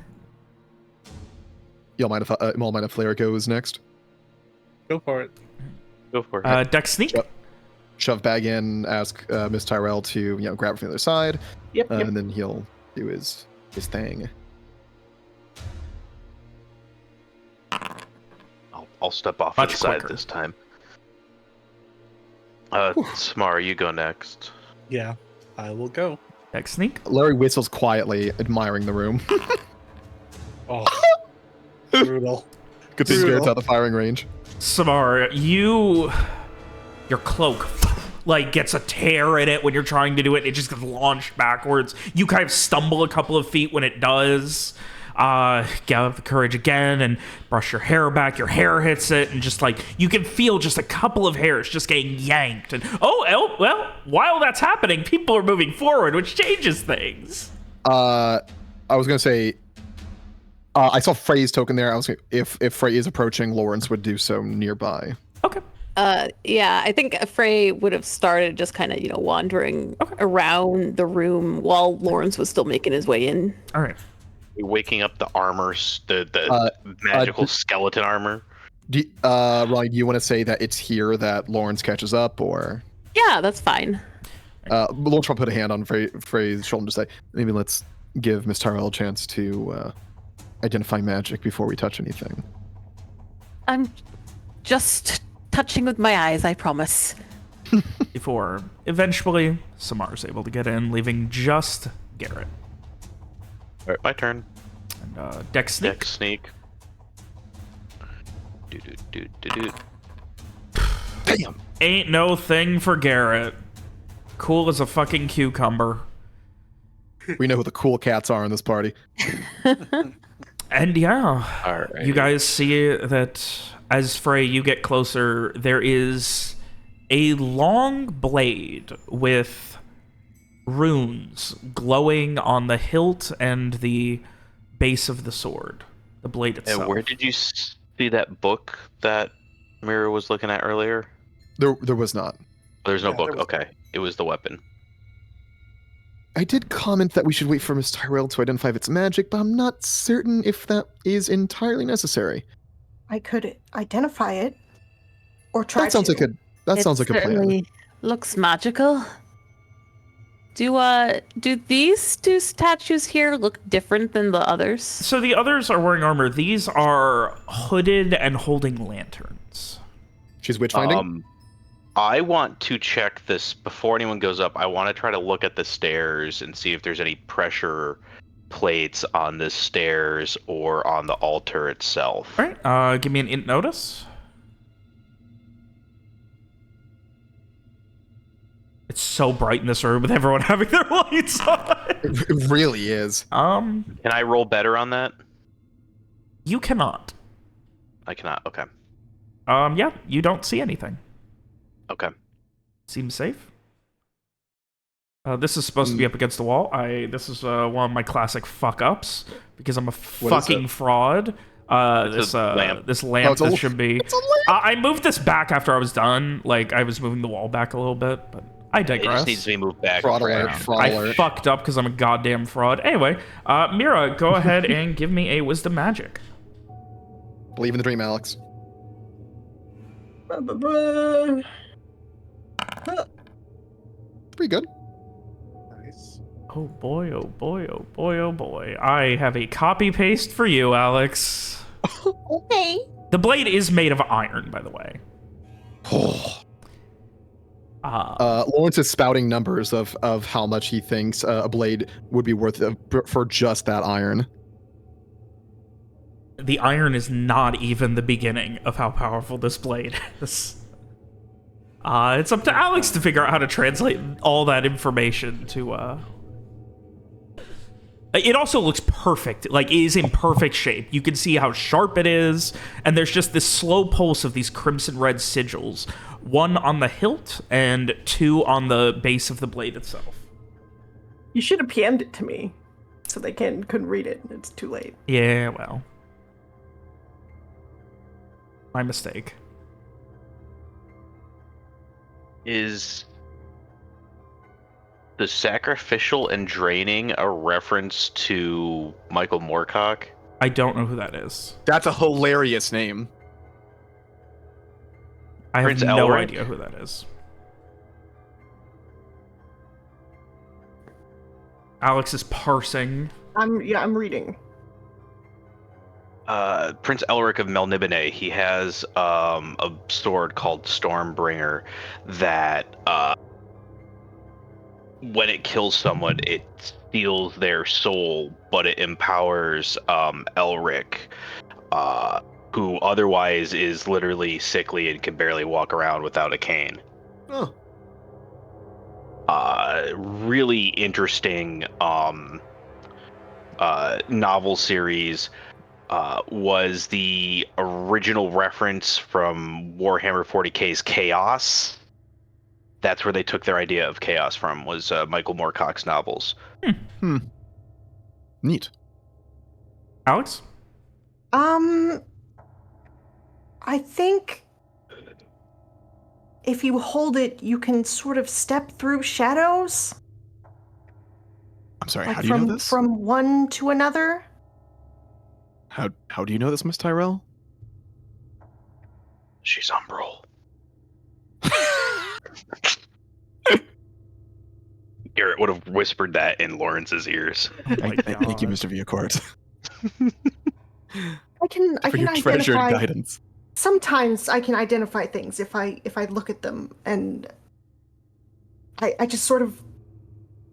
Y'all mind if Flare goes next? Go for it. Go for it. Dex sneak? Yep. Shove bag in, ask Miss Tyrell to grab it from the other side, Yep. and then he'll do his thing. I'll step off to Much the side quicker. this time. Samara, you go next. Yeah, I will go. Dex sneak? Larry whistles quietly, admiring the room. Oh, brutal. Good thing Brutal. Garrett's out the firing range. Samara, your cloak like gets a tear in it when you're trying to do it. It just gets launched backwards. You kind of stumble a couple of feet when it does. Gather the courage again and brush your hair back. Your hair hits it, and just like you can feel just a couple of hairs just getting yanked. And well, while that's happening, people are moving forward, which changes things. I was gonna say, I saw Frey's token there. I was gonna, if Frey is approaching, Lawrence would do so nearby. Okay. Yeah, I think Frey would have started just kind of, wandering around the room while Lawrence was still making his way in. All right. Waking up the armors, the magical skeleton armor. Ronnie, do you want to say that it's here that Lawrence catches up, or? Yeah, that's fine. Lawrence will put a hand on Frey's shoulder to say, maybe let's give Miss Tyrell a chance to identify magic before we touch anything. I'm just touching with my eyes, I promise. Before eventually Samar's able to get in, leaving just Garrett. All right, my turn. And Dex sneak. Dex sneak. Do. Damn! Ain't no thing for Garrett. Cool as a fucking cucumber. We know who the cool cats are in this party. And yeah, All right. you guys see that as Frey, you get closer, there is a long blade with runes glowing on the hilt and the base of the sword, the blade itself. And where did you see that book that Mira was looking at earlier? There was not. There's no book. there was- Okay, it was the weapon. I did comment that we should wait for Miss Tyrell to identify if it's magic, but I'm not certain if that is entirely necessary. I could identify it, or try That sounds to. like a It plan. certainly looks magical. Do these two statues here look different than the others? So the others are wearing armor. These are hooded and holding lanterns. She's witch finding. I want to check this before anyone goes up. I want to try to look at the stairs and see if there's any pressure plates on the stairs or on the altar itself. All right, give me an int notice. It's so bright in this room with everyone having their lights on. It really is. Can I roll better on that? You cannot. I cannot. Okay. Yeah, you don't see anything. Okay. Seems safe. This is supposed to be up against the wall. This is one of my classic fuck ups because I'm a fucking fraud. This lamp. this lamp Oh, this should be. I moved this back after I was done. Like I was moving the wall back a little bit, but I It digress. just needs to be moved back. Fraud alert, around. fraud I alert. fucked up because I'm a goddamn fraud. Anyway, Mira, go ahead and give me a wisdom magic. Believe in the dream, Alex. Pretty good. Nice. Oh boy, oh boy, oh boy, oh boy. I have a copy paste for you, Alex. Okay. The blade is made of iron, by the way. Lawrence is spouting numbers of how much he thinks a blade would be worth for just that iron. The iron is not even the beginning of how powerful this blade is. It's up to Alex to figure out how to translate all that information to It also looks perfect. Like, it is in perfect shape. You can see how sharp it is, and there's just this slow pulse of these crimson red sigils. One on the hilt, and 2 on the base of the blade itself. You should have PM'd it to me, so they couldn't read it. It's too late. Yeah, well. My mistake. Is the sacrificial and draining a reference to Michael Moorcock? I don't know who that is. That's a hilarious name. I have Prince no Elric? idea who that is. Alex is parsing. I'm reading. Prince Elric of Melniboné, he has a sword called Stormbringer that when it kills someone, it steals their soul, but it empowers Elric, who otherwise is literally sickly and can barely walk around without a cane. Oh. Really interesting novel series. Was the original reference from Warhammer 40k's Chaos. That's where they took their idea of Chaos from, was Michael Moorcock's novels. Neat. Alex? I think if you hold it, you can sort of step through shadows. I'm sorry, Like how do you know this? from one to another. How do you know this, Miss Tyrell? She's umbral. Garrett would have whispered that in Lawrence's ears. Thank you, Mr. Viacourt. I can For your treasured identify. guidance. Sometimes I can identify things if I look at them, and I just sort of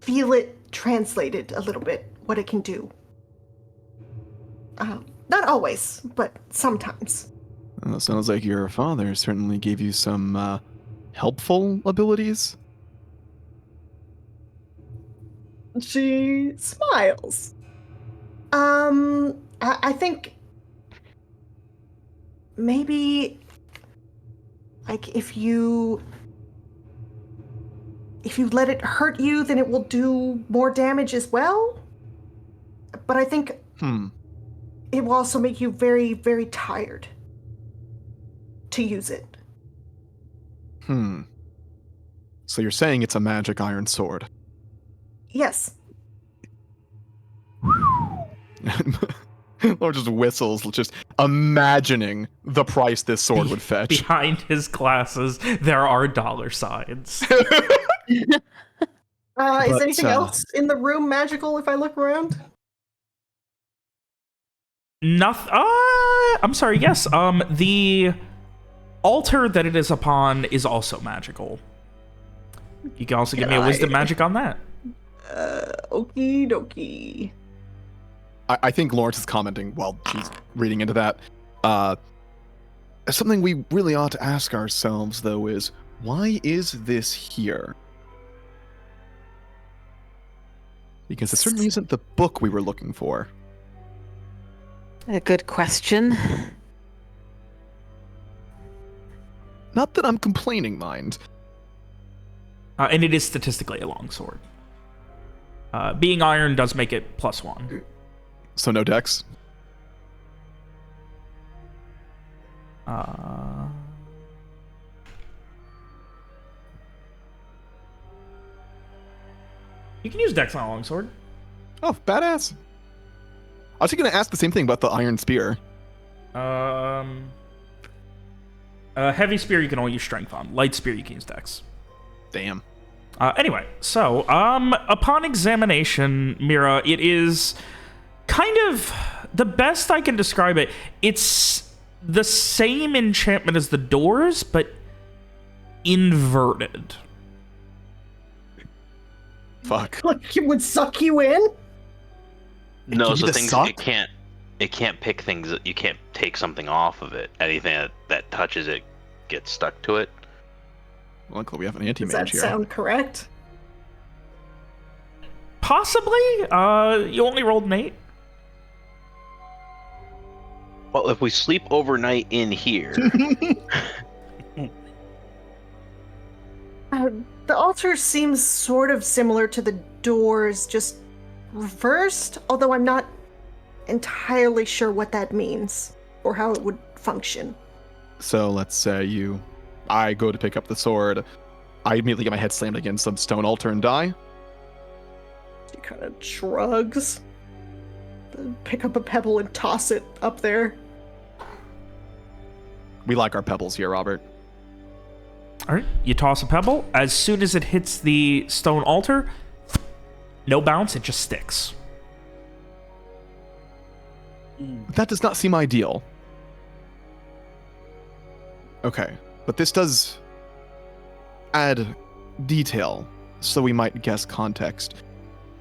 feel it translated a little bit, what it can do. Not always, but sometimes. Well, sounds like your father certainly gave you some helpful abilities. She smiles. I think maybe like if you let it hurt you, then it will do more damage as well. But I think it will also make you very, very tired to use it. So you're saying it's a magic iron sword? Yes. Or just whistles, just imagining the price this sword would fetch. Behind his glasses, there are dollar signs. Is But, anything else in the room magical if I look around? Nothing. I'm sorry. Yes. The altar that it is upon is also magical. You can also give me a wisdom magic on that. Okie dokie. I think Lawrence is commenting while she's reading into that. Something we really ought to ask ourselves, though, is why is this here? Because it certainly isn't the book we were looking for. A good question. Not that I'm complaining, mind. And it is statistically a longsword. Being iron does make it +1. So no dex? You can use dex on a longsword. Oh, badass. I was going to ask the same thing about the iron spear. Heavy spear you can only use strength on. Light spear you can use dex. Damn. Anyway, so upon examination, Mira, it is kind of the best I can describe it. It's the same enchantment as the doors, but inverted. Fuck. Like it would suck you in? No, Give you so the things suck? it can't pick things. You can't take something off of it. Anything that touches it gets stuck to it. Luckily, we have an Does that anti-mage here. sound correct? Possibly. You only rolled an 8. Well, if we sleep overnight in here, The altar seems sort of similar to the doors, just reversed, although I'm not entirely sure what that means or how it would function. So let's say I go to pick up the sword. I immediately get my head slammed against some stone altar and die. He kind of shrugs. Pick up a pebble and toss it up there. We like our pebbles here, Robert. All right, you toss a pebble. As soon as it hits the stone altar, no bounce, it just sticks. That does not seem ideal. Okay, but this does add detail, so we might guess context.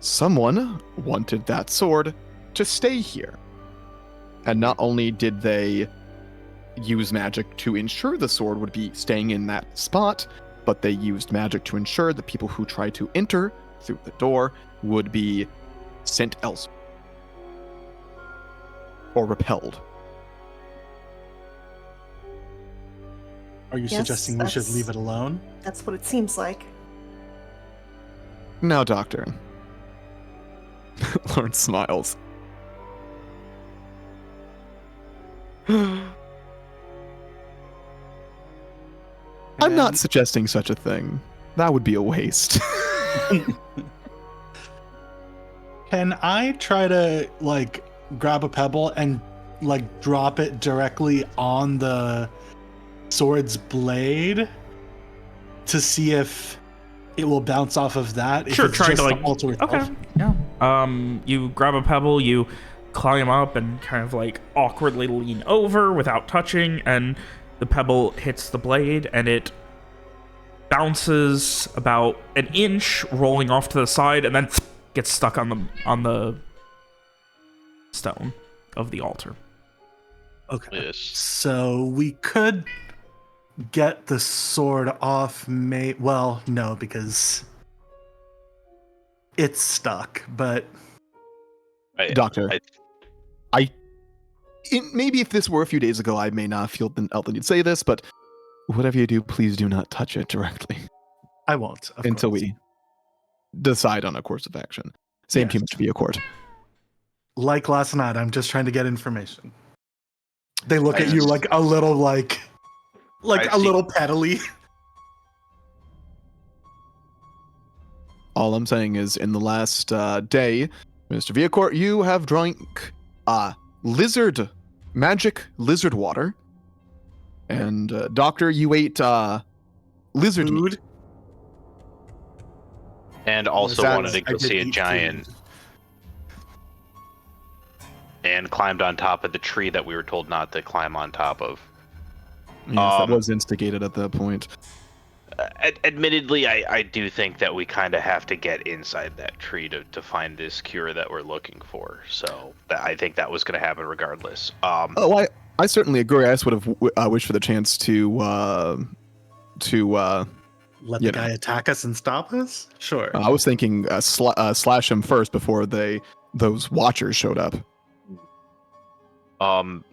Someone wanted that sword to stay here. And not only did they use magic to ensure the sword would be staying in that spot, but they used magic to ensure the people who tried to enter through the door would be sent elsewhere. Or repelled. Are you Yes, suggesting we should that's- leave it alone? That's what it seems like. Now, Doctor. Lawrence smiles. I'm not suggesting such a thing. That would be a waste. Can I try to grab a pebble and drop it directly on the sword's blade to see if it will bounce off of that? Sure, if it's trying just to the altar itself? Okay, yeah. You grab a pebble, you climb up and kind of awkwardly lean over without touching, and the pebble hits the blade and it bounces about an inch, rolling off to the side, and then gets stuck on the stone of the altar. Okay. yes. So we could get the sword off well, no, because it's stuck, but Doctor, maybe if this were a few days ago, I may not feel the need to say this, but whatever you do, please do not touch it directly I won't. Of until course. we decide on a course of action. Same Yes. too much to be a court. Like last night, I'm just trying to get information. They look I at you just- like a little I a see. little pettily. All I'm saying is, in the last day, Mr. Viacourt, you have drunk magic lizard water. And Doctor, you ate lizard meat. Food. And also That- wanted to I go did see a eat giant food. and climbed on top of the tree that we were told not to climb on top of. Yes, that Um, was instigated at that point. Admittedly, I do think that we kind of have to get inside that tree to find this cure that we're looking for. So I think that was going to happen regardless. Oh, I certainly agree. I just would have wished for the chance to Let you the know. guy attack us and stop us? Sure. I was thinking slash him first before those watchers showed up.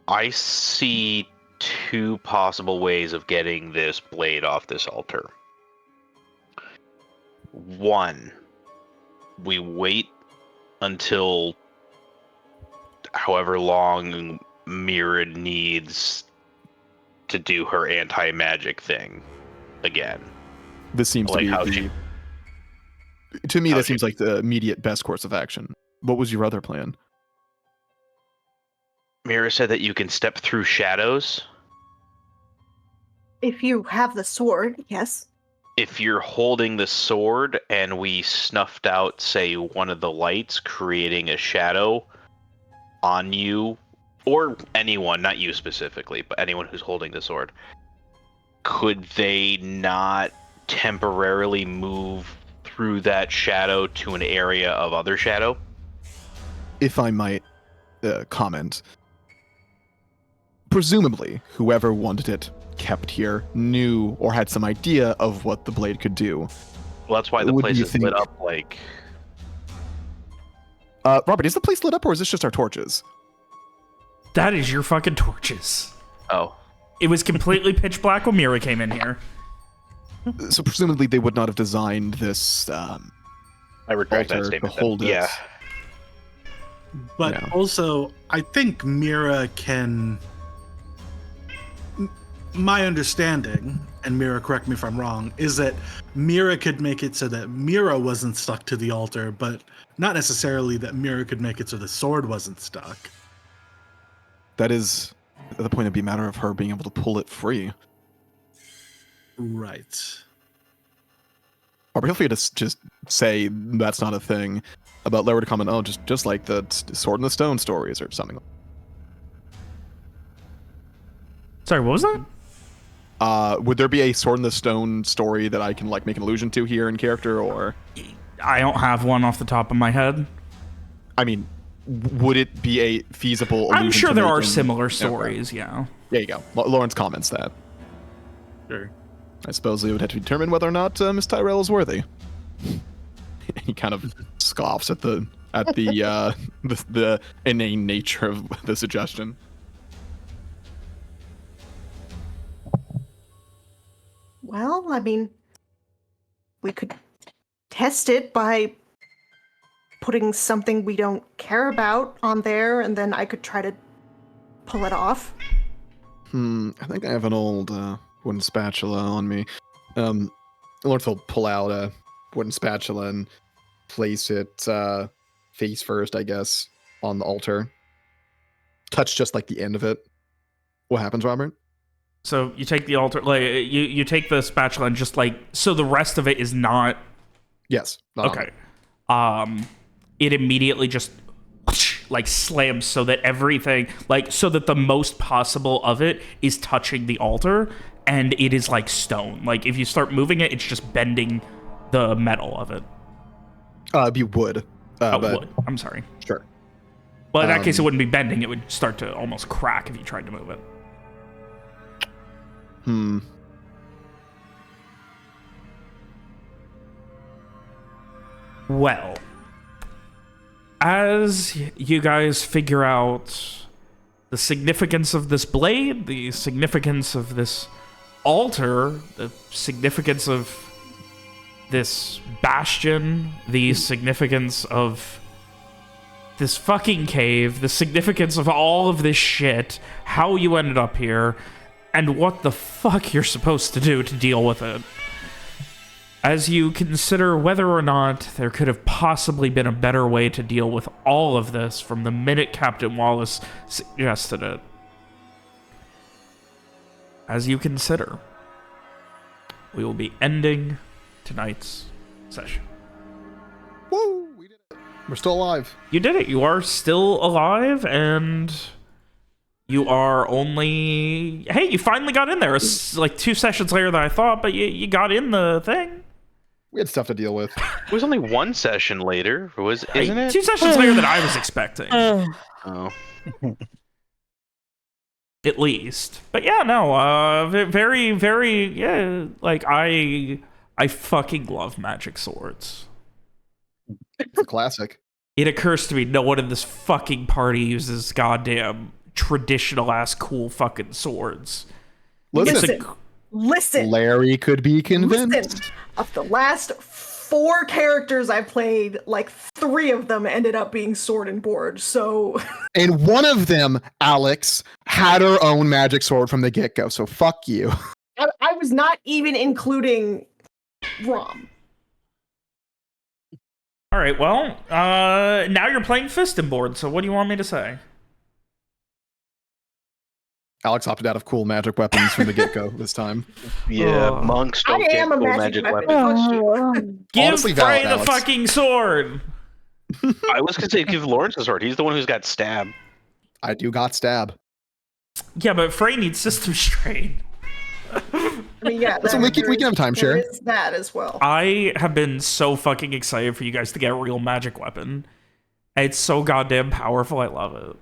I see two possible ways of getting this blade off this altar. One, we wait until however long Mirrid needs to do her anti-magic thing again. This seems Like how to she- be to me. how That she- seems like the immediate best course of action. What was your other plan? Mira said that you can step through shadows. If you have the sword, yes. If you're holding the sword and we snuffed out, say, one of the lights, creating a shadow on you, or anyone, not you specifically, but anyone who's holding the sword, could they not temporarily move through that shadow to an area of other shadow? If I might comment, presumably whoever wanted it kept here knew or had some idea of what the blade could do. Well, that's why the What do place you is lit think? up like Robert, is the place lit up or is this just our torches? That is your fucking torches. Oh. It was completely pitch black when Mira came in here. So presumably they would not have designed this I retract that altar to statement. hold it. Yeah. But Yeah. also, I think Mira can. My understanding, and Mira, correct me if I'm wrong, is that Mira could make it so that Mira wasn't stuck to the altar, but not necessarily that Mira could make it so the sword wasn't stuck. That is the point. It'd be a matter of her being able to pull it free. Right. Or feel free to just say that's not a thing. About Lair to comment, oh, just like the Sword in the Stone stories or something. Sorry, what was that? Would there be a Sword in the Stone story that I can like make an allusion to here in character, or? I don't have one off the top of my head. I mean, would it be a feasible allusion I'm sure to there make are in- similar Okay. stories, yeah. There you go. Lawrence comments that. Sure. I suppose it would have to determine whether or not Miss Tyrell is worthy. He kind of scoffs at the the inane nature of the suggestion. Well, I mean, we could test it by putting something we don't care about on there, and then I could try to pull it off. I think I have an old wooden spatula on me. Lawrence will pull out a wooden spatula and place it face first, I guess, on the altar. Touch just like the end of it. What happens, Robert? So you take the altar, like you take the spatula and just like, so the rest of it is not Yes. not on okay. it. It immediately just like slams so that everything, like, so that the most possible of it is touching the altar, and it is like stone. Like if you start moving it, it's just bending the metal of it. It'd be wood. But Wood. I'm sorry. sure. Well, in that case, it wouldn't be bending. It would start to almost crack if you tried to move it. Well, as you guys figure out the significance of this blade, the significance of this altar, the significance of this bastion, the significance of this fucking cave, the significance of all of this shit, how you ended up here, and what the fuck you're supposed to do to deal with it. As you consider whether or not there could have possibly been a better way to deal with all of this from the minute Captain Wallace suggested it. As you consider, we will be ending tonight's session. Woo! We did it. We're still alive. You did it. You are still alive, and you are only... Hey, you finally got in there. It's like 2 sessions later than I thought, but you got in the thing. We had stuff to deal with. It was only one session later, isn't it? 2 sessions later than I was expecting. Oh. At least. But yeah, no, very, very, yeah, like, I fucking love magic swords. It's a classic. It occurs to me no one in this fucking party uses goddamn traditional-ass cool fucking swords. Listen, Listen, Larry could be convinced. listen. Of the last 4 characters I played, like 3 of them ended up being sword and board. So And one of them, Alex, had her own magic sword from the get-go, so fuck you. I was not even including Rom. All right, well, now you're playing fist and board, so what do you want me to say? Alex opted out of cool magic weapons from the get-go this time. Yeah, monks don't I get am a cool magic magic weapon. weapons. Fuck you. Give Honestly Frey valid, the Alex. fucking sword! I was gonna say give Lawrence a sword. He's the one who's got stabbed. I do got stab. Yeah, but Frey needs system strain. I mean, yeah, Listen, we can have a timeshare. There is that as well. I have been so fucking excited for you guys to get a real magic weapon. It's so goddamn powerful. I love it.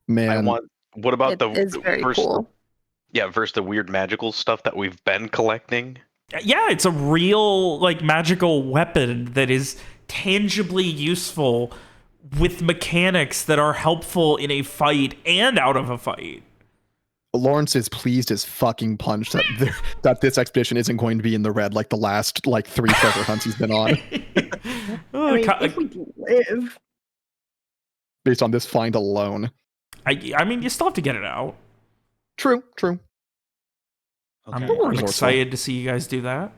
Man, What about It the is very versus, cool. Yeah, versus the weird magical stuff that we've been collecting. Yeah, it's a real, like, magical weapon that is tangibly useful with mechanics that are helpful in a fight and out of a fight. Lawrence is pleased as fucking punch that this expedition isn't going to be in the red like the last 3 treasure hunts he's been on. Oh, I mean, if we can live. Based on this find alone. I mean, you still have to get it out. True. I'm Okay. excited to see you guys do that.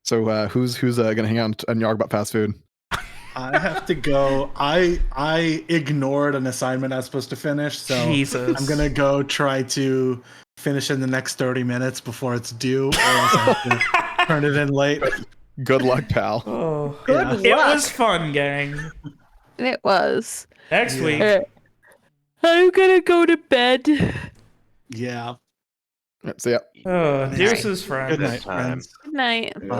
So who's gonna hang out and yarg about fast food? I have to go. I ignored an assignment I was supposed to finish, so Jesus. I'm gonna go try to finish in the next 30 minutes before it's due, or else I have to turn it in late. Good luck, pal. Oh, Good it luck. was fun, gang. It was. Next week. I'm gonna go to bed. Yeah. So yeah. Deuces, friends. Good night, time. friends. Good night. Bye.